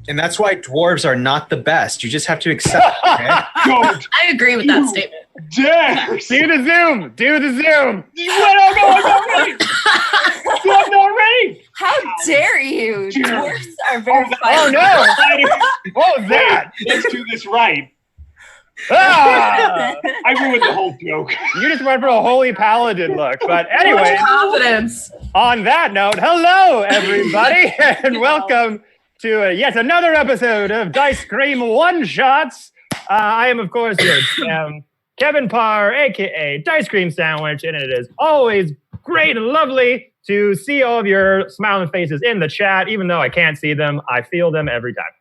And that's why dwarves are not the best. You just have to accept it, okay? I agree with that statement. Dare! Do the zoom! Do the zoom! You have no range! How dare you? Dwarves are very Oh fine. no! What was that? Let's do this right. Ah! I ruined the whole joke. You just went for a holy paladin look. But anyway, Confidence. on that note, hello everybody, and welcome to yet another episode of Dicecream One-Shots. I am, of course, your Kevin Parr, aka Dicecream Sandwich, and it is always great and lovely to see all of your smiling faces in the chat. Even though I can't see them, I feel them every time.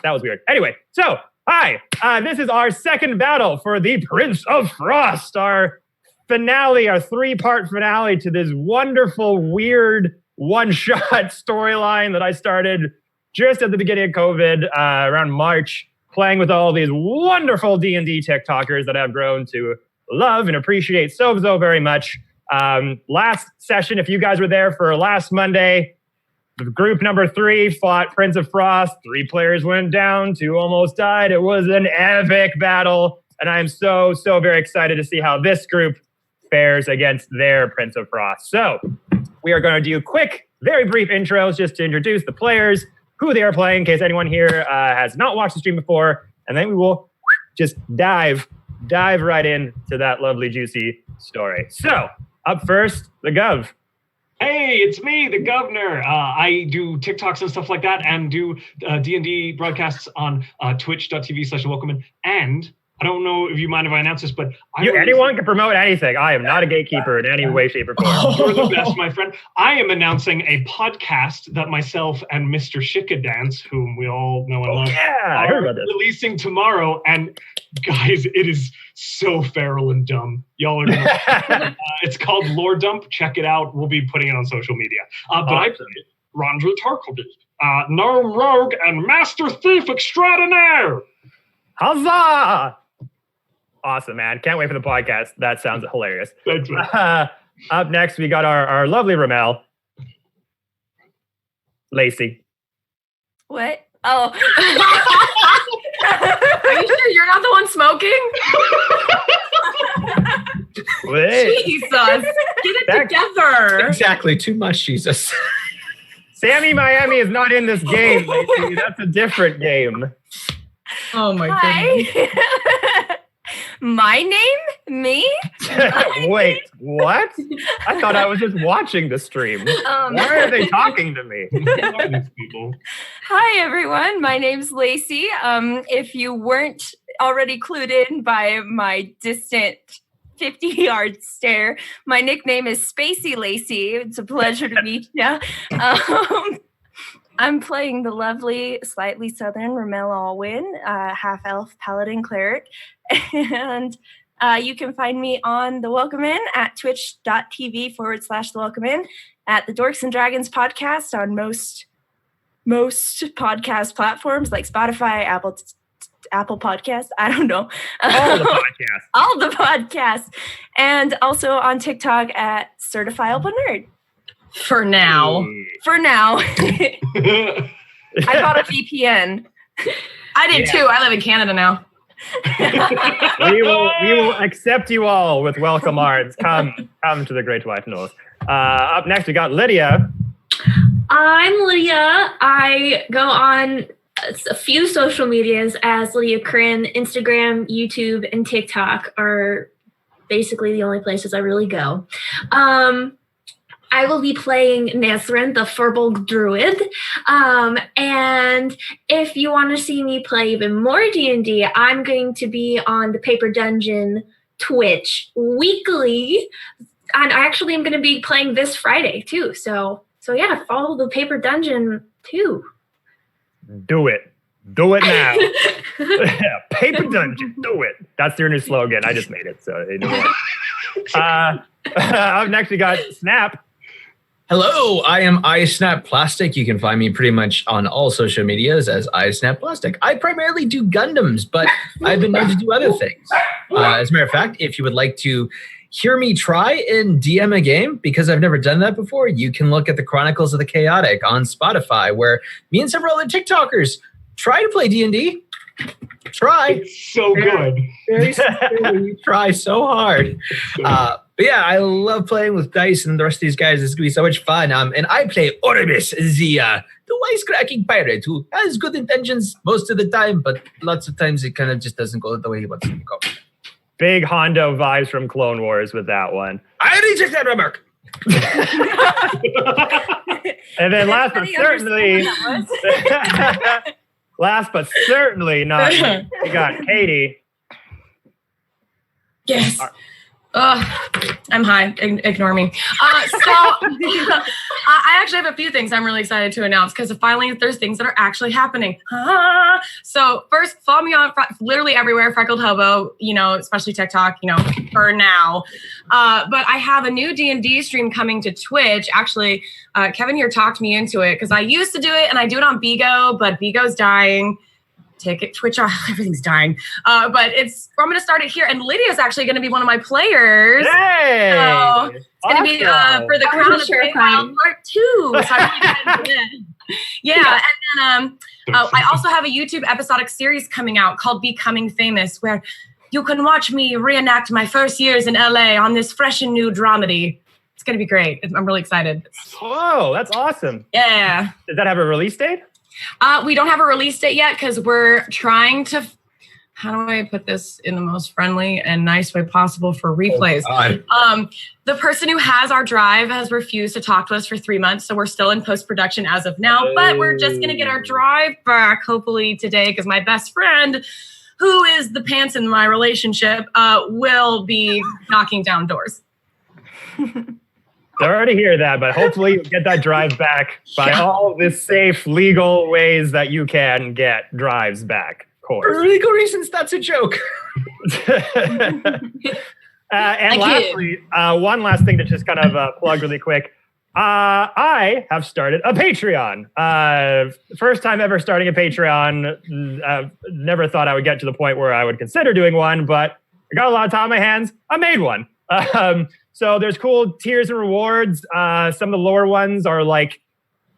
That was weird. Anyway, so hi, this is our second battle for the Prince of Frost, our finale, our three-part finale to this wonderful, weird one-shot storyline that I started just at the beginning of COVID, around March, playing with all these wonderful D&D TikTokers that I've grown to love and appreciate so very much. Last session, if you guys were there for last Monday, group number 3 fought Prince of Frost. 3 players went down, 2 almost died. It was an epic battle, and I am so very excited to see how this group fares against their Prince of Frost. So we are going to do quick, very brief intros just to introduce the players, who they are playing, in case anyone here has not watched the stream before, and then we will just dive right into that lovely, juicy story. So up first, the Gov. Hey, it's me, the governor. I do TikToks and stuff like that, and do D&D broadcasts on twitch.tv/welcomein. And I don't know if you mind if I announce this, but anyone can promote anything. I am not a gatekeeper in any way, shape, or form. You're the best, my friend. I am announcing a podcast that myself and Mr. Shikadance, whom we all know and love, I heard about this. releasing tomorrow. And guys, it is so feral and dumb. Y'all are gonna it's called Lore Dump. Check it out. We'll be putting it on social media. But I played Rondra Tarkleby, Gnome Rogue and Master Thief Extraordinaire. Huzzah! Awesome, man. Can't wait for the podcast. That sounds hilarious. Thanks, man. Up next, we got our lovely Ramel. Lacey. What? Oh. Are you sure you're not the one smoking? Wait. Jesus. Get it together. Exactly. Too much, Jesus. Sammy Miami is not in this game, Lacey. That's a different game. Oh my goodness. Hi. My name? Me? Wait, what? I thought I was just watching the stream. Why are they talking to me? These people. Hi, everyone. My name's Lacey. If you weren't already clued in by my distant 50-yard stare, my nickname is Spacey Lacey. It's a pleasure to meet you. I'm playing the lovely, slightly southern Ramel Alwyn, half-elf paladin cleric. And you can find me on The Welcome In at twitch.tv/The Welcome In, at the Dorks and Dragons podcast on most podcast platforms like Spotify, Apple Podcasts. I don't know. All the podcasts. All the podcasts. And also on TikTok at Certifiable Nerd. For now. For now. I bought a VPN. I did too. I live in Canada now. we will accept you all with welcome arms. Come to the Great White North. Up next, we got Lydia. I'm Lydia. I go on a few social medias as Lydia Crin. Instagram, YouTube, and TikTok are basically the only places I really go. I will be playing Nesrin, the Furbolg Druid. And if you want to see me play even more D&D, I'm going to be on the Paper Dungeon Twitch weekly. And I actually am going to be playing this Friday too. So yeah, follow the Paper Dungeon too. Do it. Do it now. Paper Dungeon. Do it. That's your new slogan. I just made it. So they know it. Up next, we got Snap. Hello, I am iSnapPlastic. You can find me pretty much on all social medias as iSnapPlastic. I primarily do Gundams, but I've been known to do other things. As a matter of fact, if you would like to hear me try and DM a game, because I've never done that before, you can look at the Chronicles of the Chaotic on Spotify, where me and several other TikTokers try to play D&D. Try. It's so good. Very sincerely, we try so hard. But yeah, I love playing with Dice and the rest of these guys. It's going to be so much fun. And I play Armies, the wisecracking pirate who has good intentions most of the time, but lots of times it kind of just doesn't go the way he wants it to go. Big Hondo vibes from Clone Wars with that one. I reject that remark. And then last but certainly not least, we got Katie. Yes. I'm high. Ignore me. I actually have a few things I'm really excited to announce, because finally there's things that are actually happening. So first, follow me on literally everywhere, Freckled Hobo, especially TikTok, for now. But I have a new D&D stream coming to Twitch. Actually, Kevin here talked me into it, because I used to do it and I do it on Bigo, but Bigo's dying. Twitch, everything's dying. But I'm going to start it here. And Lydia's actually going to be one of my players. Hey! So it's going to be for the Crown of Feywild Part 2. So I'm really excited for that. Yeah. And then I also have a YouTube episodic series coming out called Becoming Famous, where you can watch me reenact my first years in LA on this fresh and new dramedy. It's going to be great. I'm really excited. Oh, that's awesome. Yeah. Does that have a release date? We don't have a release date yet, because we're trying to, how do I put this in the most friendly and nice way possible for replays? The person who has our drive has refused to talk to us for 3 months, so we're still in post-production as of now, but we're just going to get our drive back hopefully today, because my best friend, who is the pants in my relationship, will be knocking down doors. I already hear that, but hopefully you get that drive back by all the safe, legal ways that you can get drives back, of course. For legal reasons, that's a joke. And lastly, one last thing to just kind of plug really quick. I have started a Patreon. First time ever starting a Patreon. Never thought I would get to the point where I would consider doing one, but I got a lot of time on my hands. I made one. So there's cool tiers and rewards. Some of the lower ones are like,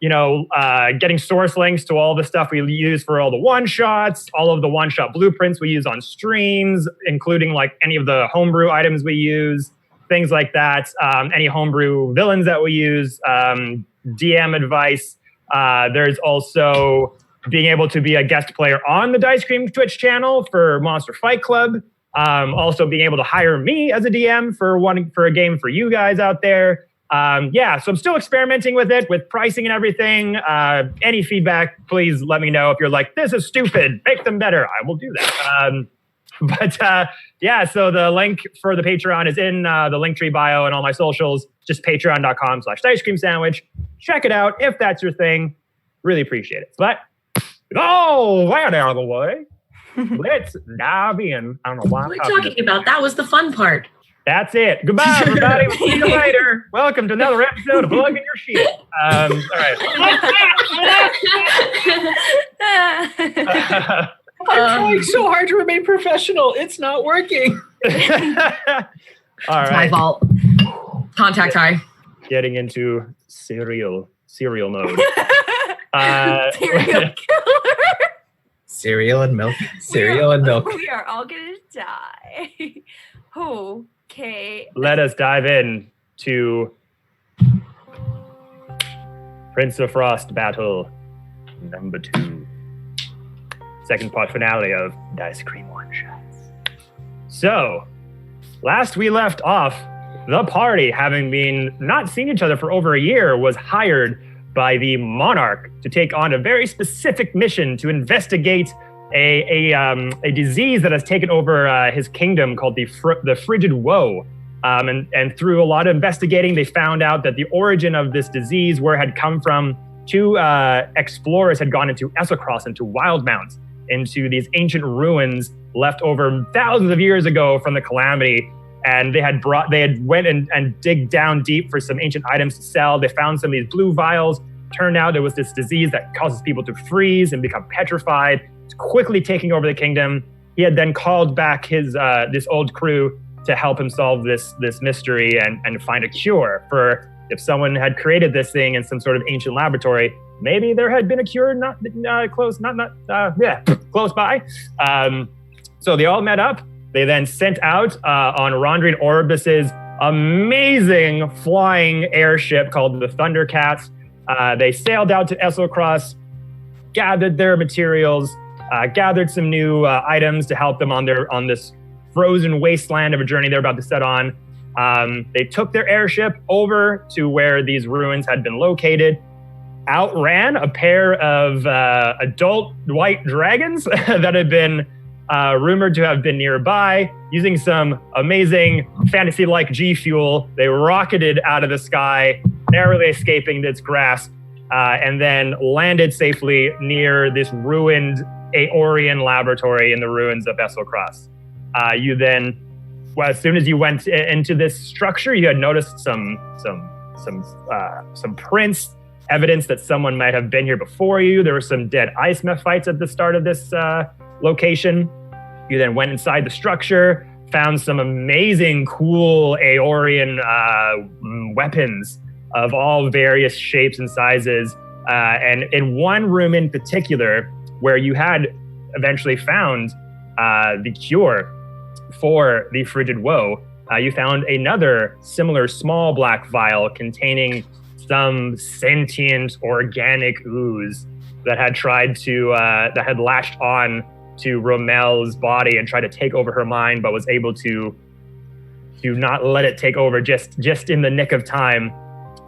getting source links to all the stuff we use for all the one-shots, all of the one-shot blueprints we use on streams, including like any of the homebrew items we use, things like that. Any homebrew villains that we use, DM advice. There's also being able to be a guest player on the Dicecream Twitch channel for Monster Fight Club. Also being able to hire me as a DM for a game for you guys out there. So I'm still experimenting with it, with pricing and everything. Any feedback, please let me know. If you're like, this is stupid, make them better, I will do that. So the link for the Patreon is in the Linktree bio and all my socials. Just patreon.com/dicecreamsandwich. Check it out if that's your thing. Really appreciate it. But that out of the way. Let's dive in. I don't know why. What are we talking about? That was the fun part. That's it. Goodbye, everybody. We'll see you later. Welcome to another episode of Plug in Your Shit. All right. I'm trying so hard to remain professional. It's not working. All right. It's my fault. Contact high. Getting into serial mode. Serial killer. Cereal and milk. Cereal and milk. We are all gonna die. Okay. Let us dive in to Prince of Frost Battle number 2. Second part finale of Dicecream One-Shots. So, last we left off, the party, having been not seen each other for over a year, was hired by the monarch to take on a very specific mission to investigate a disease that has taken over his kingdom called the Frigid Woe. And through a lot of investigating, they found out that the origin of this disease, where it had come from, 2 explorers had gone into Esocross, into Wildmounts, into these ancient ruins left over thousands of years ago from the Calamity. And they had went and dig down deep for some ancient items to sell. They found some of these blue vials. Turned out it was this disease that causes people to freeze and become petrified. It's quickly taking over the kingdom. He had then called back his this old crew to help him solve this mystery and find a cure for if someone had created this thing in some sort of ancient laboratory. Maybe there had been a cure close by. So they all met up. They then sent out on Rondrine Orbis's amazing flying airship called the Thundercats. They sailed out to Esselcross, gathered their materials, gathered some new items to help them on this frozen wasteland of a journey they're about to set on. They took their airship over to where these ruins had been located, outran a pair of adult white dragons that had been rumored to have been nearby. Using some amazing fantasy-like G fuel, they rocketed out of the sky, narrowly escaping its grasp, and then landed safely near this ruined Aeorian laboratory in the ruins of Esselcross. You then, as soon as you went into this structure, you had noticed some prints, evidence that someone might have been here before you. There were some dead ice fights at the start of this location. You then went inside the structure, found some amazing, cool Aeorian weapons of all various shapes and sizes. And in one room in particular, where you had eventually found the cure for the Frigid Woe, you found another similar small black vial containing some sentient organic ooze that had that had latched on to Romel's body and tried to take over her mind, but was able to not let it take over just in the nick of time,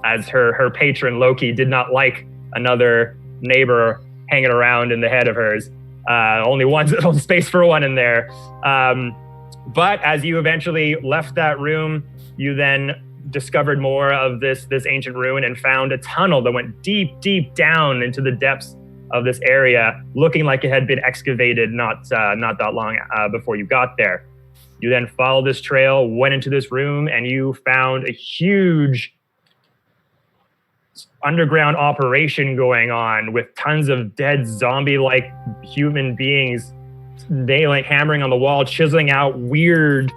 as her patron Loki did not like another neighbor hanging around in the head of hers. Only space for one in there. But as you eventually left that room, you then discovered more of this ancient ruin and found a tunnel that went deep, deep down into the depths of this area, looking like it had been excavated not that long before you got there. You then followed this trail, went into this room, and you found a huge underground operation going on with tons of dead zombie-like human beings hammering on the wall, chiseling out weird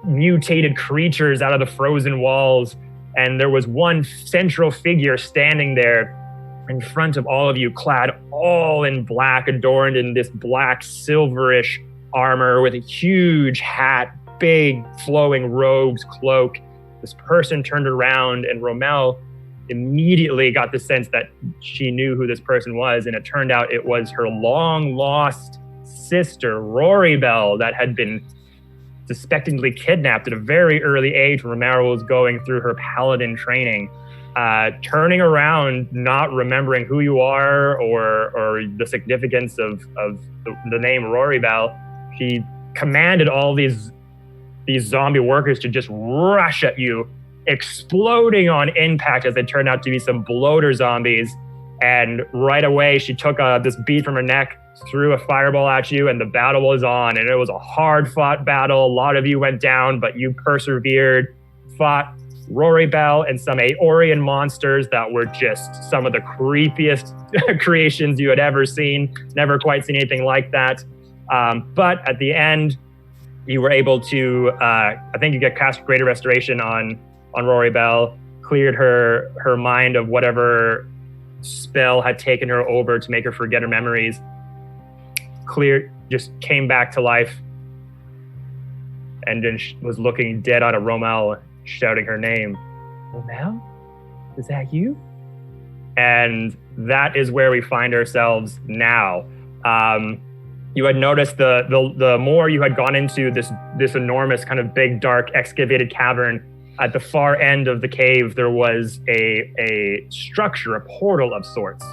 mutated creatures out of the frozen walls. And there was one central figure standing there in front of all of you, clad all in black, adorned in this black silverish armor with a huge hat, big flowing robes, cloak. This person turned around, and Romel immediately got the sense that she knew who this person was, and it turned out it was her long lost sister, Roribel, that had been suspectedly kidnapped at a very early age when Romero was going through her paladin training. Turning around, not remembering who you are or the significance of the name Roribel, she commanded all these zombie workers to just rush at you, exploding on impact as they turned out to be some bloater zombies. And right away, she took this bead from her neck, threw a fireball at you, and the battle was on. And it was a hard-fought battle. A lot of you went down, but you persevered, fought Roribel and some Aeorian monsters that were just some of the creepiest creations you had ever seen. Never quite seen anything like that. But at the end, you were able to, I think you get cast Greater Restoration on Roribel, cleared her mind of whatever spell had taken her over to make her forget her memories. Just came back to life, and then was looking dead on a Romel, shouting her name. Romel? Is that you? And that is where we find ourselves now. You had noticed the more you had gone into this enormous kind of big, dark, excavated cavern, at the far end of the cave, there was a structure, a portal of sorts,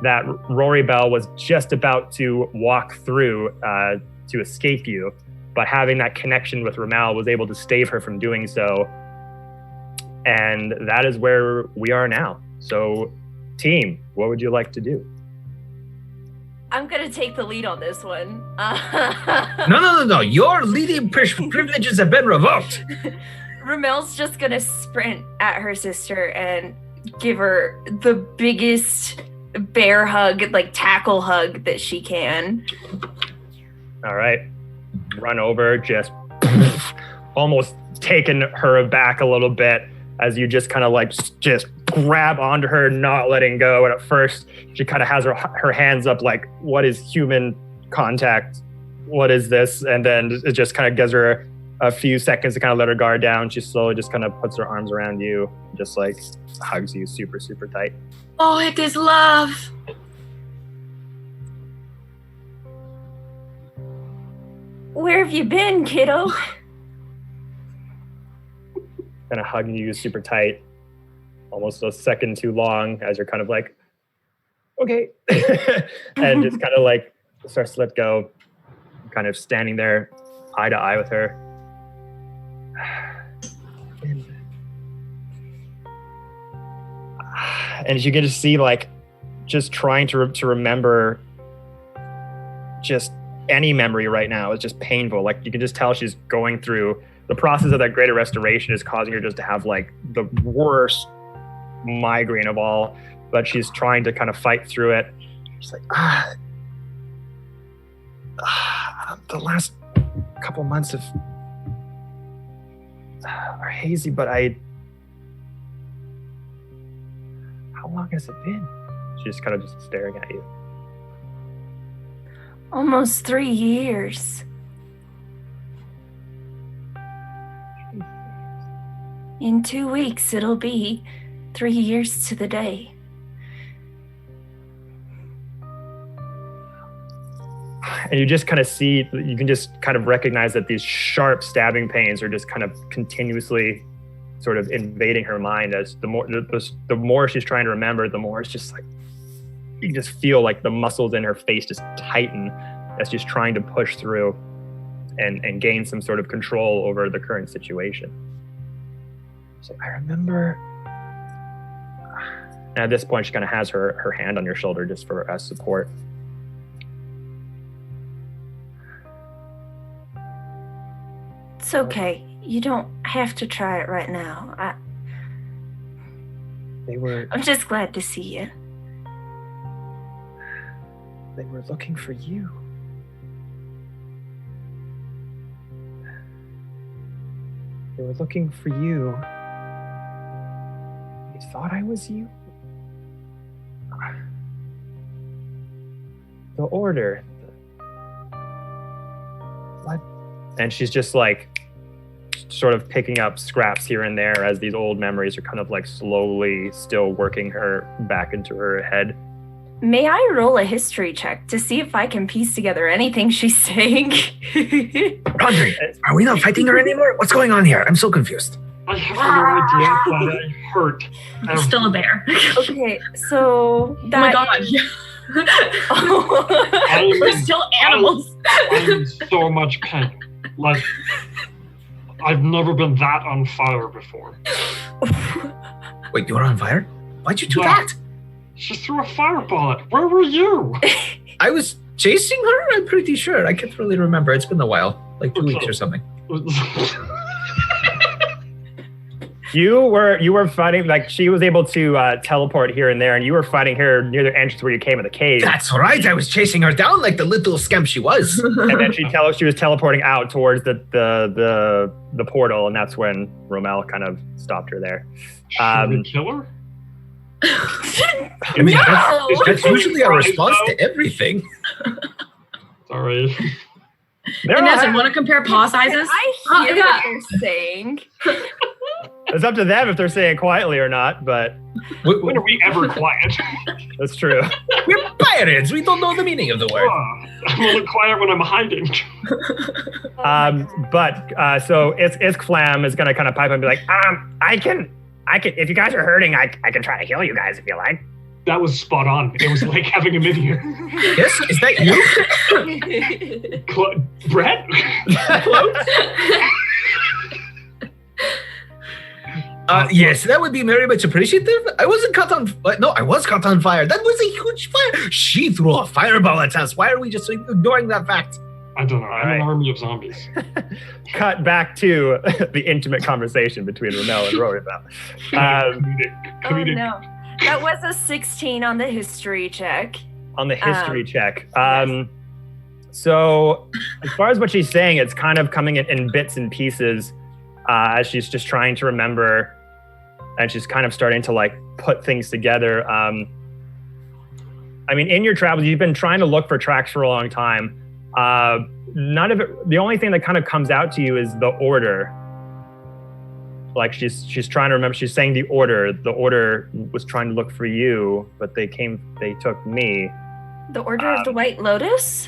that Roribel was just about to walk through to escape you. But having that connection with Romel was able to stave her from doing so. And that is where we are now. So, team, what would you like to do? I'm going to take the lead on this one. No. Your leading privileges have been revoked. Romel's just going to sprint at her sister and give her the biggest bear hug, like tackle hug that she can. All right. Run over, just almost taken her aback a little bit as you just kind of like just grab onto her, not letting go. And at first, she kind of has her hands up like, what is human contact? What is this? And then it just kind of gives her a few seconds to kind of let her guard down. She slowly just kind of puts her arms around you, just like hugs you super, super tight. Oh, it is love. Where have you been, kiddo? Kind of hugging you super tight, almost a second too long as you're kind of like, okay. And just kind of like starts to let go, kind of standing there eye to eye with her. And you can just see like just trying to remember just any memory right now is just painful. Like you can just tell she's going through the process of that greater restoration is causing her just to have like the worst migraine of all, but she's trying to kind of fight through it. She's like, the last couple months are hazy, but how long has it been? She's kind of just staring at you. Almost 3 years. In 2 weeks, it'll be 3 years to the day. And you just kind of see, you can just kind of recognize that these sharp stabbing pains are just kind of continuously sort of invading her mind as the more she's trying to remember, the more it's just like, you can just feel like the muscles in her face just tighten as she's trying to push through and gain some sort of control over the current situation. So I remember, and at this point she kind of has her hand on your shoulder just for support. It's okay. You don't have to try it right now. I'm just glad to see you. They were looking for you. They were looking for you. They thought I was you. The order. What? And she's just like, sort of picking up scraps here and there as these old memories are kind of like slowly still working her back into her head. May I roll a history check to see if I can piece together anything she's saying? Rondre, are we not fighting her anymore? What's going on here? I'm so confused. I have no idea, but I hurt. He's still a bear. Okay, so Oh my god. We're still animals. I'm in so much pain. Like, I've never been that on fire before. Wait, you were on fire? Why'd you do Yeah. that? She threw a fireball at. Where were you? I was chasing her, I'm pretty sure. I can't really remember. It's been a while, like 2 weeks or something. You were fighting, like she was able to teleport here and there, and you were fighting her near the entrance where you came in the cave. That's right. I was chasing her down like the little scamp she was. And then she was teleporting out towards the portal, and that's when Rommel kind of stopped her there. Should we kill her? I mean, that's usually our response to everything. Sorry. Vanessa, want to compare paw sizes? I hear what you're saying. It's up to them if they're saying it quietly or not, but When are we ever quiet? that's true. We're pirates. We don't know the meaning of the word. I'm a little quiet when I'm hiding. So it's Flam is gonna kind of pipe up and be like, I can. If you guys are hurting, I can try to heal you guys if you like. That was spot on. It was like having him in here. Yes, is that you? Brett? Yes, that would be very much appreciative. I was caught on fire. That was a huge fire. She threw a fireball at us. Why are we just ignoring that fact? I don't know. I'm an army of zombies. Cut back to the intimate conversation between Rommel and Rory. Oh no. That was a 16 on the history check. On the history check. So as far as what she's saying, it's kind of coming in bits and pieces. as she's just trying to remember, and she's kind of starting to like put things together. I mean, in your travels, you've been trying to look for tracks for a long time. None of it. The only thing that kind of comes out to you is the order. Like she's trying to remember. She's saying the order. The order was trying to look for you, but they took me. The Order of the White Lotus?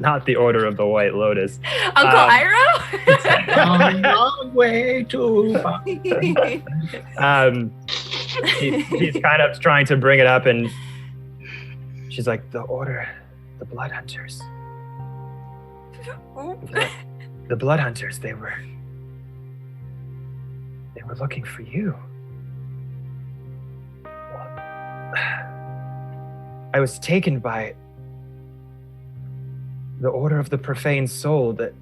Not the Order of the White Lotus. Uncle Iroh? Long, long way to he's kind of trying to bring it up, and she's like, the Order, the Blood Hunters. The Blood Hunters, they were looking for you. I was taken by the Order of the Profane Soul. That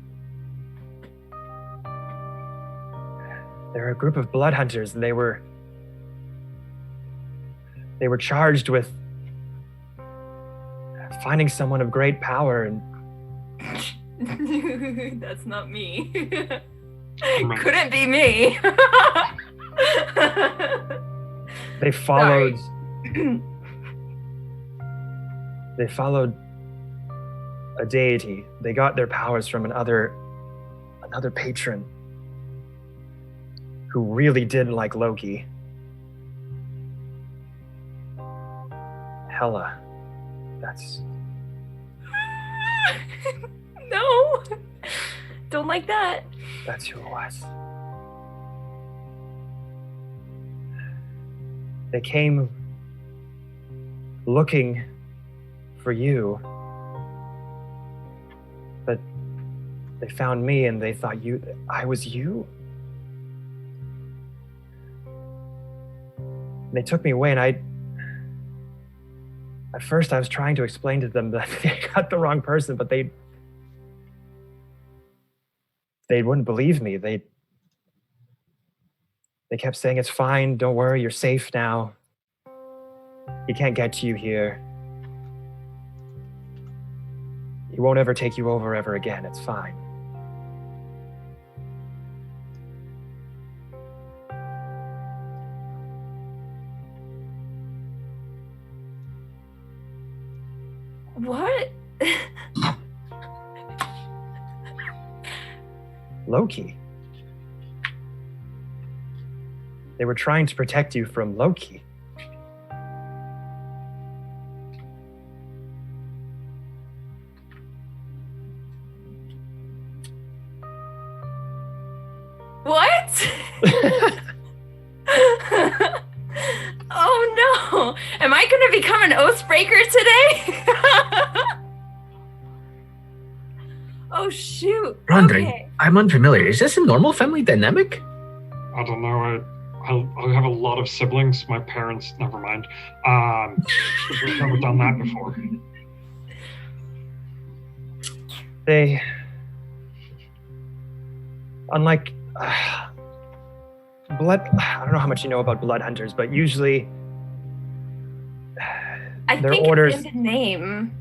they're a group of blood hunters, and they were charged with finding someone of great power. And that's not me. Couldn't be me. They followed. They followed a deity. They got their powers from another patron who really didn't like Loki. Hela. That's... No. Don't like that. That's who it was. They came looking for you, but they found me and they thought I was you. And they took me away, and at first I was trying to explain to them that they got the wrong person, but they wouldn't believe me. They kept saying, it's fine, don't worry, you're safe now. He can't get to you here. He won't ever take you over ever again, it's fine. What? Loki. They were trying to protect you from Loki. What? Oh no! Am I going to become an Oathbreaker today? Oh shoot! Rondre, Okay. I'm unfamiliar. Is this a normal family dynamic? I don't know. I have a lot of siblings. My parents, never mind. We've never done that before. They, unlike blood, I don't know how much you know about blood hunters, but usually I their think orders. it's in the name.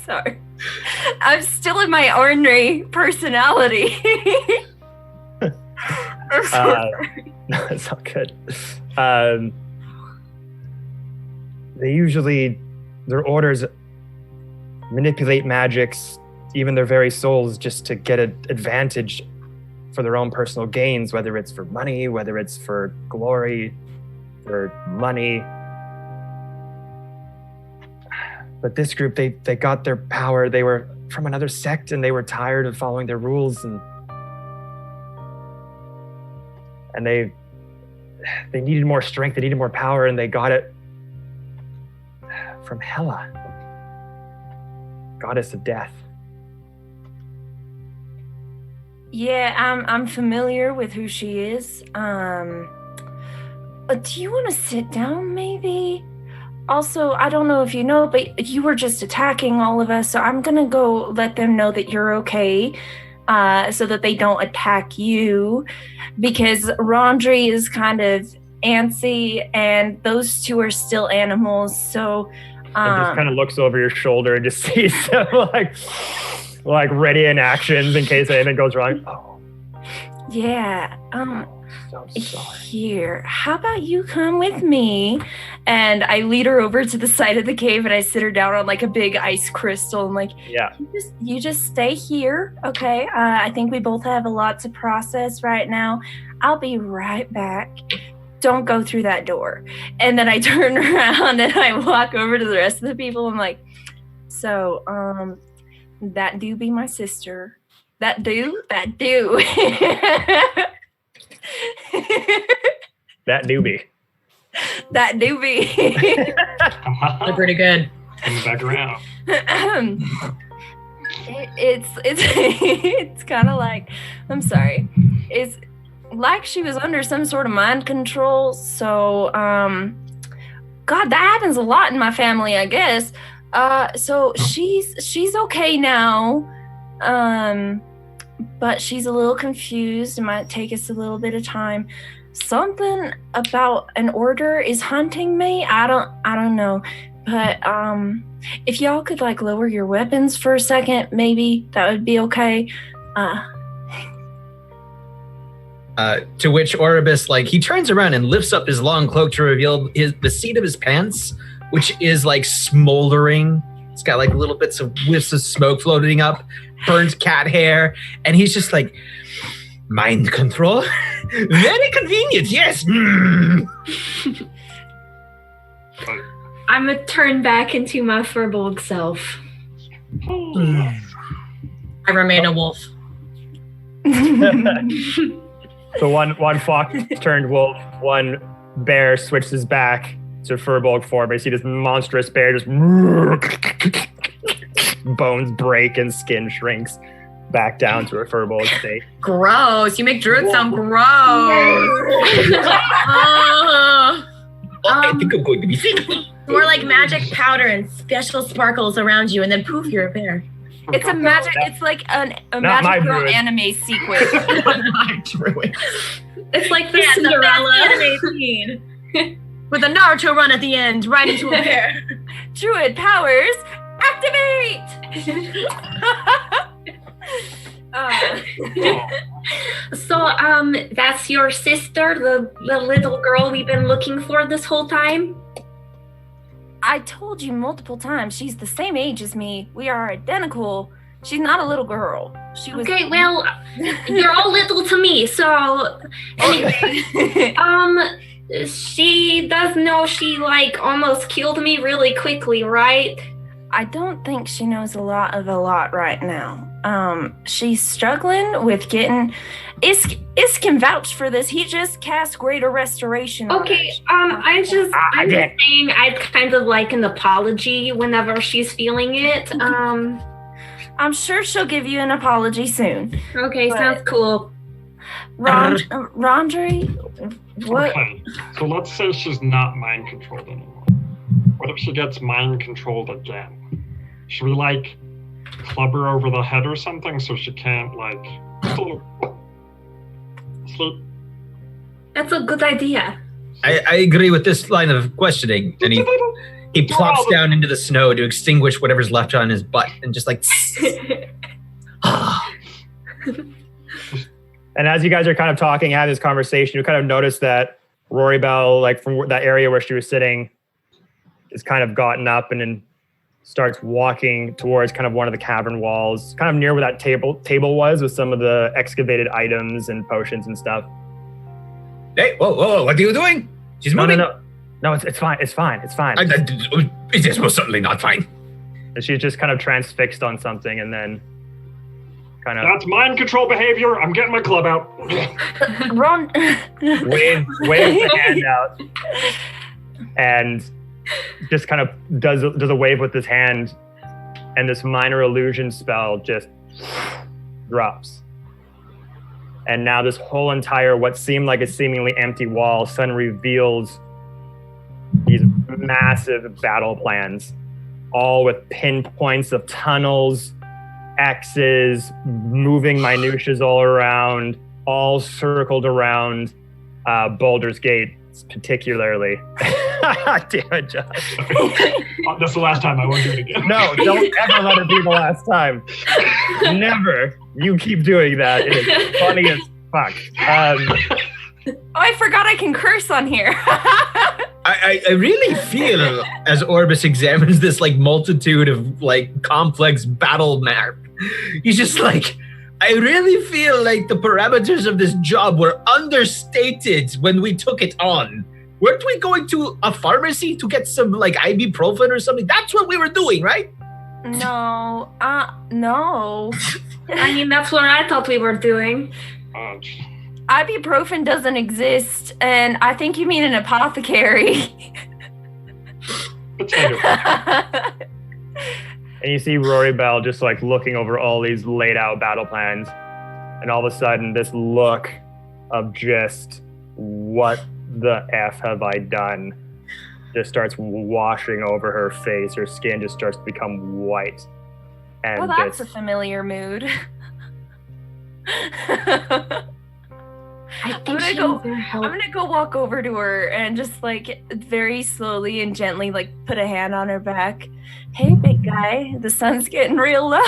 Sorry. I'm still in my ornery personality. I'm so sorry. No, it's all good. They usually, their orders manipulate magics, even their very souls, just to get an advantage for their own personal gains, whether it's for money, whether it's for glory, or money. But this group, they got their power. They were from another sect, and they were tired of following their rules, and they needed more strength. They needed more power, and they got it from Hela, goddess of death. Yeah, I'm familiar with who she is. Do you want to sit down, maybe? Also, I don't know if you know, but you were just attacking all of us, so I'm gonna go let them know that you're okay, so that they don't attack you, because Rondre is kind of antsy, and those two are still animals, so And just kind of looks over your shoulder and just sees some like ready in actions in case anything goes wrong. Oh. Yeah. So sorry. Here, how about you come with me? And I lead her over to the side of the cave and I sit her down on like a big ice crystal and like, Yeah. you just stay here, okay? I think we both have a lot to process right now. I'll be right back. Don't go through that door. And then I turn around and I walk over to the rest of the people. I'm like, so, that do be my sister. That do. That newbie. That do be. They're pretty good. Coming back around. It's kind of like, I'm sorry. It's like she was under some sort of mind control. So, God, that happens a lot in my family, I guess. So she's okay now. But she's a little confused. It might take us a little bit of time. Something about an order is hunting me. I don't know. But if y'all could like lower your weapons for a second, maybe that would be okay. To which Oribus, like, he turns around and lifts up his long cloak to reveal the seat of his pants, which is like smoldering. It's got like little bits of whiffs of smoke floating up, burnt cat hair, and he's just like, mind control? Very convenient, yes. I'm gonna turn back into my furbolg self. I remain a wolf. So one fox turned wolf, one bear switches back to furbolg form. But you see this monstrous bear just bones break and skin shrinks back down to a furbolg state. Gross. You make druids sound gross. I think I'm going to be sick. More like magic powder and special sparkles around you, and then poof, you're a bear. It's a magic. It's like a magic girl anime sequence. It's like the Cinderella anime scene with a Naruto run at the end, right into a bear. Druid powers activate. So, that's your sister, the little girl we've been looking for this whole time? I told you multiple times, she's the same age as me. We are identical. She's not a little girl. She was. Okay, well, you're all little to me, so anyway, she does know she like almost killed me really quickly, right? I don't think she knows a lot right now. She's struggling with getting. Is can vouch for this. He just cast Greater Restoration. Okay, I'm just saying I'd kind of like an apology whenever she's feeling it. I'm sure she'll give you an apology soon. Okay, sounds cool. Rondre, what? Okay, so let's say she's not mind controlled anymore. What if she gets mind controlled again? Should we like club her over the head or something so she can't like sleep? That's a good idea. I agree with this line of questioning, and he plops down into the snow to extinguish whatever's left on his butt, and just like. And as you guys are kind of talking, having this conversation, you kind of notice that Rory Bell, like from that area where she was sitting, is kind of gotten up and then starts walking towards kind of one of the cavern walls, kind of near where that table was with some of the excavated items and potions and stuff. Hey, whoa, what are you doing? She's moving. No, it's fine. It's fine. It is most certainly not fine. And she's just kind of transfixed on something and then kind of... That's mind control behavior. I'm getting my club out. Ron... waves the hand out and just kind of does a wave with his hand, and this minor illusion spell just drops. And now this whole entire, what seemed like a seemingly empty wall, suddenly reveals these massive battle plans, all with pinpoints of tunnels, X's, moving minutiae all around, all circled around Baldur's Gate particularly. Damn it, Josh. That's the last time. I won't do it again. No, don't ever let it be the last time. Never. You keep doing that. It is funny as fuck. I forgot I can curse on here. I really feel as Orbis examines this like multitude of like complex battle map, he's just like, I really feel like the parameters of this job were understated when we took it on. Weren't we going to a pharmacy to get some like ibuprofen or something? That's what we were doing, right? No, no. I mean, that's what I thought we were doing. Ibuprofen doesn't exist, and I think you mean an apothecary. Potato. And you see Rory Bell just like looking over all these laid out battle plans. And all of a sudden, this look of just what the F have I done just starts washing over her face. Her skin just starts to become white. And well, that's a familiar mood. I think I'm gonna go walk over to her and just like very slowly and gently like put a hand on her back. Hey, big guy, the sun's getting real low.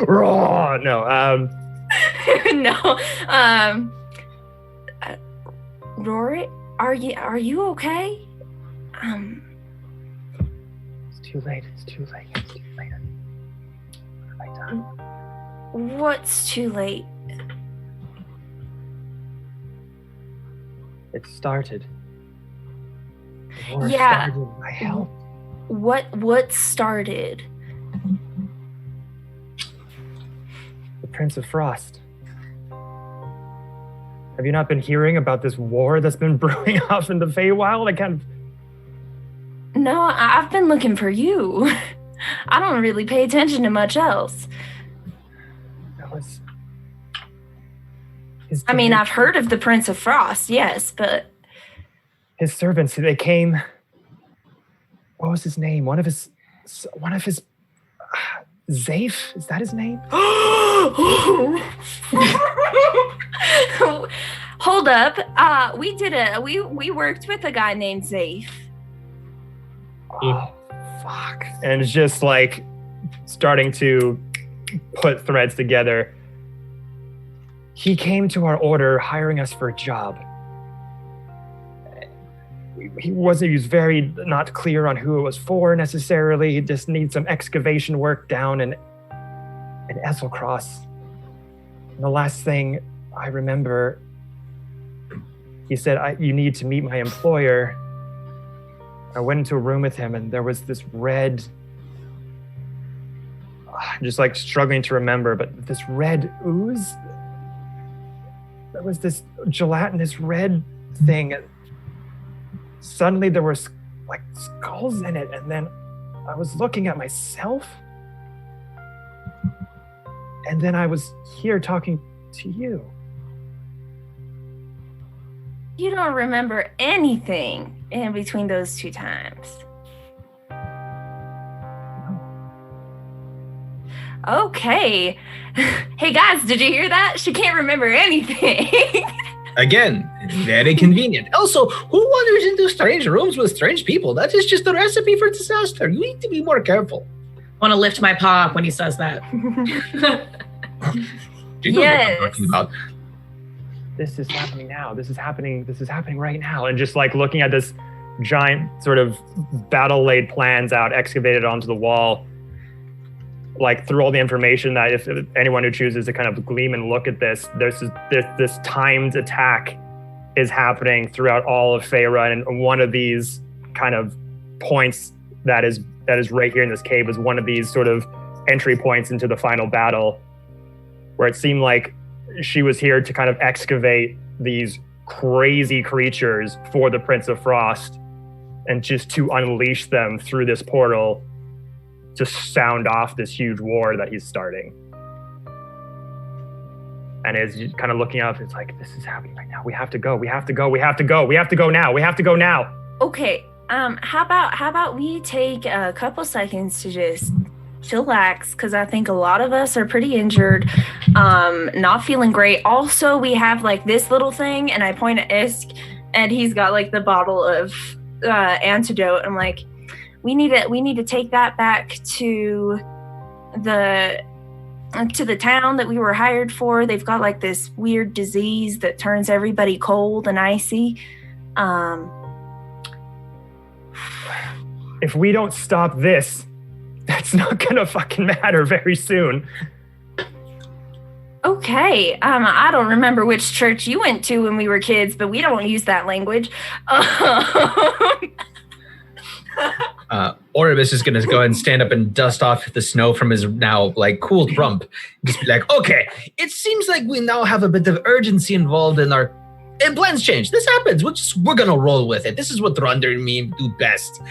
Raw. No. No. Rory, are you okay? It's too late. It's too late. It's too late. What have I done? What's too late? It started. The war Yeah. started. I helped. What started? The Prince of Frost. Have you not been hearing about this war that's been brewing up in the Feywild? I kind of... No, I've been looking for you. I don't really pay attention to much else. That was... I mean, I've heard of the Prince of Frost, yes, but... His servants, they came... What was his name? One of his... Zafe? Is that his name? Hold up. We worked with a guy named Zafe. Oh, fuck. And it's just like starting to put threads together. He came to our order hiring us for a job. He was very not clear on who it was for necessarily. He just needs some excavation work down in Esselcross. And the last thing I remember, he said, you need to meet my employer. I went into a room with him and there was this red, I'm just like struggling to remember, but this red ooze. There was this gelatinous red thing. Suddenly there were like skulls in it, and then I was looking at myself, and then I was here talking to you. You don't remember anything in between those two times. Okay. Hey guys, did you hear that? She can't remember anything. Again, very convenient. Also, who wanders into strange rooms with strange people? That is just a recipe for disaster. You need to be more careful. I want to lift my paw up when he says that. Do you know what I'm talking about? This is happening now. This is happening right now. And just like looking at this giant sort of battle laid plans out, excavated onto the wall, like through all the information that if anyone who chooses to kind of gleam and look at this, there's this timed attack is happening throughout all of Faerun, and one of these kind of points that is right here in this cave is one of these sort of entry points into the final battle, where it seemed like she was here to kind of excavate these crazy creatures for the Prince of Frost and just to unleash them through this portal to sound off this huge war that he's starting. And as you're kind of looking up, it's like, this is happening right now. We have to go. We have to go. We have to go. We have to go now. We have to go now. Okay. How about we take a couple seconds to just chillax, because I think a lot of us are pretty injured, not feeling great. Also, we have like this little thing, and I point at Isk, and he's got like the bottle of antidote. I'm like, we need to take that back to the town that we were hired for. They've got like this weird disease that turns everybody cold and icy. If we don't stop this, that's not gonna fucking matter very soon. Okay, I don't remember which church you went to when we were kids, but we don't use that language. Oribus is going to go ahead and stand up and dust off the snow from his now like cooled rump. Just be like, okay, it seems like we now have a bit of urgency involved in our plans change. This happens. We're going to roll with it. This is what Ronder and me do best.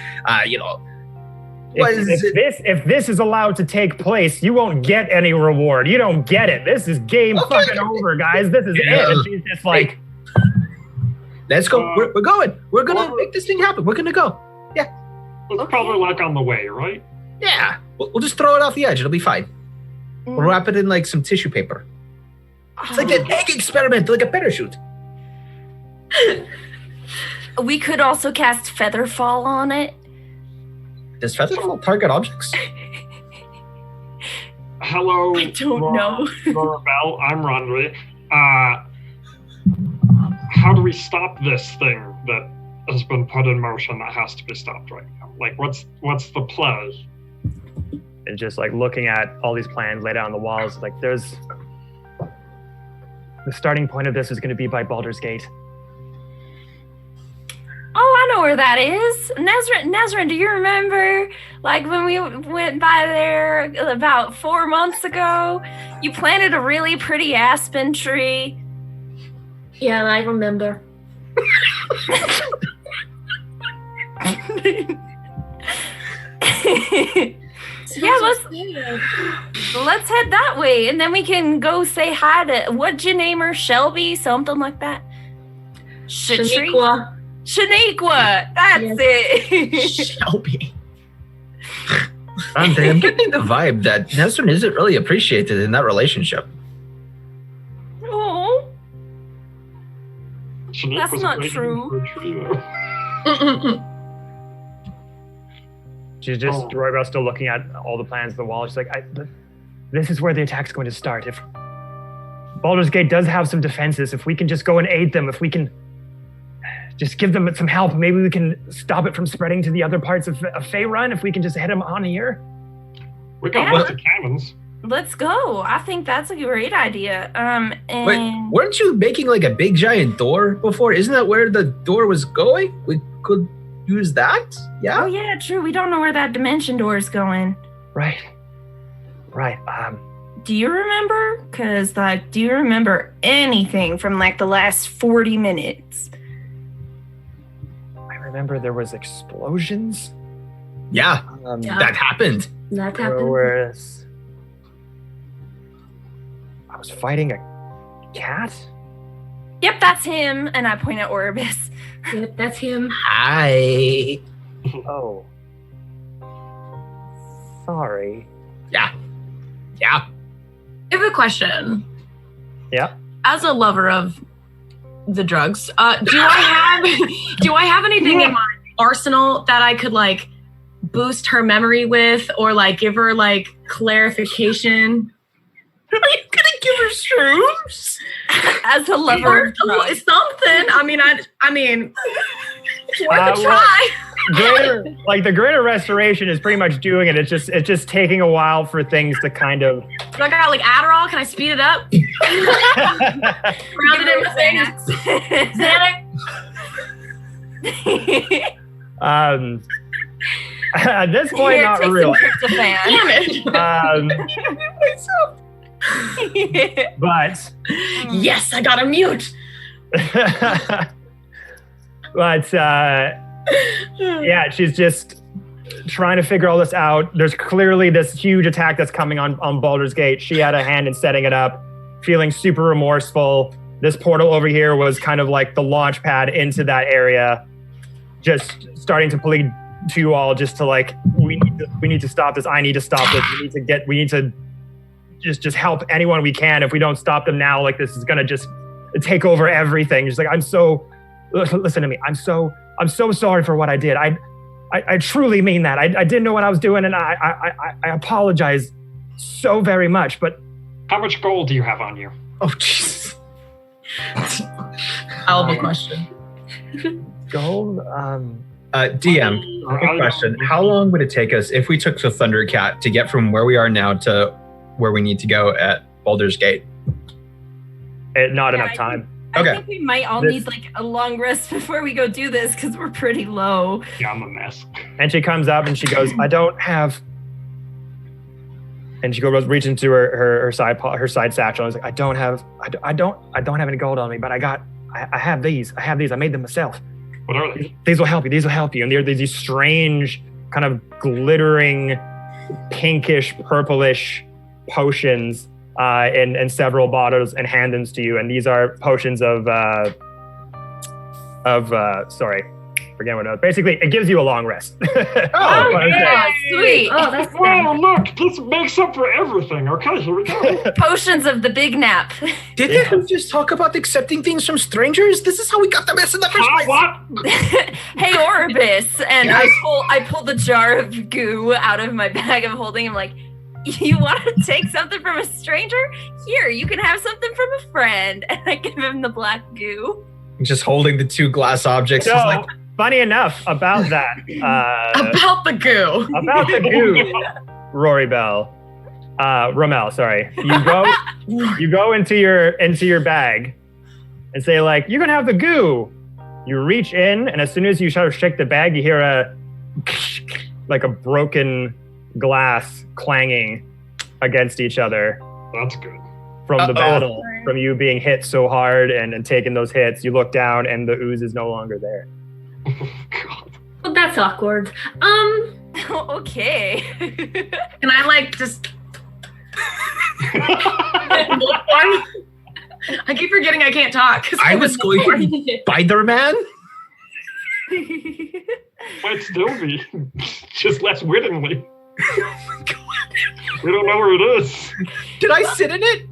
If this is allowed to take place, you won't get any reward. You don't get it. This is game fucking over, guys. This is it. And she's just like, let's go. We're going. We're going to make this thing happen. We're going to go. Yeah. It's probably like on the way, right? Yeah. We'll just throw it off the edge. It'll be fine. We'll wrap it in like some tissue paper. It's like an egg experiment, like a parachute. We could also cast Featherfall on it. Does Featherfall target objects? Hello. I don't know. Bell, I'm Rondre. How do we stop this thing that has been put in motion that has to be stopped right now? Like, what's the play? and just like looking at all these plans laid out on the walls, like there's the starting point of this is going to be by Baldur's Gate. Oh, I know where that is. Nezrin, do you remember, like, when we went by there about 4 months ago? You planted a really pretty aspen tree. Yeah, I remember. Yeah, let's head that way, and then we can go say hi to, what'd you name her? Shelby? Something like that? Shaniqua. Shaniqua, that's it. Shelby. I'm getting the vibe that Nesrin isn't really appreciated in that relationship. Oh, Shanique that's was not waiting true. for a tree, though. She's just, Roybrow's still looking at all the plans on the wall. She's like, this is where the attack's going to start. If Baldur's Gate does have some defenses, if we can just go and aid them, if we can just give them some help, maybe we can stop it from spreading to the other parts of Faerun, if we can just head them on here. We got lots of cannons. Let's go. I think that's a great idea. And Wait, weren't you making like a big giant door before? Isn't that where the door was going? We could use that? Yeah? Oh yeah, true. We don't know where that dimension door is going. Right. Do you remember? Because, like, do you remember anything from, like, the last 40 minutes? I remember there was explosions. Yeah, Yeah. that happened. That There happened. was... I was fighting a cat? Yep, that's him. And I point at Oribus. Yep, that's him. Hi. Oh. Sorry. Yeah. I have a question. Yeah. As a lover of the drugs, do I have anything in my arsenal that I could like boost her memory with, or like give her like clarification? Are you gonna give her shrooms? As a lover of drugs. Something. I mean, it's worth a well, try. The greater restoration is pretty much doing it. It's just taking a while for things to kind of. Do I got like Adderall? Can I speed it up? Round it in my fingers. At this point, Here, not take really. some tryptophan. But Yes, I got a mute. but yeah, she's just trying to figure all this out. There's clearly this huge attack that's coming on Baldur's Gate. She had a hand in setting it up, feeling super remorseful. This portal over here was kind of like the launch pad into that area, just starting to to you all just to like, we need to stop this. I need to stop this. We need to just help anyone we can. If we don't stop them now, like this is gonna just take over everything. Just like, listen to me. I'm so sorry for what I did. I truly mean that. I didn't know what I was doing, and I apologize so very much. But how much gold do you have on you? Oh, jeez. Hell of a question. Gold? DM, quick question. How long would it take us if we took the Thundercat to get from where we are now to where we need to go at Baldur's Gate? Not enough time. I think we might all need like a long rest before we go do this because we're pretty low. Yeah, I'm a mess. And she comes up and she goes, I don't have. And she goes, reach into her side satchel. And is like, I don't have any gold on me, but I have these. I made them myself. What are they? These will help you. And they're these strange, kind of glittering, pinkish, purplish potions in several bottles, and hand them to you. And these are potions sorry, forget what it was. Basically, it gives you a long rest. Yeah, sweet. Oh, that's Wow, look, this makes up for everything. Okay, here we go. Potions of the big nap. Didn't we just talk about accepting things from strangers? This is how we got the mess in the first place. What? Hey, Orbis. And I pull the jar of goo out of my bag of holding. I'm like, you want to take something from a stranger? Here, you can have something from a friend. And I give him the black goo. Just holding the two glass objects. So, like, funny enough about that. About the goo. About the goo, Rory Bell. Ramel, sorry. You go into your bag and say, like, you can have the goo. You reach in, and as soon as you try to shake the bag, you hear a broken glass clanging against each other. That's good. From the battle, from you being hit so hard and taking those hits. You look down, and the ooze is no longer there. God. Well, that's awkward. Okay. Can I like just? I keep forgetting I can't talk. I was going to Spider-Man? Might still be. Just less wittingly. We don't know where it is. Did I sit in it?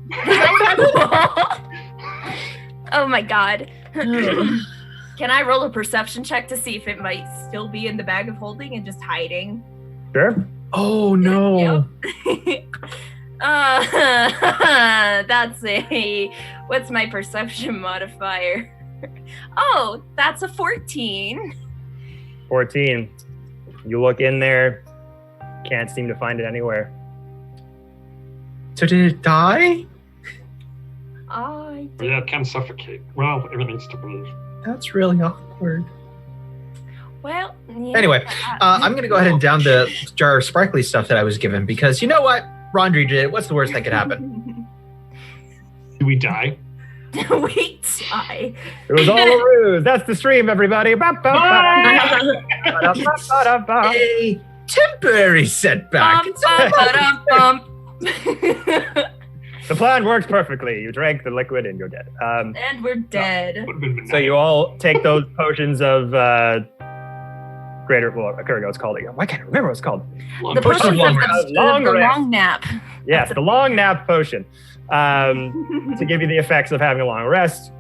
Oh my god. Can I roll a perception check to see if it might still be in the bag of holding and just hiding? Sure. Oh no. Yep. That's what's my perception modifier? Oh, that's a 14. 14. You look in there, can't seem to find it anywhere. So did it die? Yeah, it can suffocate. Well, everything's to breathe. That's really awkward. Well, yeah. Anyway, I'm going to go ahead and down the jar of sparkly stuff that I was given because you know what? Rondry did it. What's the worst that could happen? Do we die? We die. It was all a ruse. That's the stream, everybody. A temporary setback. The plan works perfectly. You drank the liquid and you're dead. And we're dead. So you all take those potions of greater. Well, I can't remember what it's called again. Why can't I remember what it's called? The potions of the long nap. Yes, the long nap potion. To give you the effects of having a long rest.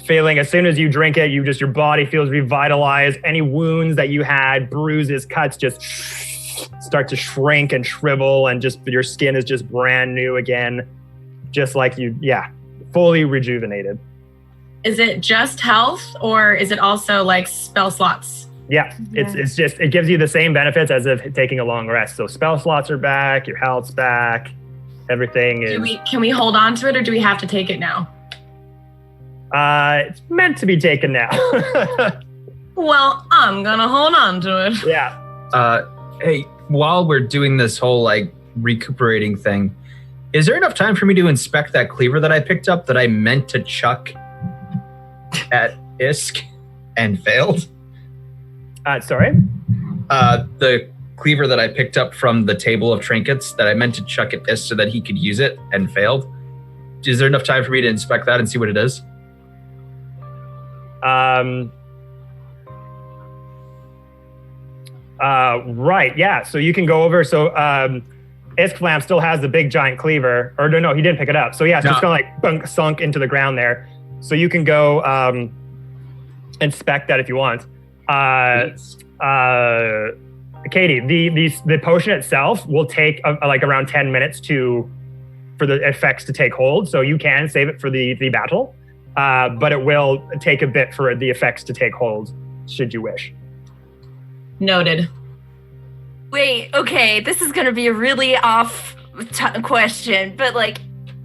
Feeling as soon as you drink it, your body feels revitalized. Any wounds that you had, bruises, cuts, just start to shrink and shrivel, and just your skin is just brand new again, just like fully rejuvenated. Is it just health, or is it also like spell slots? Yeah, it's just, it gives you the same benefits as if taking a long rest. So spell slots are back, your health's back, everything is. Can we hold on to it, or do we have to take it now? It's meant to be taken now. Well, I'm gonna hold on to it. Yeah. Hey, while we're doing this whole like recuperating thing, is there enough time for me to inspect that cleaver that I picked up that I meant to chuck at Isk and failed? Sorry? The cleaver that I picked up from the table of trinkets that I meant to chuck at Isk so that he could use it and failed. Is there enough time for me to inspect that and see what it is? Right, yeah. So you can go over. So Iskflam still has the big giant cleaver. Or no, he didn't pick it up. So yeah, it's just kind of like bunk, sunk into the ground there. So you can go inspect that if you want. Achaidh, the potion itself will take like around 10 minutes for the effects to take hold. So you can save it for the battle, but it will take a bit for the effects to take hold, should you wish. Noted. Wait, okay, this is going to be a really off question, but like,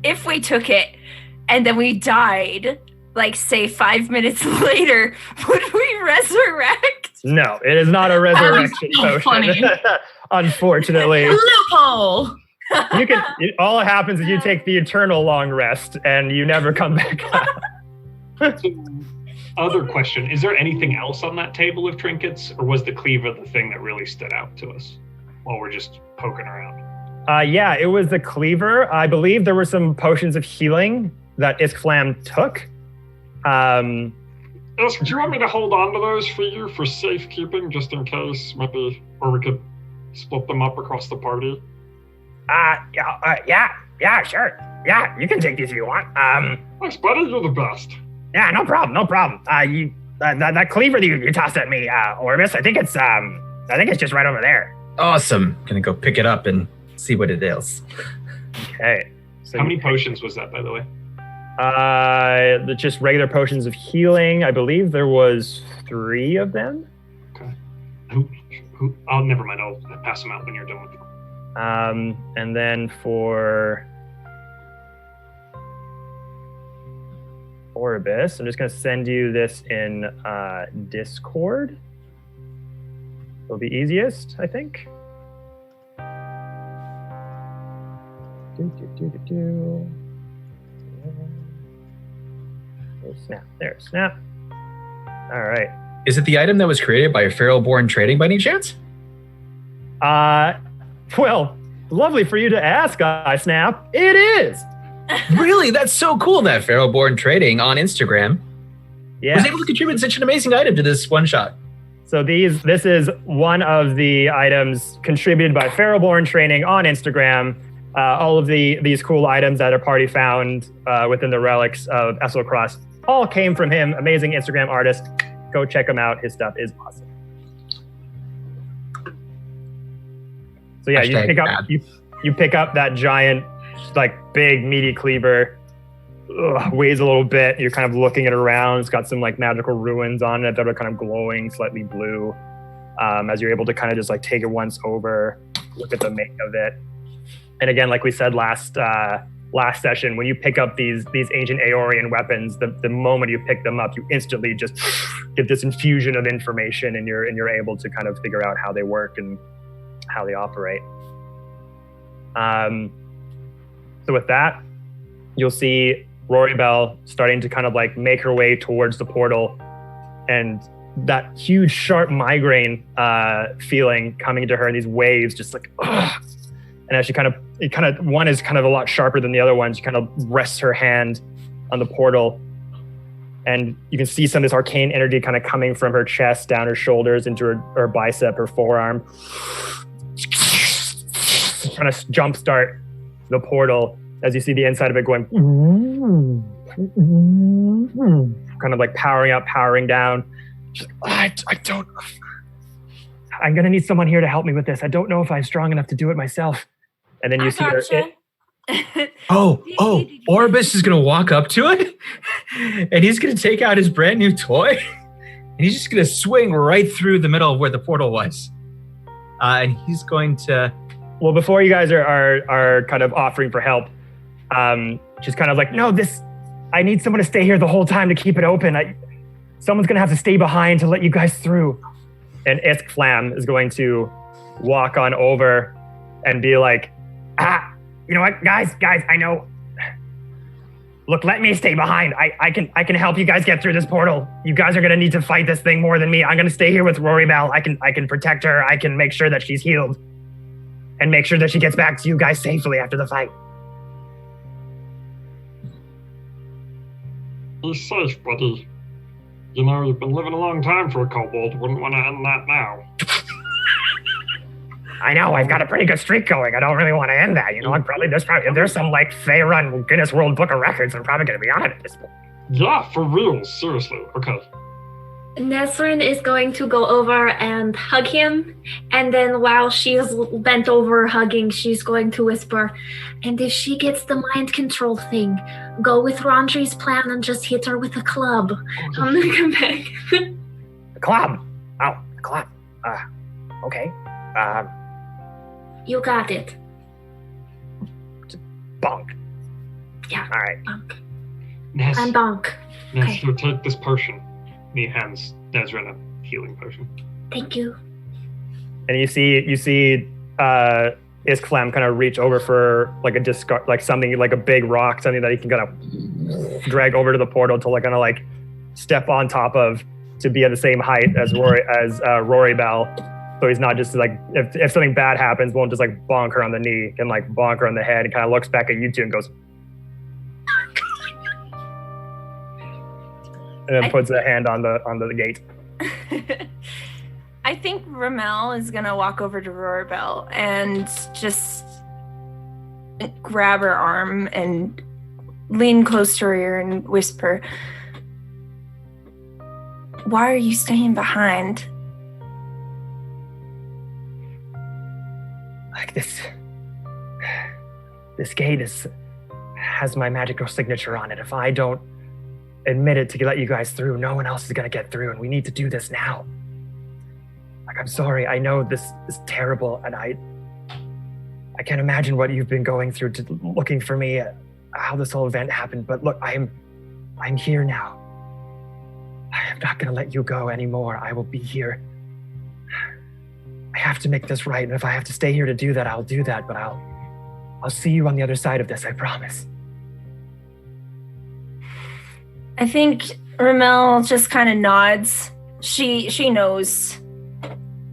if we took it and then we died, like say 5 minutes later, would we resurrect? No, it is not a resurrection so potion. Unfortunately. Loophole! All that happens is you take the eternal long rest and you never come back out. Other question, is there anything else on that table of trinkets, or was the cleaver the thing that really stood out to us while we're just poking around? Yeah, it was the cleaver. I believe there were some potions of healing that Iskflam took. Do you want me to hold on to those for you for safekeeping, just in case, maybe, or we could split them up across the party? Yeah, sure. Yeah, you can take these if you want. Thanks, buddy, you're the best. Yeah, no problem. That cleaver that you tossed at me, Orbis, I think it's just right over there. Awesome. Gonna go pick it up and see what it is. Okay. So how many potions was that, by the way? Just regular potions of healing. I believe there was 3 of them. Okay. Oh, never mind. I'll pass them out when you're done with them. And then for Orbis, I'm just going to send you this in Discord. It'll be easiest, I think. Snap. All right. Is it the item that was created by Feral-born Trading by any chance? Well, lovely for you to ask, Snap. It is. Really? That's so cool that Feral-born Trading on Instagram was able to contribute such an amazing item to this one shot. So this is one of the items contributed by Feral-born Trading on Instagram. All of these cool items that our party found within the relics of Esselcross all came from him. Amazing Instagram artist. Go check him out. His stuff is awesome. So yeah, you pick up that giant, like big meaty cleaver. Weighs a little bit. You're kind of looking it around. It's got some like magical ruins on it that are kind of glowing, slightly blue. As you're able to kind of just like take it once over, look at the make of it. And again, like we said last session, when you pick up these ancient Aeorian weapons, the moment you pick them up, you instantly just get this infusion of information, and you're able to kind of figure out how they work and how they operate. So with that, you'll see Rory Bell starting to kind of like make her way towards the portal, and that huge sharp migraine feeling coming to her in these waves, just like, ugh. And as she one is kind of a lot sharper than the other one. She kind of rests her hand on the portal, and you can see some of this arcane energy kind of coming from her chest, down her shoulders, into her bicep, her forearm. Trying to jumpstart the portal as you see the inside of it going, kind of like powering up, powering down. Just, I'm going to need someone here to help me with this. I don't know if I'm strong enough to do it myself. And then you see her. Orbis is going to walk up to it and he's going to take out his brand new toy and he's just going to swing right through the middle of where the portal was. And he's going to... Well, before you guys are kind of offering for help, she's kind of like, no, I need someone to stay here the whole time to keep it open. Someone's going to have to stay behind to let you guys through. And Iskflam is going to walk on over and be like, you know what, guys, I know. Look, let me stay behind. I can help you guys get through this portal. You guys are going to need to fight this thing more than me. I'm going to stay here with Rory Bell. I can protect her. I can make sure that she's healed and make sure that she gets back to you guys safely after the fight. Be safe, buddy. You know, you've been living a long time for a kobold. Wouldn't want to end that now. I know, I've got a pretty good streak going. I don't really want to end that. You know, if there's some like Faerun Guinness World Book of Records, I'm probably going to be on it at this point. Yeah, for real, seriously. Okay. Nesrin is going to go over and hug him, and then while she's bent over hugging, she's going to whisper, and if she gets the mind control thing, go with Rondri's plan and just hit her with a club. I'm gonna come back. The club? Oh, the club. Okay. You got it. Bonk. Yeah. All right. Bonk. Ness, I'm bonk. Ness, Okay. take this potion. And he hands Nesrin a healing potion. Thank you. And you see Isklem kind of reach over for like a discard, like something like a big rock, something that he can kind of drag over to the portal to like kind of like step on top of to be at the same height as Rory Bell. So he's not just like if something bad happens, won't just like bonk her on the knee and like bonk her on the head and kind of looks back at you two and goes, and then puts a hand on the gate. I think Ramel is gonna walk over to Rorbell and just grab her arm and lean close to her ear and whisper, "Why are you staying behind?" Like this gate has my magical signature on it. If I don't admit it to let you guys through, no one else is gonna get through, and we need to do this now. Like, I'm sorry, I know this is terrible, and I can't imagine what you've been going through to looking for me, how this whole event happened, but look, I'm here now. I am not gonna let you go anymore. I will be here. I have to make this right, and if I have to stay here to do that, I'll do that, but I'll see you on the other side of this, I promise. I think Ramel just kind of nods. She knows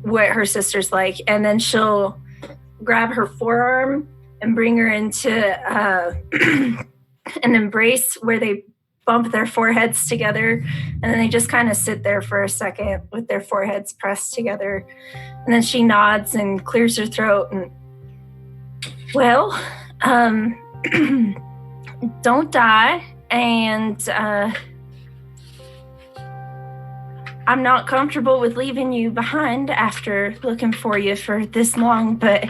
what her sister's like, and then she'll grab her forearm and bring her into an embrace where they bump their foreheads together, and then they just kind of sit there for a second with their foreheads pressed together, and then she nods and clears her throat and, well, don't die. And I'm not comfortable with leaving you behind after looking for you for this long, but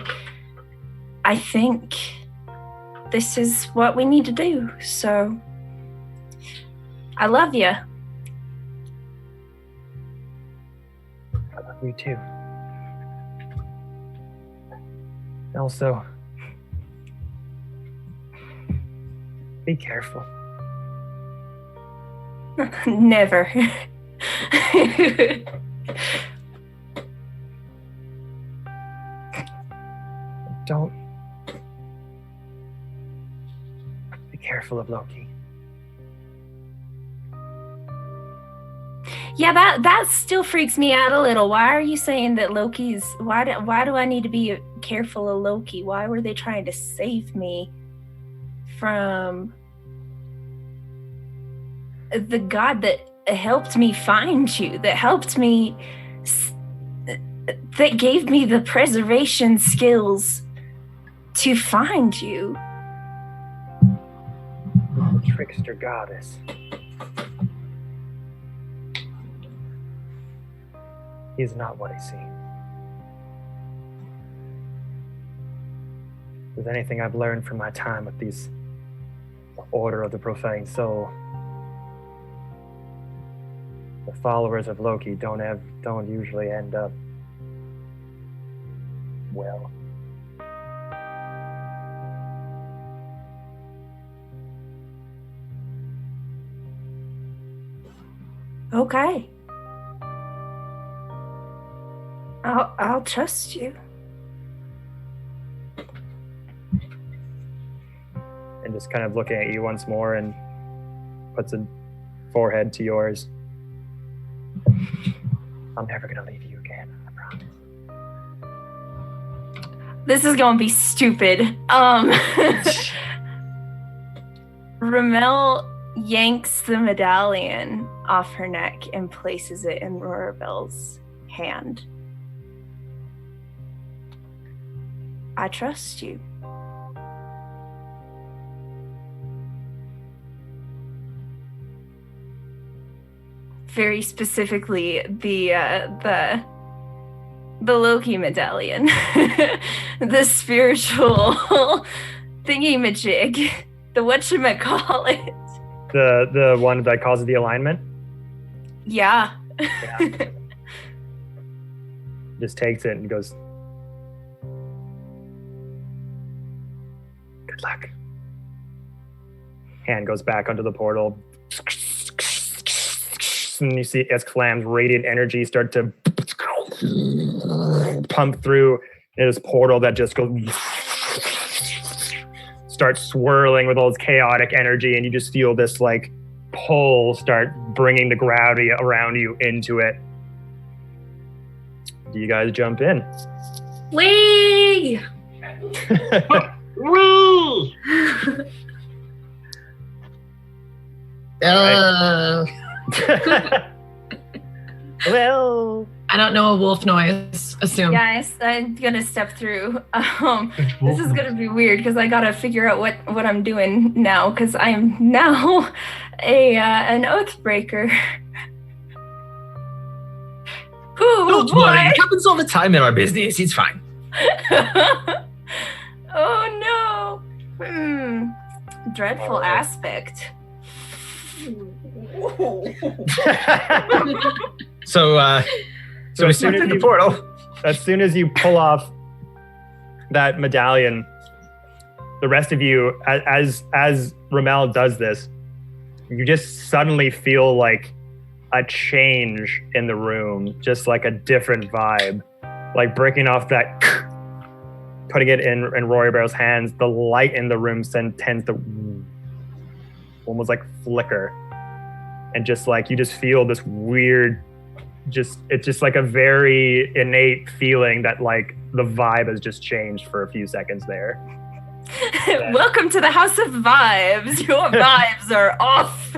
I think this is what we need to do. So I love you. I love you too. Also, be careful. Never. Don't. Be careful of Loki. Yeah, that still freaks me out a little. Why are you saying that Loki's... Why do I need to be careful of Loki? Why were they trying to save me from the god that helped me find you, that helped me, that gave me the preservation skills to find you? The trickster goddess. He is not what he seems. If there's anything I've learned from my time with these Order of the Profane Soul, the followers of Loki don't usually end up well. Okay. I'll trust you. And just kind of looking at you once more and puts a forehead to yours. I'm never gonna leave you again, I promise. This is gonna be stupid. Ramel yanks the medallion off her neck and places it in Rorabelle's hand. I trust you. Very specifically, the Loki medallion, the spiritual thingy-majig, the whatchamacallit. The one that causes the alignment? Yeah. Just takes it and goes, good luck. Hand goes back onto the portal. And you see Iskflam's radiant energy start to pump through this portal that just goes, starts swirling with all this chaotic energy, and you just feel this like pull start bringing the gravity around you into it. Do you guys jump in? Whee! Woo! Well, I don't know a wolf noise. Assume. Yes, I'm gonna step through. This is gonna be weird because I gotta figure out what I'm doing now because I am now an oath breaker. Don't worry, it happens all the time in our business. It's fine. Oh no! Dreadful aspect. So we as soon stepped as in the you- portal. As soon as you pull off that medallion, the rest of you, as Ramel does this, you just suddenly feel like a change in the room, just like a different vibe, like breaking off that, putting it in Rory Barrow's hands. The light in the room tends to almost like flicker, and just like you just feel this weird. It's just like a very innate feeling that like the vibe has just changed for a few seconds there. Welcome to the House of Vibes. Your vibes are off.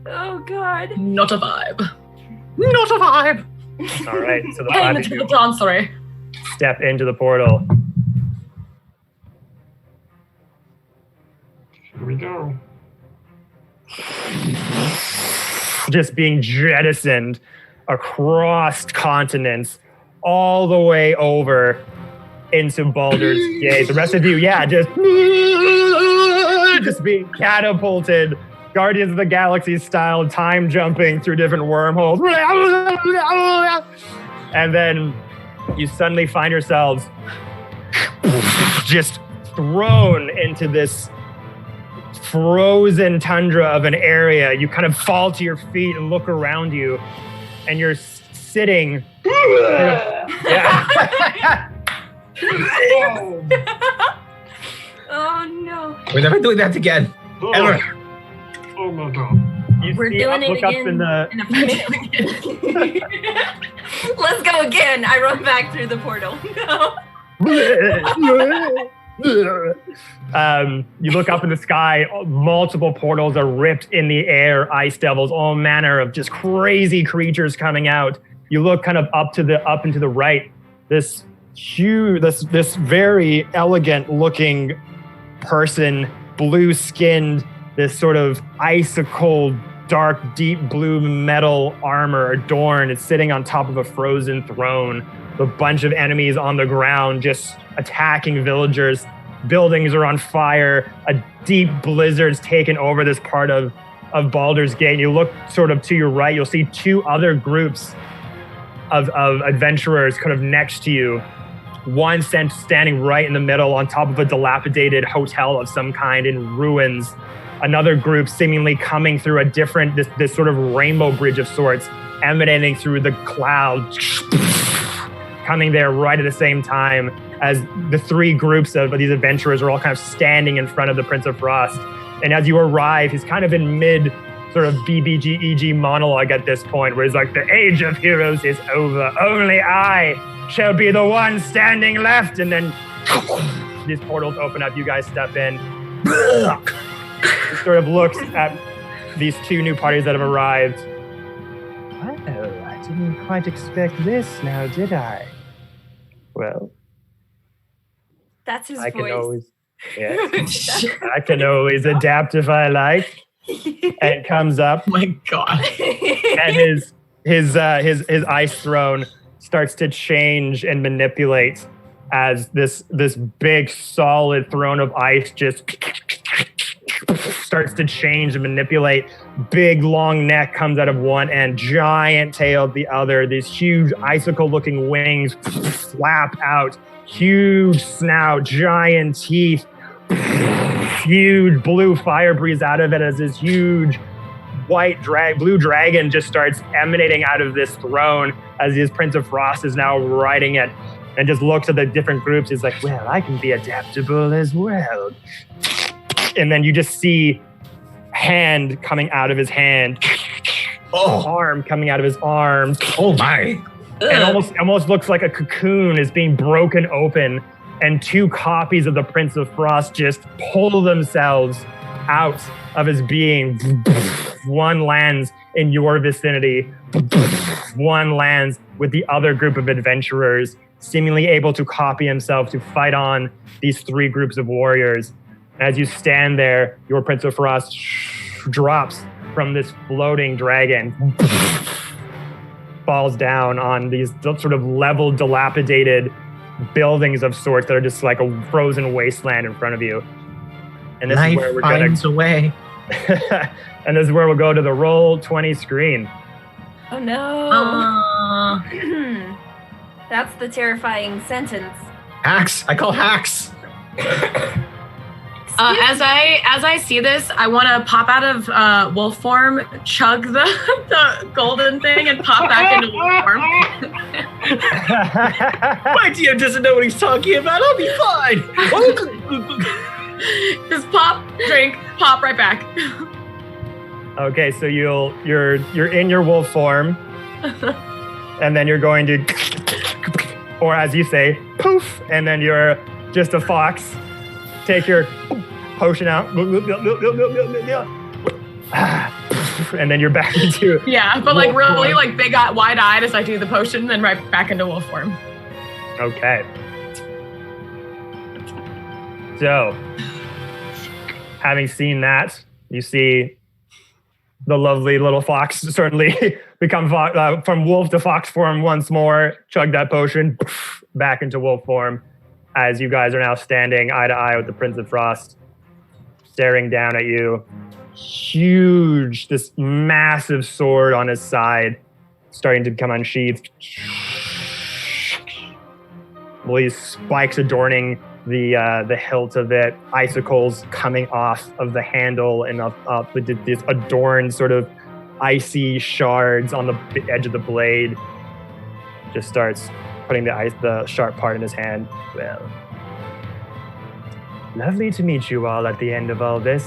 Oh God. Not a vibe. Not a vibe. All right, so the Came five of into you the dancery. step into the portal. Here we go. Just being jettisoned across continents all the way over into Baldur's Gate. The rest of you, just being catapulted, Guardians of the Galaxy style, time jumping through different wormholes. And then you suddenly find yourselves just thrown into this frozen tundra of an area. You kind of fall to your feet and look around you, and you're sitting. Yeah. Oh no. We're never doing that again. Ever. Oh my God. We're doing it look up again in the. in a few minutes. Let's go again. I run back through the portal. You look up in the sky, multiple portals are ripped in the air, ice devils, all manner of just crazy creatures coming out. You look kind of up and to the right, this huge, this very elegant looking person, blue skinned, this sort of icicle, dark, deep blue metal armor adorned. It's sitting on top of a frozen throne. A bunch of enemies on the ground just attacking villagers. Buildings are on fire. A deep blizzard's taken over this part of Baldur's Gate. And you look sort of to your right, you'll see two other groups of adventurers kind of next to you. One standing right in the middle on top of a dilapidated hotel of some kind in ruins. Another group seemingly coming through this sort of rainbow bridge of sorts, emanating through the clouds, coming there right at the same time as the three groups of these adventurers are all kind of standing in front of the Prince of Frost. And as you arrive, he's kind of in mid sort of BBG-EG monologue at this point, where he's like, the age of heroes is over. Only I shall be the one standing left. And then these portals open up, you guys step in. He sort of looks at these two new parties that have arrived. Well, I didn't quite expect this now, did I? Well, That's his I voice. can always, I can always adapt if I like. And comes up, Oh my God. and his ice throne starts to change and manipulate as this big solid throne of ice just starts to change and manipulate. Big long neck comes out of one end, giant tail at the other. These huge icicle-looking wings flap out, huge snout, giant teeth, huge blue fire breathes out of it as this huge blue dragon just starts emanating out of this throne as this Prince of Frost is now riding it and just looks at the different groups. He's like, well, I can be adaptable as well. And then you just see hand coming out of his hand, arm coming out of his arm. Oh my. And almost looks like a cocoon is being broken open, and two copies of the Prince of Frost just pull themselves out of his being. One lands in your vicinity. One lands with the other group of adventurers, seemingly able to copy himself to fight on these three groups of warriors. As you stand there, your Prince of Frost drops from this floating dragon, falls down on these sort of level, dilapidated buildings of sorts that are just like a frozen wasteland in front of you. And this is where we're finds a way. And this is where we'll go to the Roll20 screen. Oh no. That's the terrifying sentence. Hacks. I call hacks. As I see this, I want to pop out of wolf form, chug the golden thing, and pop back into wolf form. My DM doesn't know what he's talking about. I'll be fine. Just pop, drink, pop right back. Okay, so you're in your wolf form, and then you're going to, or as you say, poof, and then you're just a fox. Take your potion out, and then you're back into but like really like big wide-eyed as I do the potion, and then right back into wolf form. Okay. So, having seen that, you see the lovely little fox certainly become from wolf to fox form once more. Chug that potion, back into wolf form. As you guys are now standing eye to eye with the Prince of Frost, staring down at you. Huge, this massive sword on his side, starting to become unsheathed. Well, these spikes adorning the hilt of it, icicles coming off of the handle and up these adorned sort of icy shards on the edge of the blade. Just starts putting the sharp part in his hand. Well, lovely to meet you all at the end of all this.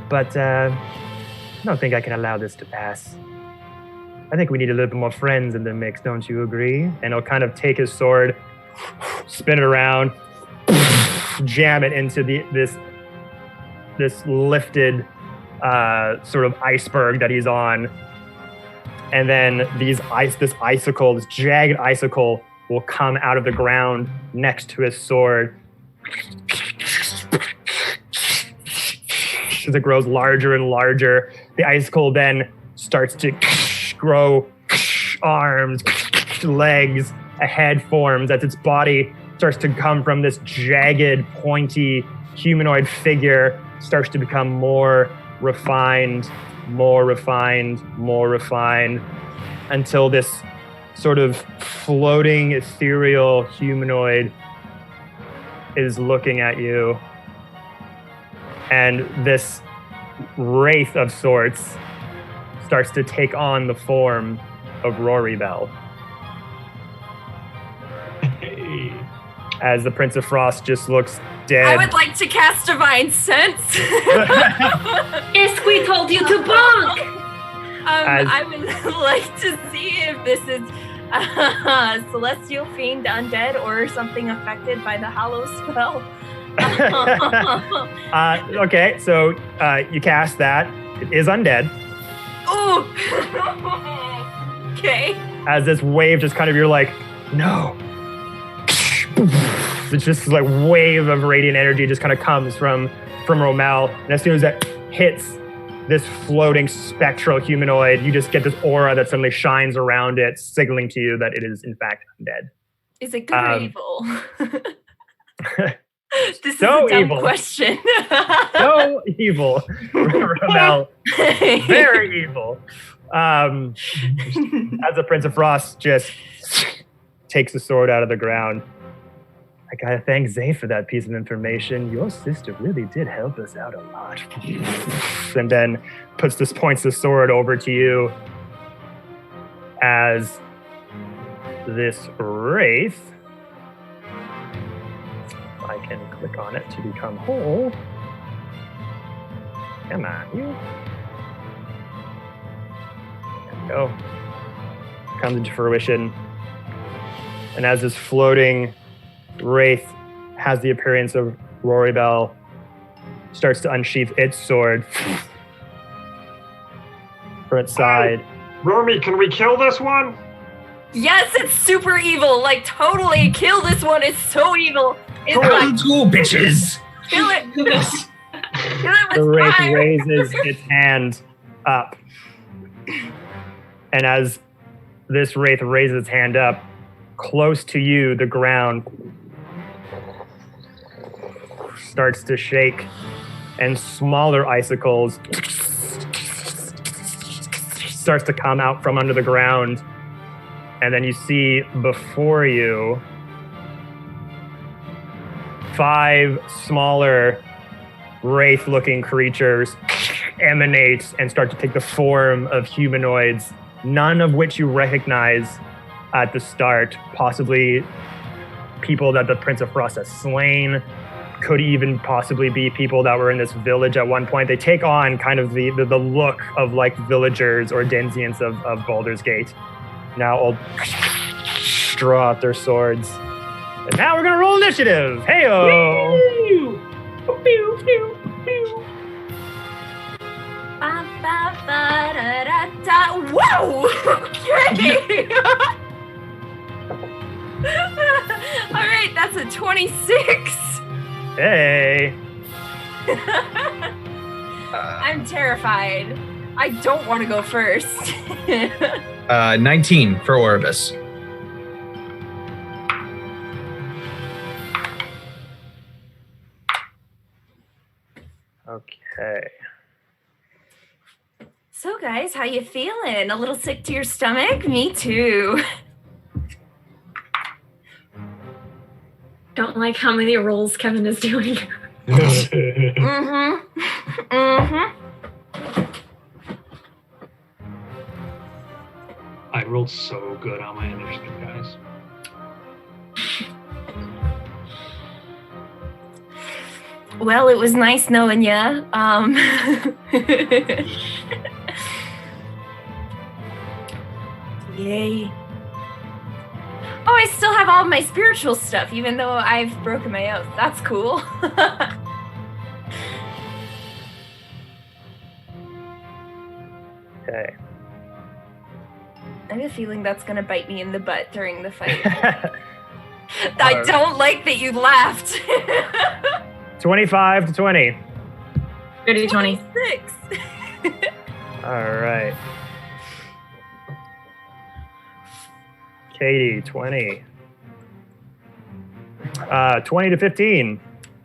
But I don't think I can allow this to pass. I think we need a little bit more friends in the mix, don't you agree? And he'll kind of take his sword, spin it around, jam it into this lifted sort of iceberg that he's on. And then this jagged icicle will come out of the ground next to his sword. As it grows larger and larger, the icicle then starts to grow arms, legs, a head forms as its body starts to come from this jagged, pointy humanoid figure, starts to become more refined, until this sort of floating, ethereal humanoid is looking at you. And this wraith of sorts starts to take on the form of Rory Bell. Hey. As the Prince of Frost just looks dead. I would like to cast Divine Sense. Yes, we told you to bonk! I would like to see if this is Celestial Fiend Undead or something affected by the Hollow spell. Okay, so you cast that. It is undead. Ooh. Okay. As this wave just kind of, you're like No. It's just this, like, wave of radiant energy just kind of comes from Romel, and as soon as it hits this floating spectral humanoid, you just get this aura that suddenly shines around it, signaling to you that it is in fact undead. Is it good or evil? This so is a dumb evil. question. So evil. Romel, very evil. As the Prince of Frost just takes the sword out of the ground. I gotta thank Zay for that piece of information. Your sister really did help us out a lot. And then points the sword over to you as this wraith. I can click on it to become whole. Come on, you. There we go. Comes into fruition. And as this floating wraith has the appearance of Rory Bell, starts to unsheath its sword from its side. Romy, can we kill this one? Yes, it's super evil. Like, totally kill this one. It's so evil. It's Kill like, two bitches. kill it. Kill it The with wraith fire. raises its hand up. And as this wraith raises its hand up, close to you, the ground starts to shake, and smaller icicles starts to come out from under the ground. And then you see before you 5 smaller wraith-looking creatures emanate and start to take the form of humanoids, none of which you recognize at the start. Possibly people that the Prince of Frost has slain, could even possibly be people that were in this village at one point. They take on kind of the look of like villagers or denizens of Baldur's Gate. Now all draw out their swords. And now we're gonna roll initiative. Hey-o! Whoa! Okay. All right, that's a 26. Hey! I'm terrified. I don't want to go first. 19 for Orvis. Okay. So, guys, how you feeling? A little sick to your stomach? Me too. Don't like how many rolls Kevin is doing. Mm-hmm. Mm-hmm. I rolled so good on my initiative, guys. Well, it was nice knowing ya. Yay. Oh, I still have all my spiritual stuff, even though I've broken my oath. That's cool. Okay. I have a feeling that's going to bite me in the butt during the fight. I don't like that you laughed. 25 to 20. 30, 20. 26. All right. Katie, 20. 20 to 15.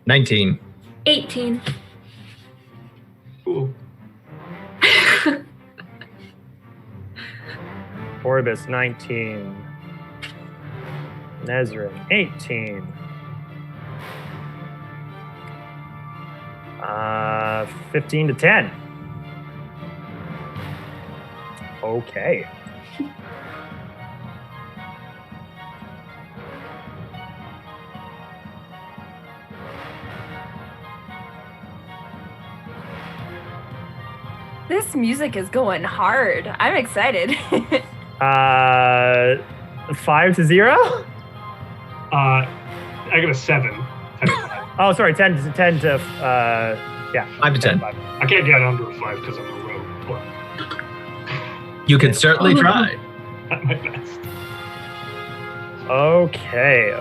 19. 18. Ooh. Orbis, 19. Nezrin, 18. 15 to 10. Okay. This music is going hard. I'm excited. 5 to 0? I got a 7. Oh, sorry, 10 to, yeah. 5 to 10. I can't get under a 5 because I'm a rogue, but You can certainly try. at my best. Okay.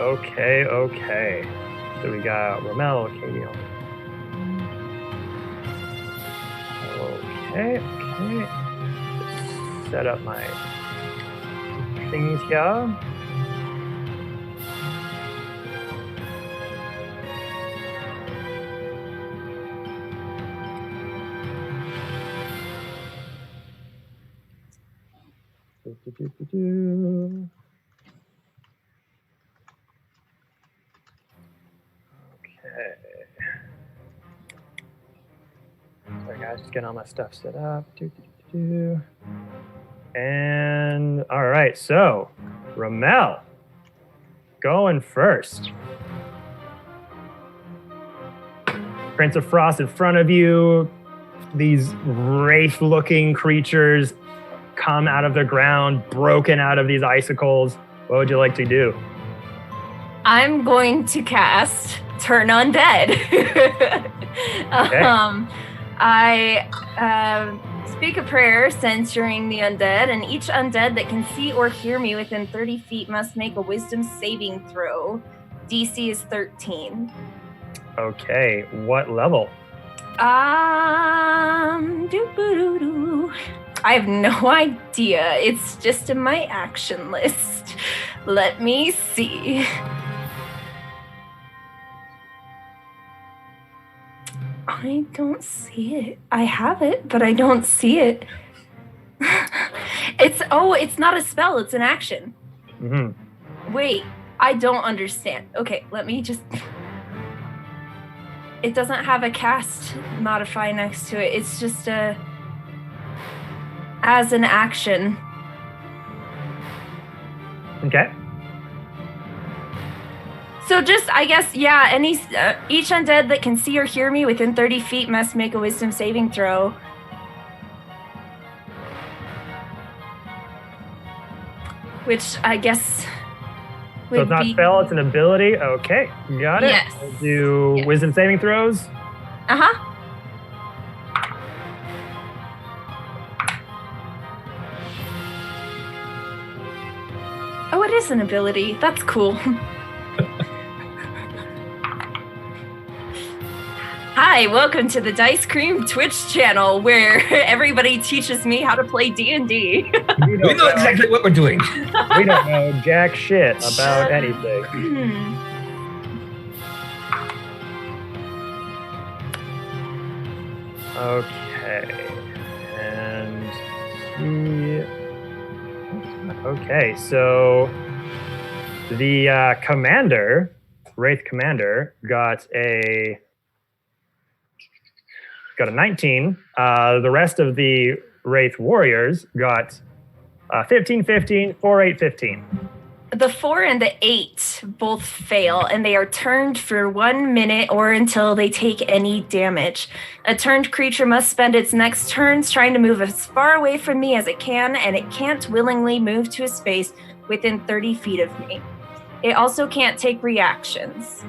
So we got Ramel, Achaidh. Okay. Just set up my things here. Okay. Sorry guys, just getting all my stuff set up. And all right, so Ramel, going first. Prince of Frost in front of you. These wraith-looking creatures come out of the ground, broken out of these icicles. What would you like to do? I'm going to cast Turn Undead. Okay. I speak a prayer censuring the undead, and each undead that can see or hear me within 30 feet must make a wisdom saving throw. DC is 13. Okay, what level? Doo-boo-doo-doo. I have no idea. It's just in my action list. Let me see. I don't see it. I have it, but I don't see it. It's not a spell. It's an action. Mm-hmm. Wait, I don't understand. Okay, let me just... It doesn't have a cast modifier next to it. It's just a... as an action. Okay. So just, I guess, yeah, each undead that can see or hear me within 30 feet must make a wisdom saving throw. Which I guess would So it's not be... spell, it's an ability. Okay, got it. Yes. We'll do Yes. wisdom saving throws. Uh-huh. Oh, it is an ability. That's cool. Hi, welcome to the Dicecream Twitch channel, where everybody teaches me how to play D&D. We know exactly what we're doing. We don't know jack shit about anything. Okay. And okay, so the commander, Wraith commander, got a 19. The rest of the Wraith warriors got 15, 15, 4, 8, 15. The 4 and the 8 both fail, and they are turned for 1 minute or until they take any damage. A turned creature must spend its next turns trying to move as far away from me as it can, and it can't willingly move to a space within 30 feet of me. It also can't take reactions.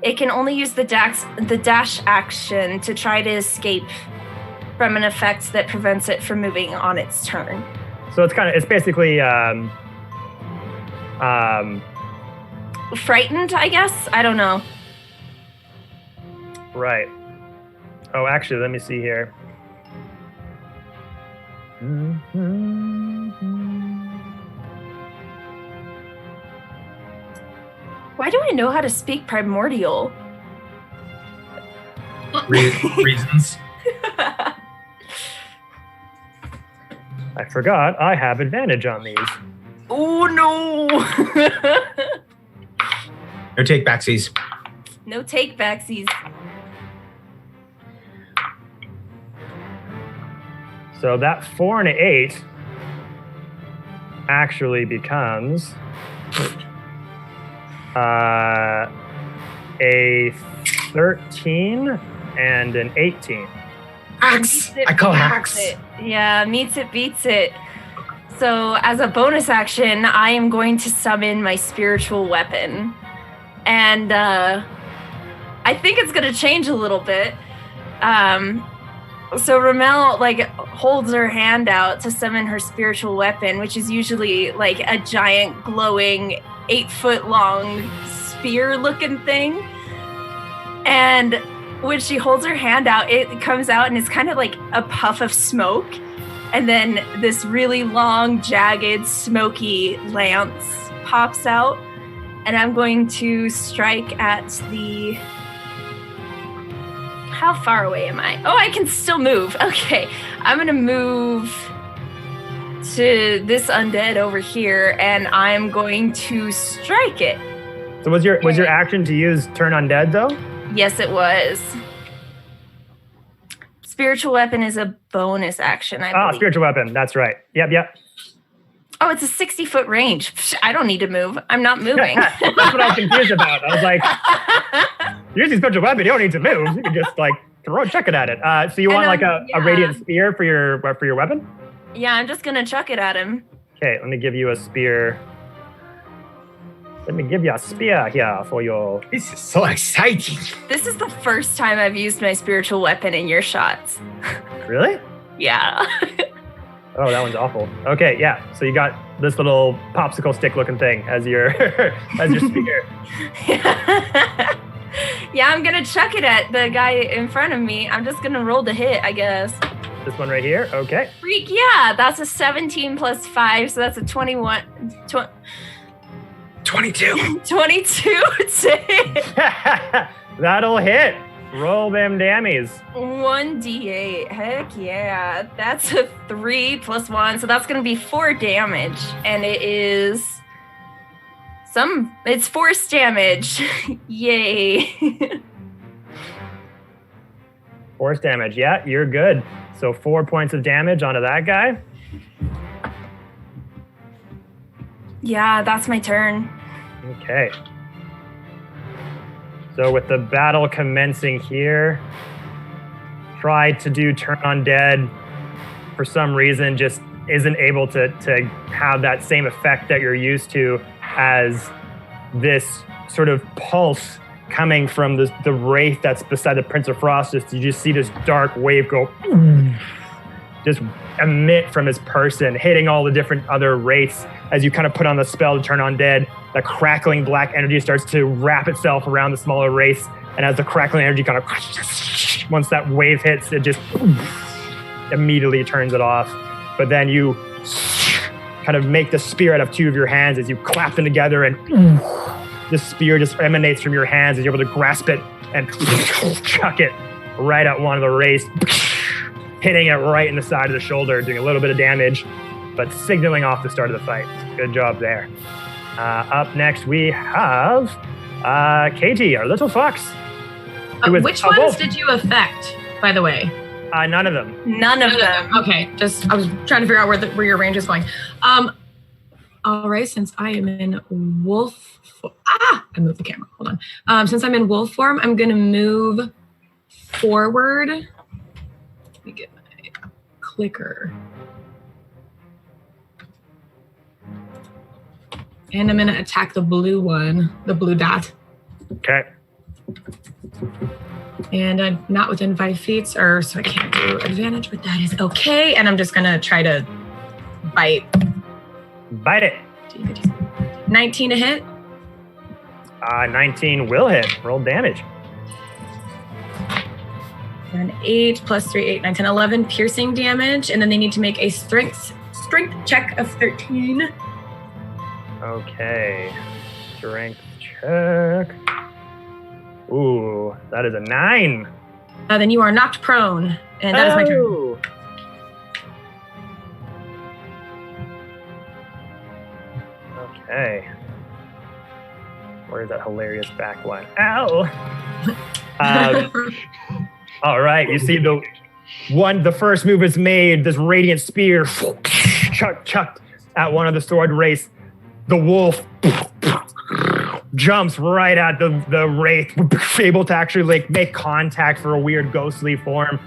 It can only use the dash action to try to escape from an effect that prevents it from moving on its turn. So it's basically Frightened, I guess? I don't know. right. Oh, actually, let me see here. Why do I know how to speak primordial? Reasons. I forgot I have advantage on these. Oh no! No take backsies. No take backsies. So that 4 and an 8 actually becomes a 13 and an 18. Axe! I call hacks. Yeah, meets it, beats it. So as a bonus action, I am going to summon my spiritual weapon. And I think it's going to change a little bit. So Ramel like holds her hand out to summon her spiritual weapon, which is usually like a giant glowing 8-foot long spear looking thing. And when she holds her hand out, it comes out and it's kind of like a puff of smoke. And then this really long, jagged, smoky lance pops out. And I'm going to strike at the... How far away am I? Oh, I can still move. Okay. I'm going to move to this undead over here, and I'm going to strike it. So was your action to use turn undead, though? Yes, it was. Spiritual weapon is a bonus action, I believe. Spiritual weapon. That's right. Yep. Oh, it's a 60-foot range. Psh, I don't need to move. I'm not moving. That's what I was confused about. I was like, you're using spiritual weapon. You don't need to move. You can just like throw chuck it at it. So you want like a radiant spear for your weapon? Yeah, I'm just gonna chuck it at him. Okay, let me give you a spear. Let me give you a spear here for your... This is so exciting. This is the first time I've used my spiritual weapon in your shots. Really? Yeah. Oh, that one's awful. Okay, yeah. So you got this little popsicle stick looking thing as your spear. Yeah, I'm gonna chuck it at the guy in front of me. I'm just gonna roll the hit, I guess. This one right here? Okay. Freak, yeah. That's a 17 plus 5, so that's a 21... 22. 22 to hit. That'll hit. Roll them dammies. 1d8. Heck yeah. That's a 3 plus 1, so that's going to be 4 damage. And it is... It's force damage. Yay. Force damage. Yeah, you're good. So 4 points of damage onto that guy. Yeah, that's my turn. Okay. So with the battle commencing here, try to do turn undead. For some reason, just isn't able to have that same effect that you're used to as this sort of pulse coming from the wraith that's beside the Prince of Frost. You just see this dark wave go just emit from his person, hitting all the different other wraiths as you kind of put on the spell to turn undead. The crackling black energy starts to wrap itself around the smaller wraiths, and as the crackling energy kind of, once that wave hits, it just immediately turns it off. But then you kind of make the spear out of 2 of your hands as you clap them together, and the spear just emanates from your hands as you're able to grasp it and chuck it right at one of the wraiths, hitting it right in the side of the shoulder, doing a little bit of damage, but signaling off the start of the fight. Good job there. Up next, we have Katie, our little fox. Which ones did you affect, by the way? None of them. None of them. Okay, I was trying to figure out where your range is going. All right, since I am in wolf... I moved the camera. Hold on. Since I'm in wolf form, I'm going to move forward. Let me get my clicker. And I'm going to attack the blue one, the blue dot. Okay. And I'm not within 5 feet, so I can't do advantage, but that is okay. And I'm just going to try to bite. Bite it. 19 to hit. 19 will hit. Roll damage. And 8 plus 3, 8, 9, 10, 11 piercing damage. And then they need to make a strength check of 13. Okay. Strength check. Ooh, that is a 9. Then you are knocked prone. And that is my turn. Okay. Where's that hilarious back one? Ow! All right, you see the first move is made, this radiant spear chucked at one of the sword wraiths. The wolf jumps right at the wraith, able to actually make contact for a weird ghostly form.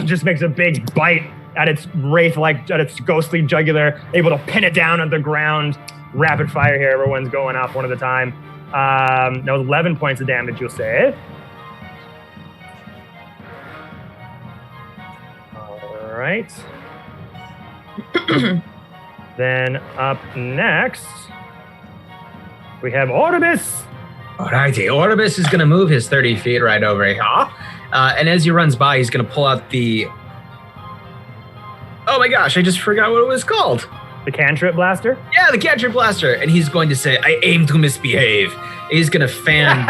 Just makes a big bite at its wraith, at its ghostly jugular, able to pin it down on the ground. Rapid fire here, everyone's going up one at a time. That was 11 points of damage, you'll say. right. Then up next, we have Orbis. Alrighty, Orbis is going to move his 30 feet right over here. And as he runs by, he's going to pull out the... Oh my gosh, I just forgot what it was called. The cantrip blaster? Yeah, the cantrip blaster. And he's going to say, I aim to misbehave. He's going to fan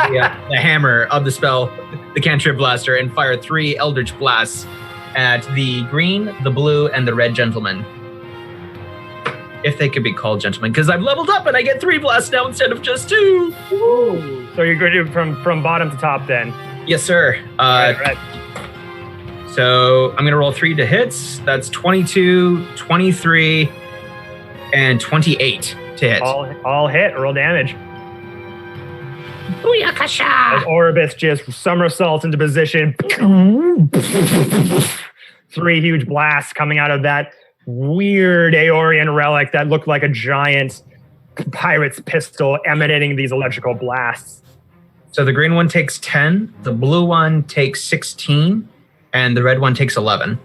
the hammer of the spell, the cantrip blaster, and fire 3 eldritch blasts at the green, the blue, and the red gentleman. If they could be called gentlemen, because I've leveled up and I get 3 blasts now instead of just 2. Ooh. So you're going to do from bottom to top then? Yes, sir. Right. So I'm going to roll 3 to hits. That's 22, 23, and 28 to hit. All hit. Roll damage. Booyakasha! As Orbis just somersaults into position. 3 huge blasts coming out of that weird Aeorian relic that looked like a giant pirate's pistol emanating these electrical blasts. So the green one takes 10, the blue one takes 16, and the red one takes 11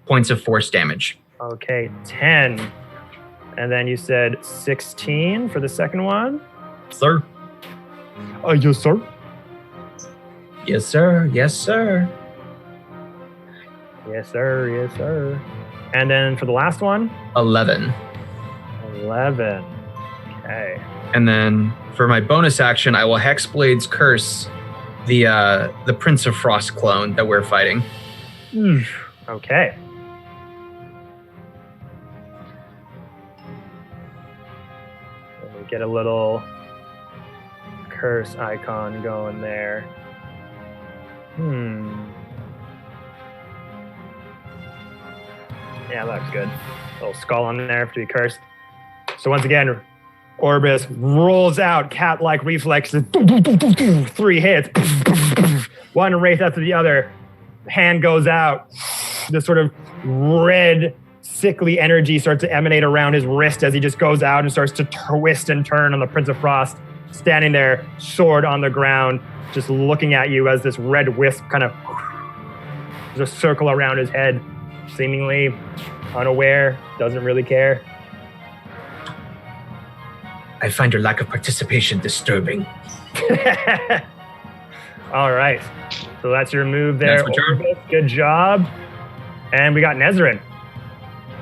points of force damage. Okay, 10. And then you said 16 for the second one? Sir. Yes, sir. Yes, sir. Yes, sir. Yes, sir. Yes, sir. And then for the last one? 11. 11. Okay. And then for my bonus action, I will Hexblade's Curse the Prince of Frost clone that we're fighting. Okay. Let me get a little curse icon going there. Yeah, that's good. Little skull on there to be cursed. So once again, Orbis rolls out cat-like reflexes. 3 hits. 1 wraith after the other. Hand goes out. This sort of red, sickly energy starts to emanate around his wrist as he just goes out and starts to twist and turn on the Prince of Frost, standing there, sword on the ground, just looking at you as this red wisp kind of just circle around his head, seemingly unaware, doesn't really care. I find your lack of participation disturbing. All right. So that's your move there. That's my turn. Good job. And we got Nezrin.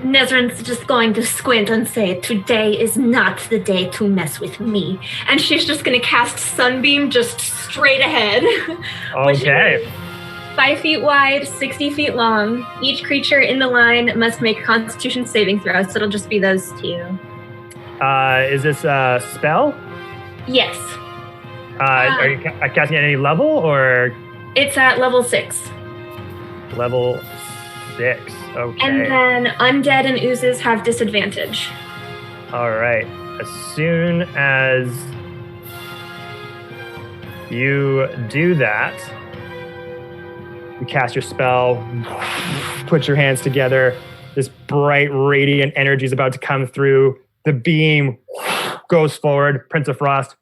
Nezrin's just going to squint and say, "Today is not the day to mess with me." And she's just going to cast Sunbeam just straight ahead. Okay. 5 feet wide, 60 feet long. Each creature in the line must make a Constitution saving throw, so it'll just be those 2. Is this a spell? Yes. Are you casting at any level or? It's at level 6. Level 6. Okay. And then undead and oozes have disadvantage. All right. As soon as you do that, you cast your spell, put your hands together. This bright, radiant energy is about to come through. The beam goes forward. Prince of Frost,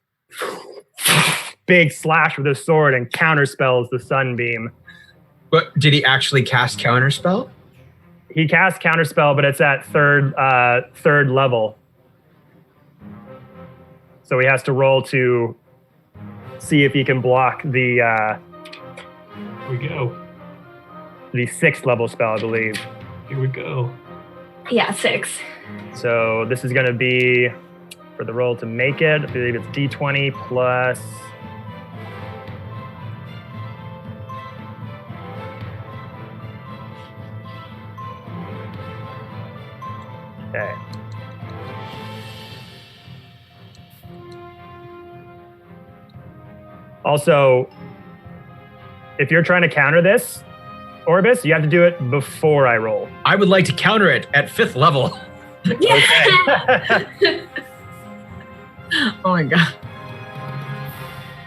big slash with his sword and counterspells the sunbeam. But did he actually cast Counterspell? He casts Counterspell, but it's at third level. So he has to roll to see if he can block the Here we go. the 6th level spell, I believe. Here we go. Yeah, 6. So this is going to be, for the roll to make it, I believe it's D20 plus... Okay. Also, if you're trying to counter this, Orbis, you have to do it before I roll. I would like to counter it at 5th level. Okay. Oh my god.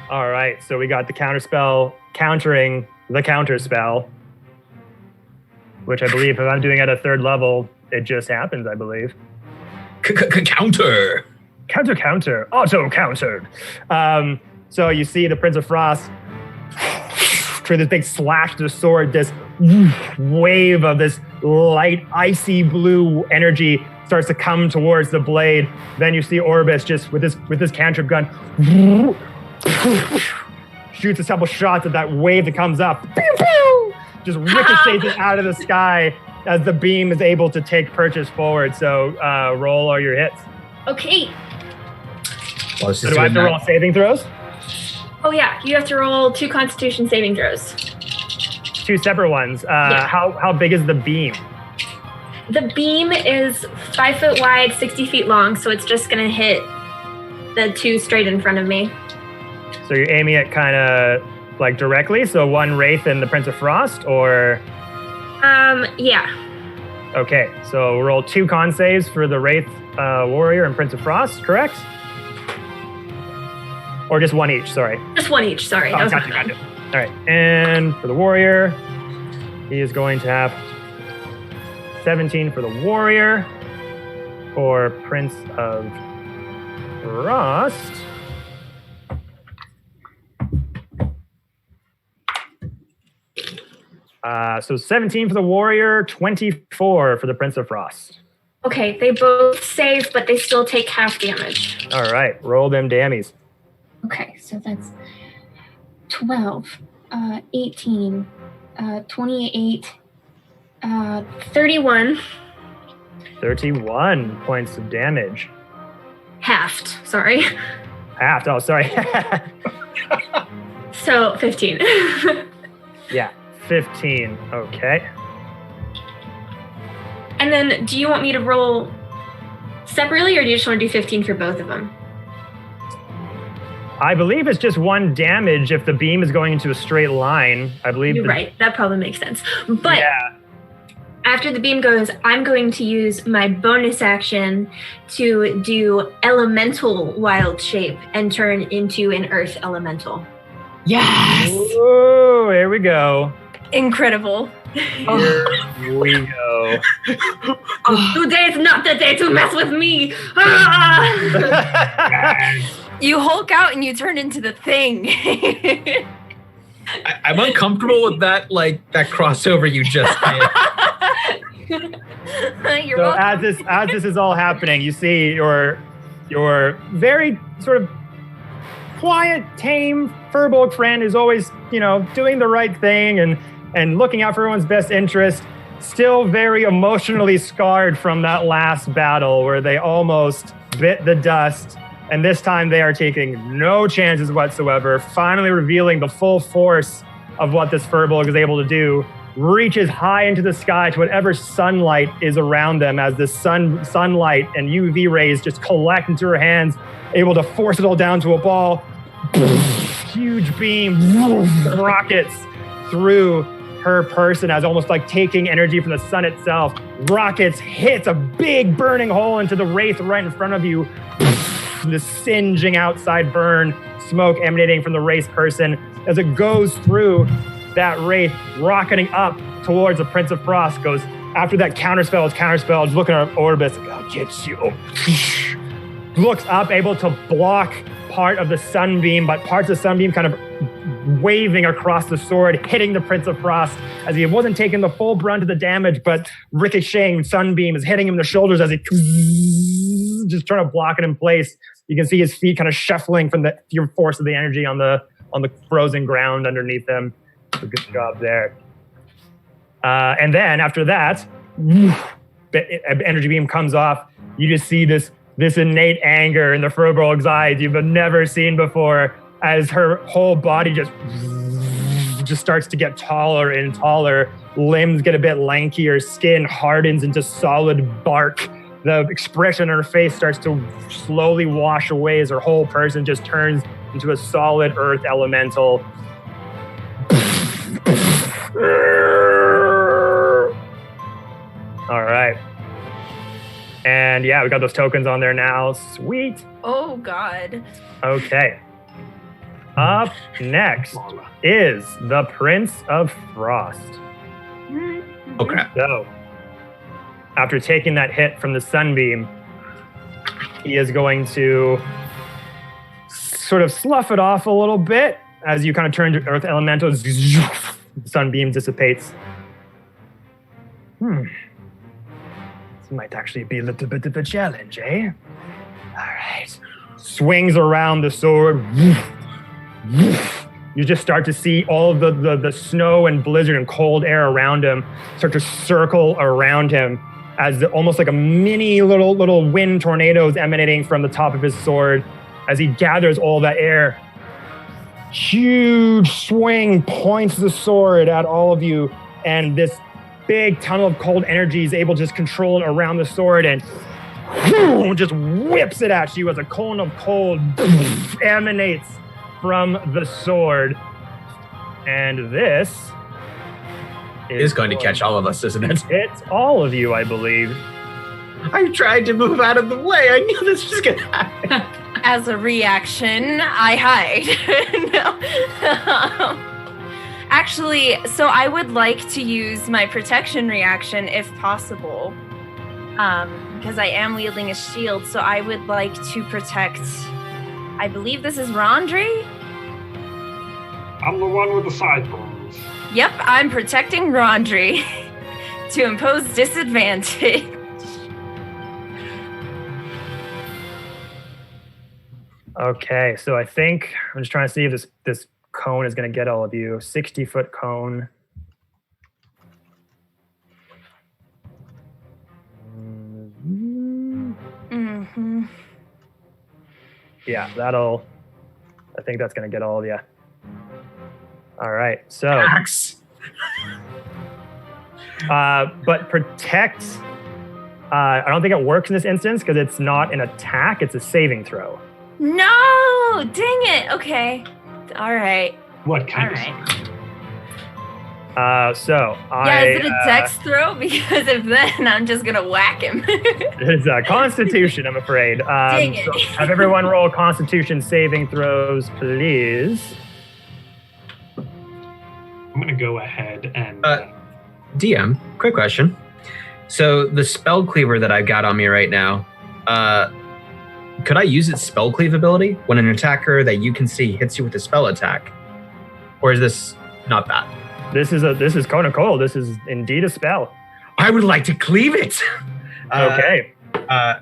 All right, so we got the counterspell countering the counterspell, which I believe if I'm doing it at a 3rd level, it just happens, I believe. Counter. Counter, auto-countered. So you see the Prince of Frost after this big slash to the sword, this wave of this light, icy blue energy starts to come towards the blade. Then you see Orbis just with this cantrip gun shoots a couple shots at that wave that comes up. Pew, pew! Just ricochets it out of the sky as the beam is able to take purchase forward. So roll all your hits. Okay. Well, So do I have to roll saving throws? Oh yeah, you have to roll 2 Constitution saving throws. 2 separate ones. How big is the beam? The beam is 5 foot wide, 60 feet long, so it's just gonna hit the 2 straight in front of me. So you're aiming it kind of like directly, so one Wraith and the Prince of Frost, or? Yeah. Okay, so roll 2 con saves for the Wraith Warrior and Prince of Frost, correct? Or just one each, sorry. Just one each, sorry. Oh, gotcha. All right, and for the Warrior, he is going to have 17 for the Warrior. For Prince of Frost, so 17 for the Warrior, 24 for the Prince of Frost. Okay, they both save, but they still take half damage. All right, roll them dammies. Okay, so that's 12, 18, 28, 31. 31 points of damage. Halved, sorry. Halved, oh, sorry. So 15. Yeah, 15, okay. And then do you want me to roll separately, or do you just want to do 15 for both of them? I believe it's just 1 damage if the beam is going into a straight line. I believe You're right, that probably makes sense. But after the beam goes, I'm going to use my bonus action to do elemental wild shape and turn into an earth elemental. Yes. Oh, here we go. Incredible. Here we go. Today is not the day to mess with me. Ah! You Hulk out and you turn into the Thing. I'm uncomfortable with that crossover you just did. You're So welcome. as this is all happening, you see your very sort of quiet, tame Furbolg friend who's always, doing the right thing and looking out for everyone's best interest, still very emotionally scarred from that last battle where they almost bit the dust. And this time they are taking no chances whatsoever, finally revealing the full force of what this Furbolg is able to do, reaches high into the sky to whatever sunlight is around them as the sunlight and UV rays just collect into her hands, able to force it all down to a ball. Huge beam rockets through her person as almost like taking energy from the sun itself. Rockets hits a big burning hole into the Wraith right in front of you. The singeing outside burn, smoke emanating from the Wraith person as it goes through that Wraith, rocketing up towards the Prince of Frost. Goes after that counterspell, looking at Orbis, I'll get you. Looks up, able to block part of the sunbeam, but parts of the sunbeam kind of waving across the sword, hitting the Prince of Frost as he wasn't taking the full brunt of the damage, but ricocheting sunbeam is hitting him in the shoulders as he just trying to block it in place. You can see his feet kind of shuffling from the pure force of the energy on the frozen ground underneath him. So good job there. And then after that, energy beam comes off. You just see this innate anger in the Furbolg's eyes you've never seen before, as her whole body just starts to get taller and taller. Limbs get a bit lankier, skin hardens into solid bark. The expression on her face starts to slowly wash away as her whole person just turns into a solid earth elemental. All right. And yeah, we got those tokens on there now. Sweet. Oh, God. Okay. Up next is the Prince of Frost. Okay. So, after taking that hit from the sunbeam, he is going to sort of slough it off a little bit as you kind of turn to Earth Elemental, sunbeam dissipates. This might actually be a little bit of a challenge, eh? All right. Swings around the sword. You just start to see all of the snow and blizzard and cold air around him start to circle around him as almost like a mini little wind tornadoes emanating from the top of his sword as he gathers all that air. Huge swing points the sword at all of you, and this big tunnel of cold energy is able to just control it around the sword and just whips it at you as a cone of cold emanates from the sword. And this is going to catch all of us, isn't it? It's all of you, I believe. I tried to move out of the way. I knew this was going to happen. As a reaction, I hide. No. Actually, so I would like to use my protection reaction if possible. Because I am wielding a shield, so I would like to protect, I believe this is Rondry? I'm the one with the sideburns. Yep, I'm protecting Rondry to impose disadvantage. Okay, so I think I'm just trying to see if this cone is going to get all of you. 60-foot cone. Mm-hmm. Yeah, I think that's going to get all of you. All right, so. Axe. But protect, I don't think it works in this instance because it's not an attack, it's a saving throw. No! Dang it! Okay. All right. What kind of Yeah, is it a dex throw? Because if then, I'm just going to whack him. It's a Constitution, I'm afraid. Dang it. So have everyone roll Constitution saving throws, please. I'm going to go ahead and... DM, quick question. So the spell cleaver that I've got on me right now, could I use its spell cleave ability when an attacker that you can see hits you with a spell attack? Or is this not that? This is Cone of Cold. This is indeed a spell. I would like to cleave it. Okay. I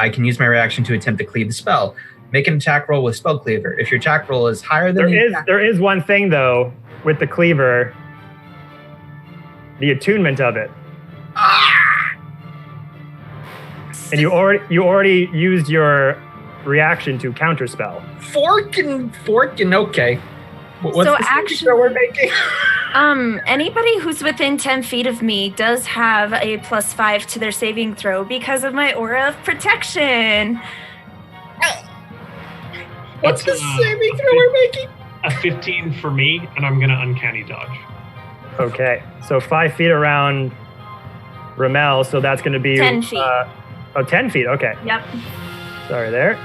can use my reaction to attempt to cleave the spell. Make an attack roll with spell cleaver. If your attack roll is higher than there is one thing though with the cleaver, the attunement of it. And you already used your reaction to counterspell. Fork and okay. What's So the actually, we're making? Anybody who's within 10 feet of me does have a +5 to their saving throw because of my aura of protection. What's the saving throw we're making? A 15 for me, and I'm going to uncanny dodge. Okay, so 5 feet around Ramel, so that's going to be 10 feet. 10 feet. Okay. Yep. Sorry there.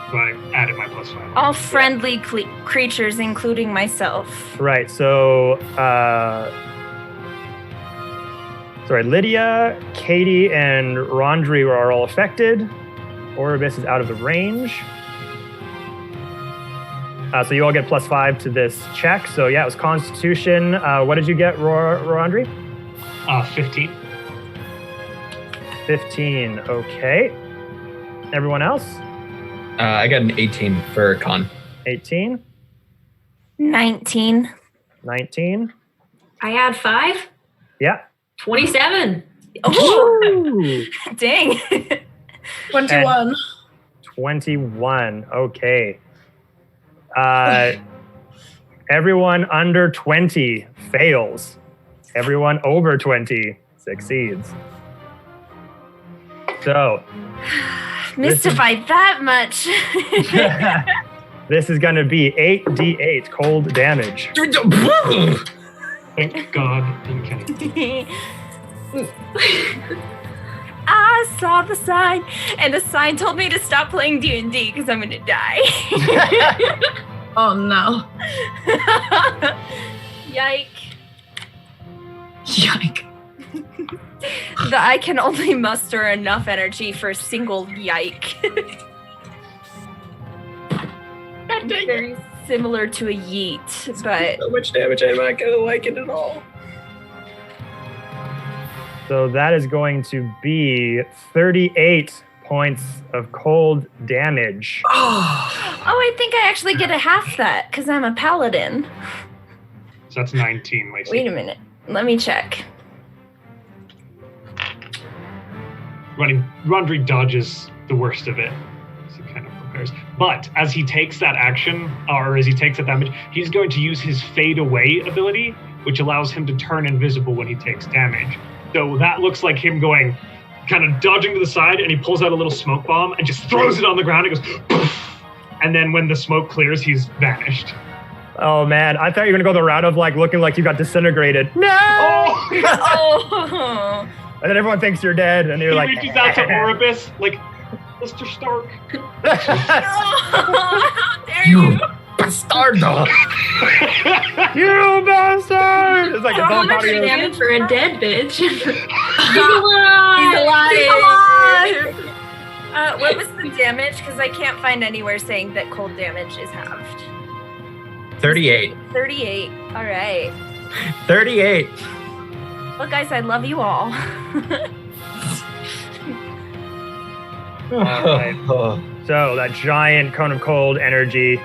So I added my +5. All friendly creatures, including myself. Right. So, Lydia, Katie, and Rondry are all affected. Oribus is out of the range. So you all get +5 to this check. So yeah, it was Constitution. What did you get, Rondry? 15. 15. Okay. Everyone else? I got an 18 for con. 18. 19. 19. I add 5. Yeah. 27. Oh, dang. 21. 21. Okay. Everyone under 20 fails. Everyone over 20 succeeds. So, Mystified that much. this is going to be 8d8 cold damage. Thank God. Uncanny. I saw the sign, and the sign told me to stop playing D&D because I'm going to die. Oh, no. Yike. Yike. I can only muster enough energy for a single yike. very similar to a yeet, but So much damage, I'm not gonna like it at all. So that is going to be 38 points of cold damage. Oh, I think I actually get a half that because I'm a paladin. So that's 19, Lacey. Wait a minute. Let me check. Rondry dodges the worst of it. So he kind of prepares. But as he takes that action, or as he takes that damage, he's going to use his Fade Away ability, which allows him to turn invisible when he takes damage. So that looks like him going, kind of dodging to the side, and he pulls out a little smoke bomb and just throws it on the ground. It goes, poof, and then when the smoke clears, he's vanished. Oh man, I thought you were gonna go the route of like looking like you got disintegrated. No! Oh. And then everyone thinks you're dead, and you're He like, reaches out to Oribus, like, Mr. Stark. How dare you bastardo! you bastard! It's like a How dog much party. damage for a dead bitch? He's alive! What was the damage? Because I can't find anywhere saying that cold damage is halved. 38. 38. All right. 38. Well, guys, I love you all. So that giant cone of cold energy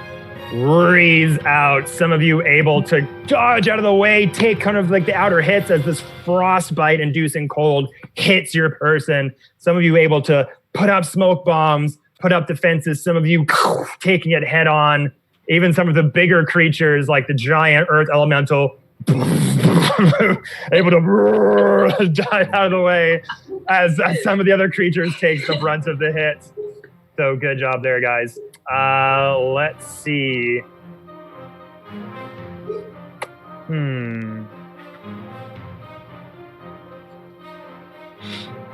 breathes out. Some of you able to dodge out of the way, take kind of like the outer hits as this frostbite inducing cold hits your person. Some of you able to put up smoke bombs, put up defenses. Some of you taking it head on. Even some of the bigger creatures like the giant earth elemental able to dive out of the way as some of the other creatures take the brunt of the hits. So good job there, guys. Let's see.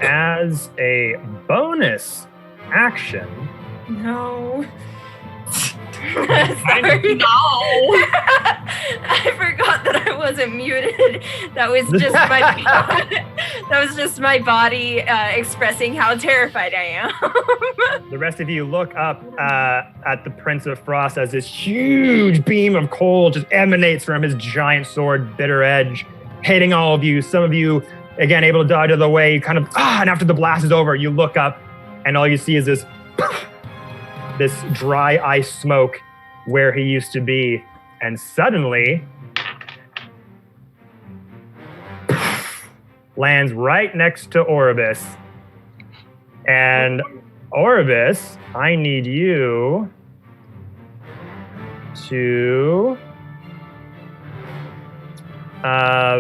As a bonus action. No. Sorry. No. I forgot that I wasn't muted. That was just my that was just my body expressing how terrified I am. The rest of you look up at the Prince of Frost as this huge beam of cold just emanates from his giant sword, Bitter Edge, hitting all of you. Some of you, again, able to dodge out of the way. You kind of, and after the blast is over, you look up and all you see is this dry ice smoke where he used to be. And suddenly lands right next to Oribus. And Oribus, I need you to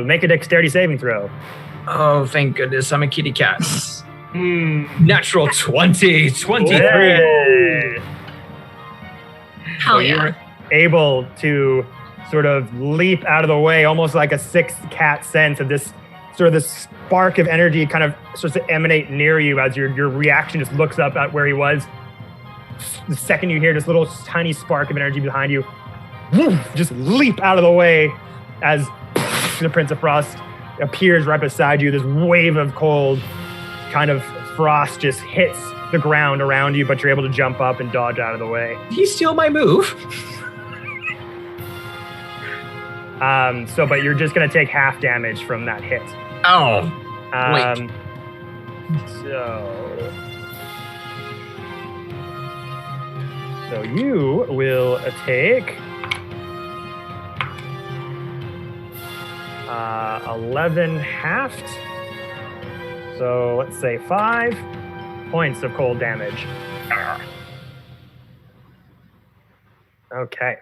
make a dexterity saving throw. Oh, thank goodness. I'm a kitty cat. Natural 20, 23. Hey. Hell So you yeah. were able to sort of leap out of the way, almost like a sixth cat sense of this sort of this spark of energy kind of starts to emanate near you as your reaction just looks up at where he was. The second you hear this little tiny spark of energy behind you, just leap out of the way as the Prince of Frost appears right beside you. This wave of cold kind of frost just hits the ground around you, but you're able to jump up and dodge out of the way. Did he steal my move? But you're just going to take half damage from that hit. Oh. So you will take 11 halved. So let's say 5 points of cold damage. Okay.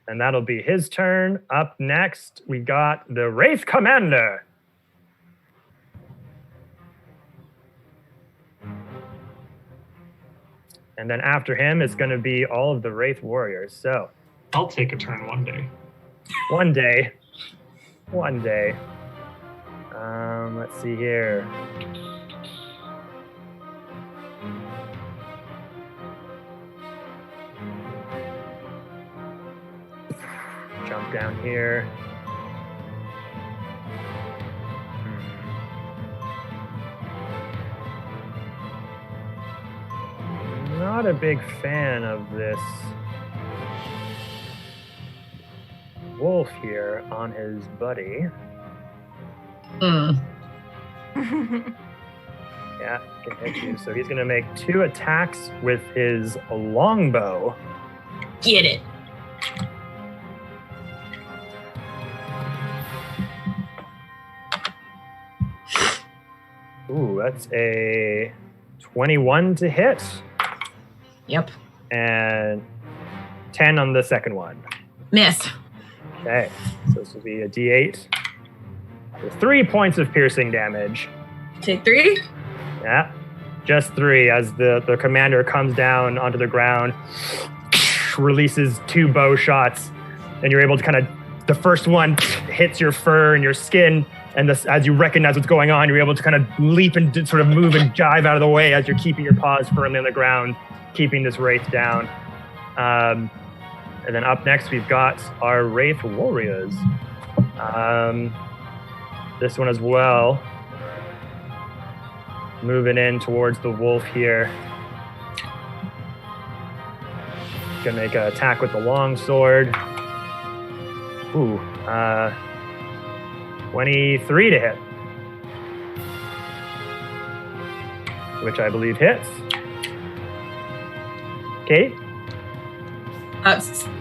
And that'll be his turn. Up next, we got the Wraith Commander. And then after him, it's going to be all of the Wraith Warriors. So, I'll take a turn one day. one day. Let's see here. Jump down here. Not a big fan of this wolf here on his buddy. Yeah, can hit you. So he's going to make 2 attacks with his longbow. Get it. Ooh, that's a 21 to hit. Yep. And 10 on the second one. Miss. Okay, so this will be a d8. So 3 points of piercing damage. Take 3. Yeah, just 3 as the commander comes down onto the ground, releases 2 bow shots, and you're able to kind of, the first one hits your fur and your skin, and as you recognize what's going on, you're able to kind of leap and sort of move and dive out of the way as you're keeping your paws firmly on the ground, keeping this wraith down. And then up next, we've got our wraith warriors. This one as well. Moving in towards the wolf here. Gonna make an attack with the long sword. Ooh, 23 to hit. Which I believe hits. Kate?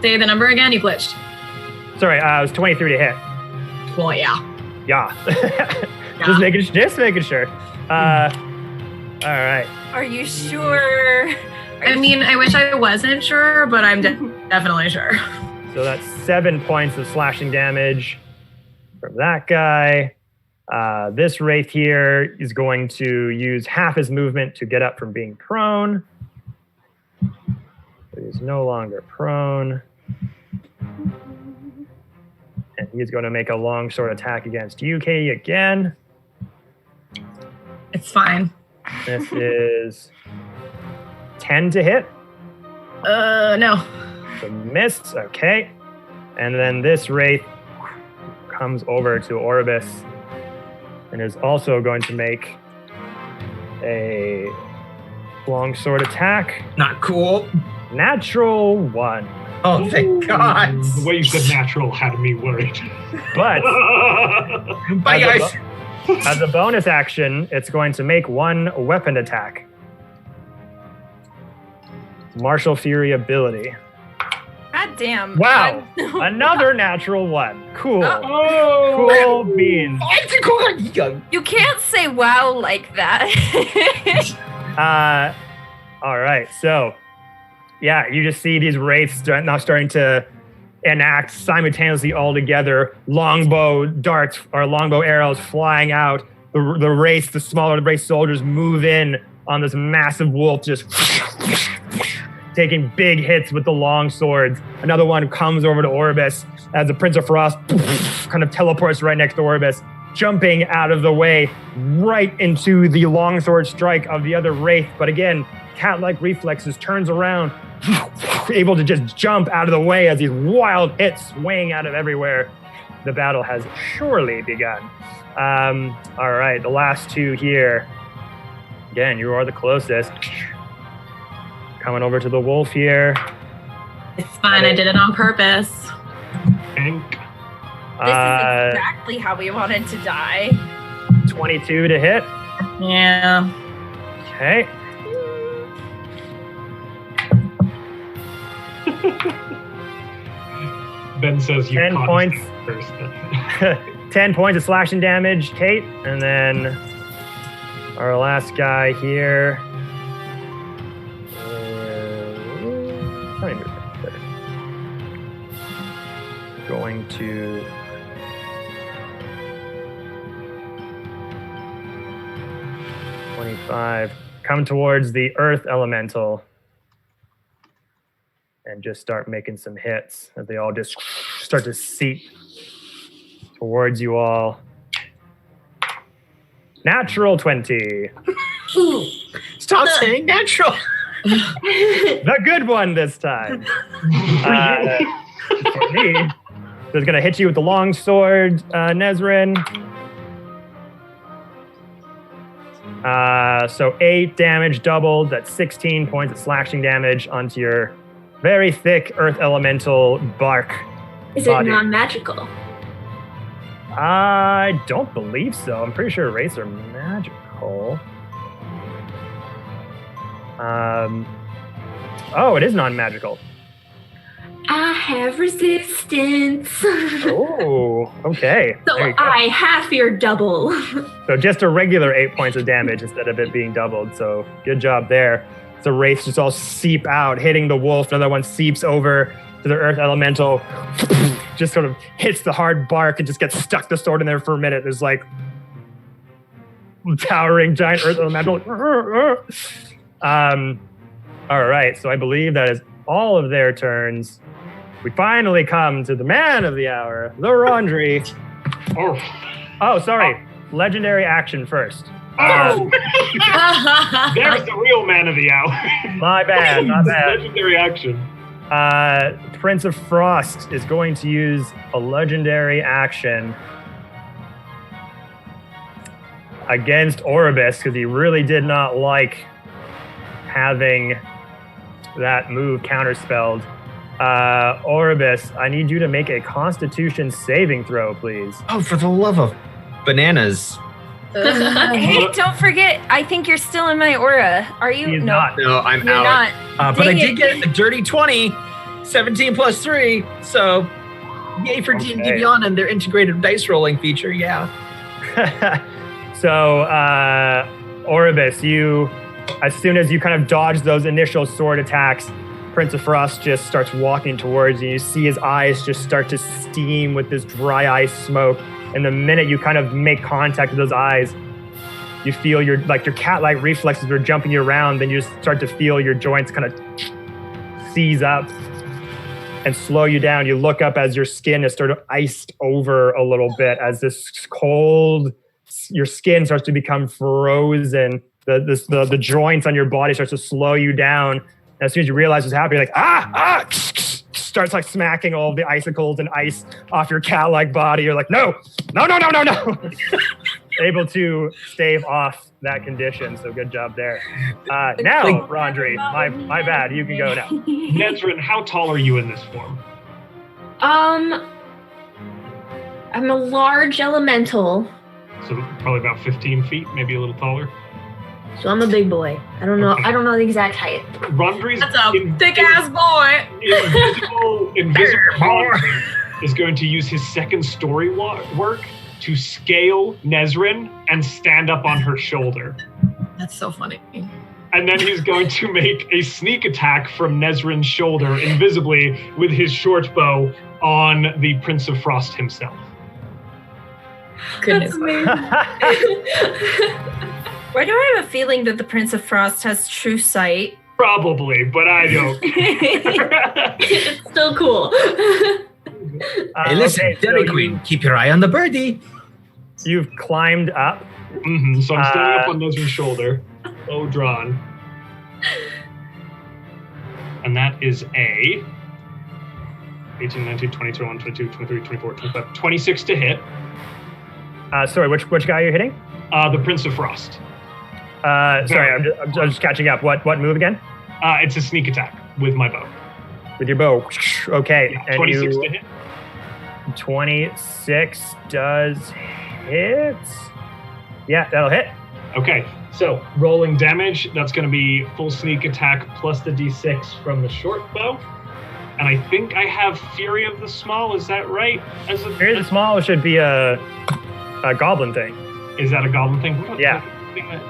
Say the number again, you glitched. Sorry, it was 23 to hit. Well, yeah. Yeah. Just making sure. All right. Are you sure? I mean, I wish I wasn't sure, but I'm definitely sure. So that's 7 points of slashing damage from that guy. This wraith here is going to use half his movement to get up from being prone. So he's no longer prone. And he's going to make a longsword attack against you, Katie, again. It's fine. This is 10 to hit. No. So miss, okay. And then this wraith comes over to Orbis and is also going to make a longsword attack. Not cool. Natural 1. Oh, thank God. The way you said natural had me worried. But Bye, guys. as a bonus action, it's going to make 1 weapon attack. Martial Fury ability. God damn. Wow. Another natural 1. Cool. Oh. Cool beans. You can't say wow like that. All right. So, yeah, you just see these wraiths now starting to enact simultaneously all together. Longbow darts or longbow arrows flying out. The smaller wraith soldiers move in on this massive wolf, just taking big hits with the long swords. Another one comes over to Orbis as the Prince of Frost kind of teleports right next to Orbis, jumping out of the way right into the longsword strike of the other wraith. But again, cat-like reflexes, turns around, able to just jump out of the way as these wild hits swing out of everywhere. The battle has surely begun. All right, the last 2 here. Again, you are the closest. Coming over to the wolf here. It's fine. I did it on purpose. Hank. This is exactly how we wanted to die. 22 to hit. Yeah. Okay. Ben says you 10 caught points. us first. 10 points of slashing damage, Kate. And then our last guy here. Going to come towards the earth elemental and just start making some hits as they all just start to seep towards you all. Natural 20. Stop saying natural. The good one this time. For me, so it's going to hit you with the long sword, Nezrin. So 8 damage doubled. That's 16 points of slashing damage onto your very thick earth elemental bark. Is it non-magical? I don't believe so. I'm pretty sure Wraiths are magical. Oh, it is non-magical. I have resistance. Oh, okay. So I half your double. So just a regular 8 points of damage instead of it being doubled. So good job there. The wraiths just all seep out, hitting the wolf. Another one seeps over to the earth elemental, just sort of hits the hard bark and just gets stuck the sword in there for a minute. There's like towering giant earth elemental. All right, so I believe that is all of their turns. We finally come to the man of the hour, the Rondry. Oh, sorry. Legendary action first. There's the real man of the hour. My bad. Legendary action. Prince of Frost is going to use a legendary action against Oribus because he really did not like having that move counterspelled. Oribus, I need you to make a Constitution saving throw, please. Oh, for the love of bananas. Hey, don't forget, I think you're still in my aura. Are you? He's not. No, I'm You're out. not. But I Dang did it. get a dirty 20, 17 plus 3. So, yay for D&D Okay. Beyond and their integrated dice rolling feature. Yeah. So, Oribus, you, as soon as you kind of dodge those initial sword attacks, Prince of Frost just starts walking towards you. You see his eyes just start to steam with this dry ice smoke. And the minute you kind of make contact with those eyes, you feel your cat-like reflexes are jumping you around. Then you just start to feel your joints kind of seize up and slow you down. You look up as your skin is sort of iced over a little bit as this cold, your skin starts to become frozen. The joints on your body starts to slow you down. And as soon as you realize what's happening, you're like, starts like smacking all of the icicles and ice off your cat-like body. You're like, no. Able to stave off that condition. So good job there. Now, Rondry, my bad. You can go now. Nezrin, how tall are you in this form? I'm a large elemental, So probably about 15 feet, maybe a little taller. so I'm a big boy. I don't know. Okay. I don't know the exact height. Rondry's That's a thick ass boy. invisible monster is going to use his second story work to scale Nezrin and stand up on her shoulder. That's so funny. And then he's going to make a sneak attack from Nezrin's shoulder invisibly with his short bow on the Prince of Frost himself. Goodness. That's amazing. Why do I have a feeling that the Prince of Frost has true sight? Probably, but I don't. It's still cool. Hey, listen, Okay, so Dairy Queen, keep your eye on the birdie. You've climbed up. So I'm standing up on Nezrin's shoulder, bow drawn. And that is a 18, 19, 20, 21, 22, 23, 24, 25, 26 to hit. Sorry, which guy are you hitting? The Prince of Frost. Sorry, I'm just catching up. What move again? It's a sneak attack with my bow. With your bow. Okay. Yeah, And 26 to hit. 26 does hit. Yeah, that'll hit. Okay, so rolling damage, that's going to be full sneak attack plus the d6 from the short bow. And I think I have Fury of the Small, is that right? Here's the small should be a goblin thing. Is that a goblin thing? What Yeah. thing that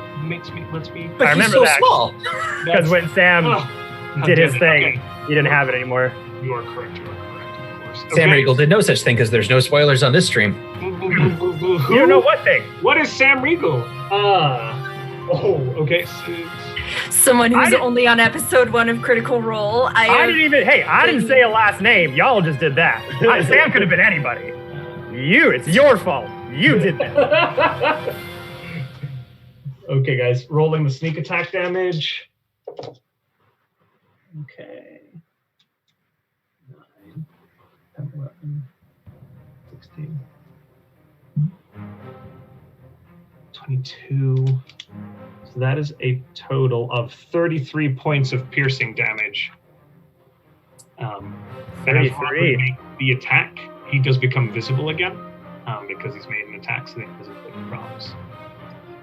lets me... But I he's remember so that. small. Because when Sam Oh, did his damn it, thing, okay. he didn't have it anymore. You are correct, of course. Sam Okay. Riegel did no such thing because there's no spoilers on this stream. You don't know what thing? What is Sam Riegel? Okay. Someone who's didn't- only on episode 1 of Critical Role. I didn't say a last name. Y'all just did that. Sam could have been anybody. It's your fault. You did that. Okay, guys, rolling the sneak attack damage. Okay. 9, 10, 11, 16, 22. So that is a total of 33 points of piercing damage. 33. Make the attack. he does become visible again because he's made an attack, so the invisibility problems.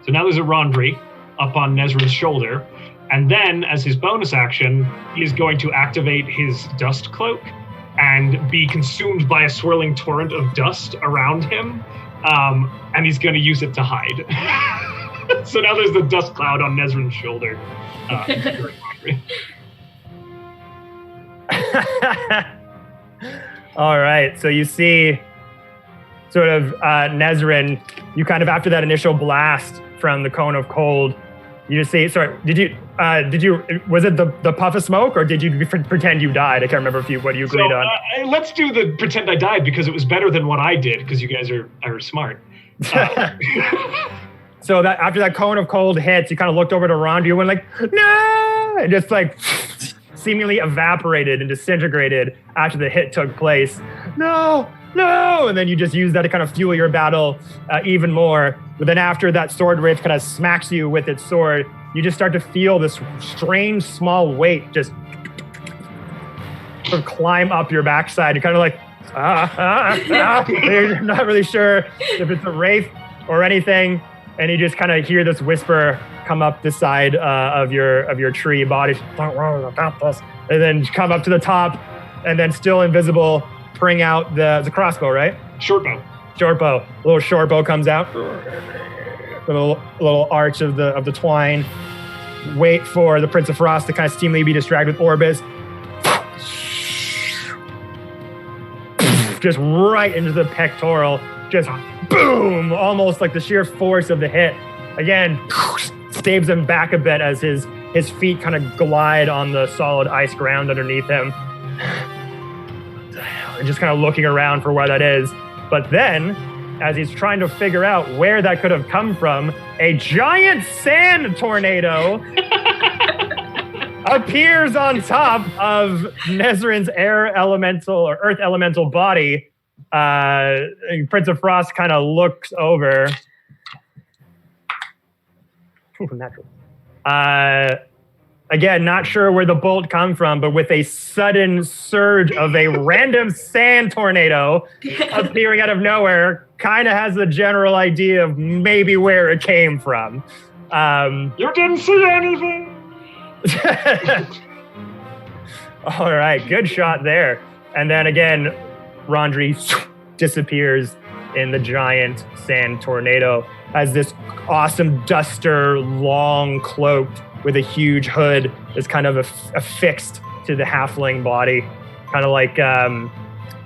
So now there's a Rondry up on Nezrin's shoulder, and then as his bonus action, he is going to activate his dust cloak and be consumed by a swirling torrent of dust around him, and he's going to use it to hide. So now there's the dust cloud on Nezrin's shoulder. All right, so you see sort of Nezrin, you kind of, after that initial blast from the cone of cold, you just see, sorry, was it the puff of smoke, or did you pretend you died? I can't remember what you agreed on. Let's do the pretend I died, because it was better than what I did, because you guys are smart. So that after that cone of cold hits, you kind of looked over to Rondry and went like, no, and just like seemingly evaporated and disintegrated after the hit took place. No, and then you just use that to kind of fuel your battle even more. But then after that sword wraith kind of smacks you with its sword, you just start to feel this strange small weight just sort of climb up your backside. You're kind of like, You're not really sure if it's a wraith or anything. And you just kind of hear this whisper come up the side of your tree body. Don't worry about this. And then come up to the top, and then still invisible, bring out the crossbow, right? Short bow. A little short bow comes out. A little arch of the twine. Wait for the Prince of Frost to kind of seemingly be distracted with Orbis. Just right into the pectoral. Just boom! Almost like the sheer force of the hit. Again, staves him back a bit as his feet kind of glide on the solid ice ground underneath him. And just kind of looking around for where that is. But then, as he's trying to figure out where that could have come from, a giant sand tornado appears on top of Nezrin's air elemental or earth elemental body. Prince of Frost kind of looks over. Natural. Again, not sure where the bolt come from, but with a sudden surge of a random sand tornado appearing out of nowhere, kind of has a general idea of maybe where it came from. You didn't see anything. All right, good shot there. And then again, Rondry disappears in the giant sand tornado as this awesome duster, long cloaked with a huge hood is kind of affixed to the halfling body, kind of like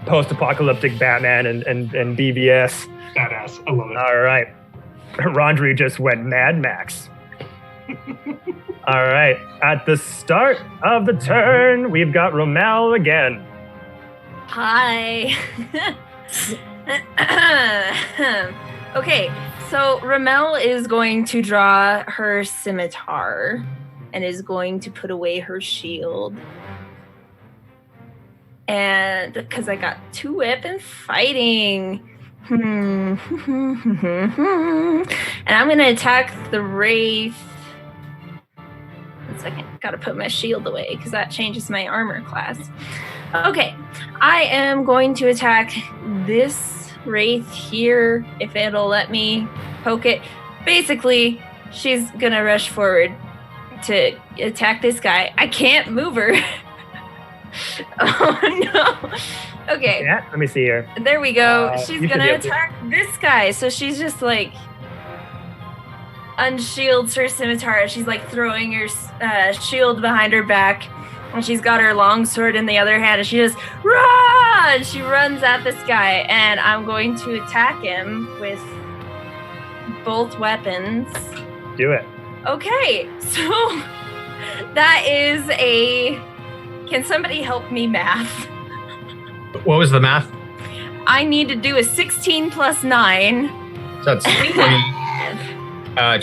post-apocalyptic Batman and BVS. Badass, I love it. All right, Rondry just went Mad Max. All right, at the start of the turn, we've got Rommel again. Hi. Okay, so Rommel is going to draw her scimitar and is going to put away her shield. And because I got 2 weapon fighting. And I'm going to attack the Wraith. 1 second, gotta put my shield away because that changes my armor class. Okay, I am going to attack this Wraith here, if it'll let me poke it. Basically, she's gonna rush forward to attack this guy. I can't move her. Oh no. Okay. Yeah, let me see here. There we go. She's gonna attack this guy. So she's just like unshields her scimitar. She's like throwing her shield behind her back. And she's got her long sword in the other hand, and she just run! She runs at this guy, and I'm going to attack him with both weapons. Do it. Okay, so that is a... Can somebody help me math? What was the math? I need to do a 16 plus 9. So that's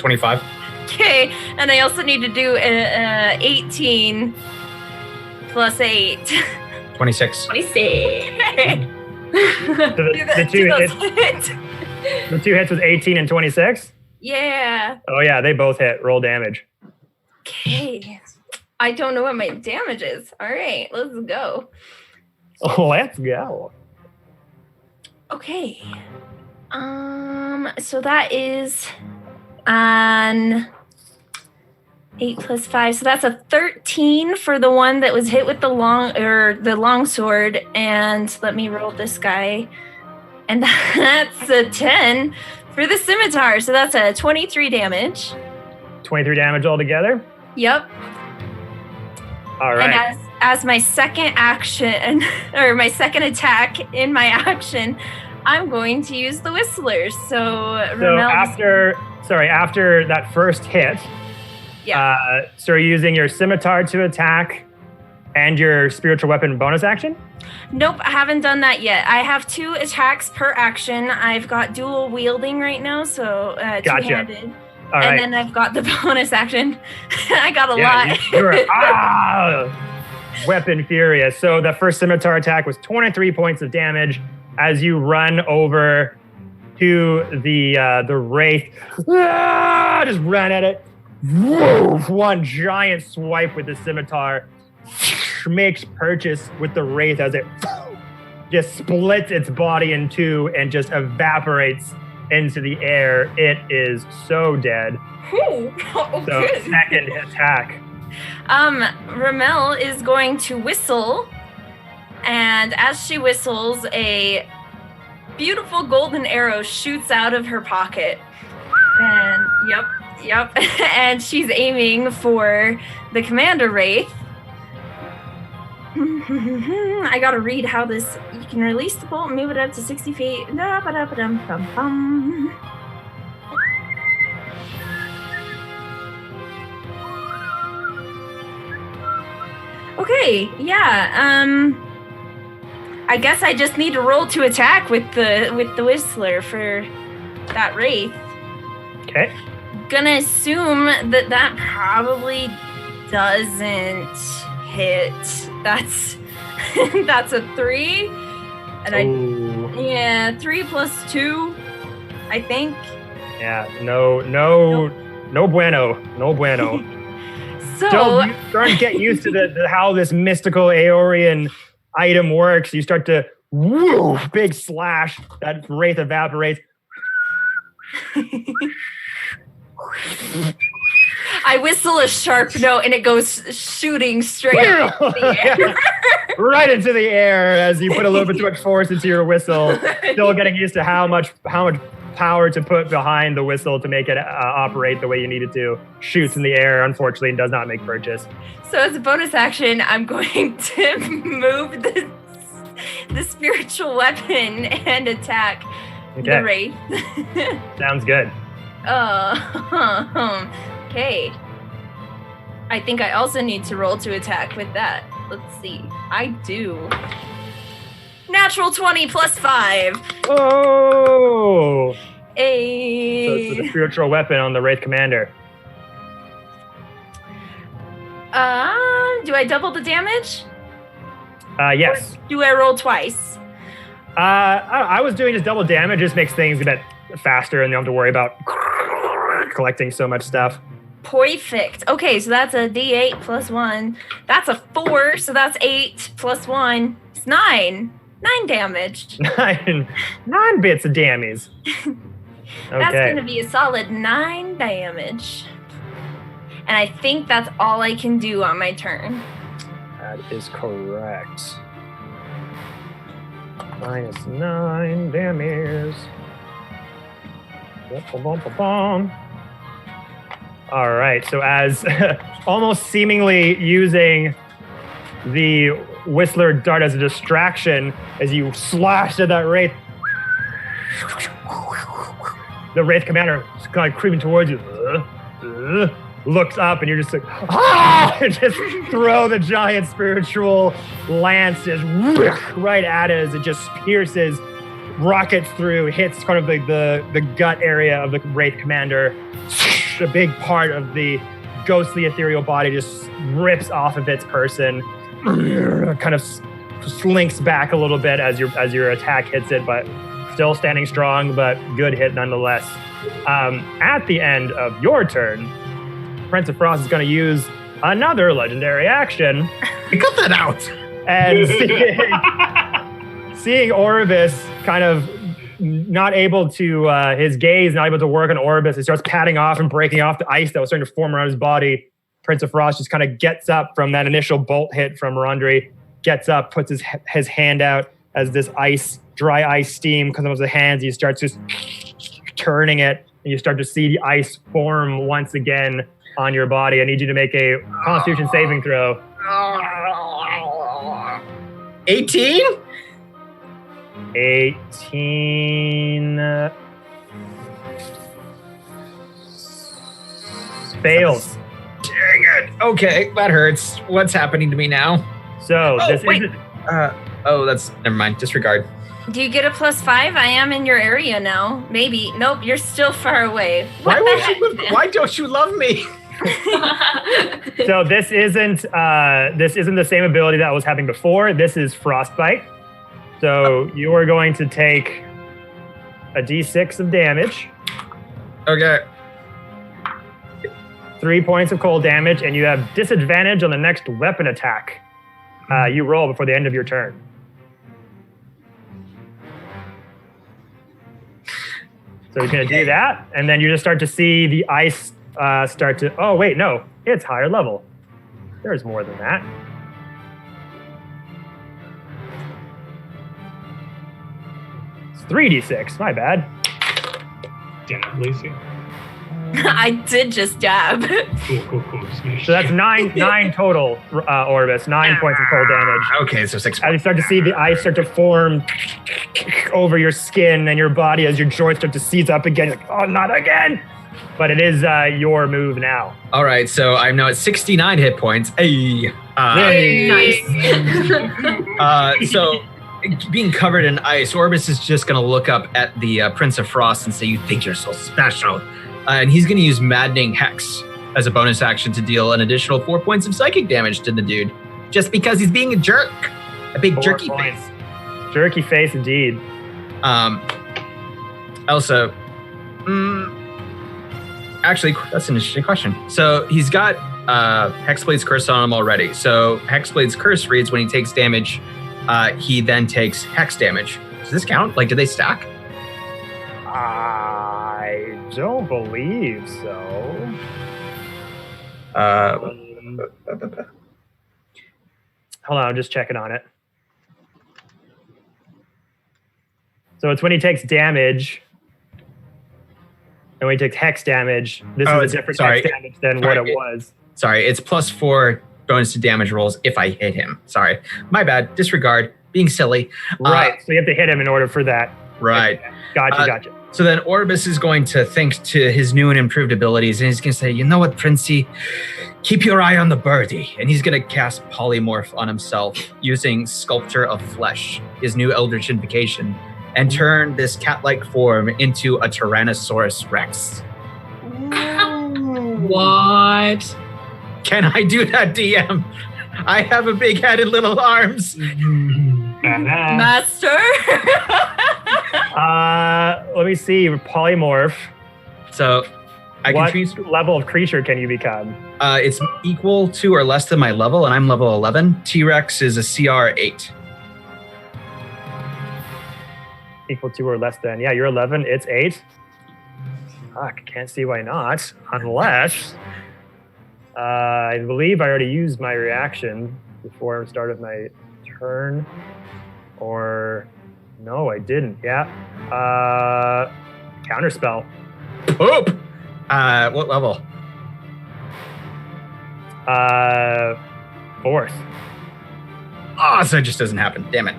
25. Okay, and I also need to do 18 plus 8. 26. 26. The two hits was 18 and 26? Yeah. Oh yeah, they both hit. Roll damage. Okay. I don't know what my damage is. All right, let's go. Let's go. Okay. So that is an 8 plus 5. So that's a 13 for the one that was hit with the long sword. And let me roll this guy. And that's a 10 for the scimitar. So that's a 23 damage. 23 damage altogether? Yep. All right. And as my second action, or my second attack in my action, I'm going to use the Whistler. So after that first hit, so are you using your scimitar to attack and your spiritual weapon bonus action? Nope, I haven't done that yet. I have 2 attacks per action. I've got dual wielding right now, so two-handed. All right. And then I've got the bonus action. I got a lot. You're weapon furious. So the first scimitar attack was 23 points of damage as you run over to the Wraith. Just ran at it. One giant swipe with the scimitar. Makes purchase with the Wraith as it just splits its body in two and just evaporates into the air. It is so dead. Okay. So second attack. Ramel is going to whistle, and as she whistles, a beautiful golden arrow shoots out of her pocket. And yep. And she's aiming for the Commander Wraith. I gotta read how this. You can release the bolt and move it up to 60 feet. Okay, yeah. I guess I just need to roll to attack with the Whistler for that Wraith. Okay. Gonna assume that probably doesn't hit. That's a 3. And 3 plus 2, I think. Yeah, no bueno. So starting to get used to how this mystical Aeorian item works. You start to big slash, that Wraith evaporates. I whistle a sharp note and it goes shooting straight into the air. Right into the air as you put a little bit too much force into your whistle. Still getting used to how much power to put behind the whistle to make it operate the way you need it to. Shoots in the air, unfortunately, and does not make purchase. So as a bonus action, I'm going to move the spiritual weapon and attack the Wraith. Sounds good. Okay. I think I also need to roll to attack with that. Let's see. I do. Natural 20 plus 5. Oh! Hey. So it's the spiritual weapon on the Wraith Commander. Do I double the damage? Yes. Or do I roll twice? I was doing just double damage. Just makes things a bit faster and you don't have to worry about collecting so much stuff. Perfect. Okay, so that's a D8 plus 1. That's a 4, so that's 8 plus 1. It's 9. 9 damage. 9 bits of damage. Okay. That's going to be a solid 9 damage. And I think that's all I can do on my turn. That is correct. Minus 9 damage. All right, so as almost seemingly using the Whistler dart as a distraction, as you slash at that Wraith, the Wraith Commander is kind of creeping towards you, looks up, and you're just like, and just throw the giant spiritual lance just right at it as it just pierces, rockets through, hits kind of the gut area of the Wraith Commander. A big part of the ghostly ethereal body just rips off of its person, kind of slinks back a little bit as your attack hits it, but still standing strong, but good hit nonetheless. At the end of your turn, Prince of Frost is going to use another legendary action. Cut that out. And seeing Orvis kind of not able to, his gaze not able to work on Orbis. He starts patting off and breaking off the ice that was starting to form around his body. Prince of Frost just kind of gets up from that initial bolt hit from Rondri, gets up, puts his hand out as this dry ice steam comes out of his hands. He starts just turning it, and you start to see the ice form once again on your body. I need you to make a Constitution saving throw. 18? 18 fails. Dang it. Okay, that hurts. What's happening to me now? So this wait. isn't. That's never mind. Disregard. Do you get a +5? I am in your area now. Maybe. Nope, you're still far away. Why don't you love me? So this isn't the same ability that was happening before. This is Frostbite. So you are going to take a d6 of damage. Okay. 3 points of cold damage, and you have disadvantage on the next weapon attack. You roll before the end of your turn. So you're going to do that, and then you just start to see the ice start to... Oh, wait, no. It's higher level. There's more than that. It's 3d6. My bad. Damn it, Lacey. I did just dab. Cool. Smash. So that's nine total, Orbis. 9 points of cold damage. Okay, so 6 As you start to see the ice start to form over your skin and your body as your joints start to seize up again. You're like, oh, not again! But it is your move now. All right, so I'm now at 69 hit points. Hey. Nice. So being covered in ice, Orbis is just going to look up at the Prince of Frost and say, "You think you're so special." And he's going to use Maddening Hex as a bonus action to deal an additional 4 points of psychic damage to the dude, just because he's being a jerk. A big 4 jerky points. face. Jerky face, indeed. Also, actually, that's an interesting question. So he's got Hexblade's Curse on him already. So Hexblade's Curse reads when he takes damage, he then takes Hex damage. Does this count? Like, do they stack? I don't believe so. Hold on, I'm just checking on it. So it's when he takes damage, and when he takes hex damage, this is a different hex damage than what it was. Sorry, it's +4 bonus to damage rolls if I hit him. Sorry, my bad. Disregard. Being silly. Right. So you have to hit him in order for that. Right. Gotcha. So then Orbis is going to think to his new and improved abilities, and he's going to say, "You know what, Princey? Keep your eye on the birdie." And he's going to cast Polymorph on himself using Sculpture of Flesh, his new Eldritch Invocation, and turn this cat-like form into a Tyrannosaurus Rex. What? Can I do that, DM? I have a big-headed little arms. Master. Let me see. Polymorph. So I What can level of creature can you become? it's equal to or less than my level, and I'm level 11. T-Rex is a CR 8. Equal to or less than. Yeah, you're 11. It's 8. Fuck, can't see why not. Unless... I believe I already used my reaction before the start of my turn. Or... No, I didn't. Yeah. Counterspell. Poop! What level? 4th. Oh, so it just doesn't happen. Damn it.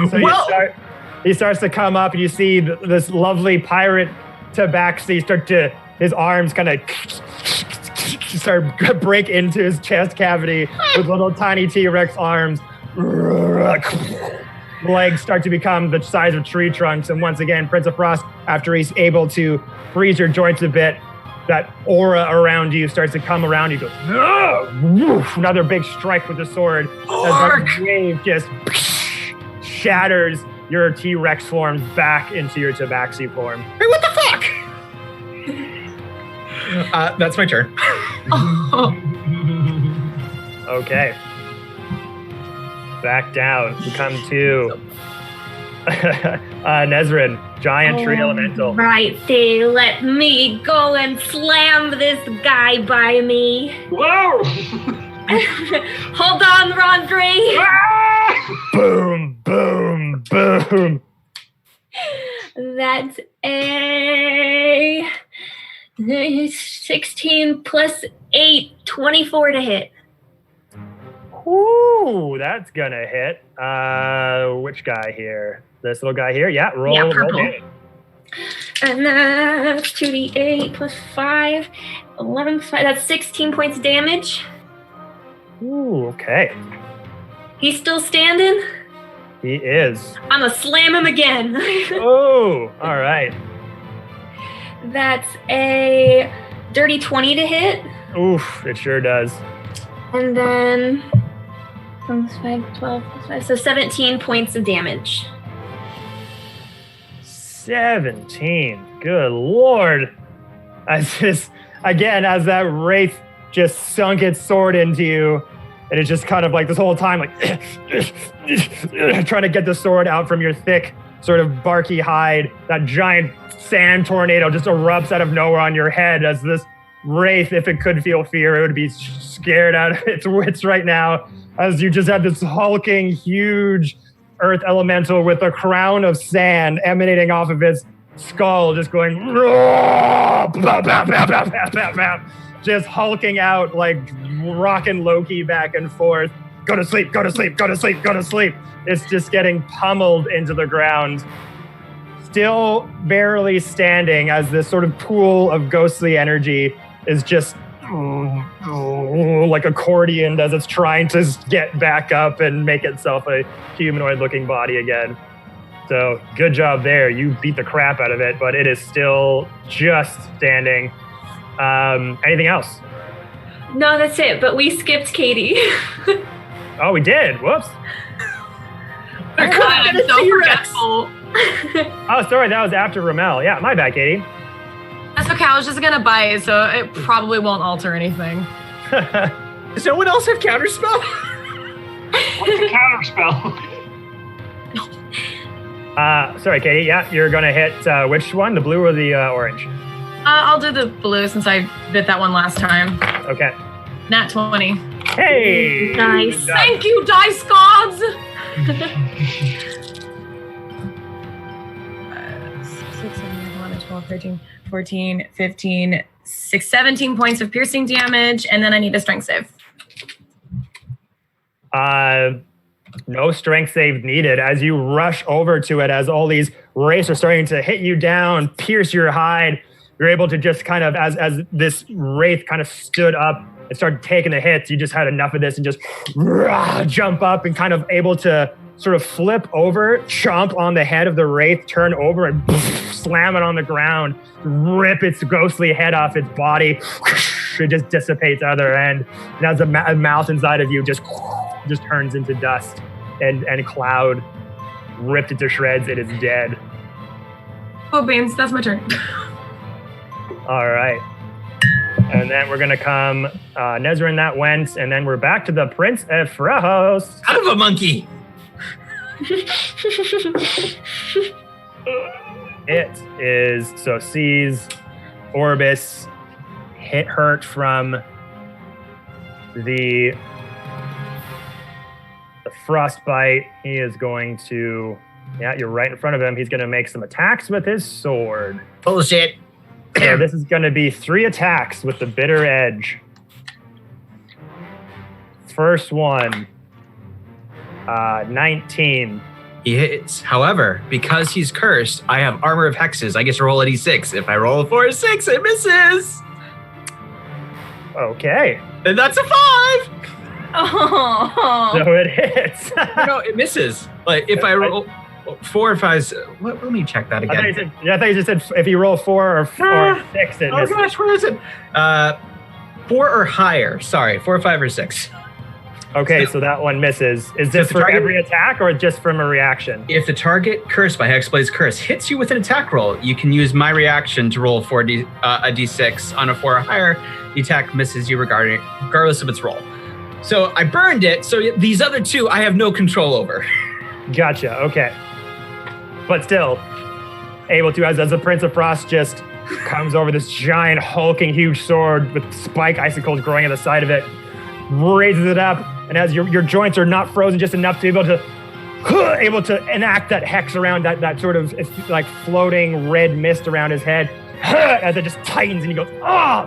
So he starts to come up, and you see this lovely pirate tabaxi his arms kind of start break into his chest cavity with little tiny T-Rex arms. Legs start to become the size of tree trunks, and once again, Prince of Frost, after he's able to freeze your joints a bit, that aura around you starts to come around you. Goes, woof, another big strike with the sword. As that wave just shatters your T-Rex form back into your Tabaxi form. Hey, what the fuck? That's my turn. Okay. Back down. We come to Nezrin, giant tree elemental. Right, they let me go and slam this guy by me. Whoa! Hold on, Rondre. Boom, boom, boom. That's a 16 plus 8, 24 to hit. Ooh, that's gonna hit. Which guy here? This little guy here? Yeah, roll. Yeah, purple. Roll And that's 2d8 plus 5, 11 plus 5. That's 16 points of damage. Ooh, okay. He's still standing? He is. I'm gonna slam him again. Oh, all right. That's a dirty 20 to hit. Oof, it sure does. And then 5, 12 plus 5. So 17 points of damage. 17. Good Lord. As that Wraith just sunk its sword into you, and it's just kind of like this whole time, like trying to get the sword out from your thick, sort of barky hide. That giant sand tornado just erupts out of nowhere on your head as this Wraith, if it could feel fear, it would be scared out of its wits right now, as you just have this hulking, huge earth elemental with a crown of sand emanating off of its skull, just going, just hulking out, like rocking Loki back and forth. Go to sleep, go to sleep, go to sleep, go to sleep. It's just getting pummeled into the ground. Still barely standing as this sort of pool of ghostly energy is just like accordioned as it's trying to get back up and make itself a humanoid-looking body again. So good job there. You beat the crap out of it, but it is still just standing. Anything else? No, that's it. But we skipped Katie. Oh, we did. Whoops. I'm so forgetful. Oh, sorry. That was after Ramel. Yeah, my bad, Katie. That's okay. I was just gonna buy it, so it probably won't alter anything. Does no one else have counterspell? What's a counterspell? Sorry, Katie. Yeah, you're gonna hit which one? The blue or the orange? I'll do the blue since I bit that one last time. Okay. Nat 20. Hey! Nice. Good job. Thank you, dice gods! 6, 7, 8, 11, 12, 13, 14, 15, 17 points of piercing damage, and then I need a strength save. No strength save needed as you rush over to it, as all these wraiths are starting to hit you down, pierce your hide. You're able to just kind of, as this wraith kind of stood up and started taking the hits, you just had enough of this and just jump up and kind of able to sort of flip over, chomp on the head of the wraith, turn over and slam it on the ground, rip its ghostly head off its body. It just dissipates the other end. And as a mouth inside of you just turns into dust and cloud, ripped into shreds, it is dead. Oh, Beans, that's my turn. All right. And then we're going to come, Nezrin, that went, and then we're back to the Prince Ephraos. Out of a monkey. It is, so sees Orbis hurt from the frostbite. He is going to, yeah, you're right in front of him. He's going to make some attacks with his sword. Bullshit. So this is going to be 3 attacks with the bitter edge. First one, 19. He hits. However, because he's cursed, I have armor of hexes. I get to roll a d6. If I roll a 4 or 6, it misses. Okay. And that's a 5. Oh. So it hits. No, it misses. Like if I roll 4 or 5, let me check that again. I thought you just said if you roll 4 or 6, it Oh misses. gosh, where is it? 4 or higher. Sorry, 4, 5, or 6. Okay, so that one misses. Is this for target- every attack or just from a reaction? If the target cursed by Hexblade's curse hits you with an attack roll, you can use my reaction to roll a d6 on a 4 or higher. The attack misses you regardless of its roll. So I burned it. So these other 2, I have no control over. Gotcha. Okay. but still able to, as the Prince of Frost just comes over this giant, hulking, huge sword with spike icicles growing at the side of it, raises it up, and as your joints are not frozen just enough to be able to enact that hex around that sort of like floating red mist around his head, as it just tightens and he goes,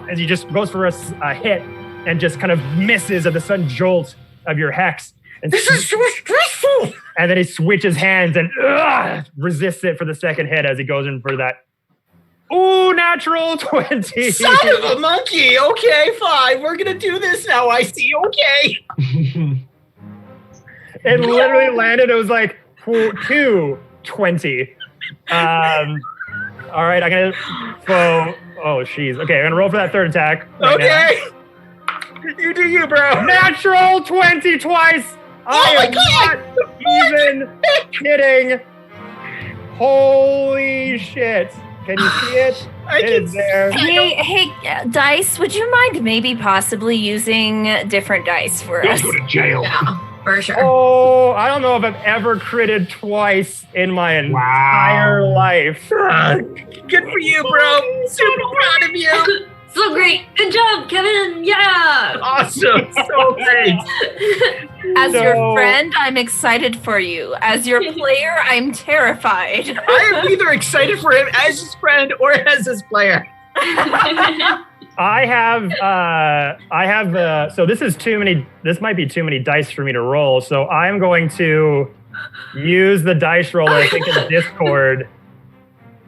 as he just goes for a hit and just kind of misses at the sudden jolt of your hex. And This is so stressful. And then he switches hands and resists it for the second hit as he goes in for that. Ooh, natural 20. Son of a monkey. Okay, fine. We're going to do this now. I see. Okay. It literally landed. It was like 220. All right, I'm going to... Oh, jeez. Okay, I'm going to roll for that third attack. Okay. You do you, bro. Natural 20 twice. Oh my God! Not even kidding. Holy shit. Can you see it? I It can is there. Hey, Dice, would you mind maybe possibly using different dice for Don't us? go to jail. Yeah, for sure. Oh, I don't know if I've ever critted twice in my entire life. Good for you, bro. Super proud of you. So great. Good job, Kevin. Yeah. Awesome. So great. As So- your friend, I'm excited for you. As your player, I'm terrified. I am either excited for him as his friend or as his player. I have so this is too many, this might be too many dice for me to roll. So I'm going to use the dice roller, I think in Discord,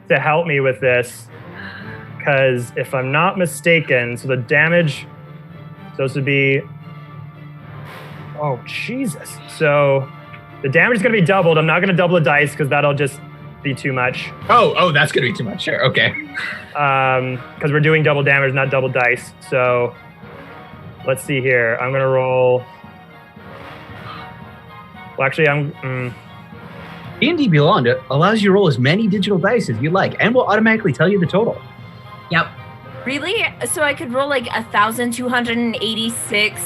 to help me with this. Because if I'm not mistaken, so the damage, so this would be, oh, Jesus. So the damage is going to be doubled. I'm not going to double the dice because that'll just be too much. Oh, that's going to be too much. Sure. Okay. Because we're doing double damage, not double dice. So let's see here. I'm going to roll. Well, actually, D&D Beyond allows you to roll as many digital dice as you like and will automatically tell you the total. Yep. Really? So I could roll like 1,286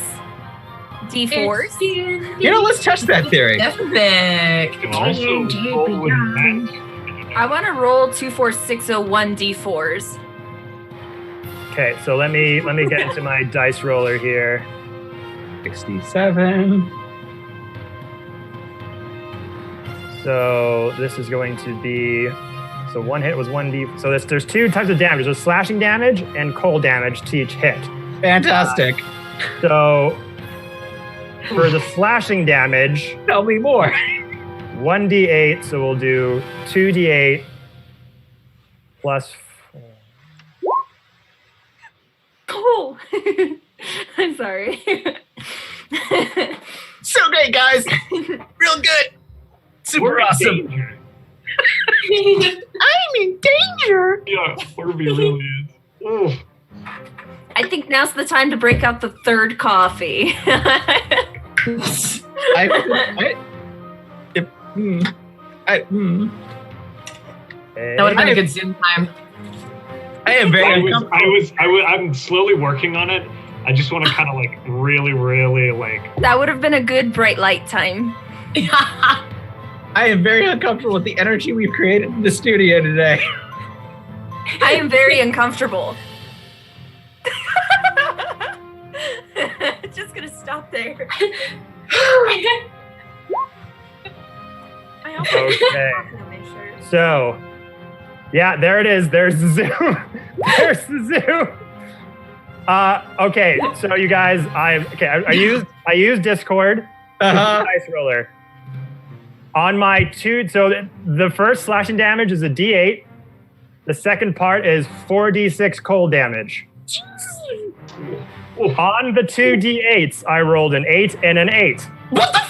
D4s? You know, let's test that theory. Epic. You can also roll with that. I want to roll 24601 D4s. okay, so let me get into my dice roller here. 67. So this is going to be, so one hit was 1d. So there's two types of damage. There's slashing damage and cold damage to each hit. Fantastic. So for the slashing damage, Tell me more. 1d8. So we'll do 2d8 plus 4. Cool. I'm sorry. So great, guys. Real good. Super We're in awesome. danger. I'm in danger. Yeah, Orby really is. Ooh. I think now's the time to break out the third coffee. That would have been a good Zoom time. I am very uncomfortable. I'm slowly working on it. I just want to kind of like really like. That would have been a good bright light time. I am very uncomfortable with the energy we've created in the studio today. I am very uncomfortable. Just gonna stop there. I also Okay. coffee on my shirt. So, yeah, there it is. There's the Zoom. There's the Zoom. Okay, so you guys, I used Discord. Dice roller. On my two, so the first slashing damage is a D8. The second part is 4d6 cold damage. On the two D8s, I rolled an 8 and an 8. What the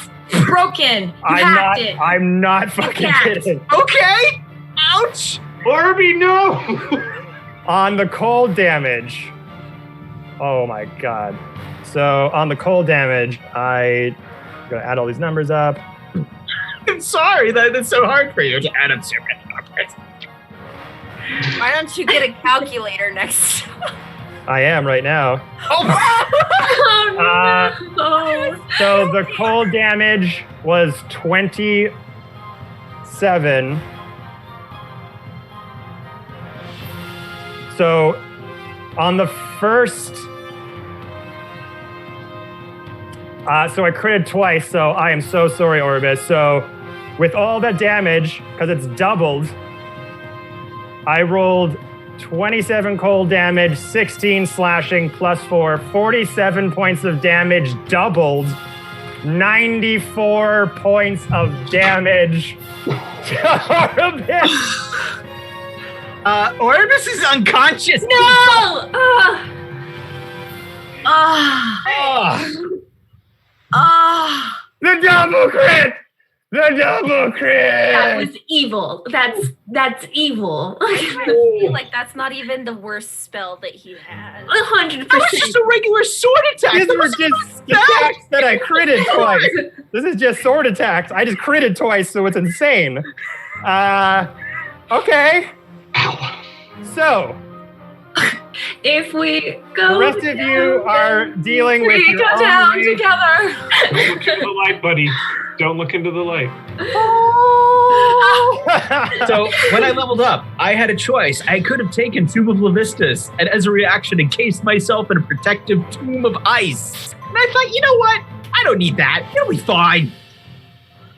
Broken. You hacked it. I'm not fucking kidding. Okay. Ouch. Orby, no! On the cold damage, oh my god. So on the cold damage, I'm gonna add all these numbers up. I'm sorry that it's so hard for you to add up so many numbers. Why don't you get a calculator next time? I am right now. Oh, Oh, So the cold damage was 27. So on the first, so I critted twice, so I am so sorry, Orbis. So with all that damage, because it's doubled, I rolled 27 cold damage, 16 slashing, plus 4, 47 points of damage doubled, 94 points of damage to Orbis. Orbis is unconscious. No! The double crit! The double crit! That was evil. That's evil. I feel like that's not even the worst spell that he had. 100%. That was just a regular sword attack. These That were wasn't just attacks that I critted twice. This is just sword attacks. I just critted twice, so it's insane. Okay. Ow. So, If we go the rest of you are dealing with We your go own down rage. together. Don't look into the light, buddy. Don't look into the light. So when I leveled up, I had a choice. I could have taken Tomb of Levistus and as a reaction encased myself in a protective tomb of ice. And I thought, you know what? I don't need that. It'll be fine.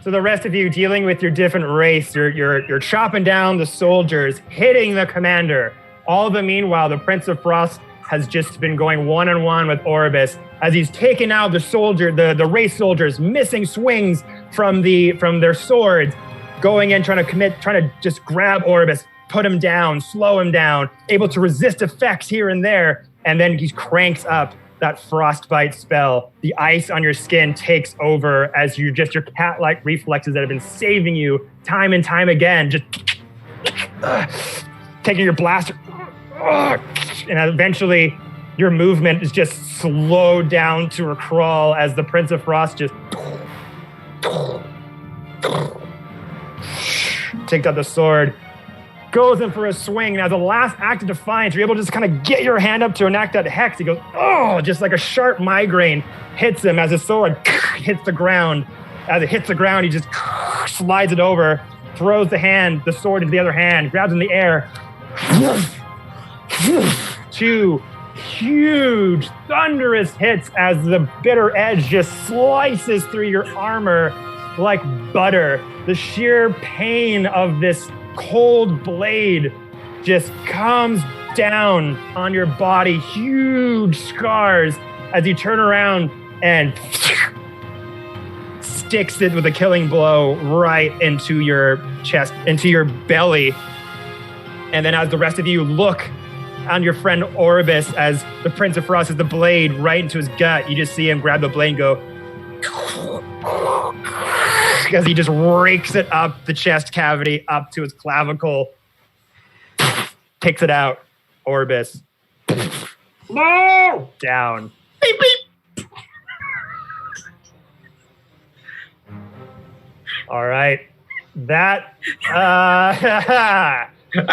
So the rest of you dealing with your different race, you're chopping down the soldiers, hitting the commander. All the meanwhile, the Prince of Frost has just been going one-on-one with Orbis as he's taken out the race soldiers, missing swings from their swords, going in, trying to just grab Orbis, put him down, slow him down, able to resist effects here and there, and then he cranks up that frostbite spell. The ice on your skin takes over as your cat-like reflexes that have been saving you time and time again, just taking your blaster, and eventually your movement is just slowed down to a crawl as the Prince of Frost just takes out the sword, goes in for a swing, and as a last act of defiance, you're able to just kind of get your hand up to enact that hex. He goes, oh, just like a sharp migraine hits him as his sword hits the ground. As it hits the ground, he just slides it over, throws the sword into the other hand, grabs in the air. 2 huge, thunderous hits as the bitter edge just slices through your armor like butter. The sheer pain of this cold blade just comes down on your body, huge scars as you turn around and sticks it with a killing blow right into your chest, into your belly. And then as the rest of you look on your friend Orbis as the Prince of Frost has the blade right into his gut, you just see him grab the blade and go as he just rakes it up the chest cavity, up to his clavicle, takes it out. Orbis. No! Down. Beep, beep. All right. That, I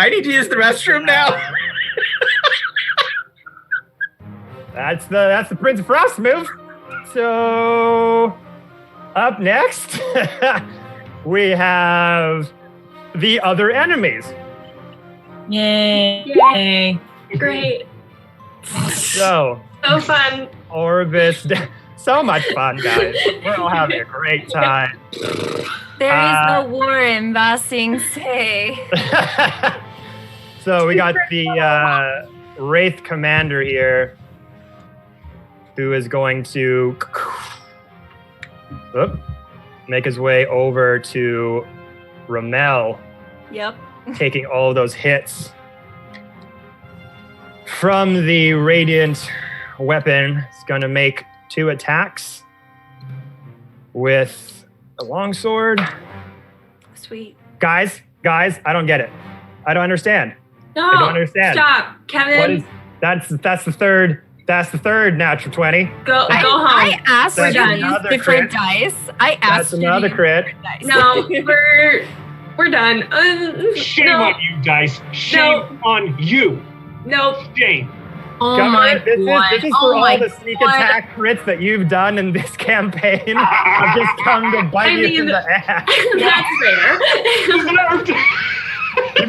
need to use the restroom now. that's the Prince of Frost move. So, up next, we have the other enemies. Yay. Great. So fun. Orbis, so much fun, guys. We're all having a great time. There is no war in Ba Sing Se. So we got the Wraith commander here, who is going to make his way over to Ramel, Yep. taking all of those hits from the radiant weapon. It's going to make 2 attacks with a longsword. Sweet. Guys, I don't get it. I don't understand. No. I don't understand. Stop, Kevin. What is that's the third natural 20. Go home. I asked That's you to use another different crit. dice. I asked That's you to another use crit. different dice. No, we're done. Shame no. on you, Dice. Shame on you. Nope. Shame. Oh Governor, my this is God. for Oh my all the sneak God. attack crits that you've done in this campaign. I've just come to bite I you mean, in the ass. That's fair. You've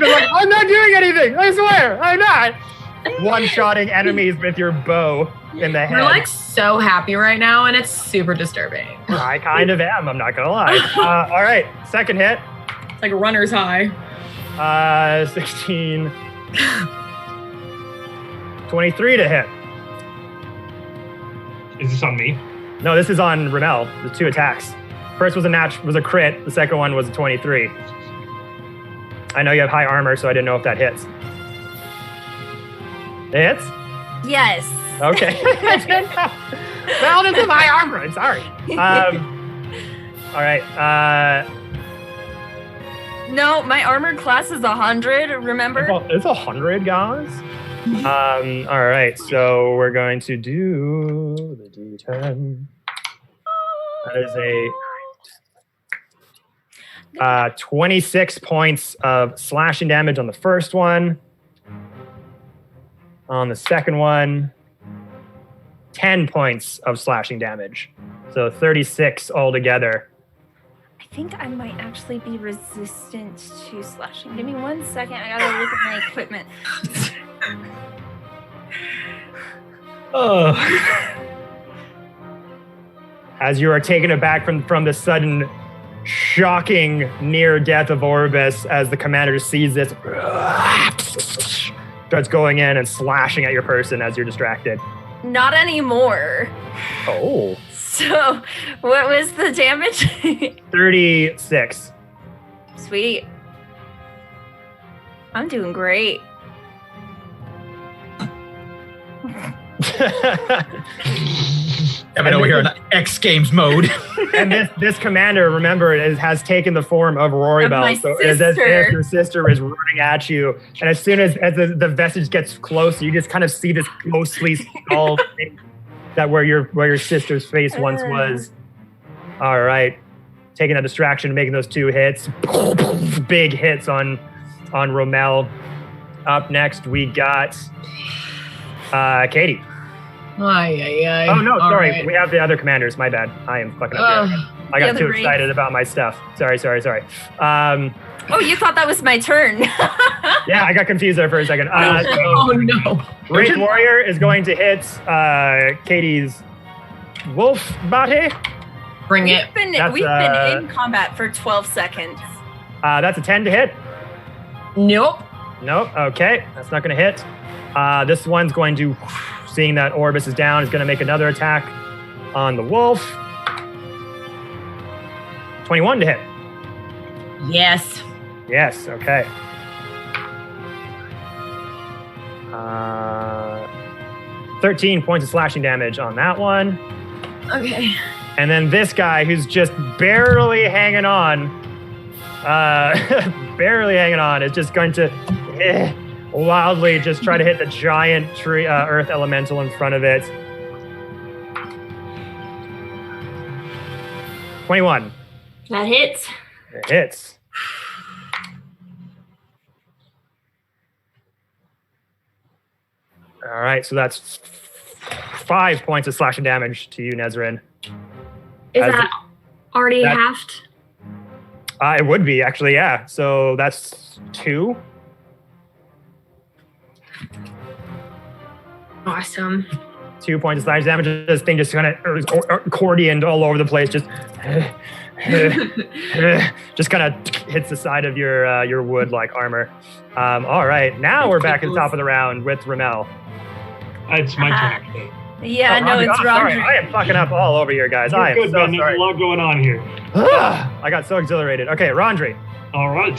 been like, I'm not doing anything. I swear, I'm not. one-shotting enemies with your bow in the head. We're like so happy right now, and it's super disturbing. I kind of am, I'm not gonna lie. All right, second hit. It's like a runner's high. 16. 23 to hit. Is this on me? No, this is on Ramel. The 2 attacks. First was a crit. The second one was a 23. I know you have high armor, so I didn't know if that hits. It hits? Yes. Okay. Paladins have high armor. I'm sorry. All right. No, my armor class is 100. Remember? It's 100, guys. All right. So we're going to do the D10. That is a 26 points of slashing damage on the first one. On the second one, 10 points of slashing damage. So 36 altogether. I think I might actually be resistant to slashing. Give me 1 second. I gotta look at my equipment. Oh. As you are taken aback from the sudden shocking near death of Orbis, as the commander sees this, starts going in and slashing at your person as you're distracted. Not anymore. Oh. So, what was the damage? 36. Sweet. I'm doing great. Kevin over here in X Games mode. And this commander, remember, has taken the form of Rory Bell. My So it's as sister. if your sister is running at you. And as soon as the vestige gets close, you just kind of see this ghostly skull thing that where your sister's face once was. All right. Taking that distraction, making those 2 hits. Big hits on Romel. Up next, we got Katie. Ay. Oh, no, All sorry. right. We have the other commanders. My bad. I am fucking up here. I got other too Wraiths. excited about my stuff. Sorry. Oh, you thought that was my turn. Yeah, I got confused there for a second. Oh no. Wraith Warrior is going to hit Katie's wolf body. Bring it. We've been That's, in combat for 12 seconds. That's a 10 to hit. Nope. Nope. Okay, that's not going to hit. This one's going to, seeing that Orbis is down, is going to make another attack on the wolf. 21 to hit. Yes. Yes, okay. 13 points of slashing damage on that one. Okay. And then this guy who's just barely hanging on, is just going to wildly just try to hit the giant tree, earth elemental in front of it. 21. That hits. It hits. All right, so that's 5 points of slashing damage to you, Nezrin. Is As that already that- halved? It would be, actually, yeah. So that's 2. Awesome. 2 points of slashing damage. This thing just kind of accordioned all over the place, just kind of hits the side of your wood-like armor. All right, now we're back at the top of the round with Ramel. It's my turn, actually. Yeah, no, Rondry. it's Sorry, Rondry. I am fucking up all over here, guys. You're I am good, so man. There's sorry. a lot going on here. I got so exhilarated. Okay, Rondry. All right.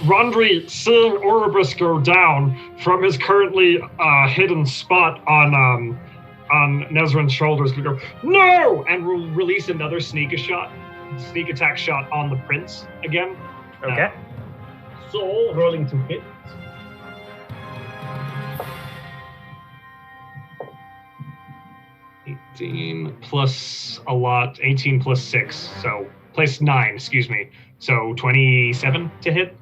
Rondry, seeing Ouroboros go down from his currently hidden spot on Nezrin's shoulders, will go, no! And will release another sneak attack shot on the prince again. Okay. So, rolling to hit. $18 plus a lot, 18 plus 6, so plus 9, excuse me. So 27 to hit.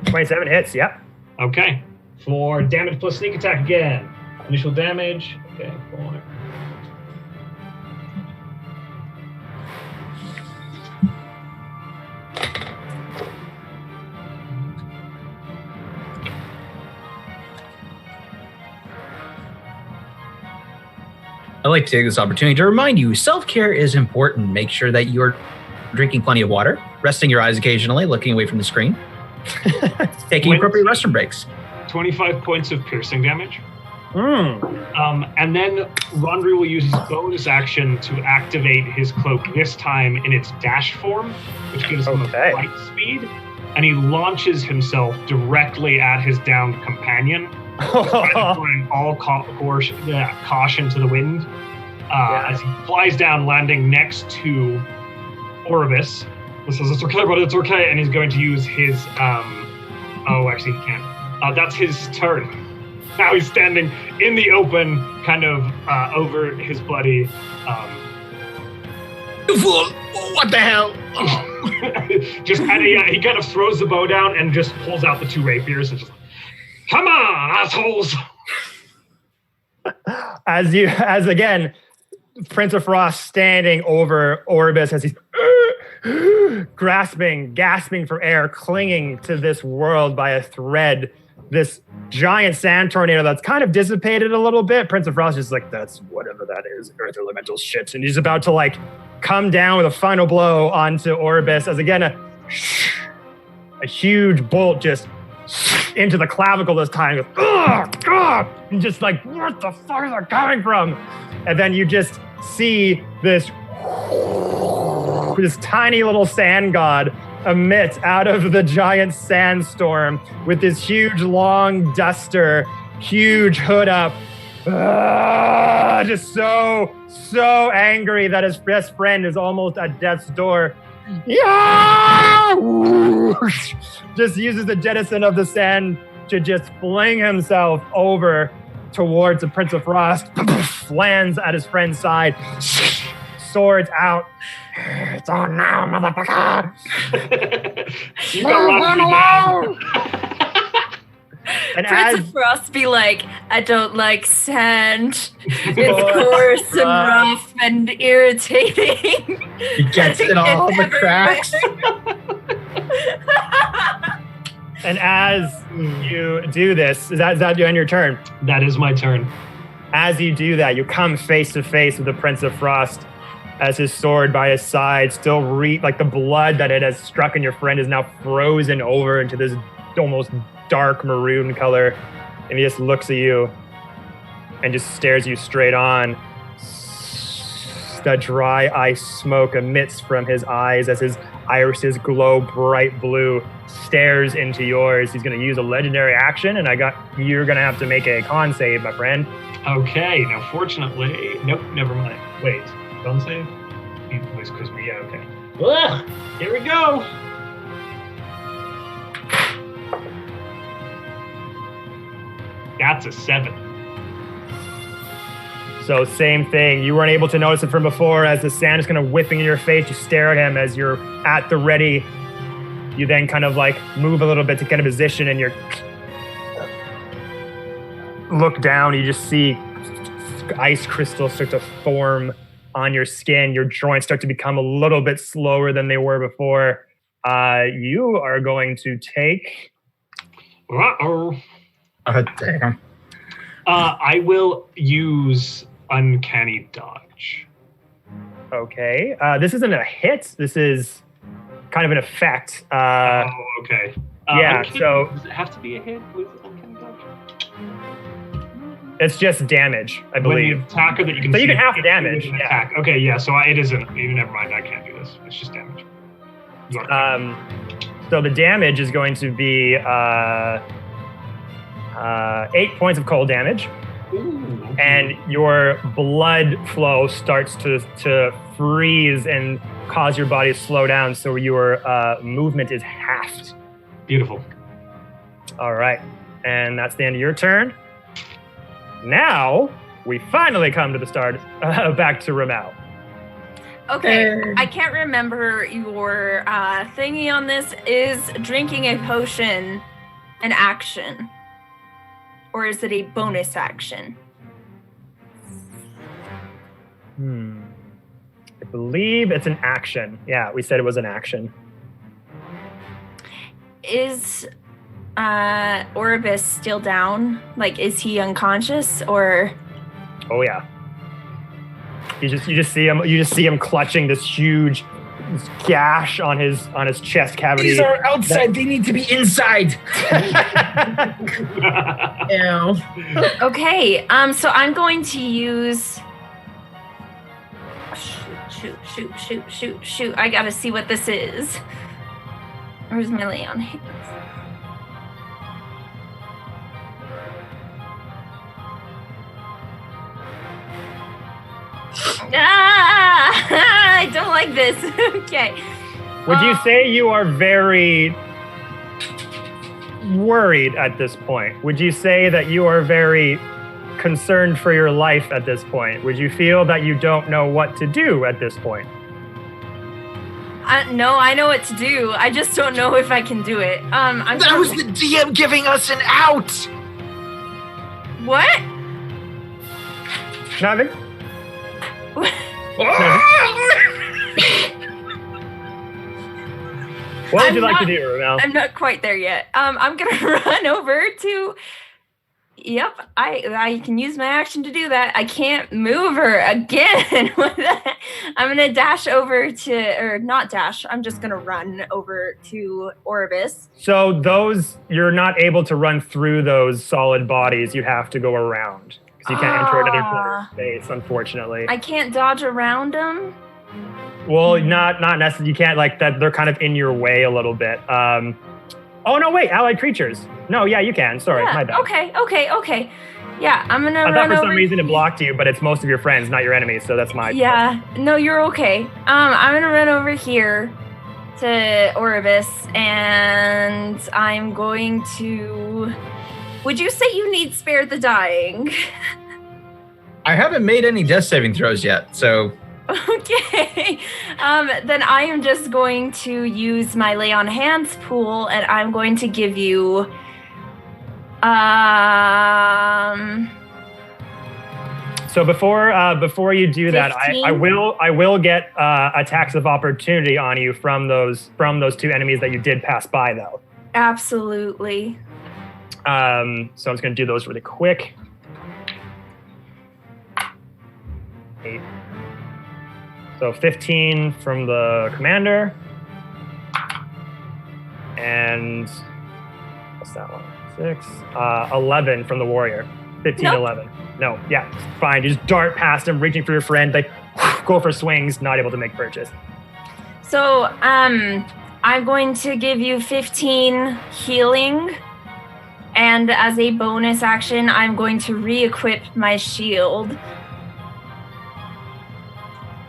27 hits, yep. Okay. For damage plus sneak attack again. Initial damage. Okay, 4. I'd like to take this opportunity to remind you, self-care is important. Make sure that you're drinking plenty of water, resting your eyes occasionally, looking away from the screen, taking appropriate restroom breaks. 25 points of piercing damage. Mm. And then Rondry will use his bonus action to activate his cloak, this time in its dash form, which gives him a flight speed. And he launches himself directly at his downed companion, trying to bring all caution to the wind as he flies down, landing next to Oribus. He says, "It's okay, but it's okay." And he's going to use his... actually, he can't. That's his turn. Now he's standing in the open, kind of over his bloody... You fool! What the hell? He kind of throws the bow down and just pulls out the two rapiers and just, come on, assholes! As again, Prince of Frost standing over Oribus as he's gasping for air, clinging to this world by a thread. This giant sand tornado that's kind of dissipated a little bit. Prince of Frost is like, that's whatever that is, earth elemental shit. And he's about to like come down with a final blow onto Oribus as again a huge bolt just into the clavicle this time. And just like, what the fuck is that coming from? And then you just see this tiny little sand god emit out of the giant sandstorm with this huge long duster, huge hood up, just so angry that his best friend is almost at death's door. Yeah! Just uses the jettison of the sand to just fling himself over towards the Prince of Frost, lands at his friend's side, swords out. It's on now, motherfucker! You got alone! And Prince of Frost be like, I don't like sand. It's coarse and rough and irritating. He gets in all the cracks. And as you do this, is that you end your turn? That is my turn. As you do that, you come face to face with the Prince of Frost as his sword by his side, still like the blood that it has struck in your friend is now frozen over into this almost dark maroon color. And he just looks at you and just stares you straight on. The dry ice smoke emits from his eyes as his irises glow bright blue, stares into yours. He's going to use a legendary action, and you're going to have to make a con save, my friend. Okay, now fortunately, nope, never mind. Wait, con save? Voice crispy, yeah, okay. Ugh, here we go. That's a 7. So same thing. You weren't able to notice it from before. As the sand is kind of whipping in your face, you stare at him as you're at the ready. You then kind of like move a little bit to get a position, and you look down. You just see ice crystals start to form on your skin. Your joints start to become a little bit slower than they were before. You are going to take... Uh-oh. Damn. I will use Uncanny Dodge. Okay. This isn't a hit. This is kind of an effect. Okay. Yeah, so... Does it have to be a hit with Uncanny Dodge? It's just damage, I believe. When the attacker that you can So see... you can half damage, yeah. Attack. Okay, yeah, so it isn't... Never mind, I can't do this. It's just damage. So the damage is going to be 8 points of cold damage. Ooh, okay. And your blood flow starts to freeze and cause your body to slow down, so your movement is halved. Beautiful. All right. And that's the end of your turn. Now, we finally come to the start, back to Ramel. Okay, I can't remember your thingy on this. Is drinking a potion an action? Or is it a bonus action? I believe it's an action. Yeah, we said it was an action. Is Oribus still down? Like, is he unconscious or? Oh, yeah. You just see him clutching this huge gash on his chest cavity. These are outside. They need to be inside. Ew. Okay, so I'm going to use... Shoot. I gotta see what this is. Where's my lay on hands? I don't like this. Okay. Would you say you are very worried at this point? Would you say that you are very concerned for your life at this point? Would you feel that you don't know what to do at this point? No, I know what to do. I just don't know if I can do it. That was the DM giving us an out. What? Nothing. What would you like to do, Ramel? I'm not quite there yet. I'm gonna run over to. Yep, I can use my action to do that. I can't move her again. I'm gonna dash over to, or not dash. I'm just gonna run over to Orbis. So you're not able to run through those solid bodies. You have to go around because you can't enter another corner of space, unfortunately. I can't dodge around them. Well, not necessarily. You can't like that. They're kind of in your way a little bit. Oh no! Wait, allied creatures. No, yeah, you can. Sorry, my bad. Okay. Yeah, I'm gonna run over. I thought for some reason it blocked you, but it's most of your friends, not your enemies. So that's my. Yeah. No, you're okay. I'm gonna run over here to Orbis, and I'm going to. Would you say you need spare the dying? I haven't made any death saving throws yet, so. Okay. Then I am just going to use my lay on hands pool, and I'm going to give you So before you do 15? That, I will get attacks of opportunity on you from those two enemies that you did pass by, though. Absolutely. So I'm just going to do those really quick. 8. So 15 from the commander. And what's that one? 6. 11 from the warrior. 15, nope. 11. No, yeah, fine. You just dart past him, reaching for your friend, like go for swings, not able to make purchase. So, I'm going to give you 15 healing. And as a bonus action, I'm going to re-equip my shield.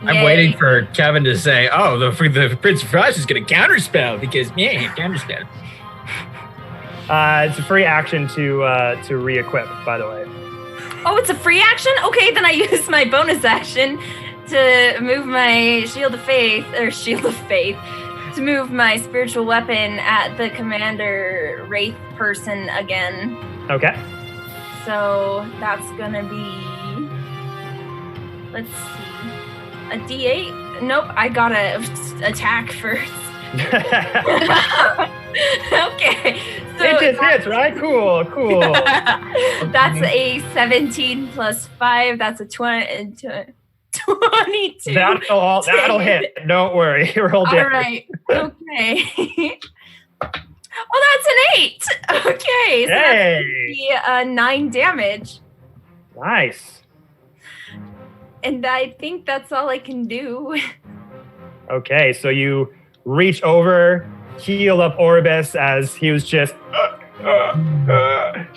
I'm waiting for Kevin to say, "Oh, the Prince of Frost is going to counterspell because counterspell." It's a free action to re-equip, by the way. Oh, it's a free action? Okay, then I use my bonus action to move my Shield of Faith, to move my spiritual weapon at the commander Wraith person again. Okay. So that's gonna be, let's see. A D8? Nope, I gotta attack first. Okay. So it just hits, right? Cool. That's a 17 plus 5. That's a 22. That'll hit. Don't worry. Roll All right. Okay. Well, that's an 8. Okay. So that's be 9 damage. Nice. And I think that's all I can do. Okay, so you reach over, heal up Orbis as he was just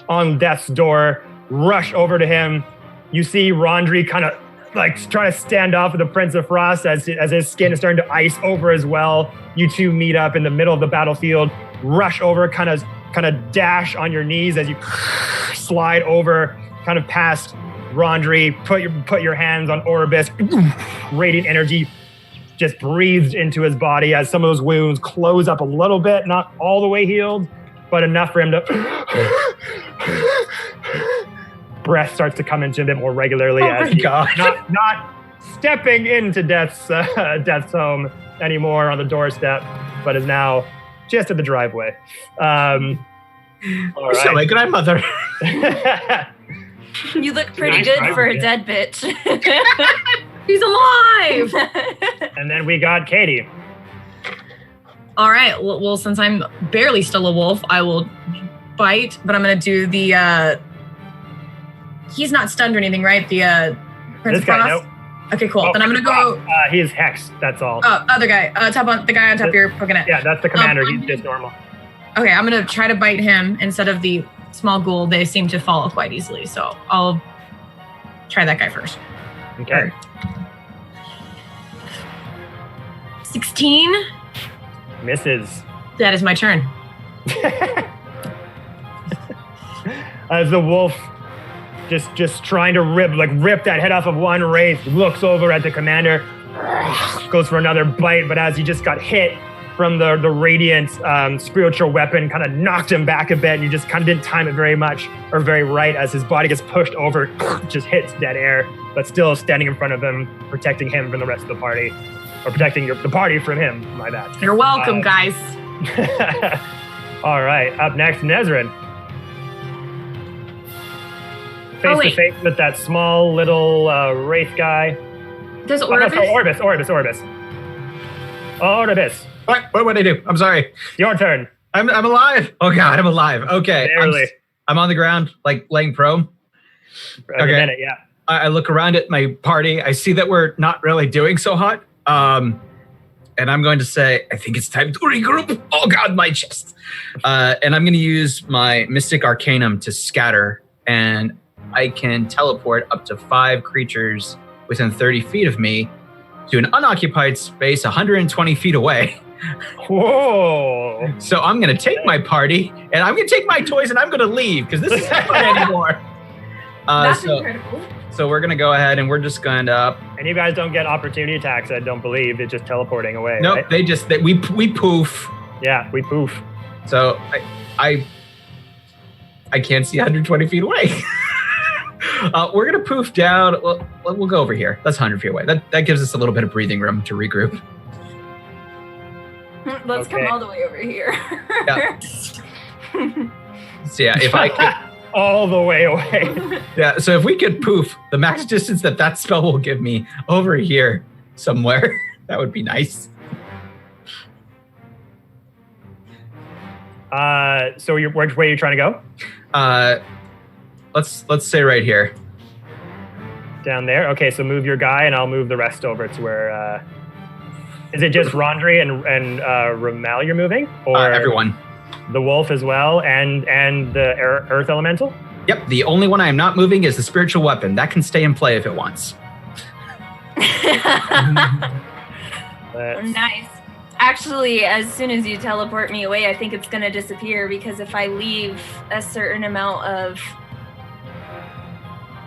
on death's door, rush over to him. You see Rondry kind of like trying to stand off with the Prince of Frost as his skin is starting to ice over as well. You two meet up in the middle of the battlefield, rush over, kind of dash on your knees as you slide over, kind of past Rondry, put your hands on Orbis. Radiant energy just breathed into his body as some of those wounds close up a little bit, not all the way healed, but enough for him to breath starts to come into him a bit more regularly as he's not stepping into death's home anymore on the doorstep, but is now just at the driveway. All right. So my grandmother. You look pretty good for a dead bitch. He's alive! And then we got Katie. All right. Well, since I'm barely still a wolf, I will bite, but I'm going to do the... he's not stunned or anything, right? The Prince of Frost? Nope. Okay, cool. Then I'm going to go... he's hexed, that's all. Oh, other guy. The guy on top of your poking at. Yeah, that's the commander. He's just normal. Okay, I'm going to try to bite him instead of the small ghoul. They seem to fall quite easily, so I'll try that guy first. Okay. 16. Misses. That is my turn. As the wolf just trying to rip that head off of one wraith, looks over at the commander, goes for another bite, but as he just got hit from the radiant spiritual weapon, kind of knocked him back a bit, and he just kind of didn't time it very much or very right as his body gets pushed over, just hits dead air, but still standing in front of him, protecting him from the rest of the party, or protecting the party from him. My bad. You're welcome, guys. All right, up next, Nezrin. Face to face with that small little wraith guy. There's Orbis. Orbis. Orbis. What would I do? I'm sorry. Your turn. I'm alive. Oh God, I'm alive. Okay. Barely. I'm on the ground, like laying prone. For a minute, yeah. I look around at my party. I see that we're not really doing so hot. And I'm going to say, I think it's time to regroup. Oh God, my chest. And I'm going to use my Mystic Arcanum to scatter, and I can teleport up to 5 creatures within 30 feet of me to an unoccupied space 120 feet away. Whoa. So I'm going to take my party, and I'm going to take my toys, and I'm going to leave, because this isn't fun anymore. That's incredible. So we're going to go ahead, and we're just going to... And you guys don't get opportunity attacks, I don't believe. It's just teleporting away, Nope, right? we poof. Yeah, we poof. So I can't see 120 feet away. We're going to poof down. We'll go over here. That's 100 feet away. That gives us a little bit of breathing room to regroup. Let's come all the way over here. Yeah. So yeah, if I could... all the way away. Yeah, so if we could poof the max distance that spell will give me over here somewhere, that would be nice. So which way are you trying to go? Let's say right here. Down there? Okay, so move your guy, and I'll move the rest over to where... is it just Rondry and Ramal you're moving? Or everyone. The wolf as well, and the earth elemental? Yep, the only one I am not moving is the spiritual weapon. That can stay in play if it wants. Nice. Actually, as soon as you teleport me away, I think it's going to disappear, because if I leave a certain amount of...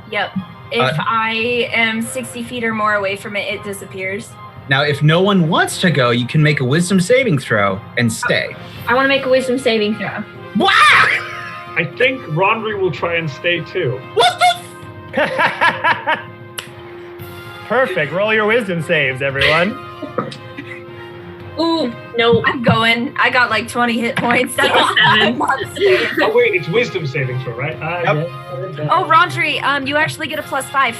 Yep. If I am 60 feet or more away from it, it disappears. Now, if no one wants to go, you can make a wisdom saving throw and stay. I want to make a wisdom saving throw. Wow! I think Rondry will try and stay too. What the? Perfect. Roll your wisdom saves, everyone. Ooh, no. I'm going. I got like 20 hit points. That's a 7. Oh wait, it's wisdom saving throw, right? Oh, Rondry, you actually get a +5.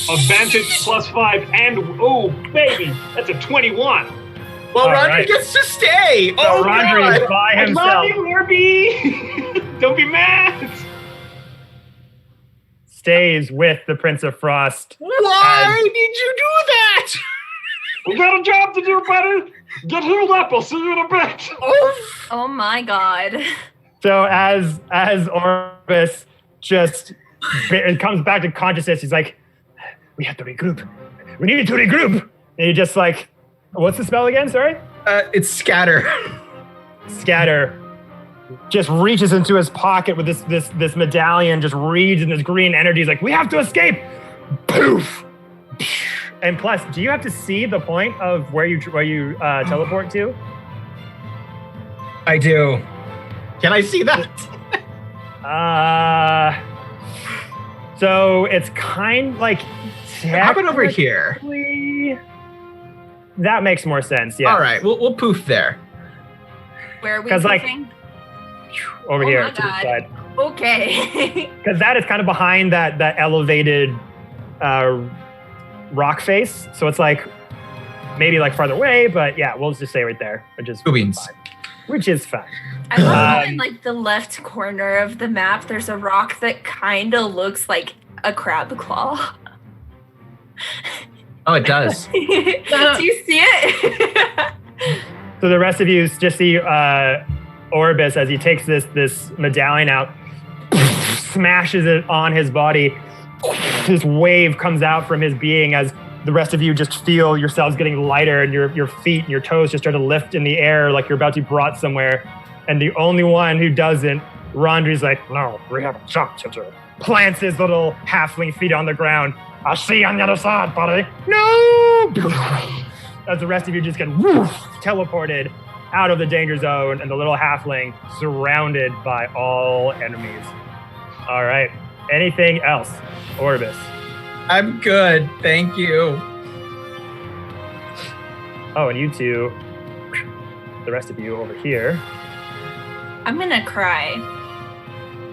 Advantage +5, and oh baby, that's a 21. Well, Rondry right. gets to stay. So Oh, Rondry is God. by I himself. love you, Herbie. Don't be mad. Stays with the Prince of Frost. Why did you do that? We got a job to do, buddy. Get healed up. I'll see you in a bit. Oh my God. So as Orbis just it comes back to consciousness, he's like, we have to regroup. We need to regroup. And he just like, what's the spell again? Sorry? It's scatter. Scatter. Just reaches into his pocket with this medallion, just reads in this green energy. He's like, we have to escape. Poof. And plus, do you have to see the point of where you teleport to? I do. Can I see that? So it's kind like... How about over here? Technically, that makes more sense, yeah. All right, we'll poof there. Where are we 'Cause, like, moving? Over Oh here my to the God. side. Okay. Because that is kind of behind that elevated rock face. So it's like maybe like farther away, but yeah, we'll just say right there, which is Beans. fine. Which is fine. I love that in like the left corner of the map, there's a rock that kind of looks like a crab claw. Oh, it does. Do you see it? So the rest of you just see Orbis as he takes this medallion out, smashes it on his body. This wave comes out from his being as the rest of you just feel yourselves getting lighter, and your feet and your toes just start to lift in the air like you're about to be brought somewhere. And the only one who doesn't, Rondri's like, no, we haven't jumped into it. Plants his little halfling feet on the ground. I'll see you on the other side, buddy. No! As the rest of you just get teleported out of the danger zone, and the little halfling surrounded by all enemies. All right. Anything else? Orbis. I'm good. Thank you. Oh, and you two, the rest of you over here. I'm gonna cry.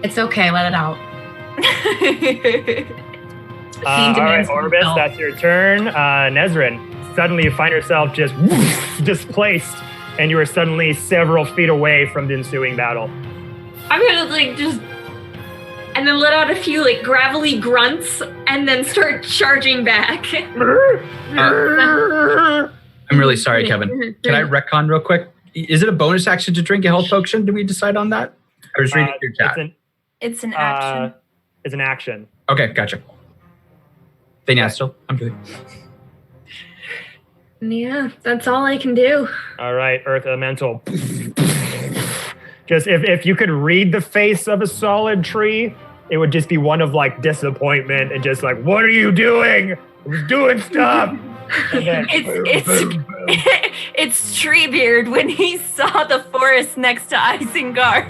It's okay. Let it out. All right, Orbis, that's your turn. Nezrin, suddenly you find yourself just displaced, and you are suddenly several feet away from the ensuing battle. I'm gonna like just, and then let out a few like gravelly grunts, and then start charging back. I'm really sorry, Kevin. Can I retcon real quick? Is it a bonus action to drink a health potion? Did we decide on that? I was reading your chat. It's an action. It's an action. Okay, gotcha. Then yeah, still, I'm good. Yeah, that's all I can do. All right, Earth Elemental. Just if you could read the face of a solid tree, it would just be one of like disappointment and just like, what are you doing? I was doing stuff. And then, It's Treebeard when he saw the forest next to Isengard.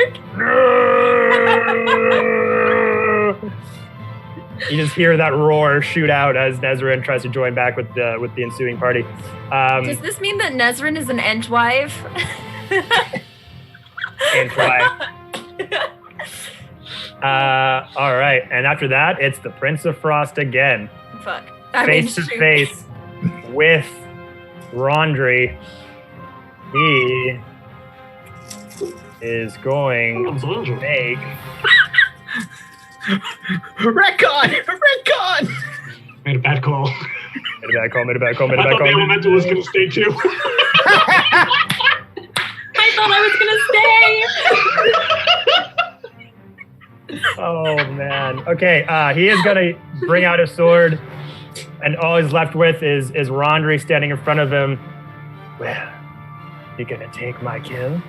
You just hear that roar shoot out as Nezrin tries to join back with the ensuing party. Does this mean that Nezrin is an Entwife? All right, and after that, it's the Prince of Frost again. Fuck. Face to face with Rondri. He is going to make... Retcon! Made a bad call. Made a bad call. I thought the elemental was going to stay too. I thought I was gonna stay. Oh man. Okay, he is gonna bring out his sword, and all he's left with is Rondri standing in front of him. Well, you gonna take my kill?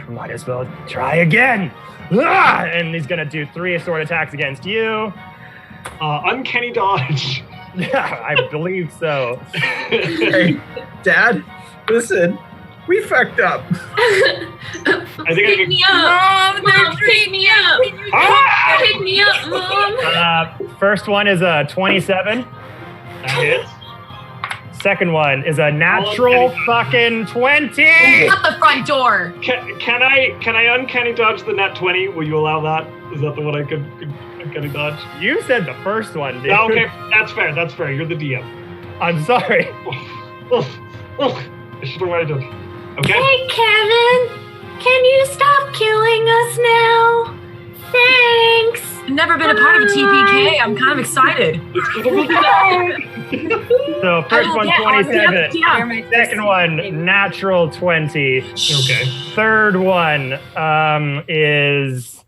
Might as well try again. And he's gonna do 3 sword attacks against you. Uncanny dodge. Yeah, I believe so. Hey, Dad, listen, we fucked up. I think Pick me up, Mom. Pick me up. Pick me up, Mom. First one is a 27. That hits. Second one is a natural fucking 20. At the front door. Can I uncanny dodge the nat 20? Will you allow that? Is that the one I could uncanny dodge? You said the first one, dude. Okay, that's fair. That's fair. You're the DM. I'm sorry. I should have waited. Okay. Hey, Kevin. Can you stop killing us now? Thanks. I've never been a part of a TPK. I'm kind of excited. So first one, 27. Yeah. Second one, natural 20. Okay. Third one is...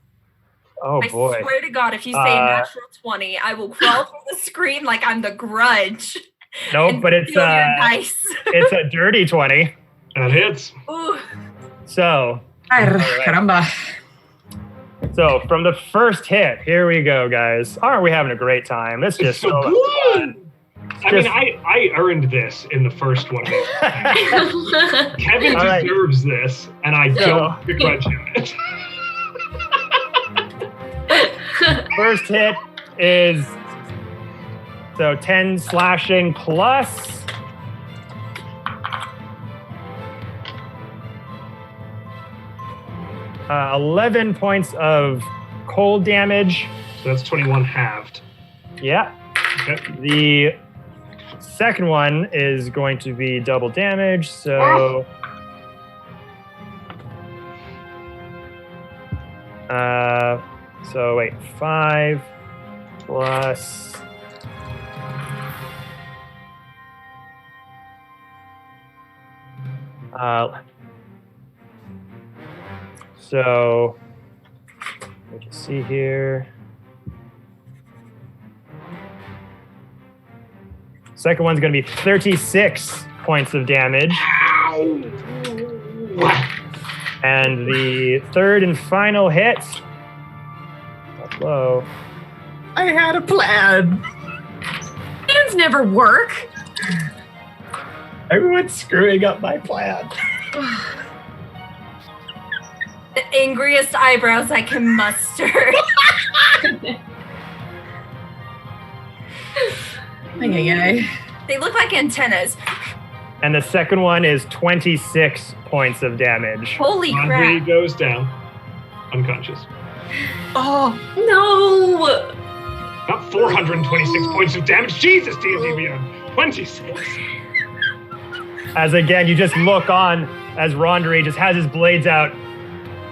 Oh, boy. I swear to God, if you say natural 20, I will crawl through the screen like I'm the Grudge. Nope, but it's steal your dice. it's a dirty 20. That hits. Ooh. So... Caramba. So from the first hit, here we go, guys. Aren't we having a great time? It's just so good. Fun. I mean, I earned this in the first one. Kevin deserves this, and I don't begrudge him it. First hit is so 10 slashing plus 11 points of cold damage. So that's 21 halved. Yeah. Okay. The second one is going to be double damage, so... So wait, 5 plus... So, let me just see here. Second one's going to be 36 points of damage. And the third and final hit. That's low. I had a plan. Plans never work. Everyone's screwing up my plan. The angriest eyebrows I can muster. Okay. They look like antennas. And the second one is 26 points of damage. Holy Andre crap. goes down, unconscious. Oh, No! Not 426 points of damage. Jesus, D&D Beyond. 26. As again, you just look on as Rondre just has his blades out,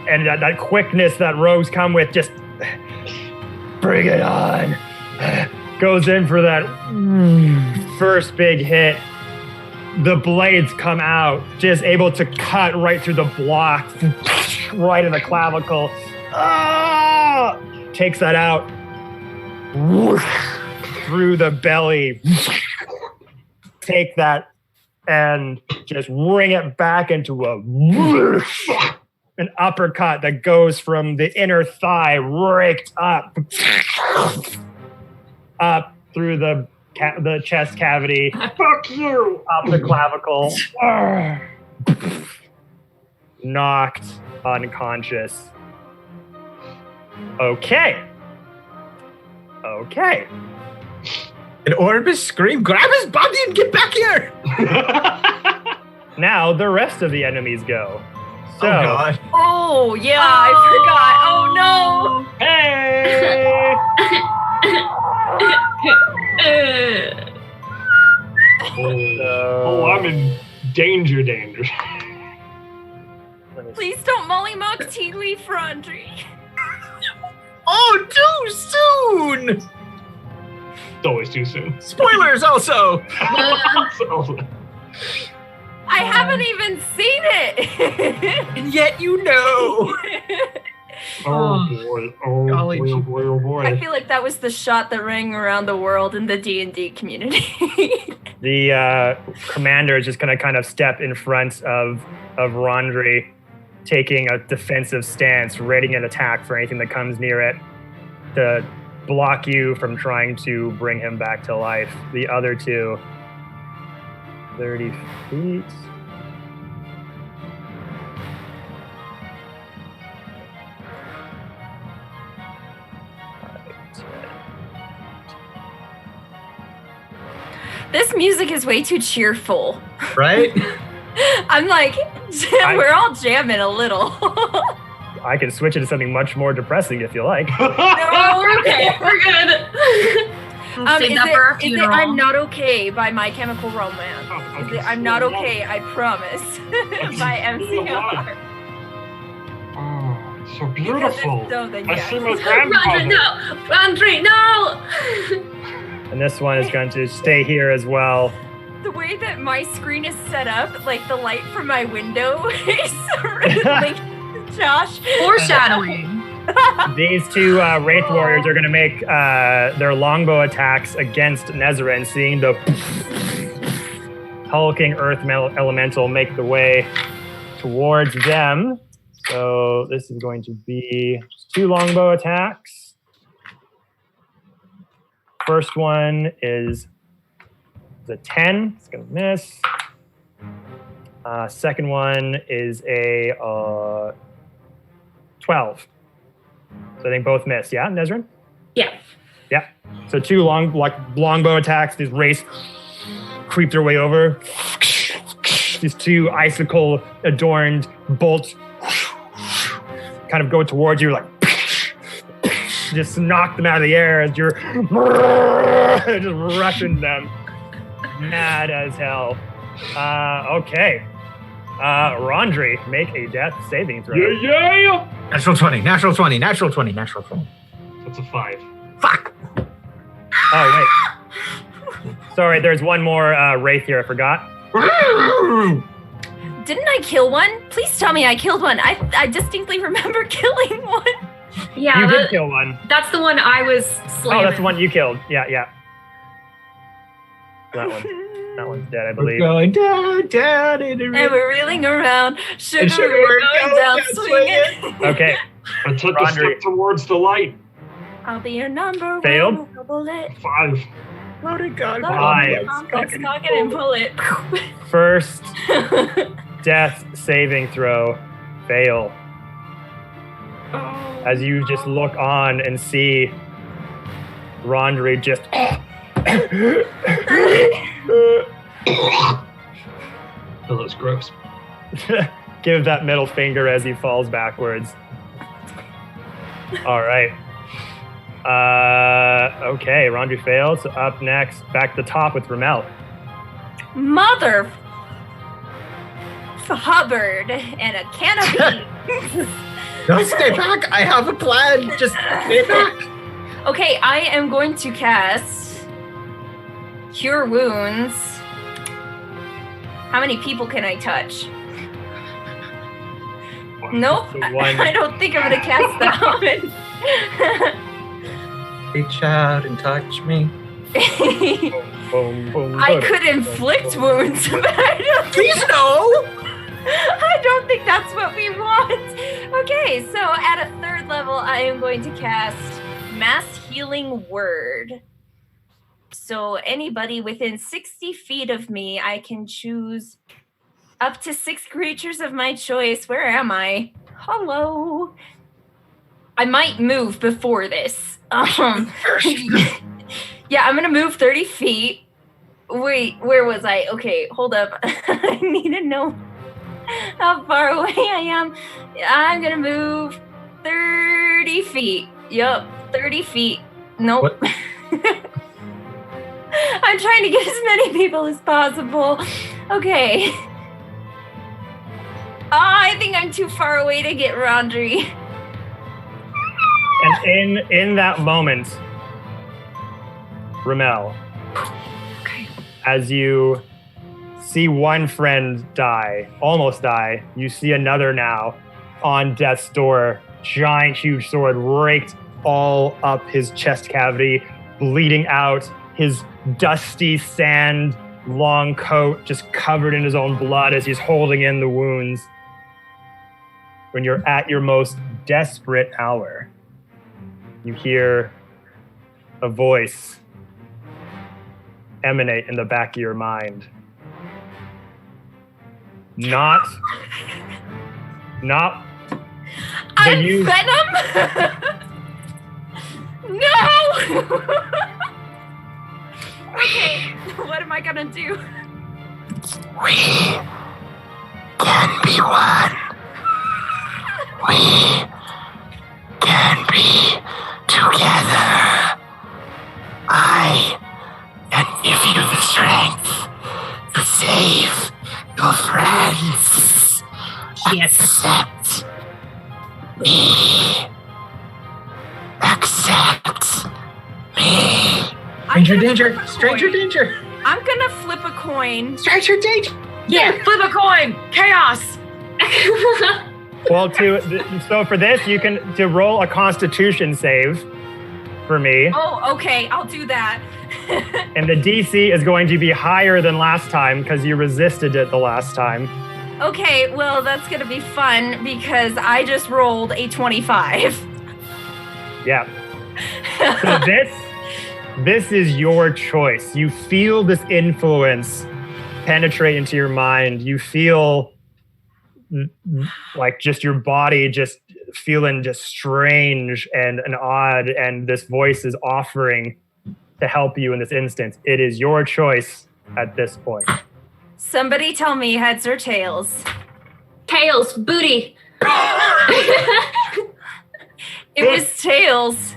and that quickness that rogues come with, just bring it on. Goes in for that first big hit. The blades come out, just able to cut right through the block, right in the clavicle. Ah! Takes that out. Through the belly. Take that and just wring it back into an uppercut that goes from the inner thigh raked up through the chest cavity. Fuck you. Up the clavicle. Knocked unconscious. Okay. And Orbis scream, grab his body and get back here! Now the rest of the enemies go. So, Oh god. Oh, yeah, I forgot. Oh, no. Hey! Oh, I'm in danger. Please don't mollymock tea leaf for Andre. Oh, too soon! It's always too soon. Spoilers also! I haven't even seen it. And yet you know! Oh boy. Oh Golly. boy, oh boy, oh boy. I feel like that was the shot that rang around the world in the D&D community. the commander is just going to kind of step in front of Rondre, taking a defensive stance, readying an attack for anything that comes near it to block you from trying to bring him back to life. The other two, 30 feet. This music is way too cheerful. Right? I'm like, we're all jamming a little. I can switch it to something much more depressing if you like. Oh, we're okay. We're good. Save that for our Is it funeral. I'm Not Okay by My Chemical Romance? Oh, Is it I'm Not Okay, I Promise by MCR? Oh, it's so Because beautiful. if so, then I yes. see my Andre, grandfather. no! Andre, no! And this one is going to stay here as well. The way that my screen is set up, like the light from my window is like Josh. Foreshadowing. These two Wraith Warriors are going to make their longbow attacks against Nezarin, seeing the hulking earth elemental make the way towards them. So this is going to be 2 longbow attacks. First one is a 10. It's going to miss. Second one is a 12. So I think both miss. Yeah, Nezarin? Yeah. Yeah. So 2 longbow attacks. These Wraiths creep their way over. These 2 icicle-adorned bolts kind of go towards you, like just knock them out of the air as you're just rushing them. Mad as hell. Okay. Rondry, make a death saving throw. Yeah. Natural 20, natural 20, natural 20, natural 20. That's a 5. Fuck! Oh, wait. Sorry, there's one more Wraith here, I forgot. Didn't I kill one? Please tell me I killed one. I distinctly remember killing one. Yeah, You did kill one. that's the one I was slamming. Oh, that's the one you killed. Yeah. That one's dead, I We're believe. going down in the And we're reeling around. Sugar, And sugar, we're we're going going down down swinging. Okay. I took a Rondry. step towards the light. I'll be your number Failed? one bullet. 5. Loaded gun. Five. Let's cock it and pull it. First death saving throw. Fail. As you just look on and see Rondry just Oh, that's gross. give that middle finger as he falls backwards. All right. Okay, Rondry failed. So up next, back to the top with Ramel. Mother Hubbard and a canopy. No, stay back. I have a plan. Just stay back. Okay, I am going to cast Cure Wounds. How many people can I touch? Nope. One. I don't think I'm going to cast that one. Reach out and touch me. Boom, boom, I boom. could inflict wounds, but Please no. I don't think that's what we want. Okay, so at a 3rd level, I am going to cast Mass Healing Word. So anybody within 60 feet of me, I can choose up to 6 creatures of my choice. Where am I? Hello. I might move before this. Yeah, I'm gonna move 30 feet. Wait, where was I? Okay, hold up. I need to know how far away I am. I'm gonna move 30 feet. Yup, 30 feet. Nope. What? I'm trying to get as many people as possible. Okay. I think I'm too far away to get Rondry. And in that moment, Ramel, as you see one friend die, almost die, you see another now on death's door, giant, huge sword raked all up his chest cavity, bleeding out, his dusty sand long coat just covered in his own blood as he's holding in the wounds. When you're at your most desperate hour, you hear a voice emanate in the back of your mind. Not I'm you. Venom? No! Okay, what am I gonna do? We can be one. We can be together. I can give you the strength to save your friends. Accept me. Accept me. Stranger danger. Stranger danger. I'm gonna flip a coin. Stranger danger. Yeah, flip a coin. Chaos. Well, so for this, you can to roll a Constitution save for me, Oh, okay, I'll do that. and the DC is going to be higher than last time because you resisted it the last time. Okay, well, that's gonna be fun because I just rolled a 25. Yeah. So this is your choice. You feel this influence penetrate into your mind. You feel like just your body just feeling just strange and odd, and this voice is offering to help you in this instance. It is your choice at this point. Somebody tell me heads or tails. Tails, booty. It was tails.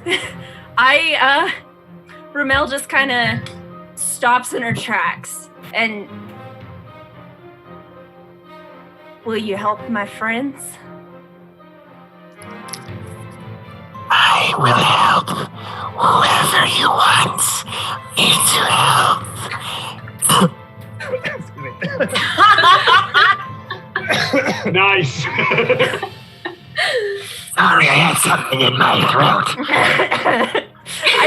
Ramel just kind of stops in her tracks and... Will you help my friends? I will help whoever you want me to help. Nice. Sorry, I had something in my throat. I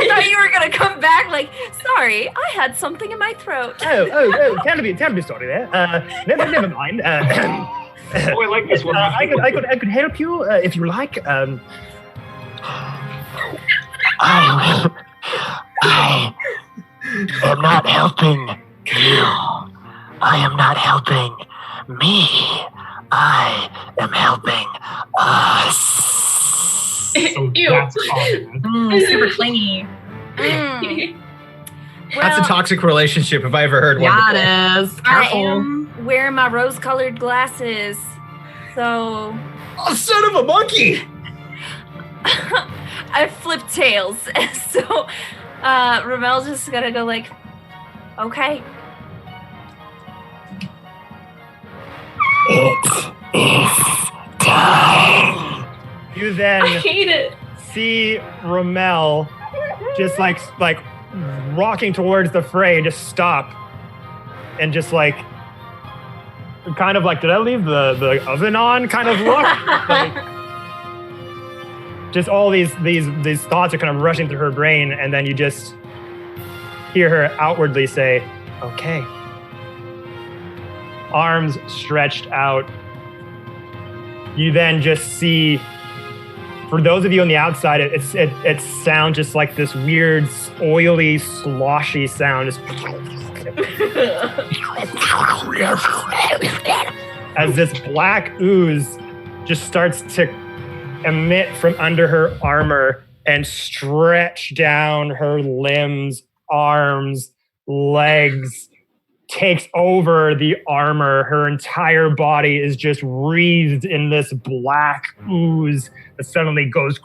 thought you were gonna come back like, sorry, I had something in my throat. Can't be sorry there. Never mind. Oh, I like this one. I could help you if you like. I am not helping you. I am not helping me. I am helping us. Ew. That's awesome. Super clingy. That's a toxic relationship if I ever heard one. Yeah, before. it is. I Careful. am wearing my rose-colored glasses, so Oh, son of a monkey! I flip tails. So Ramel's just gonna go like, okay. It is time. You then I hate it. see Ramel just like rocking towards the fray, just stop and just like kind of like, did I leave the oven on kind of look? Like, just all these thoughts are kind of rushing through her brain, and then you just hear her outwardly say, okay. Arms stretched out. You then just see, for those of you on the outside, it sounds just like this weird, oily, sloshy sound. As this black ooze just starts to emit from under her armor and stretch down her limbs, arms, legs, takes over the armor. Her entire body is just wreathed in this black ooze that suddenly goes,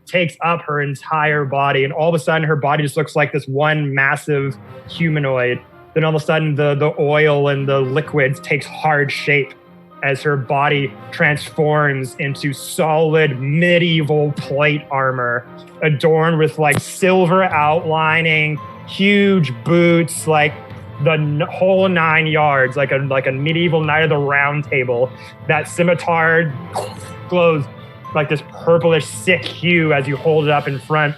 takes up her entire body, and all of a sudden her body just looks like this one massive humanoid. Then all of a sudden the oil and the liquids takes hard shape as her body transforms into solid medieval plate armor adorned with like silver outlining, huge boots, like the whole 9 yards, like a medieval Knight of the Round Table. That scimitar glows like this purplish, sick hue as you hold it up in front.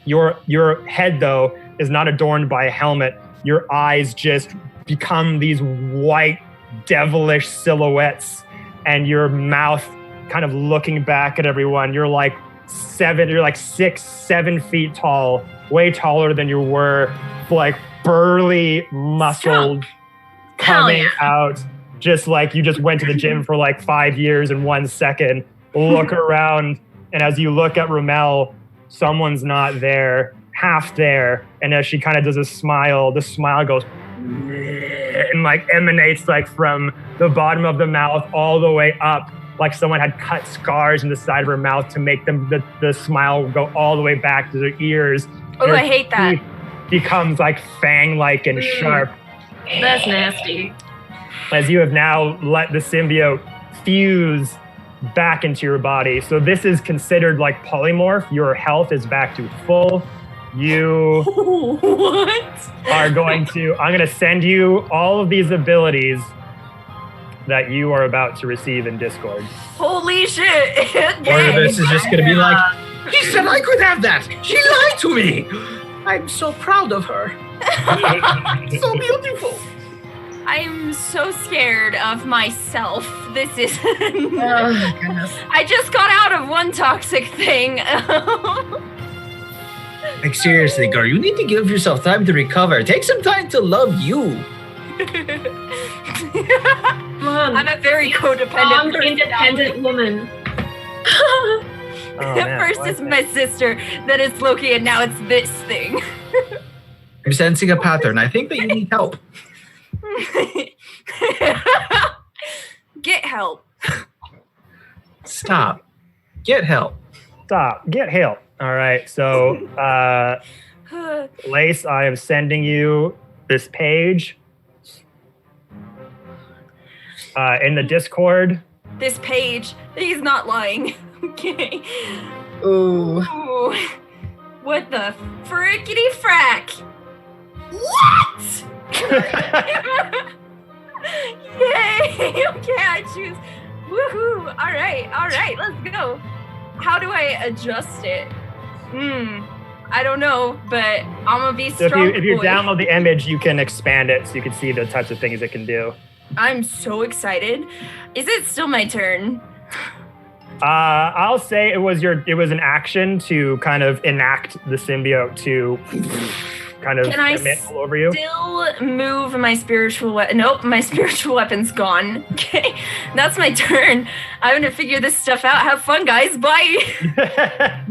Your head, though, is not adorned by a helmet. Your eyes just become these white, devilish silhouettes, and your mouth kind of looking back at everyone. You're like 6, 7 feet tall, way taller than you were, like burly, muscled, coming out, just like you just went to the gym for like 5 years in 1 second. Look around, and as you look at Ramel, someone's not there, half there, and as she kind of does a smile, the smile goes and like emanates like from the bottom of the mouth all the way up, like someone had cut scars in the side of her mouth to make them the smile go all the way back to their ears. Oh, I hate that. Becomes like fang-like and sharp. That's nasty. As you have now let the symbiote fuse back into your body. So this is considered like polymorph. Your health is back to full. You are going to, I'm going to send you all of these abilities that you are about to receive in Discord. Holy shit. Or this is just going to be like, he said I could have that. She lied to me. I'm so proud of her. So beautiful. I'm so scared of myself. This is... Oh my goodness. I just got out of one toxic thing. Like, seriously, girl, you need to give yourself time to recover. Take some time to love you. I'm a very codependent person. Independent woman. Oh, man. First it's my sister, then it's Loki, and now it's this thing. I'm sensing a pattern. I think that you need help. Get help. Stop. Get help. Stop. Get help. All right. So, Lace, I am sending you this page in the Discord. This page, he's not lying. Okay. Ooh. Ooh. What the frickety frack? What? Yay! Okay, I choose. Woohoo! All right, let's go. How do I adjust it? I don't know, but I'm gonna be So strong. if you boy. download the image, you can expand it so you can see the types of things it can do. I'm so excited. Is it still my turn? I'll say it was an action to kind of enact the symbiote to kind of Can I emit all over you. Still move my spiritual weapon. Nope, my spiritual weapon's gone. Okay, that's my turn. I'm gonna figure this stuff out. Have fun, guys. Bye.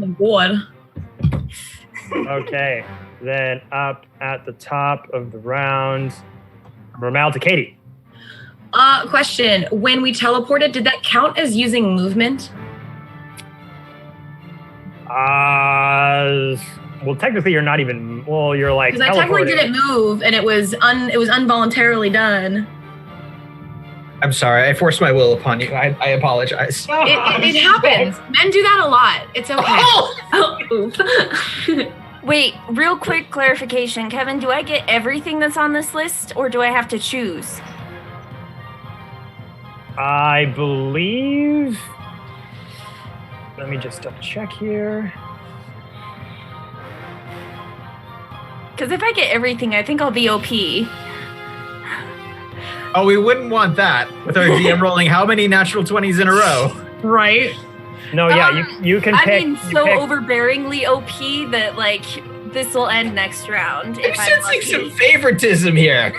Oh, God. Okay, then up at the top of the round, Ramal to Katie. Question. When we teleported, did that count as using movement? Well, technically, you're not even. Well, you're like. Because I technically teleporting. didn't move, and it was involuntarily done. I'm sorry. I forced my will upon you. I apologize. It happens. Men do that a lot. It's okay. Wait, real quick clarification, Kevin. Do I get everything that's on this list, or do I have to choose? I believe. Let me just double check here. Because if I get everything, I think I'll be OP. Oh, we wouldn't want that with our DM rolling how many natural 20s in a row? Right. No, yeah, you can pick. I mean, you so pick- overbearingly OP that like this will end next round. I'm if I'm sensing lucky. some favoritism here.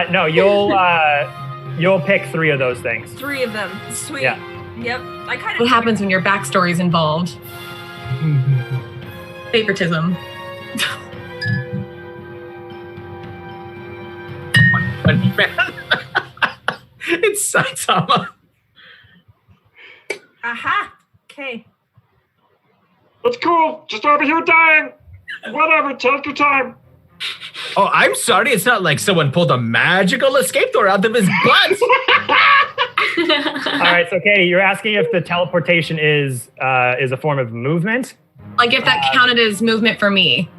No, you'll pick 3 of those things. 3 of them. Sweet. Yeah. Yep. I kind of. What happens when your backstory is involved? Favoritism. It's Saitama. Aha. Okay. That's cool. Just over here dying. Whatever. Take your time. Oh, I'm sorry. It's not like someone pulled a magical escape door out of his butt. All right, so Katie, you're asking if the teleportation is a form of movement. Like if that counted as movement for me.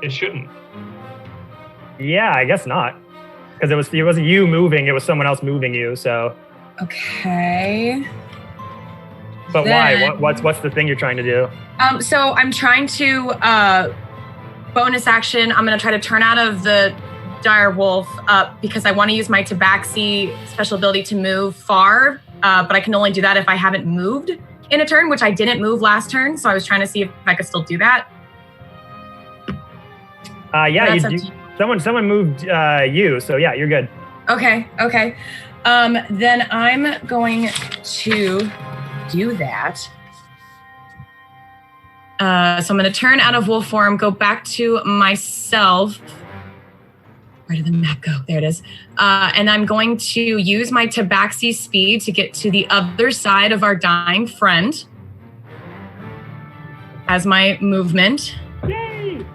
It shouldn't. Yeah, I guess not, because it wasn't you moving; it was someone else moving you. So, Okay. but why? What's the thing you're trying to do? So I'm trying to bonus action. I'm gonna try to turn out of the dire wolf because I want to use my tabaxi special ability to move far, but I can only do that if I haven't moved in a turn, which I didn't move last turn. So I was trying to see if I could still do that. Yeah, That's up to you. someone moved you, so yeah, you're good. Okay. Then I'm going to do that. So I'm going to turn out of wolf form, go back to myself. Where did the map go? There it is. And I'm going to use my tabaxi speed to get to the other side of our dying friend as my movement. Yay!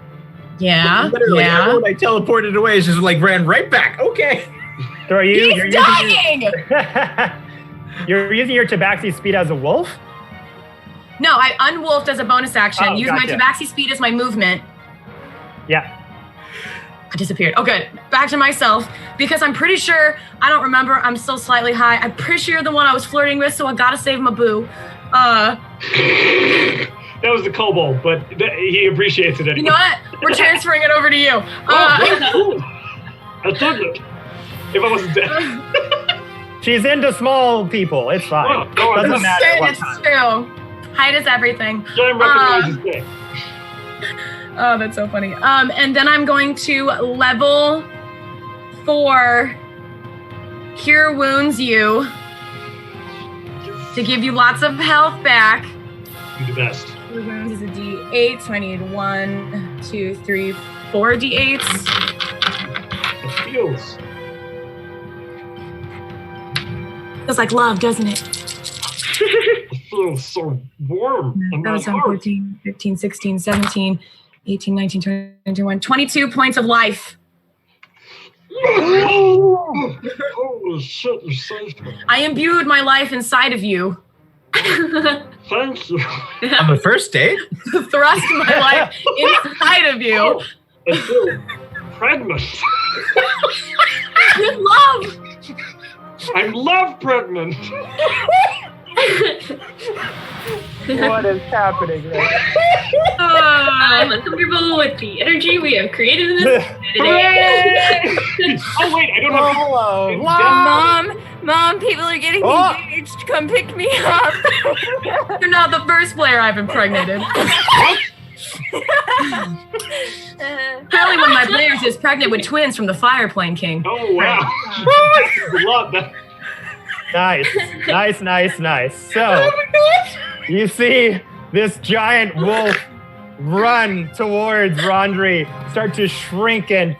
Yeah. Literally, yeah. everyone I teleported away is just like ran right back. Okay. So are you? He's dying! You're using your tabaxi speed as a wolf? No, I unwolfed as a bonus action. Oh, Use gotcha. my tabaxi speed as my movement. Yeah. I disappeared. Oh, good. Back to myself. Because I'm pretty sure, I don't remember, I'm still slightly high. I'm pretty sure you're the one I was flirting with, so I gotta save my boo. That was the kobold, but he appreciates it anyway. You know what? We're transferring it over to you. I took it. If I wasn't dead. She's into small people. It's fine. Oh, no, Doesn't matter what It's time. true. Height is everything. Game recognizes dead. Oh, that's so funny. And then I'm going to level 4 Cure Wounds you to give you lots of health back. You're the best. Cure Wounds is a D8, so I need 1, 2, 3, 4 D8s. It feels. Feels like love, doesn't it? It feels so warm in my heart. 14, 15, 16, 17, 18, 19, 20, 21, 22 points of life. Holy shit, you saved me. I imbued my life inside of you. Thank you. On the first date? Thrust my life inside of you. I feel pregnant. With love. I'm love pregnant. What is happening right I'm uncomfortable with the energy we have created in this today. Oh wait, I don't have. Hello. Mom, people are getting engaged. Come pick me up. You're not the first player I've impregnated. Apparently one of my players is pregnant with twins from the Fire Plane King. Oh wow. Love that. Nice. So, you see this giant wolf run towards Rondry, start to shrink and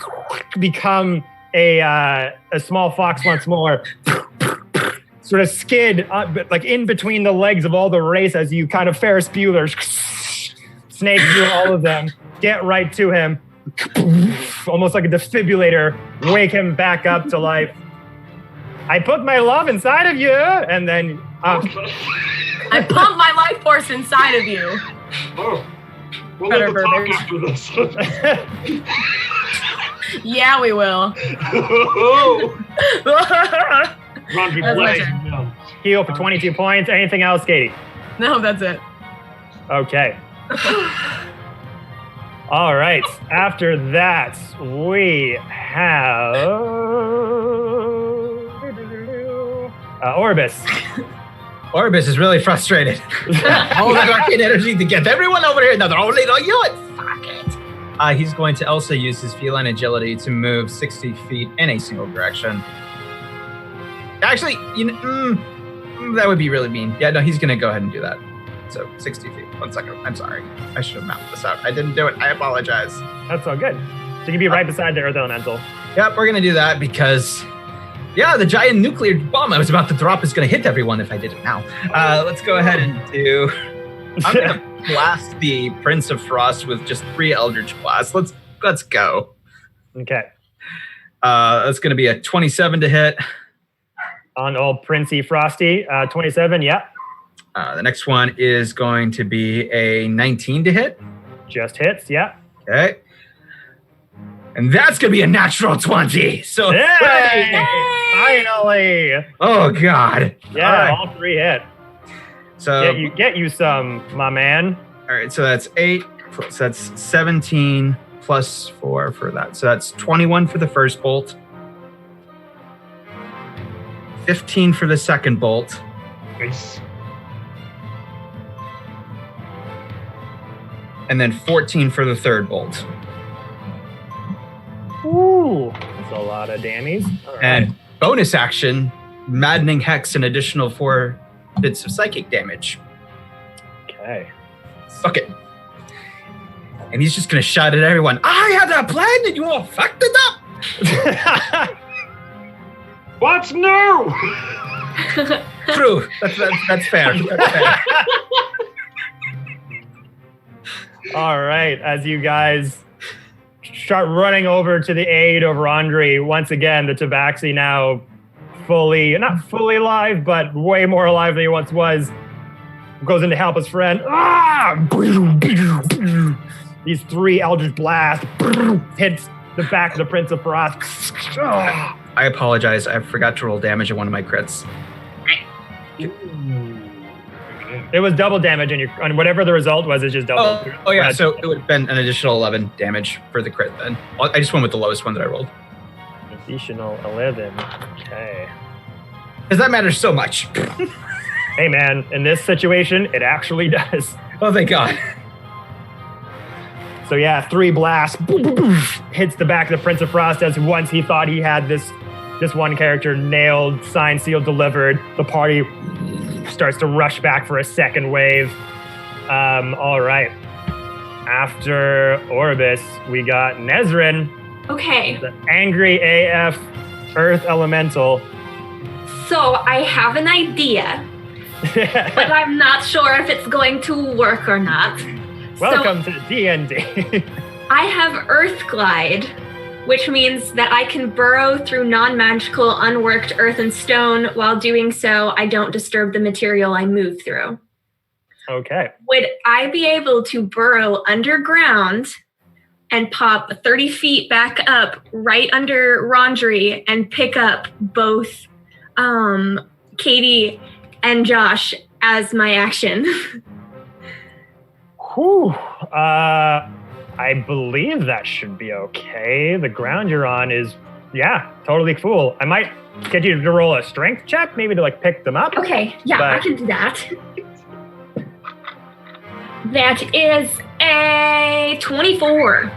become a small fox once more. Sort of skid like in between the legs of all the Wraiths as you kind of Ferris Bueller snake through all of them, get right to him, almost like a defibrillator, wake him back up to life. I put my love inside of you, and then I pump my life force inside of you. Oh, we'll Better have to talk verbiage. after this. Yeah, we will. Rondry, That's my bless turn. him. heal for 22 points. Anything else, Katie? No, that's it. Okay. All right. After that, we have Orbis. Orbis is really frustrated. All that arcane energy to get everyone over here. Now they're all leaning on you. Fuck it. He's going to also use his feline agility to move 60 feet in a single direction. Actually, that would be really mean. Yeah, no, he's going to go ahead and do that. So 60 feet. 1 second. I'm sorry. I should have mapped this out. I didn't do it. I apologize. That's all good. So you'd be right beside the Earth Elemental. Yep, we're going to do that because, the giant nuclear bomb I was about to drop is going to hit everyone if I did it now. Let's go ahead and do... I'm going to blast the Prince of Frost with just 3 Eldritch Blasts. Let's go. Okay. That's going to be a 27 to hit. On old Princey Frosty, 27, yeah. The next one is going to be a 19 to hit. Just hits, yeah. Okay. And that's going to be a natural 20. So, Hey! Finally! Oh, God. Yeah, All right. all 3 hit. So, Get you some, my man. all right, so that's 8. So that's 17 plus 4 for that. So that's 21 for the first bolt. 15 for the second bolt. Nice. And then 14 for the third bolt. Ooh, that's a lot of damage. All right. And bonus action, Maddening Hex, an additional 4 bits of psychic damage. Okay. Fuck it. And he's just going to shout at everyone, I had a plan and you all fucked it up. What's new? True. That's fair. That's fair. All right, as you guys start running over to the aid of Rondry, once again, the Tabaxi now not fully alive, but way more alive than he once was, goes in to help his friend. These 3 Eldritch Blasts hits the back of the Prince of Frost. I apologize. I forgot to roll damage on one of my crits. It was double damage, and whatever the result was, it's just double. Oh yeah, so it would have been an additional 11 damage for the crit then. I just went with the lowest one that I rolled. Additional 11. Okay. Because that matters so much. Hey man, in this situation, it actually does. Oh, thank God. So yeah, 3 blasts hits the back of the Prince of Frost as once he thought he had this one character nailed, signed, sealed, delivered. The party starts to rush back for a second wave. All right. After Orbis, we got Nezrin, Okay, the angry AF Earth Elemental. so So I have an idea, but I'm not sure if it's going to work or not. Welcome to D&D. I have Earth Glide, which means that I can burrow through non-magical, unworked earth and stone. While doing so, I don't disturb the material I move through. Okay. Would I be able to burrow underground and pop 30 feet back up right under Rondry and pick up both Katie and Josh as my action? Whew. I believe that should be okay. The ground you're on is, totally cool. I might get you to roll a strength check, maybe to like pick them up. Okay, I can do that. That is a 24.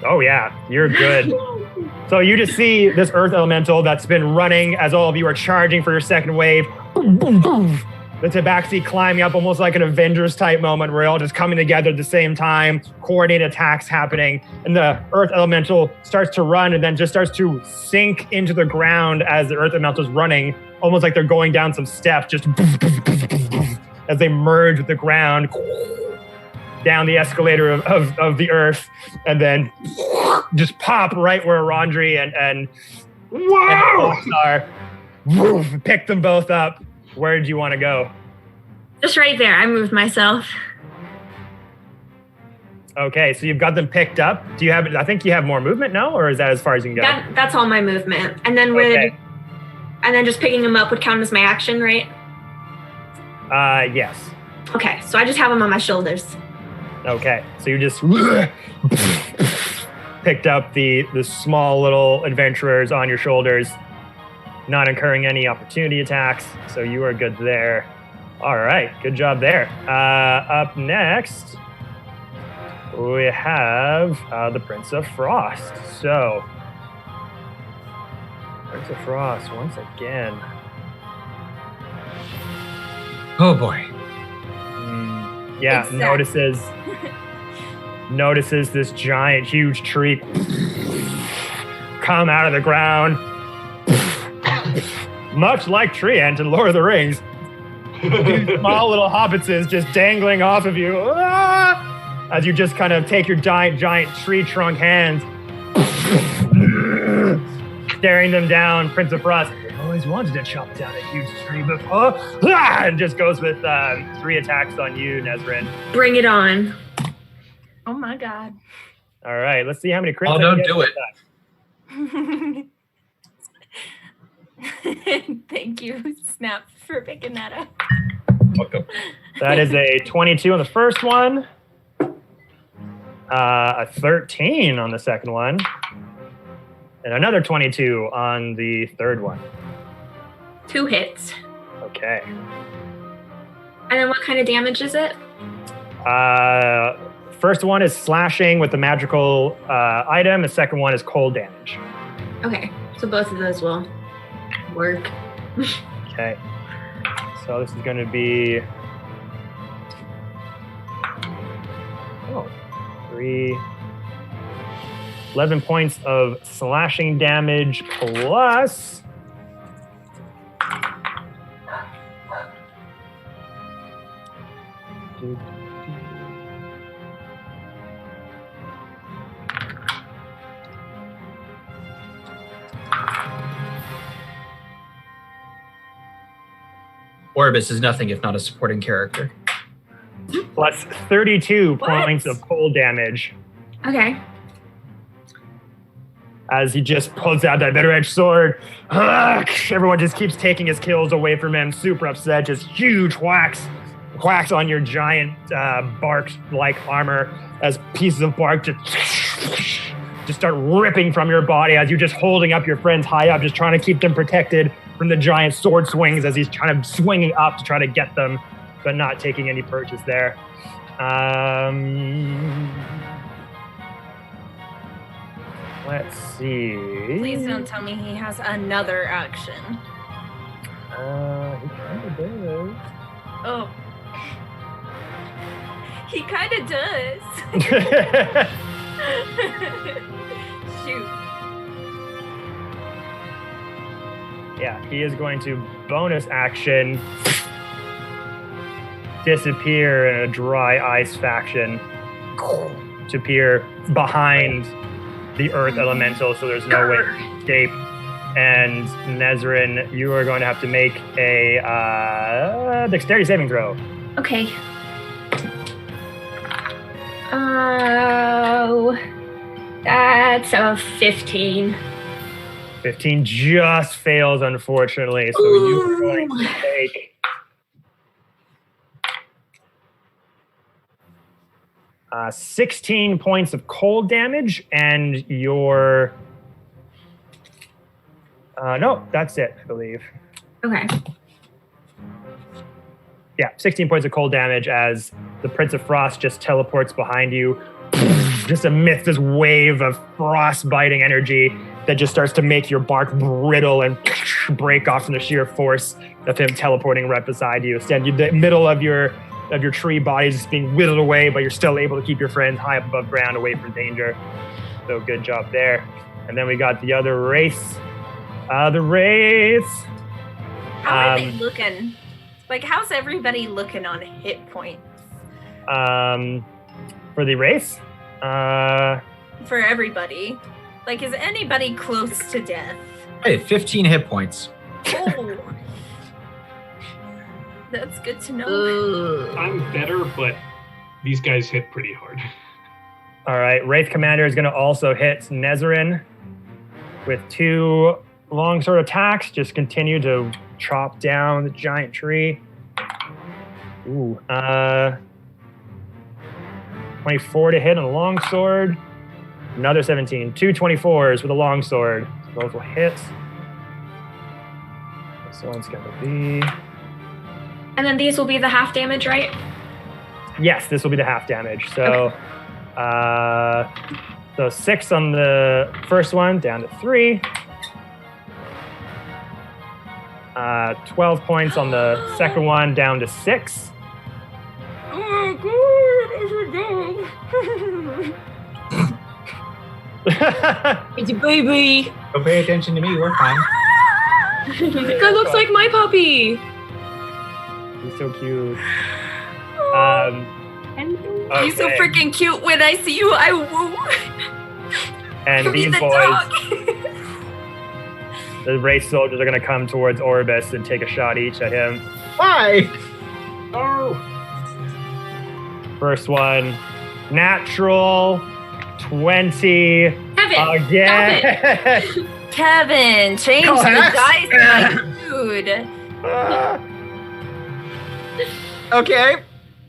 Oh yeah, you're good. So you just see this earth elemental that's been running as all of you are charging for your second wave. Boom, boom, boom. The Tabaxi climbing up almost like an Avengers type moment where you're all just coming together at the same time, coordinated attacks happening, and the earth elemental starts to run and then just starts to sink into the ground as the earth elemental is running, almost like they're going down some steps, just as they merge with the ground, down the escalator of the earth, and then just pop right where Rondry and are. Pick them both up. Where did you want to go? Just right there. I moved myself. Okay, so you've got them picked up. Do you have? I think you have more movement, no? Or is that as far as you can go? That's all my movement. And then and then just picking them up would count as my action, right? Yes. Okay, so I just have them on my shoulders. Okay, so you just picked up the small little adventurers on your shoulders, not incurring any opportunity attacks, so you are good there. All right, good job there. Up next, we have the Prince of Frost. So, Prince of Frost, once again. Oh boy. Yeah, Exactly. notices this giant, huge tree come out of the ground. Much like Tree Ant in Lord of the Rings. These small little hobbitses just dangling off of you. As you just kind of take your giant tree trunk hands, staring them down. Prince of Frost, I always wanted to chop down a huge tree before. And just goes with 3 attacks on you, Nezrin. Bring it on. Oh my god. All right, let's see how many crits. Oh, I don't get do this it. time. Thank you, Snap, for picking that up. Welcome. That is a 22 on the first one, a 13 on the second one, and another 22 on the third one. 2 hits. Okay. And then what kind of damage is it? First one is slashing with the magical item. The second one is cold damage. Okay, so both of those will work. Okay. So this is going to be 11 points of slashing damage plus Orbis is nothing if not a supporting character. plus 32 What? points of cold damage Okay. as he just pulls out that better-edged sword. Everyone just keeps taking his kills away from him, super upset, just huge whacks on your giant bark-like armor as pieces of bark just start ripping from your body as you're just holding up your friends high up, just trying to keep them protected from the giant sword swings as he's kind of swinging up to try to get them, but not taking any purchase there. Let's see. Please don't tell me he has another action. He kind of does. Oh. He kind of does. Shoot. he is going to bonus action disappear in a dry ice faction to appear behind the earth elemental, so there's no way to escape. And Nezrin, you are going to have to make a dexterity saving throw. Okay. Oh, that's a 15. 15 just fails, unfortunately. So you are going to take 16 points of cold damage, and your... no, that's it, I believe. Okay. Yeah, 16 points of cold damage as the Prince of Frost just teleports behind you, just amidst this wave of frost-biting energy that just starts to make your bark brittle and break off from the sheer force of him teleporting right beside you. Instead, the middle of your tree body is just being whittled away, but you're still able to keep your friends high up above ground, away from danger. So good job there. And then we got the other Wraiths. The Wraiths. How are they looking? Like, how's everybody looking on hit points? For the Wraiths? For everybody. Like, is anybody close to death? Hey, 15 hit points. Oh. That's good to know. I'm better, but these guys hit pretty hard. All right, Wraith Commander is going to also hit Nezrin with 2 longsword attacks. Just continue to chop down the giant tree. Ooh, 24 to hit on a longsword. Another 17. 2 24s with a longsword. Both will hit. This one's going to be... And then these will be the half damage, right? Yes, this will be the half damage. So, so 6 on the first one, down to 3. 12 points on the second one, down to 6. Oh, God. It's a baby. Don't pay attention to me. We're fine. That guy looks like my puppy. He's so cute. You're so Okay. freaking cute. When I see you, I woo. And Be these the boys, dog. the Wraith soldiers, are going to come towards Orbis and take a shot each at him. Why? Oh, First one, natural 20 Kevin, again. Kevin, change Oh, the that's- dice, dude. Okay,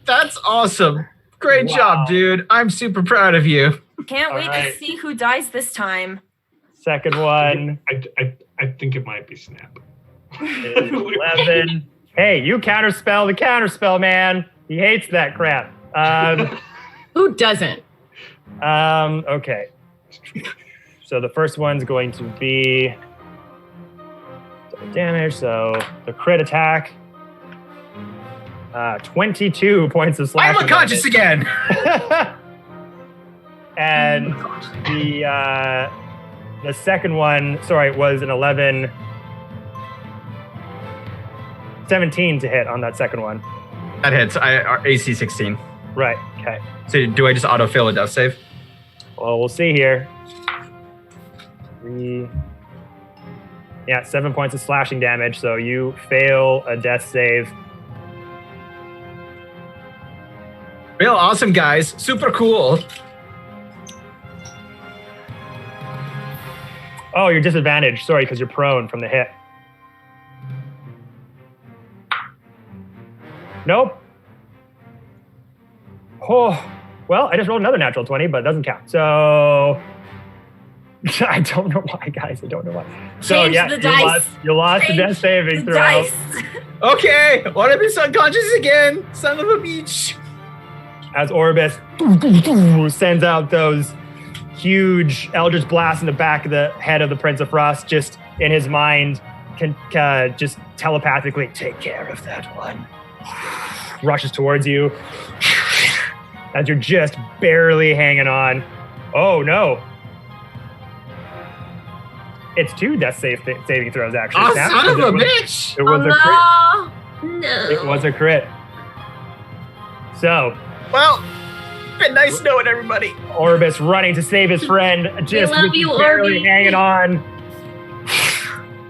that's awesome. Great job, dude. I'm super proud of you. Can't wait right. to see who dies this time. Second one I think it might be Snap. is 11. Hey, you counterspell the counterspell, man. He hates that crap. Who doesn't? Okay. So the first one's going to be double damage. So the crit attack, 22 points of slashing. I'm unconscious again. And the second one, was an 11, 17 to hit on that second one. That hits. Our AC 16. Right. Okay. So do I just autofill a death save? Well, we'll see here. 3. Yeah, 7 points of slashing damage. So you fail a death save. Real awesome, guys. Super cool. Oh, you're disadvantaged. Sorry, because you're prone from the hit. Nope. Oh, well, I just rolled another natural 20, but it doesn't count. So I don't know why, guys. I don't know why. So Change yeah, the dice. you lost the Change death saving The throw. dice. Okay, what if he's unconscious again? Son of a bitch. As Orbis sends out those huge Eldritch blasts in the back of the head of the Prince of Frost, just in his mind, can just telepathically take care of that one. Rushes towards you as you're just barely hanging on. Oh no. It's 2 death saving throws, actually. Oh, Snap, son of a was- bitch! It was a crit. No. It was a crit. So, Well, been nice knowing everybody. Orbis running to save his friend, just love you, barely Orby. hanging on.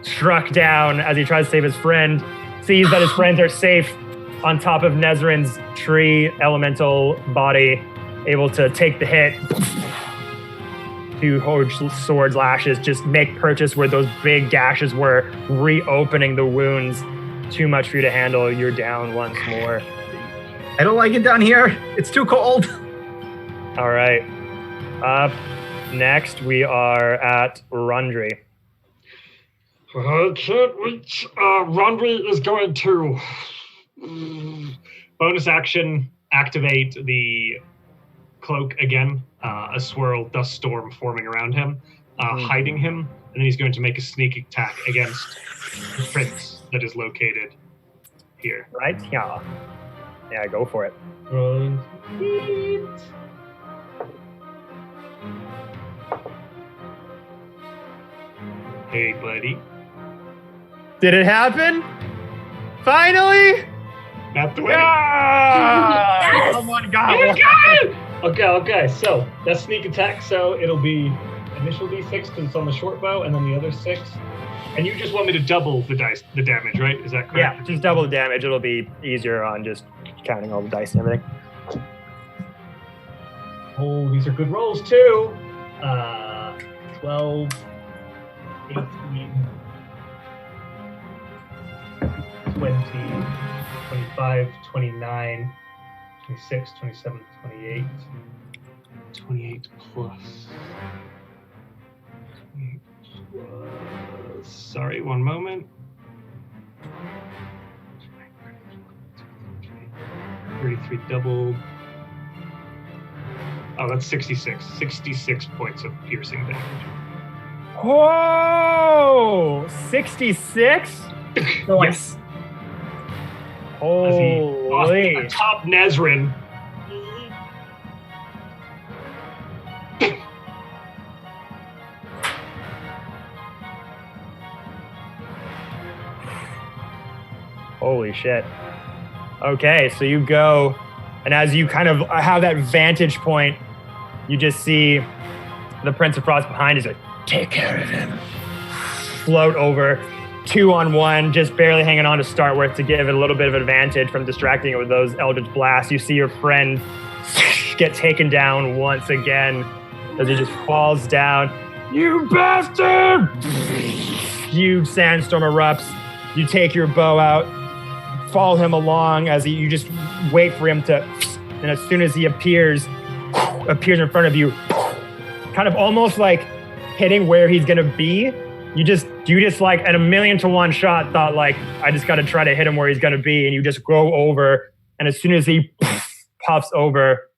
Struck down as he tries to save his friend. Sees that his friends are safe on top of Nezrin's tree elemental body, able to take the hit. 2 huge sword lashes just make purchase where those big gashes were, reopening the wounds. Too much for you to handle. You're down once more. I don't like it down here. It's too cold. All right. Up next, we are at Rundry. I can't reach. Rondry is going to bonus action activate the cloak again. A swirl dust storm forming around him, hiding him, and then he's going to make a sneak attack against the prince that is located here. Right? Yeah. Yeah, go for it. Hey, buddy. Did it happen? Finally? Not the way. Yeah! Yes! Someone got one. Okay. So that's sneak attack. So it'll be initial d6 because it's on the short bow, and then the other 6. And you just want me to double the damage, right? Is that correct? Yeah, just double the damage. It'll be easier on just counting all the dice and everything. Oh, these are good rolls too. 12, 18, 20, 25, 29, 26, 27, 28. 28 plus. 28 plus. Sorry, one moment. 33 doubled. Oh, that's 66. 66 points of piercing damage. Whoa! 66? Yes. As he Holy. off top Nezrin. Holy shit. Okay, so you go, and as you kind of have that vantage point, you just see the Prince of Frost behind you. Like, take care of him. Float over, 2-on-1, just barely hanging on to start with to give it a little bit of advantage from distracting it with those Eldritch Blasts. You see your friend get taken down once again as he just falls down. You bastard! Huge sandstorm erupts. You take your bow out, follow him along as you just wait for him to, and as soon as he appears in front of you, kind of almost like hitting where he's gonna be. You just like at 1,000,000-to-1 shot thought like, I just gotta try to hit him where he's gonna be, and you just go over, and as soon as he puffs over,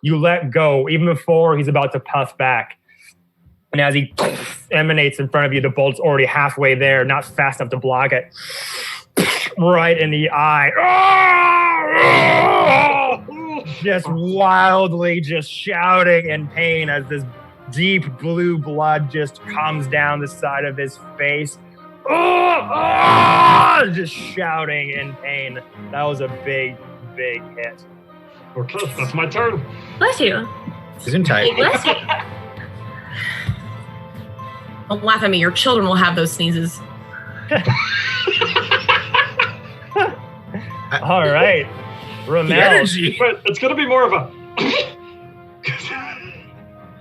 you let go, even before he's about to puff back. And as he emanates in front of you, the bolt's already halfway there, not fast enough to block it. Right in the eye. Just wildly just shouting in pain as this deep blue blood just comes down the side of his face. Just shouting in pain. That was a big, big hit. Okay, that's my turn. Bless you. He's in tight. Bless you. Don't laugh at me. Your children will have those sneezes. All right. The Ramel. energy. But it's going to be more of a...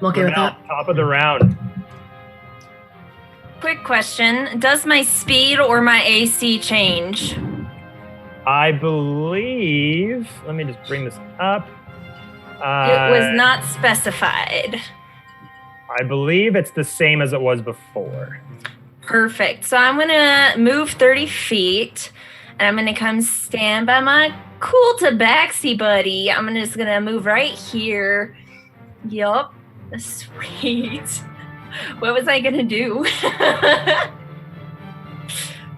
I'm okay with Ramel, that. top of the round. Quick question. Does my speed or my AC change? I believe, let me just bring this up. It was not specified. I believe it's the same as it was before. Perfect. So I'm going to move 30 feet, and I'm going to come stand by my cool tabaxi buddy. I'm just going to move right here. Yup. Sweet. What was I going to do?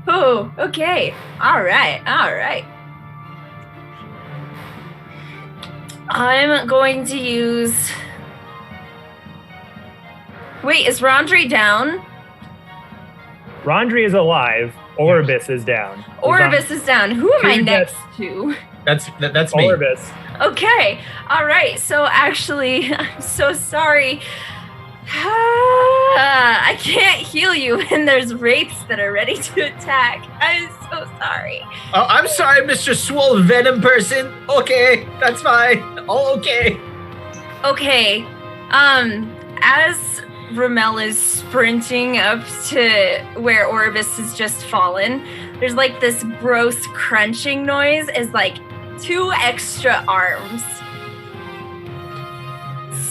Oh, okay. All right. I'm going to use... Wait, is Rondry down? Rondry is alive. Orbis is down. Orbis is down. Who am I Who next to? That's me. Orbis. Okay. All right. So actually, I'm so sorry. I can't heal you when there's wraiths that are ready to attack. I'm so sorry. Oh, I'm sorry, Mr. Swole Venom person. Okay, that's fine. All okay. Okay. As Ramel is sprinting up to where Orbis has just fallen, there's like this gross crunching noise as like 2 extra arms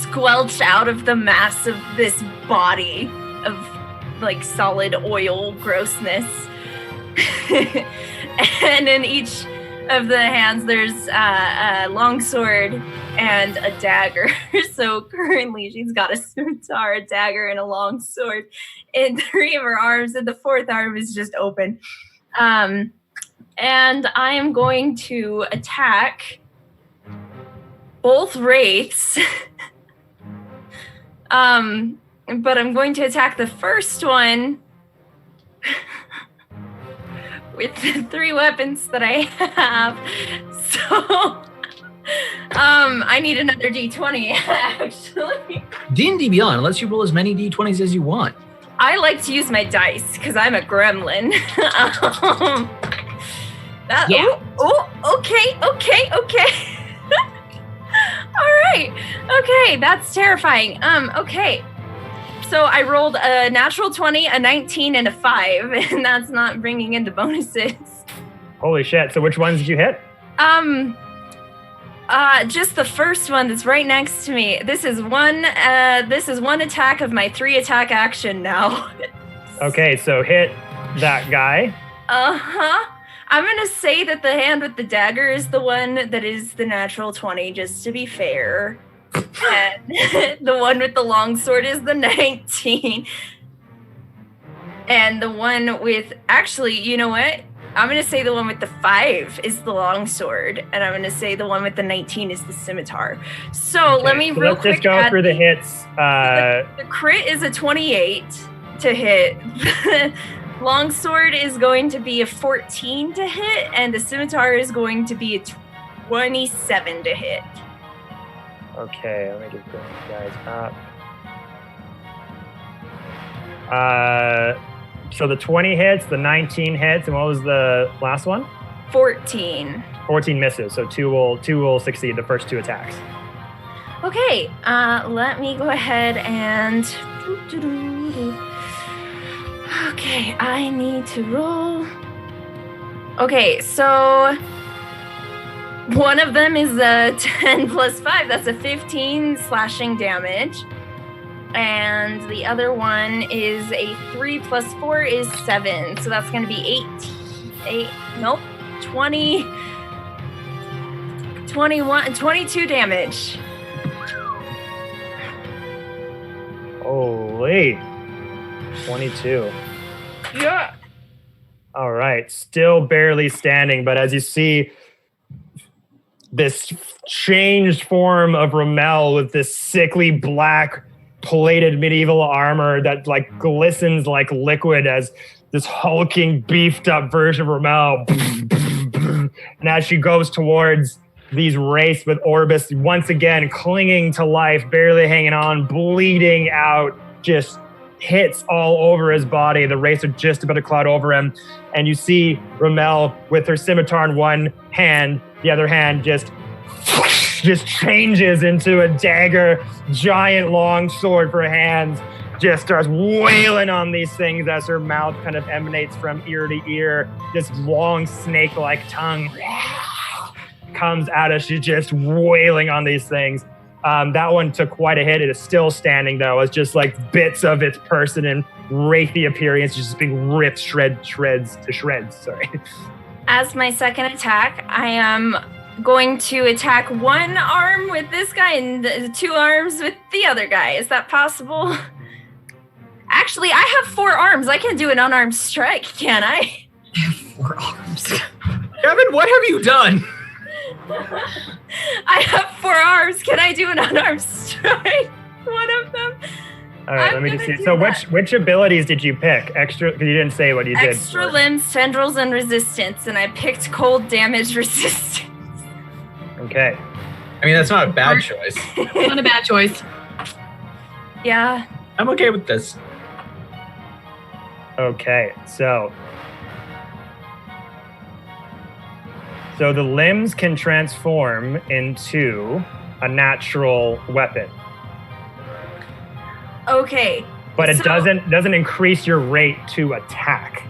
squelched out of the mass of this body of like solid oil grossness. And in each of the hands there's a longsword and a dagger. So currently she's got a scimitar, a dagger, and a longsword in 3 of her arms, and the 4th arm is just open. And I am going to attack both wraiths. But I'm going to attack the first one with the 3 weapons that I have. So, I need another D20, actually. D&D Beyond lets you roll as many D20s as you want. I like to use my dice because I'm a gremlin. Okay. All right. Okay, that's terrifying. Okay. So I rolled a natural 20, a 19, and a 5, and that's not bringing in the bonuses. Holy shit. So which ones did you hit? Just the first one that's right next to me. This is one attack of my 3 attack action now. Okay, so hit that guy. Uh-huh. I'm gonna say that the hand with the dagger is the one that is the natural 20, just to be fair. And the one with the longsword is the 19. And the one with, actually, you know what? I'm going to say the one with the 5 is the longsword, and I'm going to say the one with the 19 is the scimitar. So Okay, let me real let's quick just go through the hits. The crit is a 28 to hit. Longsword is going to be a 14 to hit, and the scimitar is going to be a 27 to hit. Okay, let me just bring you guys up. So the 20 hits, the 19 hits, and what was the last one? 14. 14 misses, so two will succeed the first 2 attacks. Okay, let me go ahead and... Okay, I need to roll. Okay, so one of them is a 10 plus 5. That's a 15 slashing damage. And the other one is a 3 plus 4 is 7. So that's going to be 20, 21, 22 damage. Holy. 22. Yeah. All right, still barely standing, but as you see, this changed form of Ramel with this sickly black plated medieval armor that like glistens like liquid as this hulking beefed up version of Ramel. And as she goes towards these wraiths with Orbis once again clinging to life, barely hanging on, bleeding out, just hits all over his body. The wraiths are just about to cloud over him. And you see Ramel with her scimitar in one hand, the other hand just changes into a dagger, giant long sword for hands, just starts wailing on these things as her mouth kind of emanates from ear to ear. This long snake-like tongue comes out as she's just wailing on these things. That one took quite a hit. It is still standing, though. It's just like bits of its person and wraithy appearance just being ripped shreds. Sorry. As my second attack, I am going to attack one arm with this guy and 2 arms with the other guy. Is that possible? Actually, I have 4 arms. I can do an unarmed strike, can't I? I have 4 arms. Kevin, what have you done? I have 4 arms. Can I do an unarmed strike? One of them. All right, let me just see. So which abilities did you pick? Extra, because you didn't say what you did. Extra limbs, tendrils, and resistance, and I picked cold damage resistance. Okay. I mean, that's not a bad choice. Not a bad choice. Yeah. I'm okay with this. Okay, so the limbs can transform into a natural weapon. Okay. But it So- doesn't increase your rate to attack.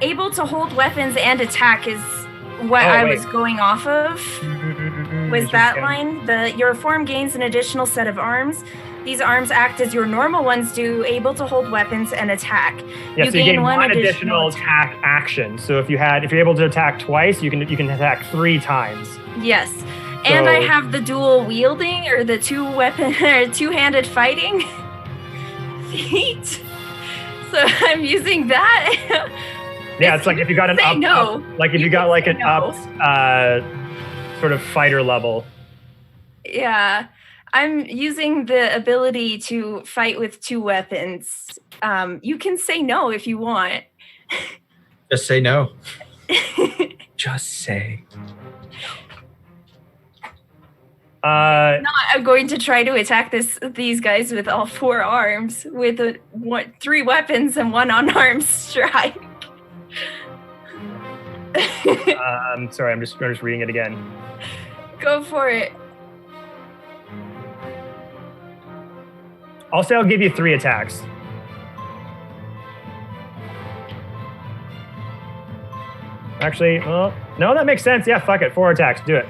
Able to hold weapons and attack is what Oh, I wait. was going off of. Was that Okay. line? Your form gains an additional set of arms. These arms act as your normal ones do, able to hold weapons and attack. Yeah, so you gain one additional attack action. So if you're able to attack twice, you can attack 3 times. Yes. And I So- have the dual wielding or the two-handed fighting feat. So I'm using that. Yeah, it's like if you got an Say up, no. like if you got like an up sort of fighter level. Yeah. I'm using the ability to fight with 2 weapons. You can say no if you want. Just say no. Just say. I'm going to try to attack these guys with all 4 arms with 3 weapons and 1 unarmed strike. Sorry, I'm just reading it again. Go for it. I'll say I'll give you 3 attacks. Actually, well, no, that makes sense. Yeah, fuck it. 4 attacks. Do it.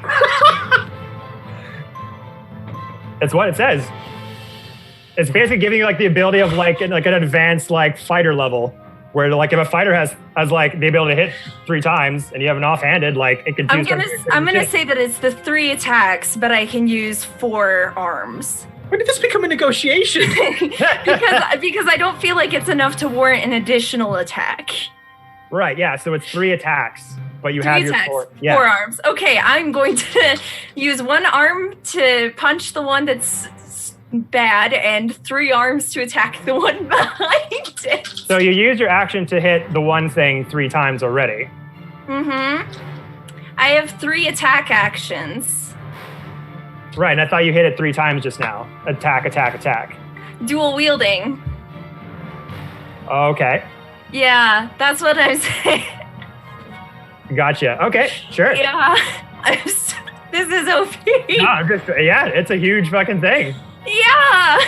It's what it says. It's basically giving you like the ability of like an advanced like fighter level, where like if a fighter has like the ability to hit 3 times and you have an offhanded, like it can do I'm gonna say that it's the 3 attacks, but I can use 4 arms. When did this become a negotiation? because I don't feel like it's enough to warrant an additional attack. Right, yeah, so it's 3 attacks, but you 3 have attacks, your 4. 4 arms. Okay, I'm going to use 1 arm to punch the one that's bad and 3 arms to attack the one behind it. So you use your action to hit the one thing 3 times already. Mm-hmm. I have 3 attack actions. Right, and I thought you hit it 3 times just now. Attack, attack, attack. Dual wielding. Okay, Yeah, that's what I'm saying. gotcha. Okay, sure. Yeah. This is OP. No, it's a huge fucking thing. Yeah.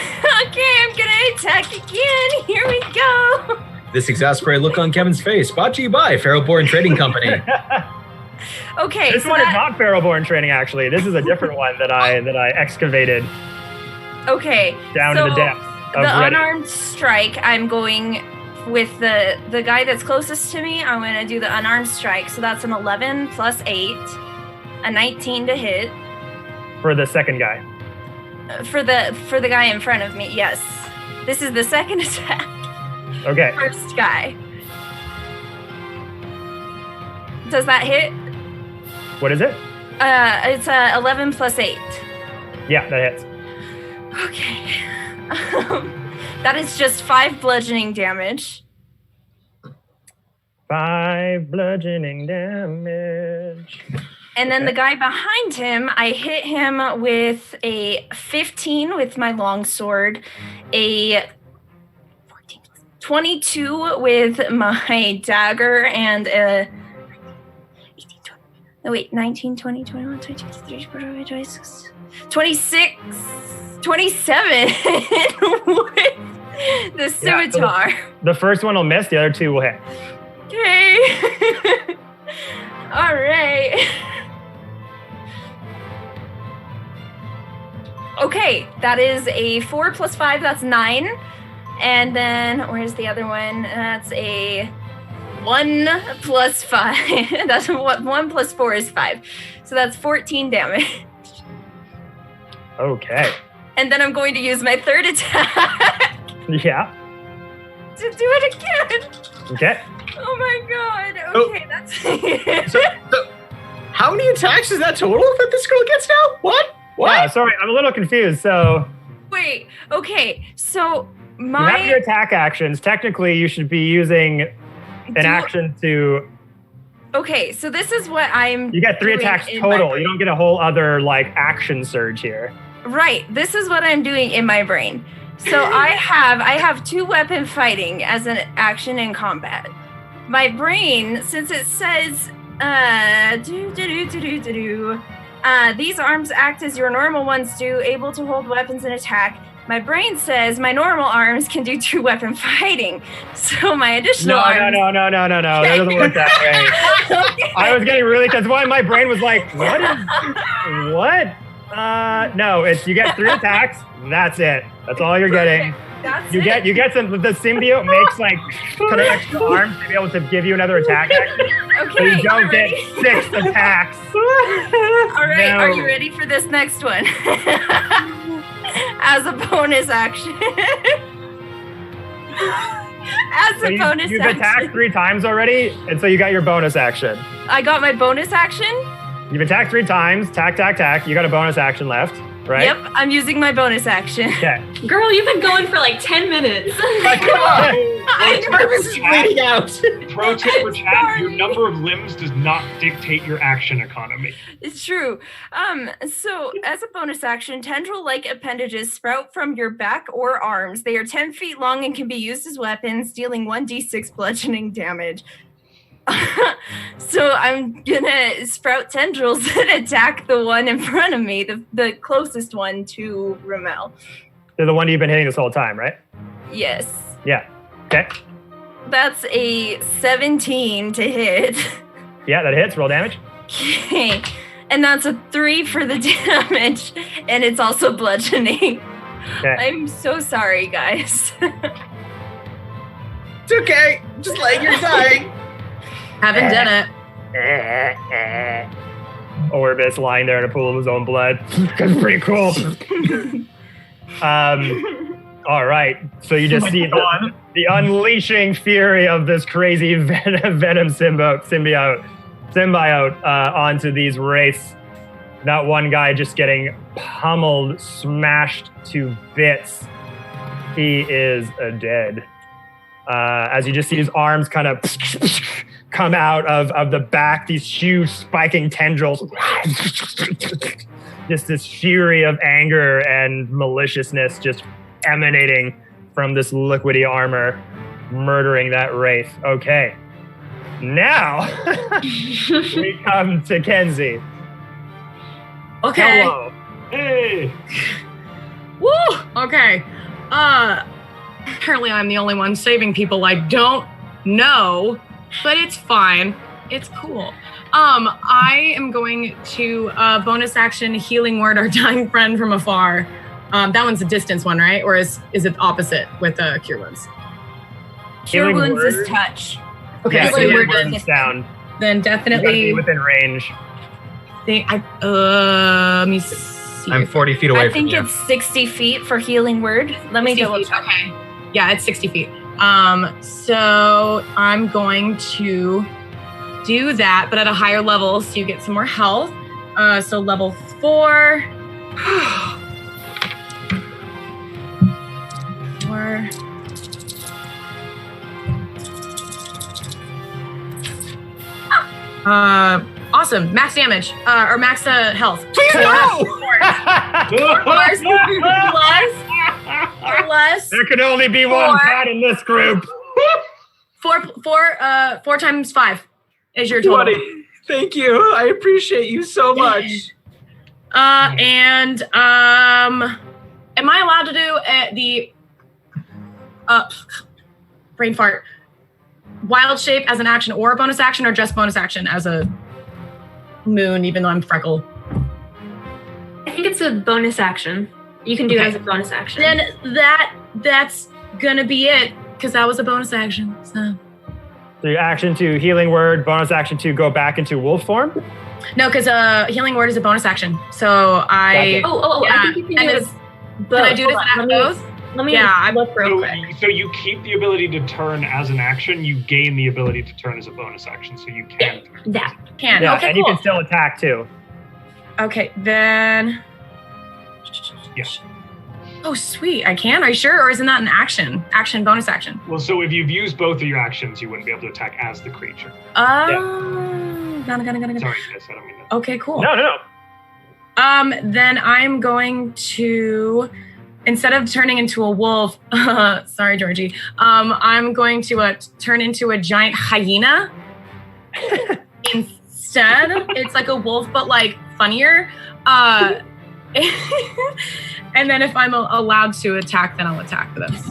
Okay, I'm gonna attack again. Here we go. This exasperated look on Kevin's face, brought to you by Feralborn Trading Company. Okay. This so one is not Feralborn training, actually. This is a different one that I excavated Okay. down so to the depths of the Reddit. unarmed strike, I'm going with the guy that's closest to me. I'm gonna do the unarmed strike. So that's an 11 plus 8, a 19 to hit. For the second guy. For the guy in front of me, yes. This is the second attack. Okay. First guy. Does that hit? What is it? It's 11 plus 8. Yeah, that hits. Okay. That is just 5 bludgeoning damage. 5 bludgeoning damage. And then the guy behind him, I hit him with a 15 with my longsword, a 22 with my dagger, and a 19, 20, 21, 22, 23, 24, 26, 26, 27 with the scimitar. The first one will miss, the other 2 will hit. Okay. All right. Okay, that is a 4 plus 5, that's 9. And then, where's the other one? That's a 1 plus 5. That's what 1 plus 4 is 5. So that's 14 damage. Okay. And then I'm going to use my third attack Yeah. to do it again. Okay. Oh my god. Oh. Okay, that's So, how many attacks is that total that this girl gets now? What? Yeah, sorry, I'm a little confused. So, Wait, okay. So You have your attack actions. Technically, you should be using an action to... Okay, so this is what I'm You get 3 attacks total. You don't get a whole other, like, action surge here. Right, this is what I'm doing in my brain. So I have 2 weapon fighting as an action in combat. My brain, since it says, these arms act as your normal ones do, able to hold weapons and attack. My brain says my normal arms can do 2 weapon fighting. So my additional arms... No. That doesn't work that way. Okay. I was getting really... Because my brain was like, what? No, it's you get 3 attacks. That's it. That's all you're getting. You get some... The symbiote makes like kind of extra arms to be able to give you another attack action. Okay, so you don't get 6 attacks. All right, No. Are you ready for this next one? As a bonus action. You've attacked 3 times already, and so you got your bonus action. I got my bonus action? You've attacked 3 times. Tack. You got a bonus action left, right? Yep, I'm using my bonus action. Okay. Girl, you've been going for like 10 minutes. Come on! I was bleeding out. Pro tip for chat, your number of limbs does not dictate your action economy. It's true. So as a bonus action, tendril-like appendages sprout from your back or arms. They are 10 feet long and can be used as weapons, dealing 1d6 bludgeoning damage. So I'm gonna sprout tendrils and attack the one in front of me, the closest one to Ramel. They're the one you've been hitting this whole time, right? Yes. Yeah. Okay. That's a 17 to hit. Yeah, that hits. Roll damage. Okay. And that's a 3 for the damage, and it's also bludgeoning. Okay. I'm so sorry, guys. It's okay. Just like you're dying. Haven't done it. Orbis lying there in a pool of his own blood. That's pretty cool. All right. So you just see the unleashing fury of this crazy venom symbiote onto these wraiths. That one guy just getting pummeled, smashed to bits. He is dead. As you just see his arms kind of come out of the back, these huge spiking tendrils. Just this fury of anger and maliciousness just emanating from this liquidy armor, murdering that wraith. Okay. Now, we come to Kenzie. Okay. Hello. Hey! Woo! Okay. Apparently I'm the only one saving people I don't know, but it's fine. It's cool. I am going to bonus action healing word our dying friend from afar. That one's a distance one, right? Or is it opposite with Cure Wounds? Cure Healing Wounds is word? touch. Okay, Yeah, so healing you're word good. is sound. Then You gotta definitely be within range. let me see. I'm 40 feet away I from think you. it's 60 feet for healing word. Let me 60 double feet, check. okay. Yeah, it's 60 feet. So I'm going to do that, but at a higher level, so you get some more health. So level 4. 4. Awesome. Max damage, or max health. Please no! Plus, There can only be one 4. cat in this group. 4 times 5 is your total. 20. Thank you. I appreciate you so much. And am I allowed to do the brain fart wild shape as an action or a bonus action, or just bonus action as a moon, even though I'm Freckle? I think it's a bonus action. You can do it as a bonus action. Then that's gonna be it, because that was a bonus action. So So your action to healing word, bonus action to go back into wolf form. no, because healing word is a bonus action. So I I think you can and do it. it's- can I do this at both? Let me Yeah, look real quick. So you keep the ability to turn as an action, you gain the ability to turn as a bonus action, so you can turn. That. Can. Yeah, Okay, and cool. you can still attack too. Okay, then Yes. Oh, sweet. I can? Are you sure? Or isn't that an action? Action, bonus action. Well, so if you've used both of your actions, you wouldn't be able to attack as the creature. Oh. Got it. Sorry, Chris, I don't mean that. Okay, cool. No. Then I'm going to, instead of turning into a wolf, sorry, Georgie, I'm going to turn into a giant hyena. Instead, it's like a wolf, but like funnier. And then if I'm allowed to attack, then I'll attack this.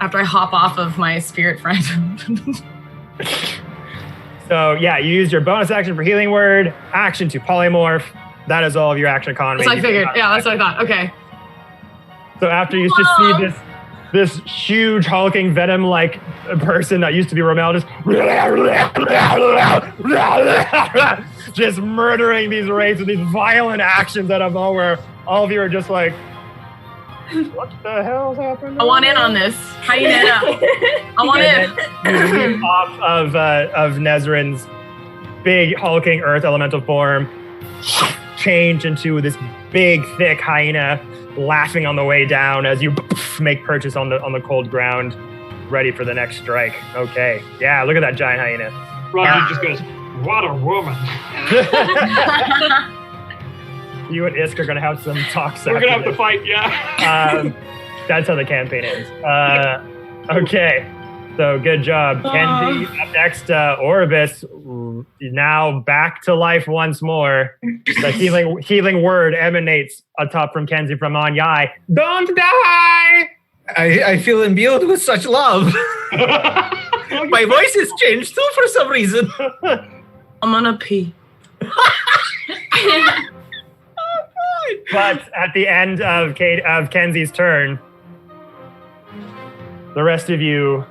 After I hop off of my spirit friend. So yeah, you use your bonus action for healing word, action to polymorph. That is all of your action economy. That's what I figured. Yeah, that's what I thought. Okay. So after you just see this huge hulking venom-like person that used to be Romel just murdering these wraiths with these violent actions out of nowhere. All of you are just like, what the hell's happening? I want in on this. Hyena. I want in. You leap off of Nezrin's big hulking earth elemental form, change into this big, thick hyena, laughing on the way down as you make purchase on the cold ground, ready for the next strike. Okay, yeah, look at that giant hyena. Roger just goes, what a woman. You and Isk are gonna have some talks. We're gonna have to fight, yeah. That's how the campaign ends. Okay, so good job, Kenzie. Up next, Orbis, now back to life once more. The healing word emanates atop from Kenzie from on high. Don't die! I feel imbued with such love. My voice has changed too for some reason. I'm gonna pee. But at the end of Kenzie's turn, the rest of you,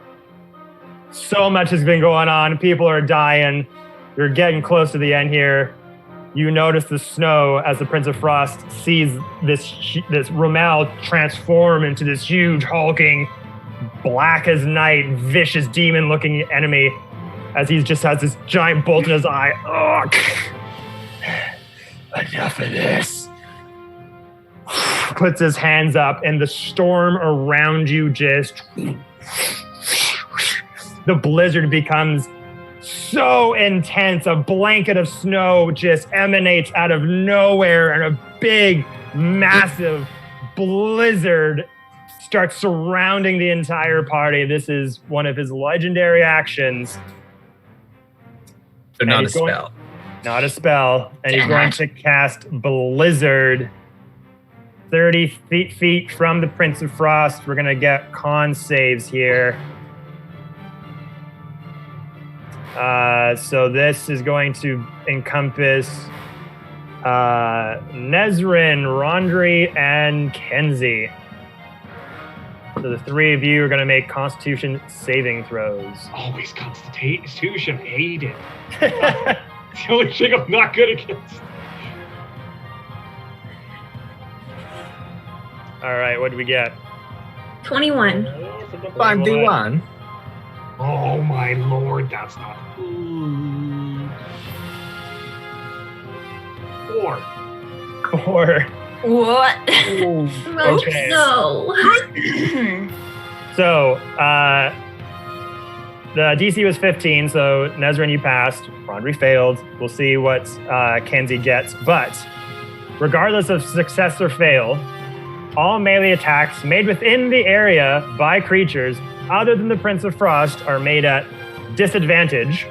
so much has been going on. People are dying. You're getting close to the end here. You notice the snow as the Prince of Frost sees this Romel transform into this huge, hulking, black as night, vicious demon-looking enemy as he just has this giant bolt in his eye. Ugh. Enough of this. Puts his hands up, and the storm around you just... The blizzard becomes so intense. A blanket of snow just emanates out of nowhere, and a big, massive blizzard starts surrounding the entire party. This is one of his legendary actions. So not a spell. Not a spell. And he's going to cast Blizzard 30 feet from the Prince of Frost. We're going to get con saves here. So this is going to encompass Nezrin, Rondri, and Kenzie. So the three of you are going to make Constitution saving throws. Always Constitution, hate it. It's the only thing I'm not good against. All right, what do we get? 21. 5d1. Oh my lord, that's not... 4. What? Okay. No. So, the DC was 15, so Nezrin, you passed. Rondri failed. We'll see what Kenzie gets. But regardless of success or fail, all melee attacks made within the area by creatures other than the Prince of Frost are made at disadvantage.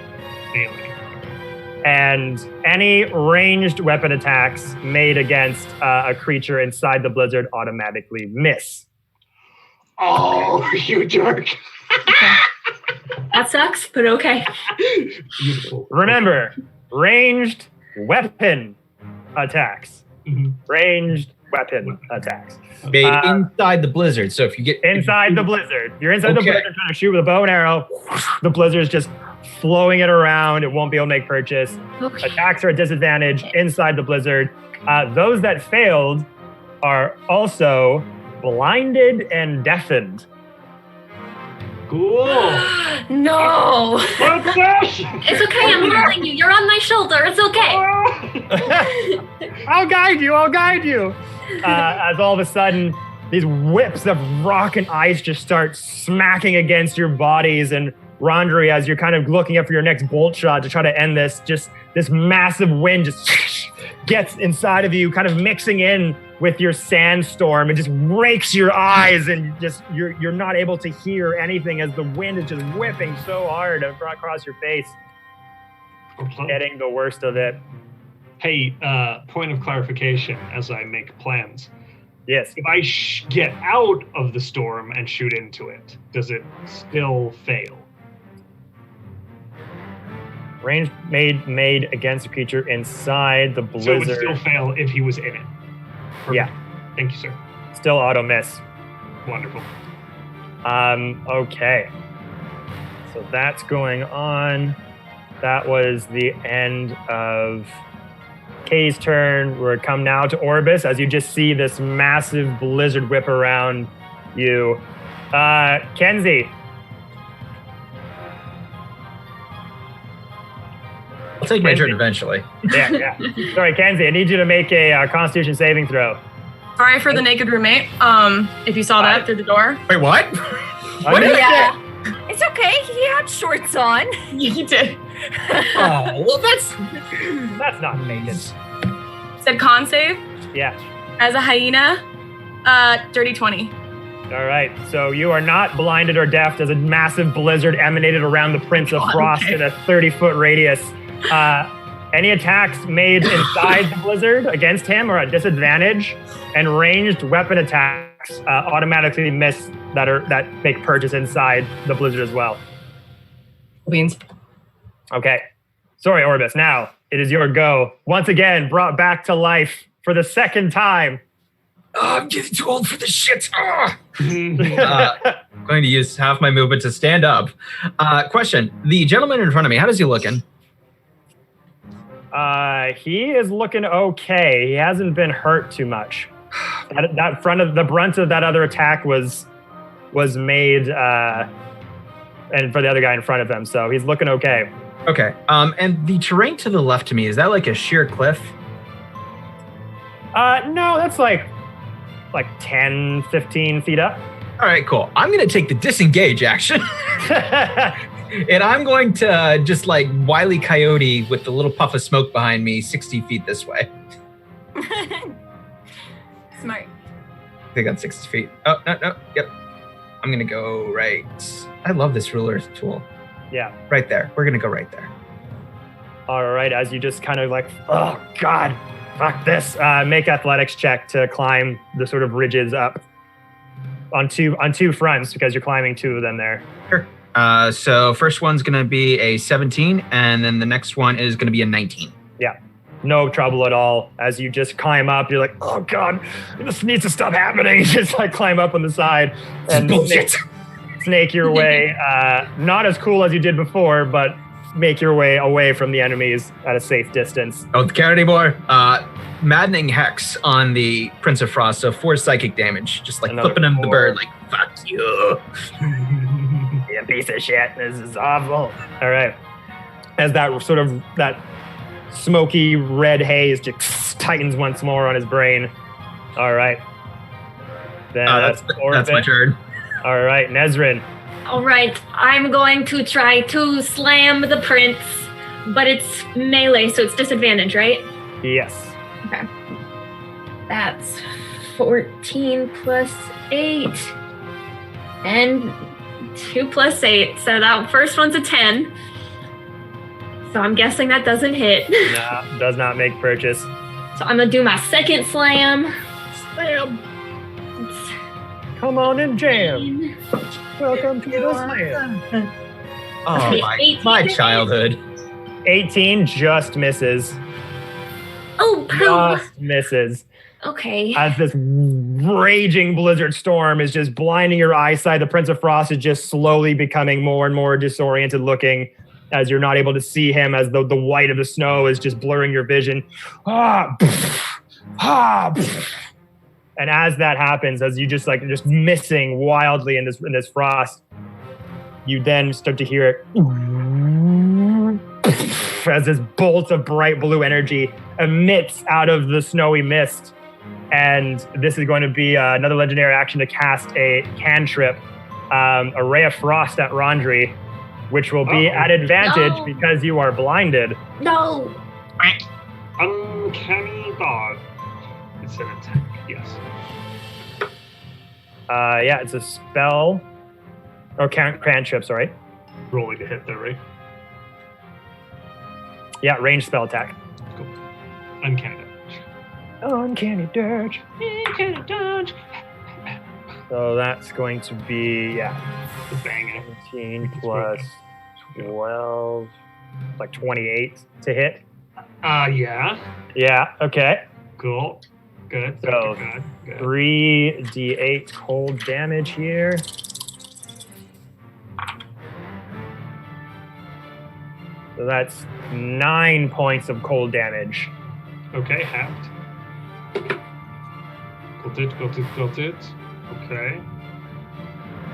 And any ranged weapon attacks made against a creature inside the blizzard automatically miss. Oh, you jerk. That sucks, but okay. Beautiful. Remember, ranged weapon attacks. Mhm. Ranged weapon attacks. Made inside the blizzard. So if you get Inside the blizzard. You're inside the Okay. blizzard trying to shoot with a bow and arrow. The blizzard's just flowing it around. It won't be able to make purchase. Okay. Attacks are at disadvantage inside the blizzard. Those that failed are also blinded and deafened. Cool. No. What's this? It's okay, I'm holding you. You're on my shoulder. It's okay. I'll guide you. as all of a sudden, these whips of rock and ice just start smacking against your bodies. And Rondry, as you're kind of looking up for your next bolt shot to try to end this, just this massive wind just gets inside of you, kind of mixing in with your sandstorm and just rakes your eyes, and just you're not able to hear anything as the wind is just whipping so hard across your face, getting the worst of it. Hey, point of clarification as I make plans. Yes. If I get out of the storm and shoot into it, does it still fail? Range made against a creature inside the blizzard. So it would still fail if he was in it. Perfect. Yeah. Thank you, sir. Still auto miss. Wonderful. Okay. So that's going on. That was the end of Kay's turn. We're come now to Orbis as you just see this massive blizzard whip around you. Kenzie. I'll take my turn eventually. Yeah. Sorry, Kenzie, I need you to make a Constitution saving throw. Sorry for the naked roommate. If you saw that through the door. Wait, what? Yeah. It's okay. He had shorts on. He did. Oh, well, that's not naked. Said con save Yeah. as a hyena. Dirty 20. All right. So you are not blinded or deafed as a massive blizzard emanated around the Prince of Frost in a 30-foot radius. Any attacks made inside the blizzard against him are at disadvantage, and ranged weapon attacks automatically miss that make purchase inside the blizzard as well. Beans. Okay. Sorry, Orbis. Now it is your go. Once again, brought back to life for the second time. Oh, I'm getting too old for this shit. Going to use half my movement to stand up. Question. The gentleman in front of me, how does he looking? He is looking okay. He hasn't been hurt too much. The brunt of that other attack was made and for the other guy in front of him, so he's looking okay. Okay. And the terrain to the left of me, is that like a sheer cliff? No, that's like 10, 15 feet up. All right, cool. I'm going to take the disengage action. And I'm going to just like Wile E. Coyote with the little puff of smoke behind me 60 feet this way. Smart. I think that's 60 feet. Oh, no. Yep. I'm going to go right. I love this ruler tool. Yeah. Right there. We're going to go right there. All right. As you just kind of like, oh, God, fuck this. Make athletics check to climb the sort of ridges up on two fronts because you're climbing two of them there. Sure. So first one's going to be a 17, and then the next one is going to be a 19. Yeah. No trouble at all. As you just climb up, you're like, oh, God, this needs to stop happening. Just like climb up on the side and snake your way. Not as cool as you did before, but make your way away from the enemies at a safe distance. Don't care anymore. Maddening Hex on the Prince of Frost, so 4 psychic damage. Just like flipping him the bird, like, fuck you. You piece of shit. This is awful. All right. As that sort of, that smoky red haze just tightens once more on his brain. All right. Then that's my turn. All right, Nezrin. All right, I'm going to try to slam the prince, but it's melee, so it's disadvantage, right? Yes. Okay. That's 14 plus 8. And 2 plus 8. So that first one's a 10. So I'm guessing that doesn't hit. No, does not make purchase. So I'm going to do my second slam. Slam. Come on and jam. Welcome to the slam. Oh, my childhood. 18 just misses. Oh, just misses. Okay. As this raging blizzard storm is just blinding your eyesight, the Prince of Frost is just slowly becoming more and more disoriented looking as you're not able to see him, as the white of the snow is just blurring your vision. And as that happens, as you just missing wildly in this frost, you then start to hear it as this bolt of bright blue energy emits out of the snowy mist and this is going to be another legendary action to cast a cantrip, a Ray of Frost at Rondry, which will be at advantage because you are blinded. No. Uncanny dog. It's an attack, yes. Yeah, it's a spell. Or cantrip, sorry. Rolling to hit there, right? Yeah, ranged spell attack. Cool. Uncanny dodge. Uncanny dodge. Uncanny dodge. So that's going to be, The banger. 17 plus 12, like 28 to hit. Yeah. Yeah, okay. Cool. Good. So, Good. 3d8 cold damage here. So that's 9 points of cold damage. Okay, halved. Got it. Okay.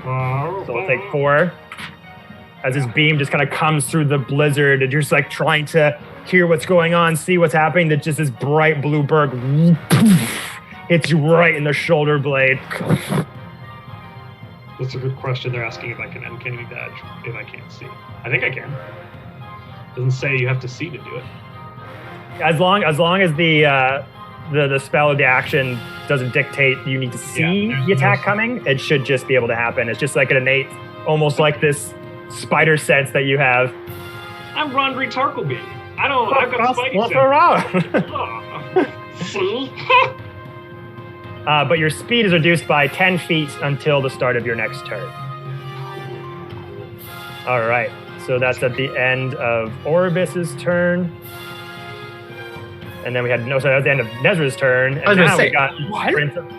So we'll take 4. As this beam just kind of comes through the blizzard, and you're just like trying to hear what's going on, see what's happening, that just this bright blue berg hits you right in the shoulder blade. That's a good question. They're asking if I can uncanny dodge if I can't see. I think I can. Doesn't say you have to see to do it. As long as the spell of the action doesn't dictate you need to see the attack coming, it should just be able to happen. It's just like an innate, almost like this spider sense that you have. I'm Rondry Tarkleby. I've got spidey sense. But your speed is reduced by 10 feet until the start of your next turn. All right, so that's at the end of Orbis's turn. And then we had, that was the end of Nezra's turn. And now we got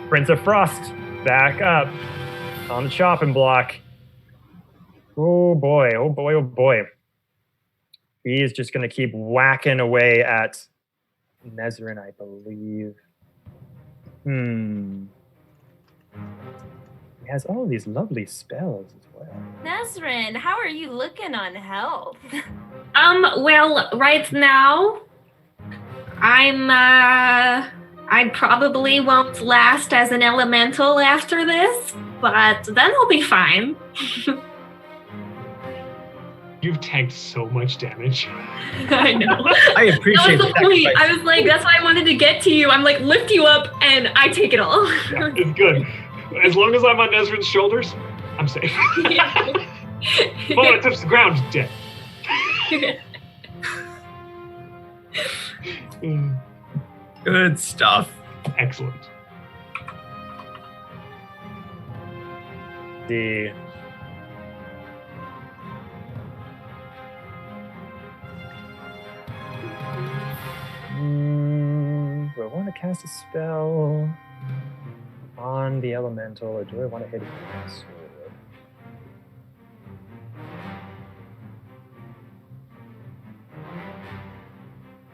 Prince of Frost back up on the chopping block. Oh boy. He's just going to keep whacking away at Nezrin, I believe. He has all of these lovely spells as well. Nezrin, how are you looking on health? Well, right now, I probably won't last as an elemental after this, but then I'll be fine. You've tanked so much damage. I know. I appreciate that. I was like, that's why I wanted to get to you. I'm like, lift you up, and I take it all. Yeah, it's good. As long as I'm on Nezrin's shoulders, I'm safe. The moment I touch the ground, he's dead. Good stuff. Excellent. Do I want to cast a spell on the elemental, or do I want to hit it with my sword?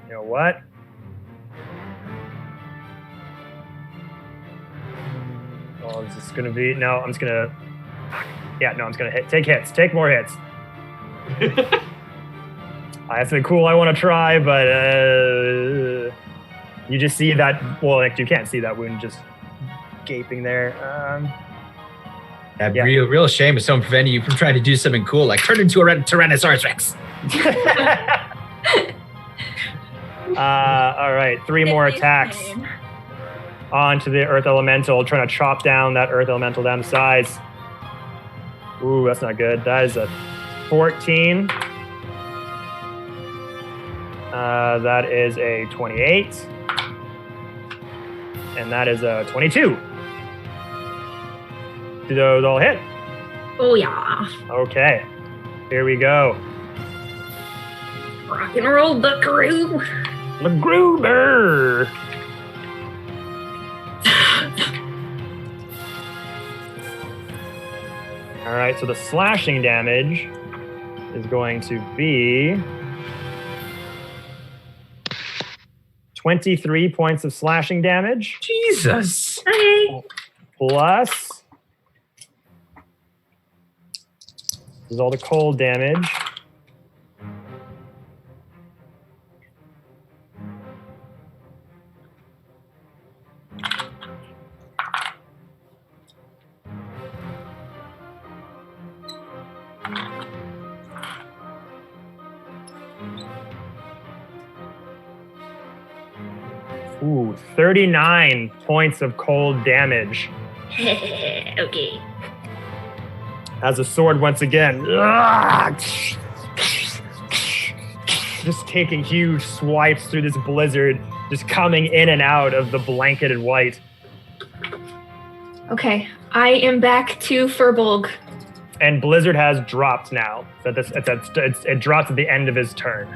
You know what? Oh, is this gonna be? No, I'm just gonna. Yeah, no, I'm just gonna take hits. Take more hits. I have something cool I want to try, but you just see that. Well, like, you can't see that wound just gaping there. Real shame if someone prevented you from trying to do something cool, like turn into a Tyrannosaurus Rex. All right, 3 more attacks onto the Earth Elemental, trying to chop down that Earth Elemental down to size. Ooh, that's not good. That is a 14. That is a 28. And that is a 22. Do those all hit? Oh, yeah. Okay. Here we go. Rock and roll, Buckaroo. MacGruber. All right, so the slashing damage is going to be 23 points of slashing damage. Jesus. Okay. Plus, this is all the cold damage. Ooh, 39 points of cold damage. Okay. As the sword once again, just taking huge swipes through this blizzard, just coming in and out of the blanketed white. Okay. I am back to Furbolg. And Blizzard has dropped now. So it drops at the end of his turn.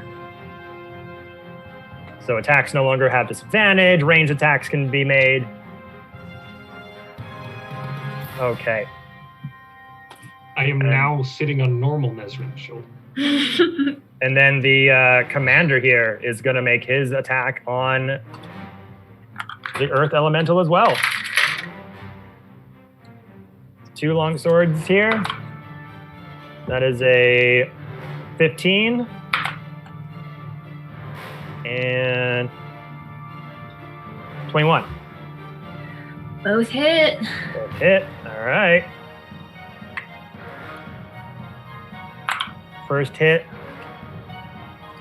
So attacks no longer have disadvantage. Range attacks can be made. Okay. I am now sitting on normal Nezrin's shoulder. And then the commander here is going to make his attack on the Earth Elemental as well. 2 long swords here. That is a 15. And 21. Both hit. Both hit. All right. First hit,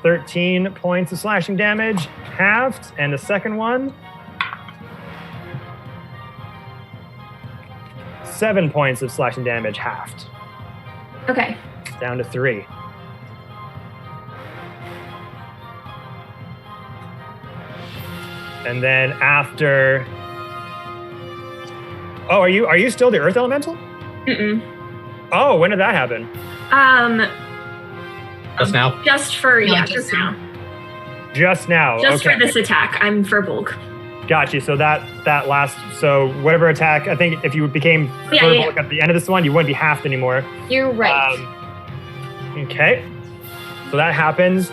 13 points of slashing damage, halved. And the second one, 7 points of slashing damage, halved. Okay. Down to 3. And then after... Oh, are you still the Earth Elemental? Mm-mm. Oh, when did that happen? Just now? Just for, Yeah, just just now. Just now. Just okay. for this attack. I'm Furbolg. Got you. So that last, so whatever attack, I think if you became Yeah, Furbolg yeah. at the end of this one, you wouldn't be halved anymore. You're right. Okay. So that happens.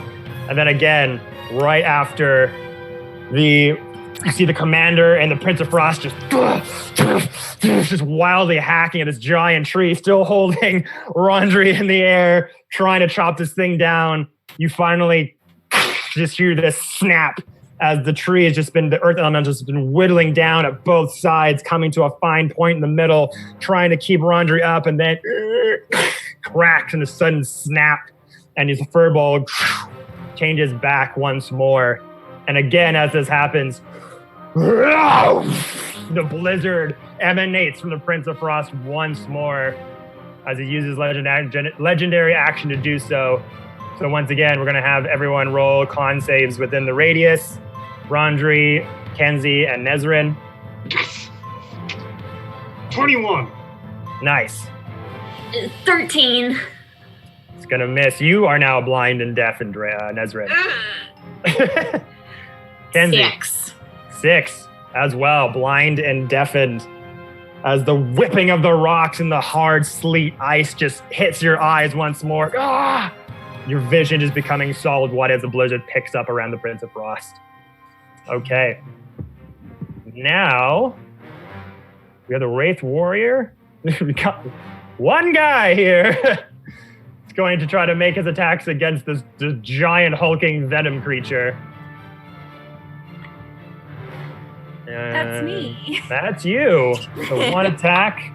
And then again, right after you see the commander and the Prince of Frost just wildly hacking at this giant tree, still holding Rondry in the air, trying to chop this thing down. You finally just hear this snap as the tree has just been, the Earth Elemental has been whittling down at both sides, coming to a fine point in the middle, trying to keep Rondry up, and then cracks in a sudden snap, and his Furbolg changes back once more. And again, as this happens, the blizzard emanates from the Prince of Frost once more as he uses legendary action to do so. So once again, we're going to have everyone roll con saves within the radius. Rondry, Kenzie, and Nezrin. Yes! 21. Nice. 13. It's going to miss. You are now blind and deaf, and Nezrin. Kenzie. 6 as well, blind and deafened, as the whipping of the rocks and the hard sleet ice just hits your eyes once more. Ah! Your vision is becoming solid white as the blizzard picks up around the Prince of Frost. Okay. Now, we have the Wraith Warrior. We got one guy here. He's going to try to make his attacks against this giant hulking venom creature. That's me. That's you. So one attack.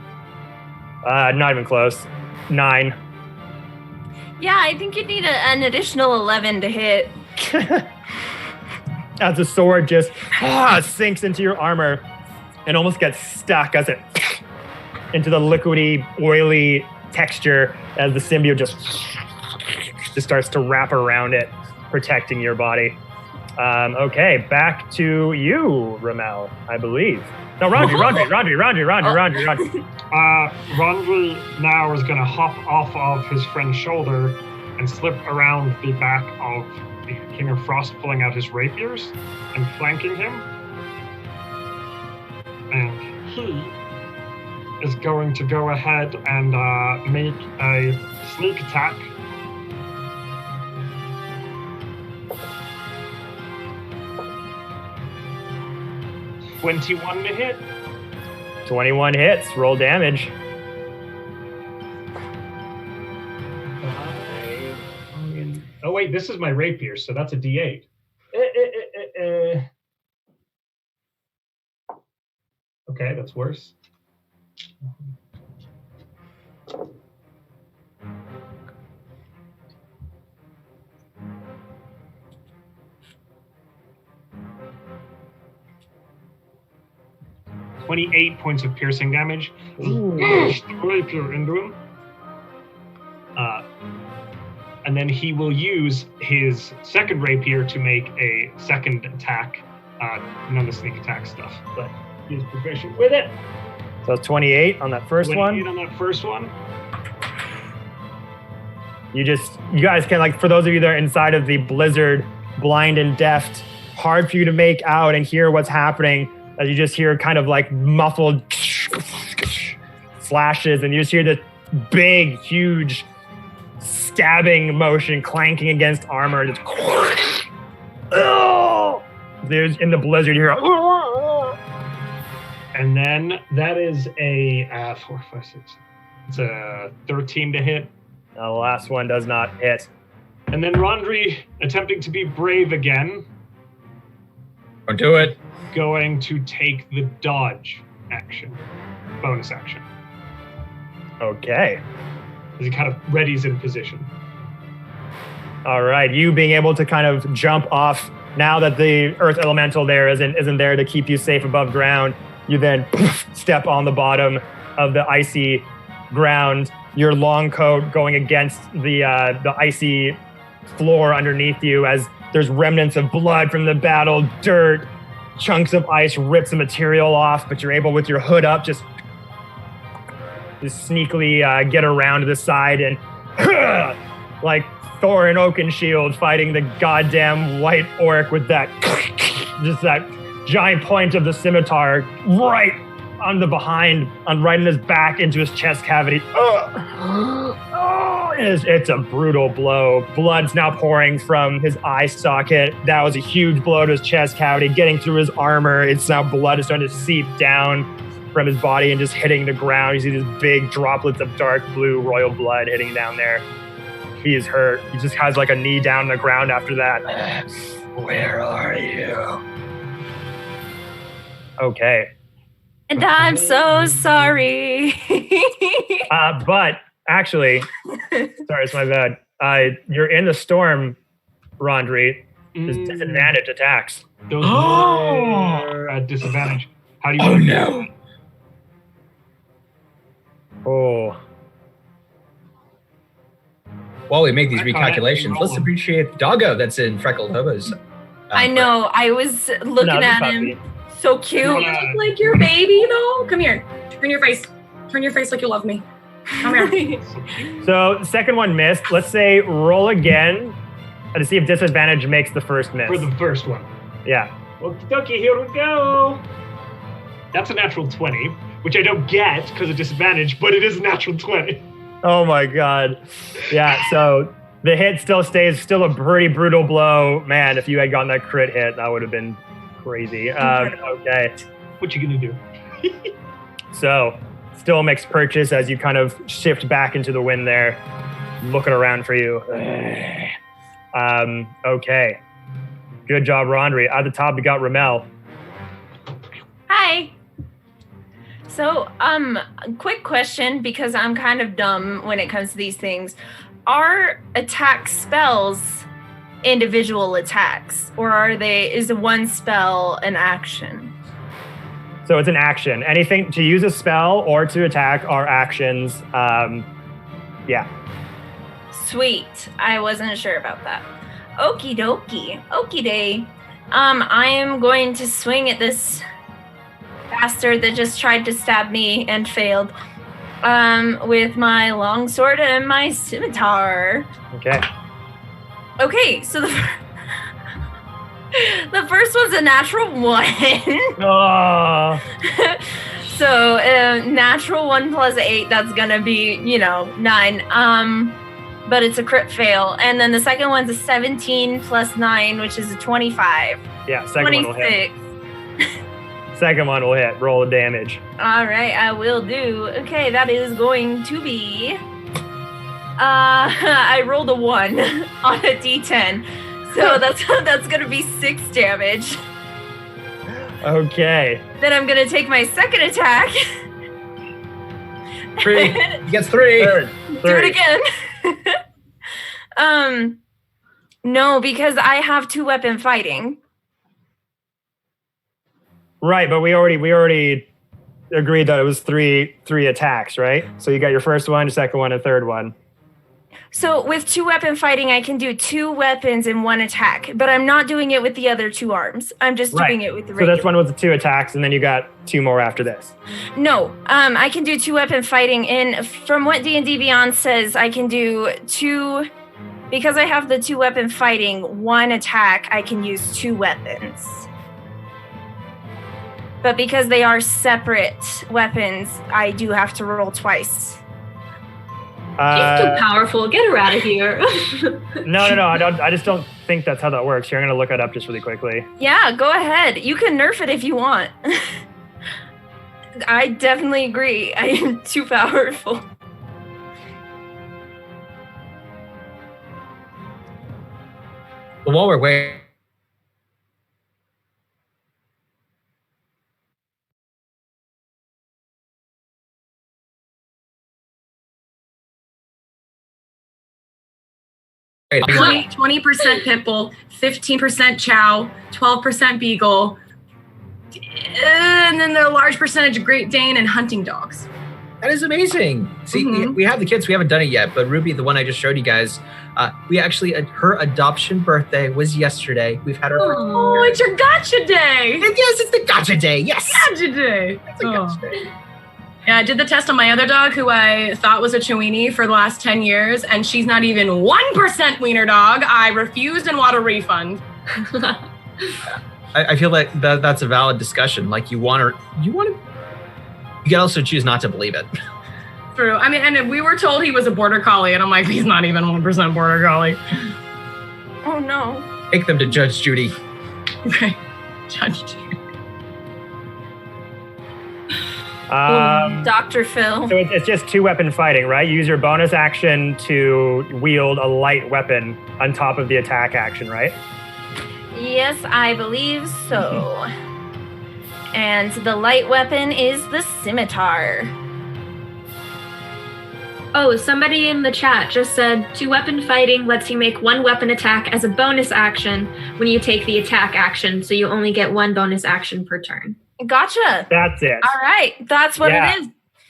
Not even close. 9. Yeah, I think you need an additional 11 to hit. As the sword just sinks into your armor and almost gets stuck as it into the liquidy, oily texture as the symbiote just starts to wrap around it, protecting your body. Okay, back to you, Ramel, I believe. No, Rondry. Rondry now is going to hop off of his friend's shoulder and slip around the back of the King of Frost, pulling out his rapiers and flanking him. And he is going to go ahead and make a sneak attack. $21 to hit. 21 hits. Roll damage. Oh wait, this is my rapier, so that's a D8. Okay, that's worse. 28 points of piercing damage. Rapier into him. And then he will use his second rapier to make a second attack. None of the sneak attack stuff, but he's proficient with it. So 28 on that first 28 one. on that first one. You guys can, like, for those of you that are inside of the blizzard, blind and deaf, hard for you to make out and hear what's happening, as you just hear kind of like muffled flashes, and you just hear this big, huge stabbing motion clanking against armor. Just, there's in the blizzard, you hear, and then that is a 4, 5, 6. It's a 13 to hit. the last one does not hit. And then Rondri, attempting to be brave again, Don't do it. going to take the dodge action, bonus action, Okay. as he kind of readies in position. All right, you being able to kind of jump off now that the earth elemental there isn't there to keep you safe above ground. You then step on the bottom of the icy ground, your long coat going against the icy floor underneath you as there's remnants of blood from the battle, dirt, chunks of ice rips the material off, but you're able with your hood up just sneakily get around to the side and like Thor in Oakenshield fighting the goddamn white orc with that just that giant point of the scimitar right on the behind, right in his back into his chest cavity. It's a brutal blow. Blood's now pouring from his eye socket. That was a huge blow to his chest cavity, getting through his armor. It's now blood is starting to seep down from his body and just hitting the ground. You see these big droplets of dark blue royal blood hitting down there. He is hurt. He just has like a knee down on the ground after that. Where are you? Okay. And I'm so sorry. But actually, sorry, it's my bad. You're in the storm, Rondri. There's disadvantage attacks. Those are at disadvantage. How do you? Oh no! Oh. While we make these recalculations, let's appreciate the doggo that's in Freckled Hobo's. I know. I was looking at him. So cute. You look like your baby, though. Come here. Turn your face. Turn your face like you love me. Come here. So second one missed. Let's say roll again to see if disadvantage makes the first miss. For the first one. Yeah. Okie dokie, here we go. That's a natural 20, which I don't get because of disadvantage, but it is a natural 20. Oh my god. Yeah, so the hit still a pretty brutal blow. Man, if you had gotten that crit hit, that would have been crazy. Okay. What you gonna do? So, still a mixed purchase as you kind of shift back into the wind there, looking around for you. Okay. Good job, Rondri. At the top, we got Ramel. Hi. So, quick question, because I'm kind of dumb when it comes to these things. Are attack spells individual attacks, or is one spell an action? So it's an action. Anything to use a spell or to attack are actions. Yeah. Sweet. I wasn't sure about that. Okie dokie. Okie day. I am going to swing at this bastard that just tried to stab me and failed with my longsword and my scimitar. Okay, so the first one's a natural 1. Oh. So natural 1 plus 8, that's gonna be 9. But it's a crit fail, and then the second one's a 17 plus 9, which is a 25. Yeah, second 26. one will hit. Second one will hit. Roll the damage. All right, I will do. Okay, that is going to be. I rolled a 1 on a d10, so that's gonna be 6 damage. Okay. Then I'm gonna take my second attack. 3. He gets 3. Third. Do it again. No, because I have 2-weapon fighting. Right, but we already agreed that it was three attacks, right? So you got your first one, your second one, and third one. So with 2-weapon fighting, I can do 2 weapons in 1 attack, but I'm not doing it with the other 2 arms. I'm just doing it with the regular. So this one was the 2 attacks, and then you got 2 more after this. No, I can do 2-weapon fighting. And from what D&D Beyond says, I can do 2... Because I have the 2-weapon fighting, 1 attack, I can use 2 weapons. But because they are separate weapons, I do have to roll twice. She's too powerful. Get her out of here. No. I just don't think that's how that works. Here, I'm going to look it up just really quickly. Yeah, go ahead. You can nerf it if you want. I definitely agree. I am too powerful. But while we're waiting, Hey, 20% Pitbull, 15% Chow, 12% Beagle, and then the large percentage of Great Dane and hunting dogs. that is amazing. See, we have the kids. We haven't done it yet, but Ruby, the one I just showed you guys, we actually, her adoption birthday was yesterday. We've had her for 2 Oh, years. it's your gotcha day. Yes, it's the gotcha day. Yes. Gotcha day. It's a gotcha day. Yeah, I did the test on my other dog, who I thought was a Chiweenie for the last 10 years, and she's not even 1% wiener dog. I refused and want a refund. I feel like that's a valid discussion. Like you can also choose not to believe it. True. I mean, and we were told he was a border collie, and I'm like, he's not even 1% border collie. Oh, no. Take them to Judge Judy. Okay. Judge Judy. Dr. Phil. So it's just 2-weapon fighting, right? You use your bonus action to wield a light weapon on top of the attack action, right? Yes, I believe so. And the light weapon is the scimitar. Oh, somebody in the chat just said 2-weapon fighting lets you make 1 weapon attack as a bonus action when you take the attack action, so you only get 1 bonus action per turn. Gotcha. That's it. All right. That's what it is.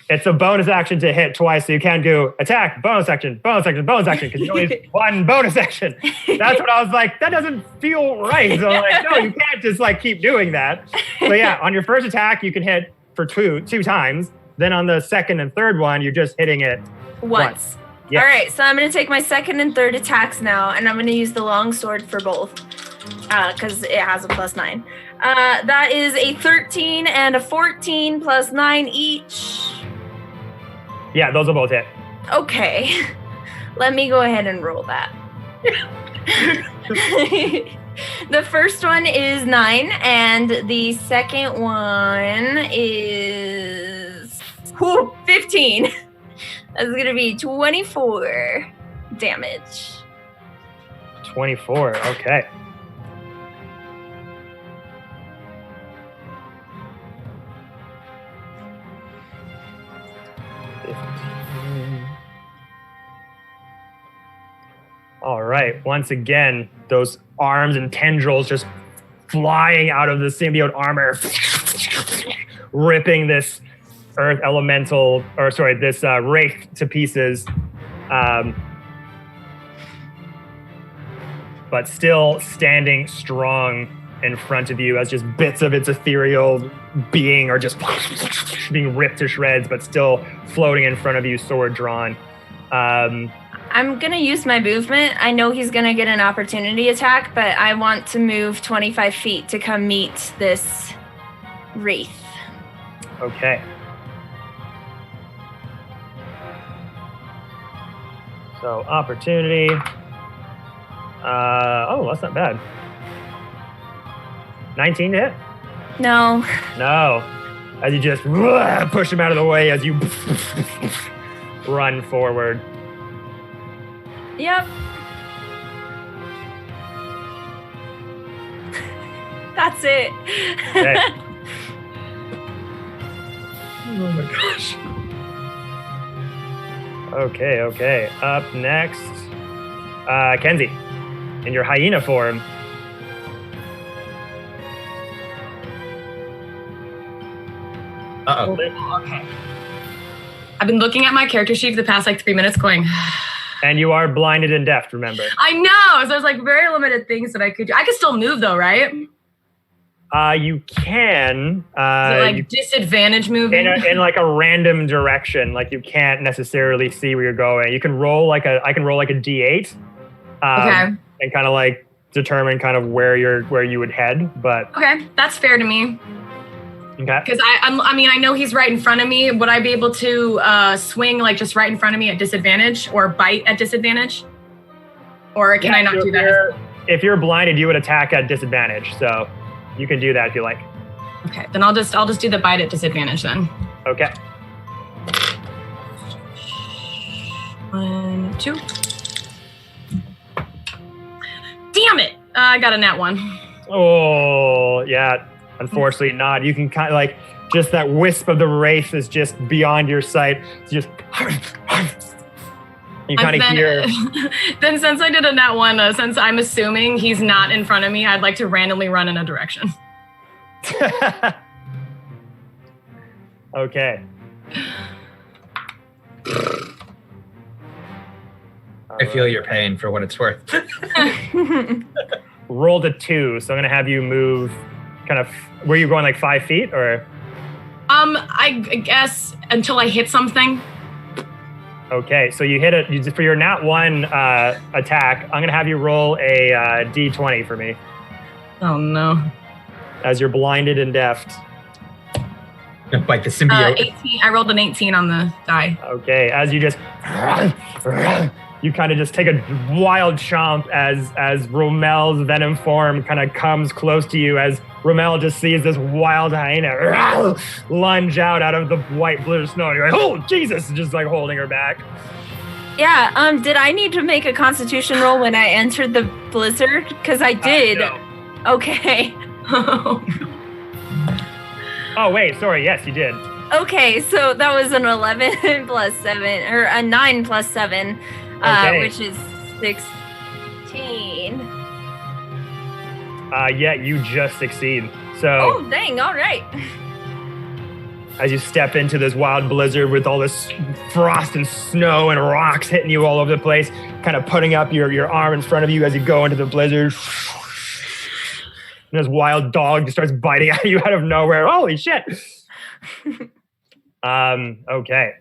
It's a bonus action to hit twice, so you can't do attack, bonus action, bonus action, bonus action, because you only have 1 bonus action. That's what I was like, that doesn't feel right. So I'm like, no, you can't just like keep doing that. So yeah, on your first attack, you can hit for two times. Then on the second and third one, you're just hitting it once. Yes. All right, so I'm going to take my second and third attacks now, and I'm going to use the long sword for both, because it has a +9. That is a 13 and a 14 + 9 each. Yeah, those will both hit. Okay, let me go ahead and roll that. The first one is 9, and the second one is 15. That's going to be 24 damage. 24, okay. All right, once again, those arms and tendrils just flying out of the symbiote armor, ripping this earth elemental, this wraith to pieces. But still standing strong in front of you as just bits of its ethereal being are just being ripped to shreds, but still floating in front of you, sword drawn. I'm going to use my movement. I know he's going to get an opportunity attack, but I want to move 25 feet to come meet this wraith. Okay. So, opportunity. That's not bad. 19 to hit? No. No. As you just push him out of the way as you run forward. Yep. That's it. Okay. Oh my gosh. Okay. Up next, Kenzie, in your hyena form. Uh-oh. Okay. I've been looking at my character sheet for the past 3 minutes going... And you are blinded and deaf, remember? I know! So there's very limited things that I could do. I could still move though, right? You can. Is it disadvantage moving? In a random direction. You can't necessarily see where you're going. You can roll I can roll a D8. Okay. And kind of determine kind of where you would head, but. Okay, that's fair to me. Okay. Because I know he's right in front of me. Would I be able to swing just right in front of me at disadvantage or bite at disadvantage? Or can I not do that? If you're blinded, you would attack at disadvantage. So you can do that if you like. Okay, then I'll just do the bite at disadvantage then. Okay. 1, 2. Damn it! I got a nat 1. Oh, yeah. Unfortunately not. You can kind of just that wisp of the wraith is just beyond your sight. It's just you kind of hear. Then since I did a nat 1, since I'm assuming he's not in front of me, I'd like to randomly run in a direction. Okay. I feel your pain for what it's worth. Rolled a 2, so I'm gonna have you move. Kind of, were you going 5 feet or? I guess until I hit something. Okay, so you hit it for your nat 1 attack. I'm gonna have you roll a D20 for me. Oh no! As you're blinded and deaf. Like the symbiote. 18. I rolled an 18 on the die. Okay, as you just, you kind of just take a wild chomp as Romel's venom form kind of comes close to you as Romel just sees this wild hyena lunge out of the white blue snow. You're like, oh, Jesus, just holding her back. Yeah, did I need to make a constitution roll when I entered the blizzard? Because I did. No. Okay. Oh, wait, sorry, yes, you did. Okay, so that was an 11 plus 7, or a 9 plus 7, which is 16. Yeah, you just succeed. So. Oh, dang, all right. As you step into this wild blizzard with all this frost and snow and rocks hitting you all over the place, kind of putting up your arm in front of you as you go into the blizzard. And this wild dog just starts biting at you out of nowhere. Holy shit. Okay.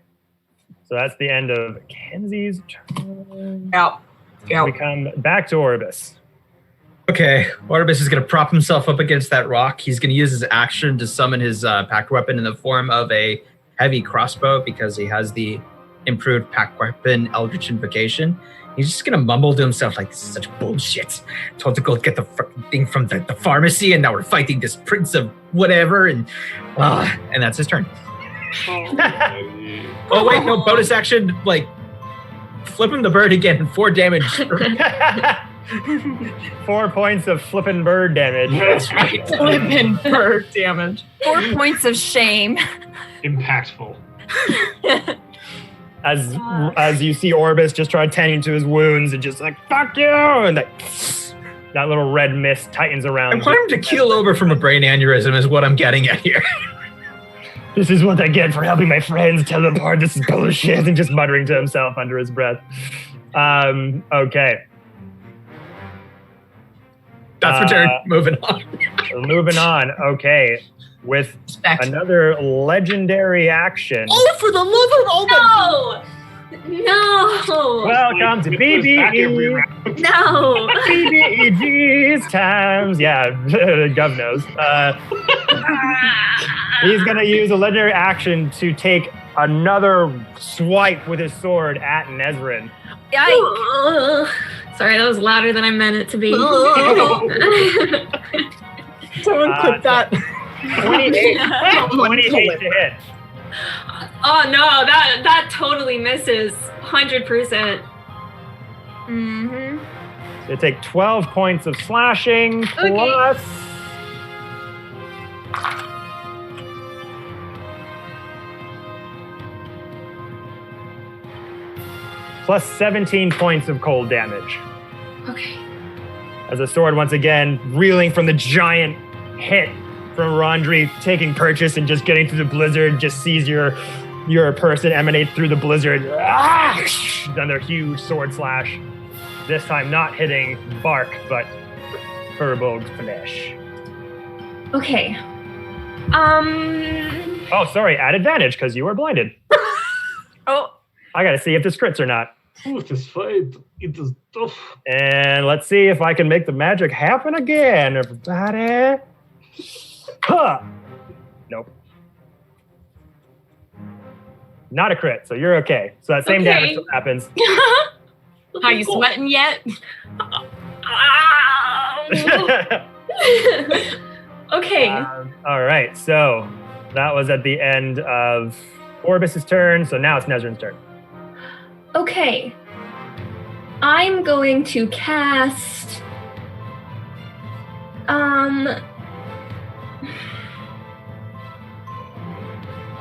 So that's the end of Kenzie's turn. Yeah. We come back to Orbis. Okay, Orbis is going to prop himself up against that rock. He's going to use his action to summon his pack weapon in the form of a heavy crossbow because he has the improved pack weapon Eldritch Invocation. He's just going to mumble to himself this is such bullshit. Told to go get the thing from the pharmacy, and now we're fighting this prince of whatever, and that's his turn. Oh wait, no, bonus action, flip him the bird again, 4 damage. 4 points of flippin' bird damage. That's right. Flippin' bird damage. 4 points of shame. Impactful. As you see Orbis just try tending to his wounds and just fuck you, and that little red mist tightens around. I'm planning to keel over from a brain aneurysm is what I'm getting at here. This is what I get for helping my friends tell them apart. This is bullshit, and just muttering to himself under his breath. Okay. That's my turn. Moving on. Moving on. Okay. With another legendary action. Oh, for the love of all No! Welcome to BBE. No! BBEG's times. Yeah, Gov knows. He's going to use a legendary action to take another swipe with his sword at Nezrin. Yikes. Sorry, that was louder than I meant it to be. Someone clip that. 28 to hit. Oh no, that totally misses. 100%. Mm-hmm. They take 12 points of slashing plus... plus 17 points of cold damage. Okay. As the sword once again reeling from the giant hit from Rondry taking purchase and just getting through the blizzard, just sees your person emanate through the blizzard. Then their huge sword slash. This time not hitting bark, but Furbolg's flesh. Okay. Oh, sorry, at advantage because you are blinded. Oh, I gotta see if this crits or not. Oh, this fight, it is tough. And let's see if I can make the magic happen again, everybody. Huh. Nope. Not a crit, so you're okay. So that same damage still happens. Are you sweating yet? Okay. All right, so that was at the end of Orbis's turn, so now it's Nezrin's turn. Okay. I'm going to cast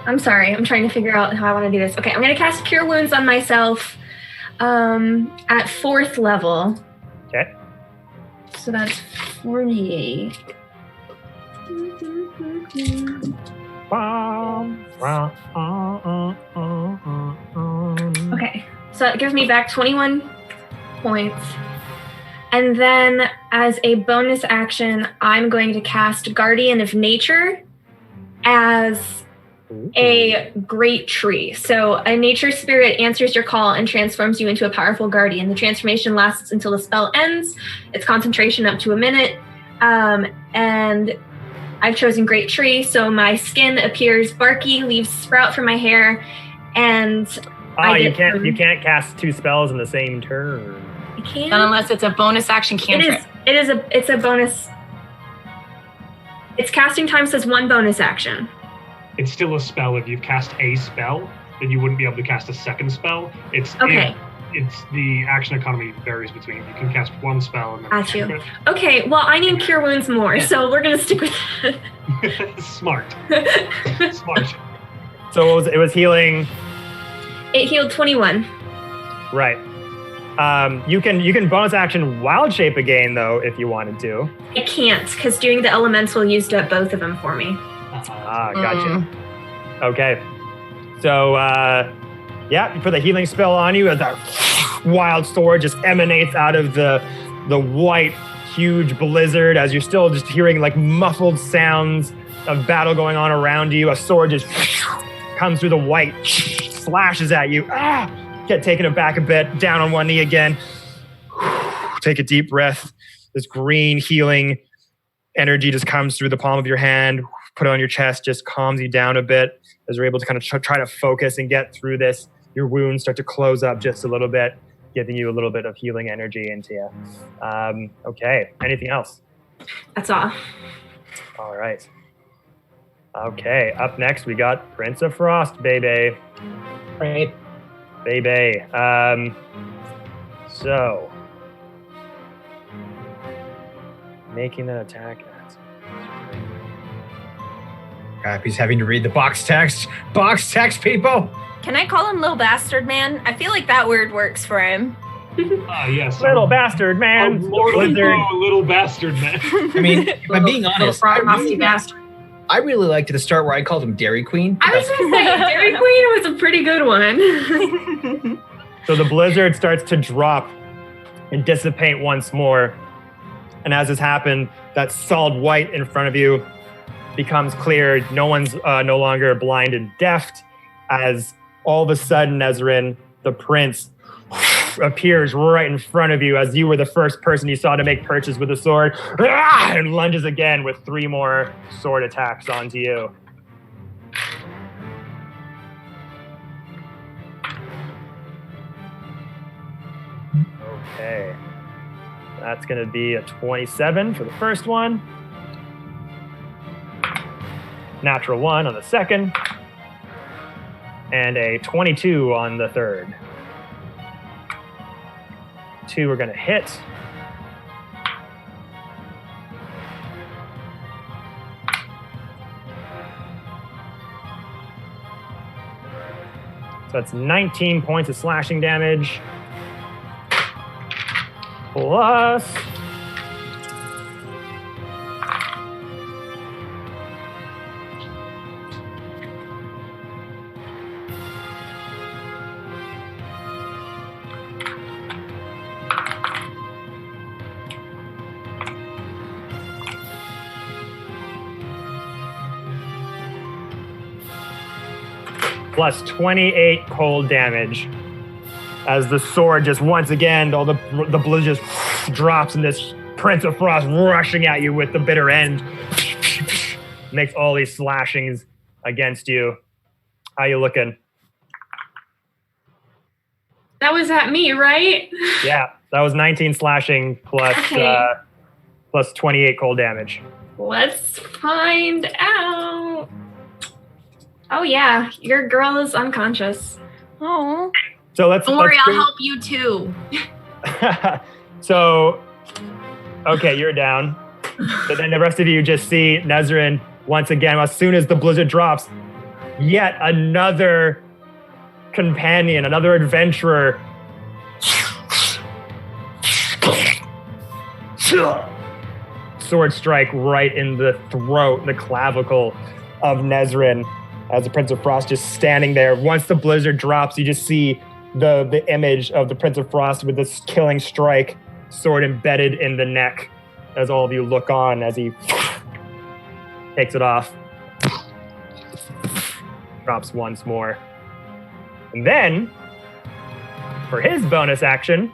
I'm sorry, I'm trying to figure out how I want to do this. Okay, I'm going to cast Cure Wounds on myself at 4th level. Okay. So that's 48. Okay, so it gives me back 21 points. And then as a bonus action, I'm going to cast Guardian of Nature as a great tree. So a nature spirit answers your call and transforms you into a powerful guardian. The transformation lasts until the spell ends. Its concentration up to a minute. And I've chosen great tree, so my skin appears barky, leaves sprout from my hair, and you can't cast 2 spells in the same turn. I can't. Not unless it's a bonus action cantrip. It's a bonus. Its casting time says 1 bonus action. It's still a spell. If you've cast a spell, then you wouldn't be able to cast a second spell. It's okay. It's the action economy varies between. You can cast 1 spell and then. Got you. Okay, well, I need Cure Wounds more, so we're gonna stick with that. Smart. Smart. So it was healing. It healed 21. Right. You can bonus action Wild Shape again though if you wanted to. I can't because doing the elemental used up both of them for me. Gotcha. Okay. So you put the healing spell on you as that wild sword just emanates out of the white huge blizzard as you're still just hearing like muffled sounds of battle going on around you. A sword just comes through the white, slashes at you. Get taken aback a bit, down on one knee again. Take a deep breath. This green healing energy just comes through the palm of your hand. Put it on your chest, just calms you down a bit as you're able to kind of try to focus and get through this. Your wounds start to close up just a little bit, giving you a little bit of healing energy into you. Okay, anything else? That's all. All right. Okay, up next we got Prince of Frost, baby. Right. Baby. So, making an attack. Crap, he's having to read the box text. Box text, people! can I call him Little Bastard Man? I feel like that word works for him. Yes. Little bastard man. Little bastard man. I mean, if I'm being honest, bastard. I really liked it to start where I called him Dairy Queen. I was going to say, Dairy Queen was a pretty good one. So the blizzard starts to drop and dissipate once more. And as this happened, that solid white in front of you becomes clear. No one's no longer blind and deaf. As all of a sudden, Nezrin, the prince, appears right in front of you as you were the first person you saw to make purchase with a sword, and lunges again with 3 more sword attacks onto you. Okay. That's going to be a 27 for the first one. Natural 1 on the second. And a 22 on the third. 2 are going to hit. So that's 19 points of slashing damage. Plus plus 28 cold damage. As the sword just once again, all the blizzard just drops and this Prince of Frost rushing at you with the bitter end. Makes all these slashings against you. How you looking? That was at me, right? Yeah, that was 19 slashing plus, Okay. plus 28 cold damage. Let's find out. Oh yeah, your girl is unconscious. Oh. So let's. Don't worry, let's I'll help you too. So, okay, you're down. But then the rest of you just see Nezrin once again. As soon as the blizzard drops, yet another companion, another adventurer. Sword strike right in the throat, the clavicle of Nezrin, as the Prince of Frost just standing there. Once the blizzard drops, you just see the image of the Prince of Frost with this killing strike, sword embedded in the neck, as all of you look on as he takes it off. Drops once more. And then, for his bonus action,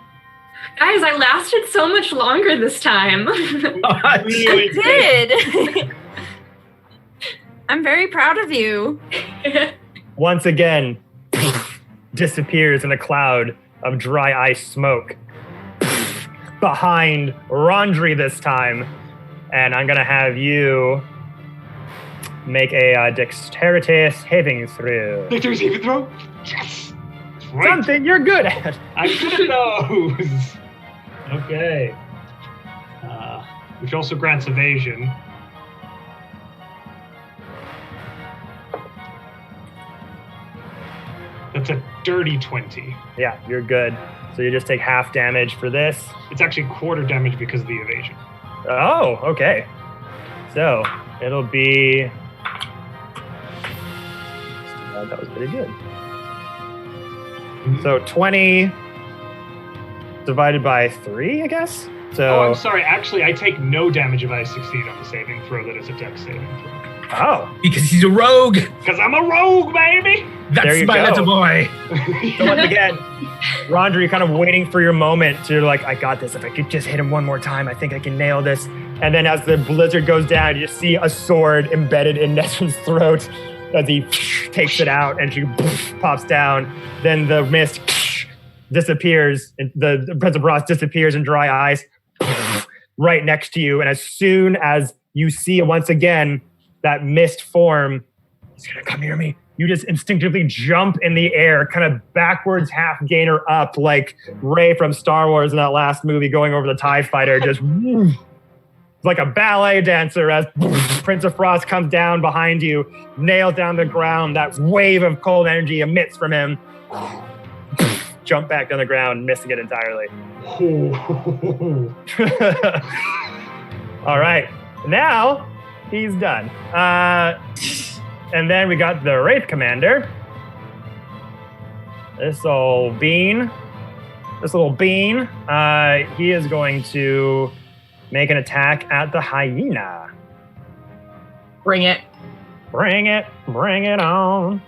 Guys, I lasted so much longer this time. Really You did. I'm very proud of you. once again disappears in a cloud of dry ice smoke behind Rondry this time. And I'm going to have you make a dexterity saving throw. Victor's even throw? Yes! That's right. Something you're good at. I'm good at those. Okay. Which also grants evasion. That's a dirty 20. Yeah, you're good. So you just take half damage for this. It's actually quarter damage because of the evasion. Oh, okay. So it'll be. That was pretty good. So 20 divided by 3, I guess. So. Oh, I'm sorry. Actually, I take no damage if I succeed on the saving throw that is a dex saving throw. Oh. Because he's a rogue. Because I'm a rogue, baby! There That's you my go. little boy. So once again, Rondry, you're kind of waiting for your moment to like, I got this. If I could just hit him one more time, I think I can nail this. And then as the blizzard goes down, you just see a sword embedded in Nesrin's throat as he takes it out and she pops down. Then the mist disappears. And the Prince of Frost disappears in dry ice right next to you. And as soon as you see once again that mist form, he's gonna come near me. You just instinctively jump in the air, kind of backwards, half gainer up, like Rey from Star Wars in that last movie going over the TIE fighter, just like a ballet dancer as Prince of Frost comes down behind you, nails down the ground, that wave of cold energy emits from him. Jump back on the ground, missing it entirely. All right, now he's done. And then we got the Wraith Commander. This little bean. He is going to make an attack at the hyena. Bring it. Bring it on.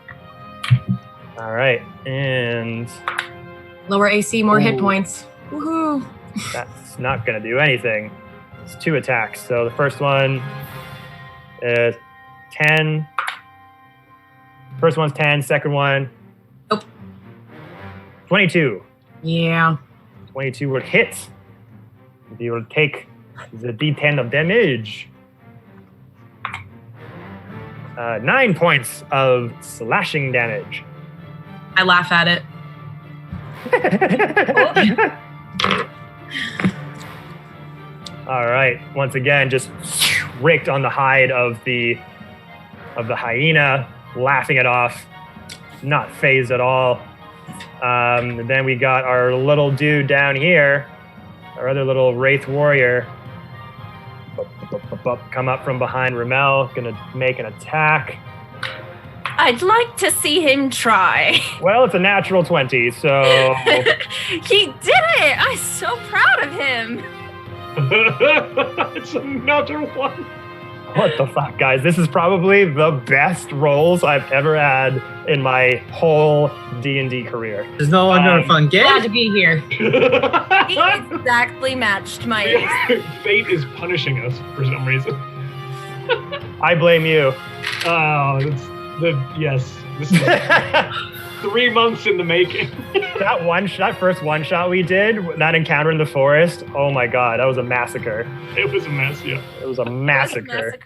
All right, and Lower AC, more hit points. Woohoo. that's not going to do anything. It's 2 attacks. So the first one is 10. First one's 10, second one. Nope. 22. Yeah. 22 would hit. You will take the d10 of damage. 9 points of slashing damage. I laugh at it. All right. Once again, just raked on the hide of the hyena, laughing it off, not phased at all. And then we got our little dude down here, our other little Wraith warrior, come up from behind Ramel, gonna make an attack. I'd like to see him try. Well, it's a natural 20, so He did it! I'm so proud of him. It's another one. What the fuck, guys? This is probably the best rolls I've ever had in my whole D&D career. There's no longer a fun game. Glad to be here. He exactly matched mine. Fate is punishing us for some reason. I blame you. Oh, yes. This is 3 months in the making. that first one shot we did, that encounter in the forest, oh my god, that was a massacre. It was a mess, yeah. It was a massacre.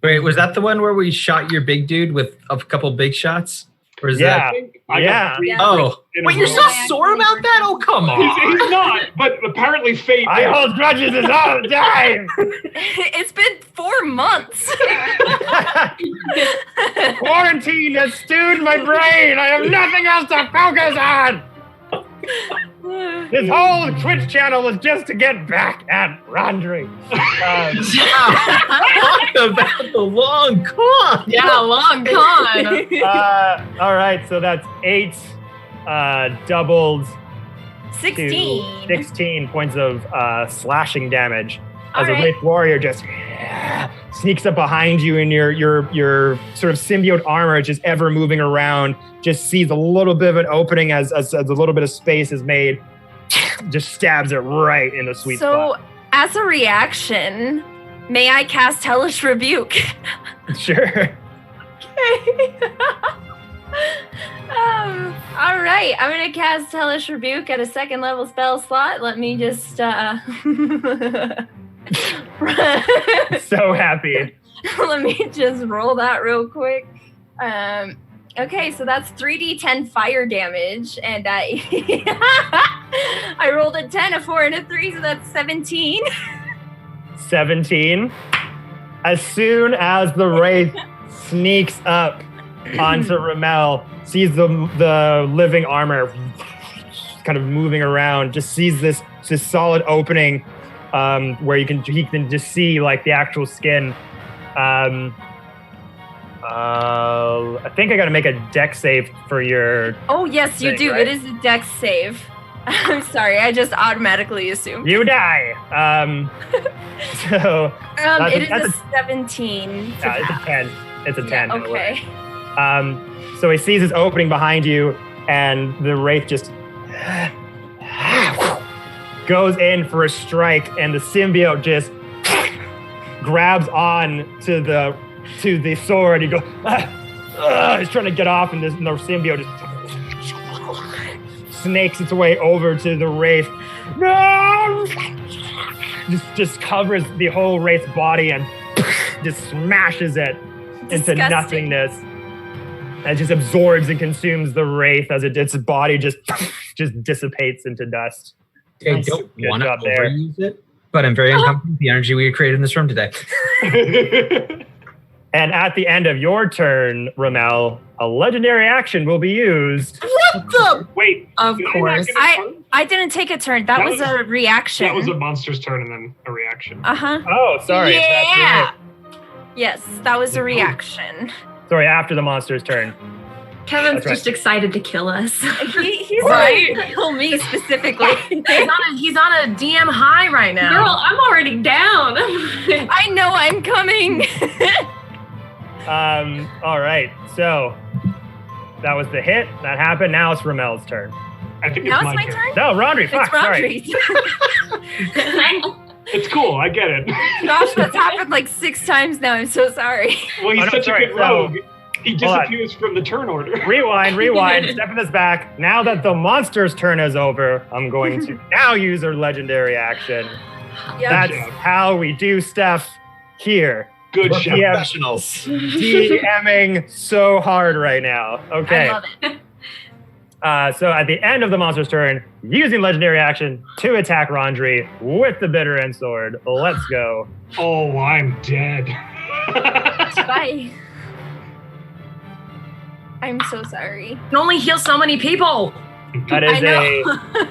Wait, was that the one where we shot your big dude with a couple big shots? Or is Yeah. I got 3 Oh. in a Wait, you're row. so sore about that? Oh, come on. He's not, but apparently Fate. I hold grudges all the time! It's been 4 months. Quarantine has stewed my brain! I have nothing else to focus on! This whole Twitch channel was just to get back at Rondry. Talk about the long con. Yeah, long con. All right, so that's 8 doubled 16. 16 points of slashing damage as a All right. Wraith warrior just sneaks up behind you, and your sort of symbiote armor just ever moving around, just sees a little bit of an opening as a little bit of space is made, just stabs it right in the sweet So, spot. as a reaction, may I cast Hellish Rebuke? Sure. All right, I'm gonna cast Hellish Rebuke at a 2nd level spell slot. Let me just So happy. let me just roll that real quick. Okay, so that's 3d10 fire damage, and I I rolled a 10, a 4, and a 3, so that's 17. 17. As soon as the Wraith sneaks up onto Ramel, sees the living armor kind of moving around, just sees this solid opening where he can just see like the actual skin. I think I got to make a dex save for your. Oh yes, you Thing, do. right? It is a dex save. I'm sorry, I just automatically assumed. You die. So It is that's a 17. to it's a pass. 10. It's a 10. Okay. So he sees this opening behind you, and the Wraith just goes in for a strike, and the symbiote just grabs on to the sword. He goes, he's trying to get off, and the symbiote just snakes its way over to the Wraith. No! Just covers the whole Wraith's body and just smashes it into Disgusting. nothingness. And just absorbs and consumes the Wraith as its body just dissipates into dust. I Nice. don't Good want to job there. overuse it, but I'm very uncomfortable with the energy we created in this room today. And at the end of your turn, Ramel, a legendary action will be used. What the? Wait. Of did course. not get a turn? I didn't take a turn. That was a reaction. That was a monster's turn and then a reaction. Uh-huh. Oh, sorry. Yeah. That's right. Yes, that was a reaction. Sorry, after the monster's turn. Kevin's That's right. just excited to kill us. He's Right. trying to kill me specifically. He's on a DM high right now. Girl, I'm already down. I know I'm coming. All right. So that was the hit. That happened. Now it's Ramel's turn. I think Now it's it's my turn? No, Rondry. Fuck. It's Sorry. Rondry's. It's cool. I get it. Gosh, that's happened like 6 times now. I'm so sorry. Well, he's Oh, no, such sorry, a good rogue. He hold on. disappears from the turn order. Rewind. Stepping this back. Now that the monster's turn is over, I'm going to now use a legendary action. Yep. That's job. how we do stuff here. Good We're shot. Yeah. professionals. DMing so hard right now. Okay. I love it. So at the end of the monster's turn, using legendary action to attack Rondry with the bitter end sword. Let's go. Oh, I'm dead. Bye. I'm so sorry. can only heal so many people. That I is know.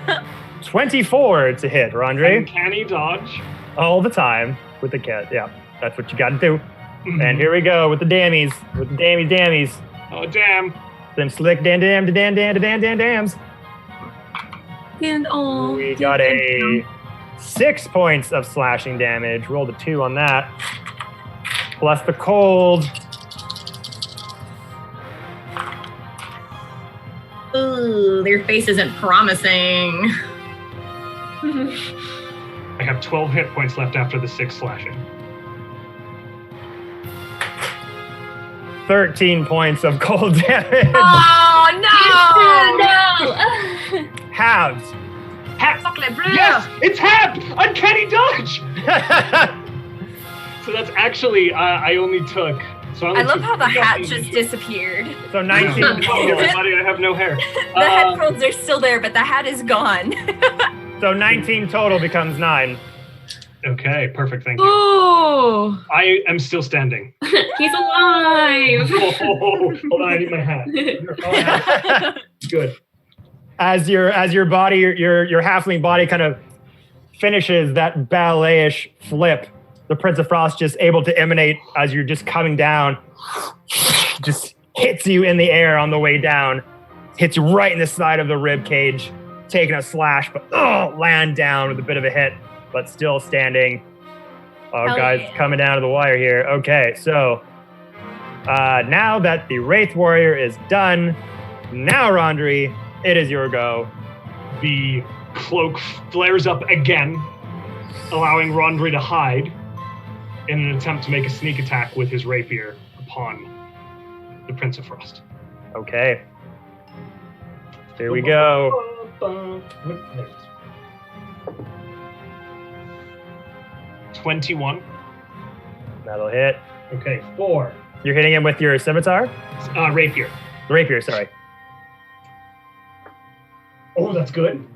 a 24 to hit, Rondry. Uncanny dodge. All the time with the cat. Yeah, that's what you got to do. Mm-hmm. And here we go with the dammies. With the dammies. Oh, damn. Them slick dams. And oh, We got a 6 points of slashing damage. Rolled a 2 on that. plus the cold. Ooh, their face isn't promising. I have 12 hit points left after the 6 slashing. 13 points of cold damage. Oh no! No! Halves. Yes, it's halved! Uncanny dodge! So that's actually, I only took... So I love how the hat 15 just disappeared. So 19 Oh, total. everybody, I have no hair. The headphones are still there, but the hat is gone. So 19 total becomes 9. Okay, perfect, thank you. Ooh. I am still standing. He's alive! Oh, hold on, I need my hat. Good. As your body, your halfling body kind of finishes that ballet-ish flip, the Prince of Frost just able to emanate as you're just coming down, just hits you in the air on the way down, hits you right in the side of the rib cage, taking a slash, but land down with a bit of a hit, but still standing. Oh, Hell guys, yeah. coming down to the wire here. Okay, so now that the Wraith Warrior is done, now Rondry, it is your go. The cloak flares up again, allowing Rondry to hide in an attempt to make a sneak attack with his rapier upon the Prince of Frost. Okay. Here we go. 21. That'll hit. Okay, 4. You're hitting him with your scimitar? Rapier. Rapier, sorry. Oh, that's good.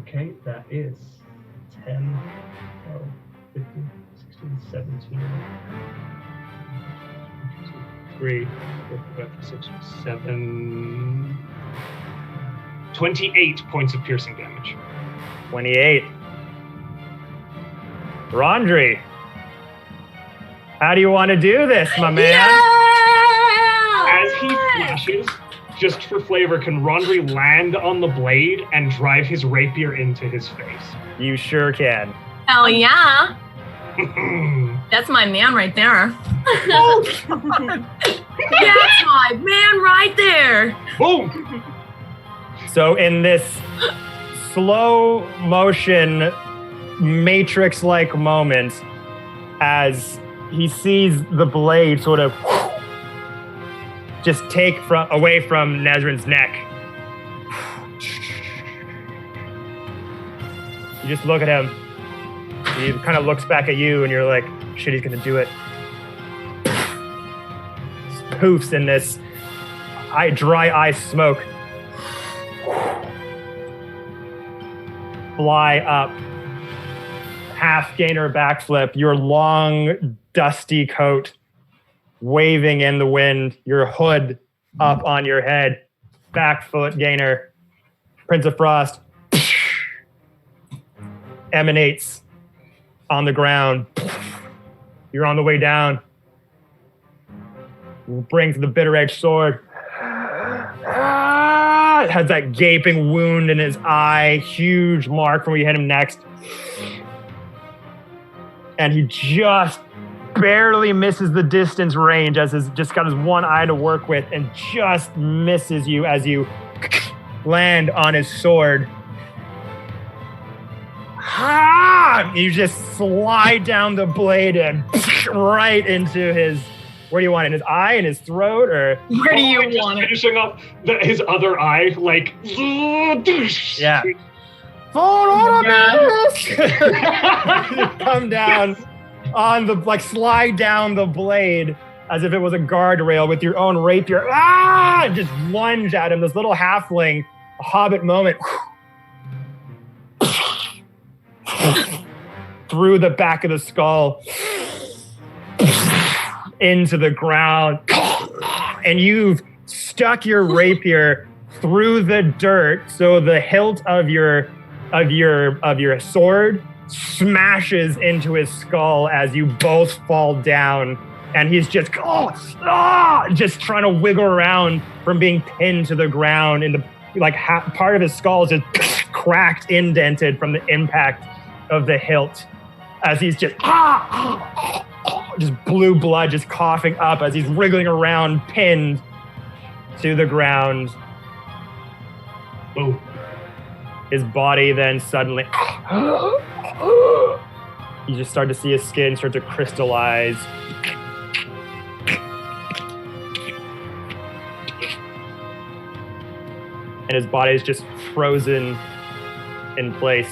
Okay, that is 10, 12, 15, 16, 17, 3, 4, 5, 6, 7, 28 points of piercing damage. 28. Rondry, how do you want to do this, my man? As he flashes, just for flavor, can Rondry land on the blade and drive his rapier into his face? You sure can. Hell yeah. That's my man right there. That's my man right there. Boom! So in this slow motion, Matrix-like moment, as he sees the blade sort of just take away from Nezrin's neck. You just look at him. He kind of looks back at you, and you're like, shit, he's gonna do it. Poofs in this dry ice smoke. Fly up. Half gainer backflip, your long, dusty coat waving in the wind, your hood up on your head, back foot gainer, Prince of Frost emanates on the ground. You're on the way down. Brings the bitter-edged sword. Has that gaping wound in his eye, huge mark from where you hit him next. And he just barely misses the distance range as he's just got his one eye to work with and just misses you as you land on his sword. You just slide down the blade and right into his, where do you want it? In his eye, in his throat, or? Where do you want it? Finishing off his other eye, like... Yeah. Come down on the, like, slide down the blade as if it was a guardrail with your own rapier. And just lunge at him, this little halfling, a hobbit moment. Through the back of the skull. Into the ground. And you've stuck your rapier through the dirt, so the hilt of your sword smashes into his skull as you both fall down, and he's just just trying to wiggle around from being pinned to the ground, and the part of his skull is just cracked, indented from the impact of the hilt as he's just blue blood just coughing up as he's wriggling around, pinned to the ground. Boom. His body then suddenly, you just start to see his skin start to crystallize. And his body is just frozen in place.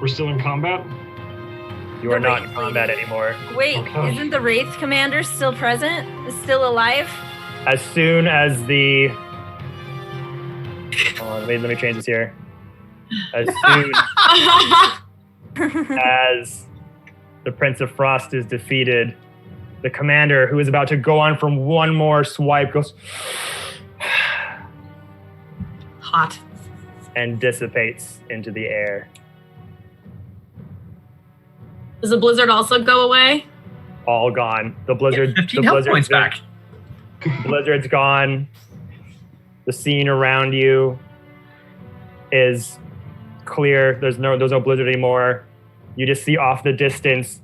We're still in combat? You are not in combat anymore. Wait, Okay. isn't the Wraith commander still present? Still alive? As soon as the... let me change this here. As soon as the Prince of Frost is defeated, the commander, who is about to go on from one more swipe, goes... Hot. and dissipates into the air. Does the blizzard also go away? All gone. The blizzard... 15 the health blizzard's points back. Blizzard's gone. The scene around you is clear. There's no blizzard anymore. You just see off the distance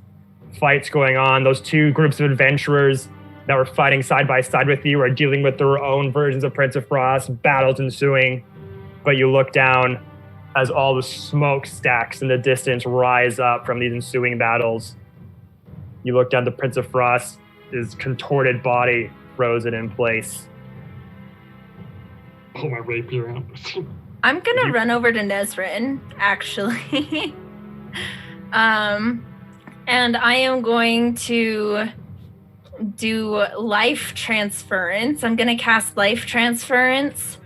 fights going on. Those two groups of adventurers that were fighting side by side with you are dealing with their own versions of Prince of Frost, battles ensuing. But you look down as all the smoke stacks in the distance rise up from these ensuing battles. You look down, the Prince of Frost, his contorted body frozen in place. Pull my rapier out. I'm gonna run over to Nezrin, actually. And I am going to do life transference. I'm gonna cast life transference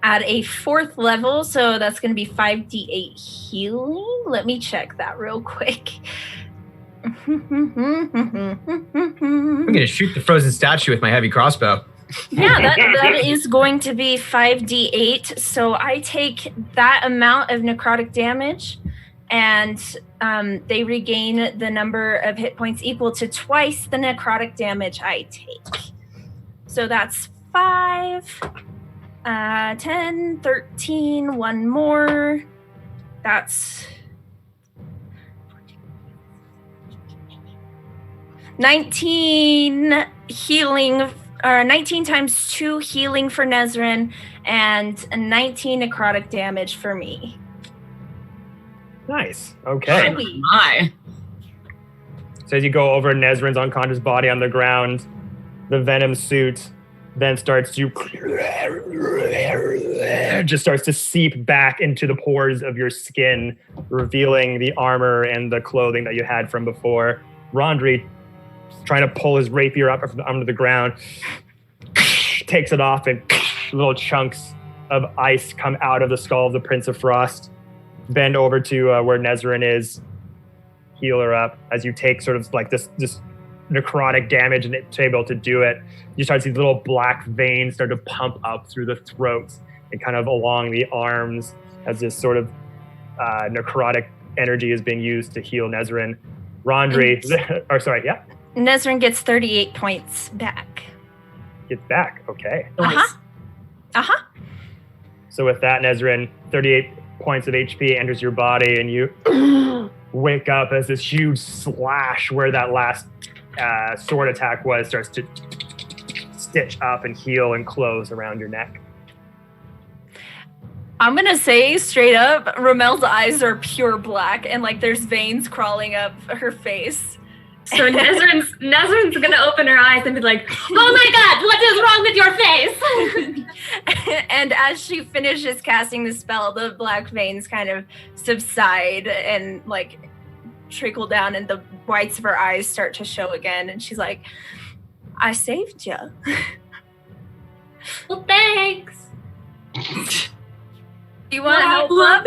at a 4th level, so that's gonna be 5d8 healing. Let me check that real quick. I'm gonna shoot the frozen statue with my heavy crossbow. Yeah, that is going to be 5d8. So I take that amount of necrotic damage, and they regain the number of hit points equal to twice the necrotic damage I take. So that's 5, 10, 13, one more. That's 19 healing, or 19 times 2 healing for Nezrin, and 19 necrotic damage for me. Nice. Okay. Sweet. My. So as you go over Nezrin's unconscious body on the ground, the venom suit then starts to just starts to seep back into the pores of your skin, revealing the armor and the clothing that you had from before. Rondry, trying to pull his rapier up from under the ground, takes it off, and little chunks of ice come out of the skull of the Prince of Frost. Bend over to where Nezrin is, heal her up. As you take sort of like this necrotic damage and it's able to do it, you start to see little black veins start to pump up through the throat and kind of along the arms as this sort of necrotic energy is being used to heal Nezrin. Rondry, Nezrin gets 38 points back. Get back, okay. Uh-huh. So with that, Nezrin, 38 points of HP enters your body, and you wake up as this huge slash where that last sword attack was starts to stitch up and heal and close around your neck. I'm gonna say straight up, Romel's eyes are pure black, and like there's veins crawling up her face. So Nezrin's gonna open her eyes and be like, "Oh my God, what is wrong with your face?" And as she finishes casting the spell, the black veins kind of subside and like trickle down, and the whites of her eyes start to show again. And she's like, "I saved you." Well, thanks. You want to help? Well,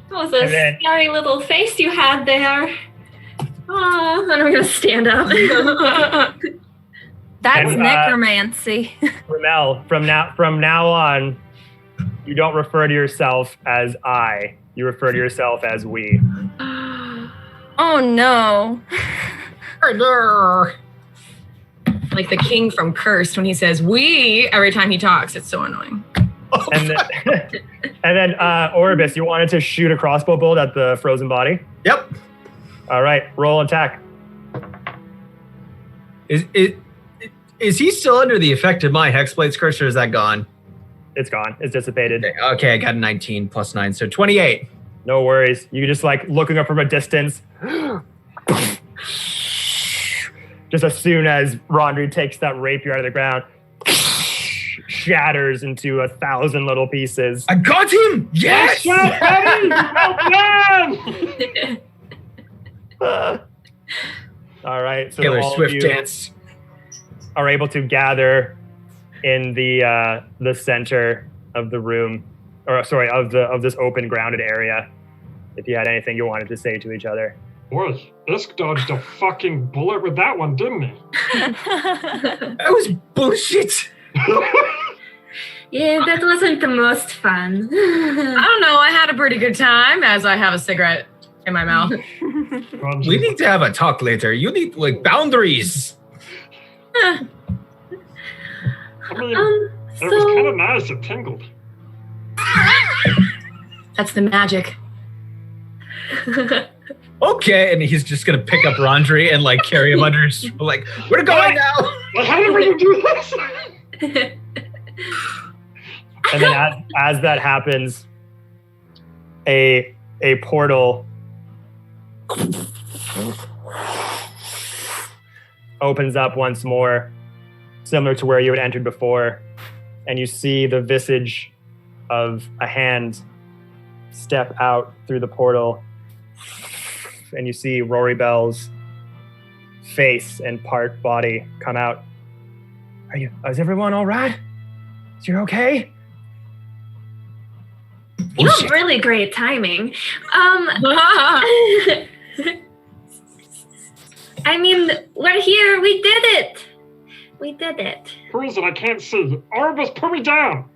That was a scary little face you had there. Oh, and I'm gonna stand up. That's And, necromancy. Ramel, from now on, you don't refer to yourself as I. You refer to yourself as we. Oh no. Like the king from Cursed when he says "we" every time he talks. It's so annoying. And then Orbis, you wanted to shoot a crossbow bolt at the frozen body? Yep. All right, roll attack. Is he still under the effect of my Hexblade's curse, or is that gone? It's gone. It's dissipated. Okay, I got a 19 plus 9, so 28. No worries. You just like looking up from a distance. Just as soon as Rondry takes that rapier out of the ground, shatters into 1,000 little pieces. I got him! Yes! All right, so Taylor all Swift of you dance. are able to gather in the center of the room, or sorry, of this open grounded area. If you had anything you wanted to say to each other. Boy, Isk dodged a fucking bullet with that one, didn't he? That was bullshit. Yeah, that wasn't the most fun. I don't know. I had a pretty good time as I have a cigarette in my mouth. We need to have a talk later. You need like boundaries. I mean, it was kind of nice. It tingled. That's the magic. Okay, and he's just gonna pick up Rondry and like carry him under his like, we're going now. Well, how did we do this? And then as that happens, a portal opens up once more, similar to where you had entered before, and you see the visage of a hand step out through the portal, and you see Rory Bell's face and part body come out. Is everyone all right? Is you okay? You have really great timing. I mean, we're here. We did it. We did it. Who is it? I can't see. Orbis, put me down.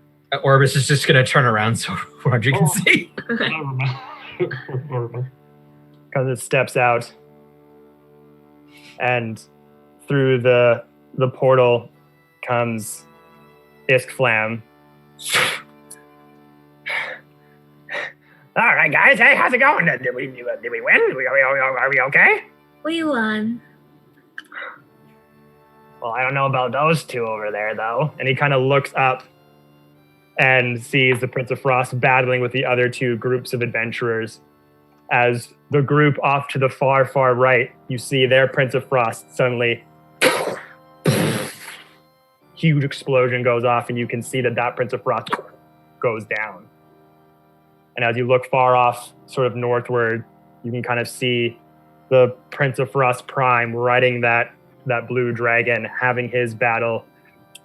Orbis is just gonna turn around so Rondry can see. Never mind. Because it steps out, and through the portal comes Isk Flam. All right, guys. Hey, how's it going? Did we win? Are we okay? We won. Well, I don't know about those two over there, though. And he kind of looks up and sees the Prince of Frost battling with the other two groups of adventurers. As the group off to the far, far right, you see their Prince of Frost suddenly huge explosion goes off, and you can see that Prince of Frost goes down. And as you look far off, sort of northward, you can kind of see the Prince of Frost Prime riding that blue dragon, having his battle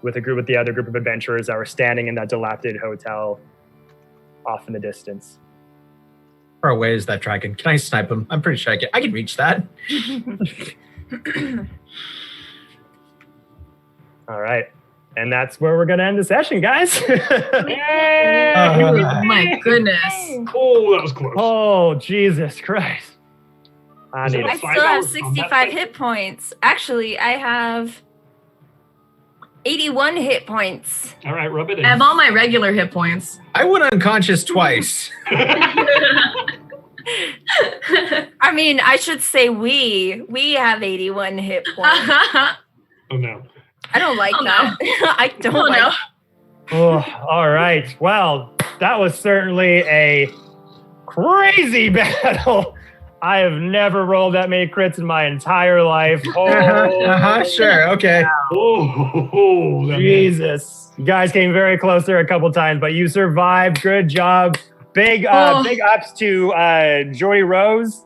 with the other group of adventurers that were standing in that dilapidated hotel off in the distance. How far away is that dragon? Can I snipe him? I'm pretty sure I can reach that. All right. And that's where we're going to end the session, guys. Oh my goodness. Oh, that was close. Oh, Jesus Christ. I still have 65 hit points. Actually, I have 81 hit points. All right, rub it in. I have all my regular hit points. I went unconscious twice. I mean, I should say we have 81 hit points. Oh no. I don't like that. No. I don't like no. Oh, all right. Well, that was certainly a crazy battle. I have never rolled that many crits in my entire life. Oh, sure, okay. Oh, Jesus. You guys came very close there a couple times, but you survived. Good job. Big ups to Joy Rose,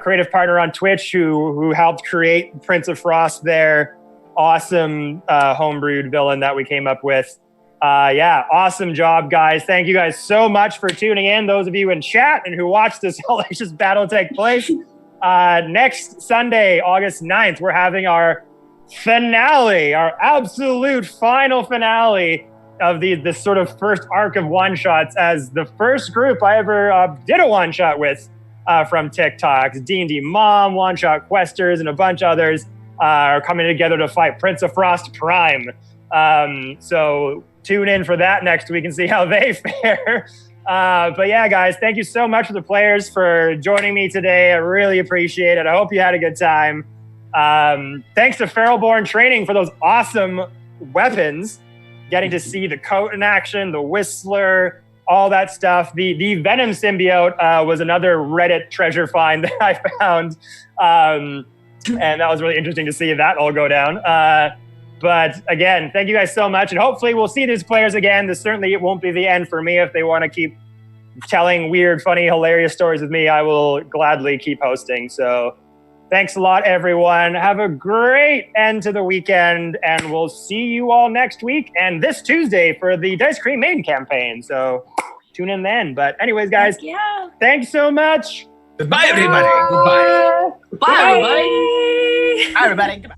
creative partner on Twitch, who helped create Prince of Frost there. Awesome homebrewed villain that we came up with. Awesome job, guys. Thank you guys so much for tuning in. Those of you in chat and who watched this hellacious battle take place. Next Sunday, August 9th, we're having our finale, our absolute final finale of this sort of first arc of one-shots as the first group I ever did a one-shot with from TikTok. D&D Mom, One-Shot Questers, and a bunch of others. are coming together to fight Prince of Frost Prime. So tune in for that next week and see how they fare. But yeah, guys, thank you so much for the players for joining me today. I really appreciate it. I hope you had a good time. Thanks to Feralborn Training for those awesome weapons. Getting to see the coat in action, the Whistler, all that stuff. The Venom symbiote was another Reddit treasure find that I found. And that was really interesting to see that all go down. But again, thank you guys so much. And hopefully we'll see these players again. This certainly it won't be the end for me. If they want to keep telling weird, funny, hilarious stories with me, I will gladly keep hosting. So thanks a lot, everyone. Have a great end to the weekend. And we'll see you all next week and this Tuesday for the Dicecream main campaign. So tune in then. But anyways, guys, thanks so much. Goodbye, everybody. Goodbye. Bye, everybody. Bye, everybody. Goodbye.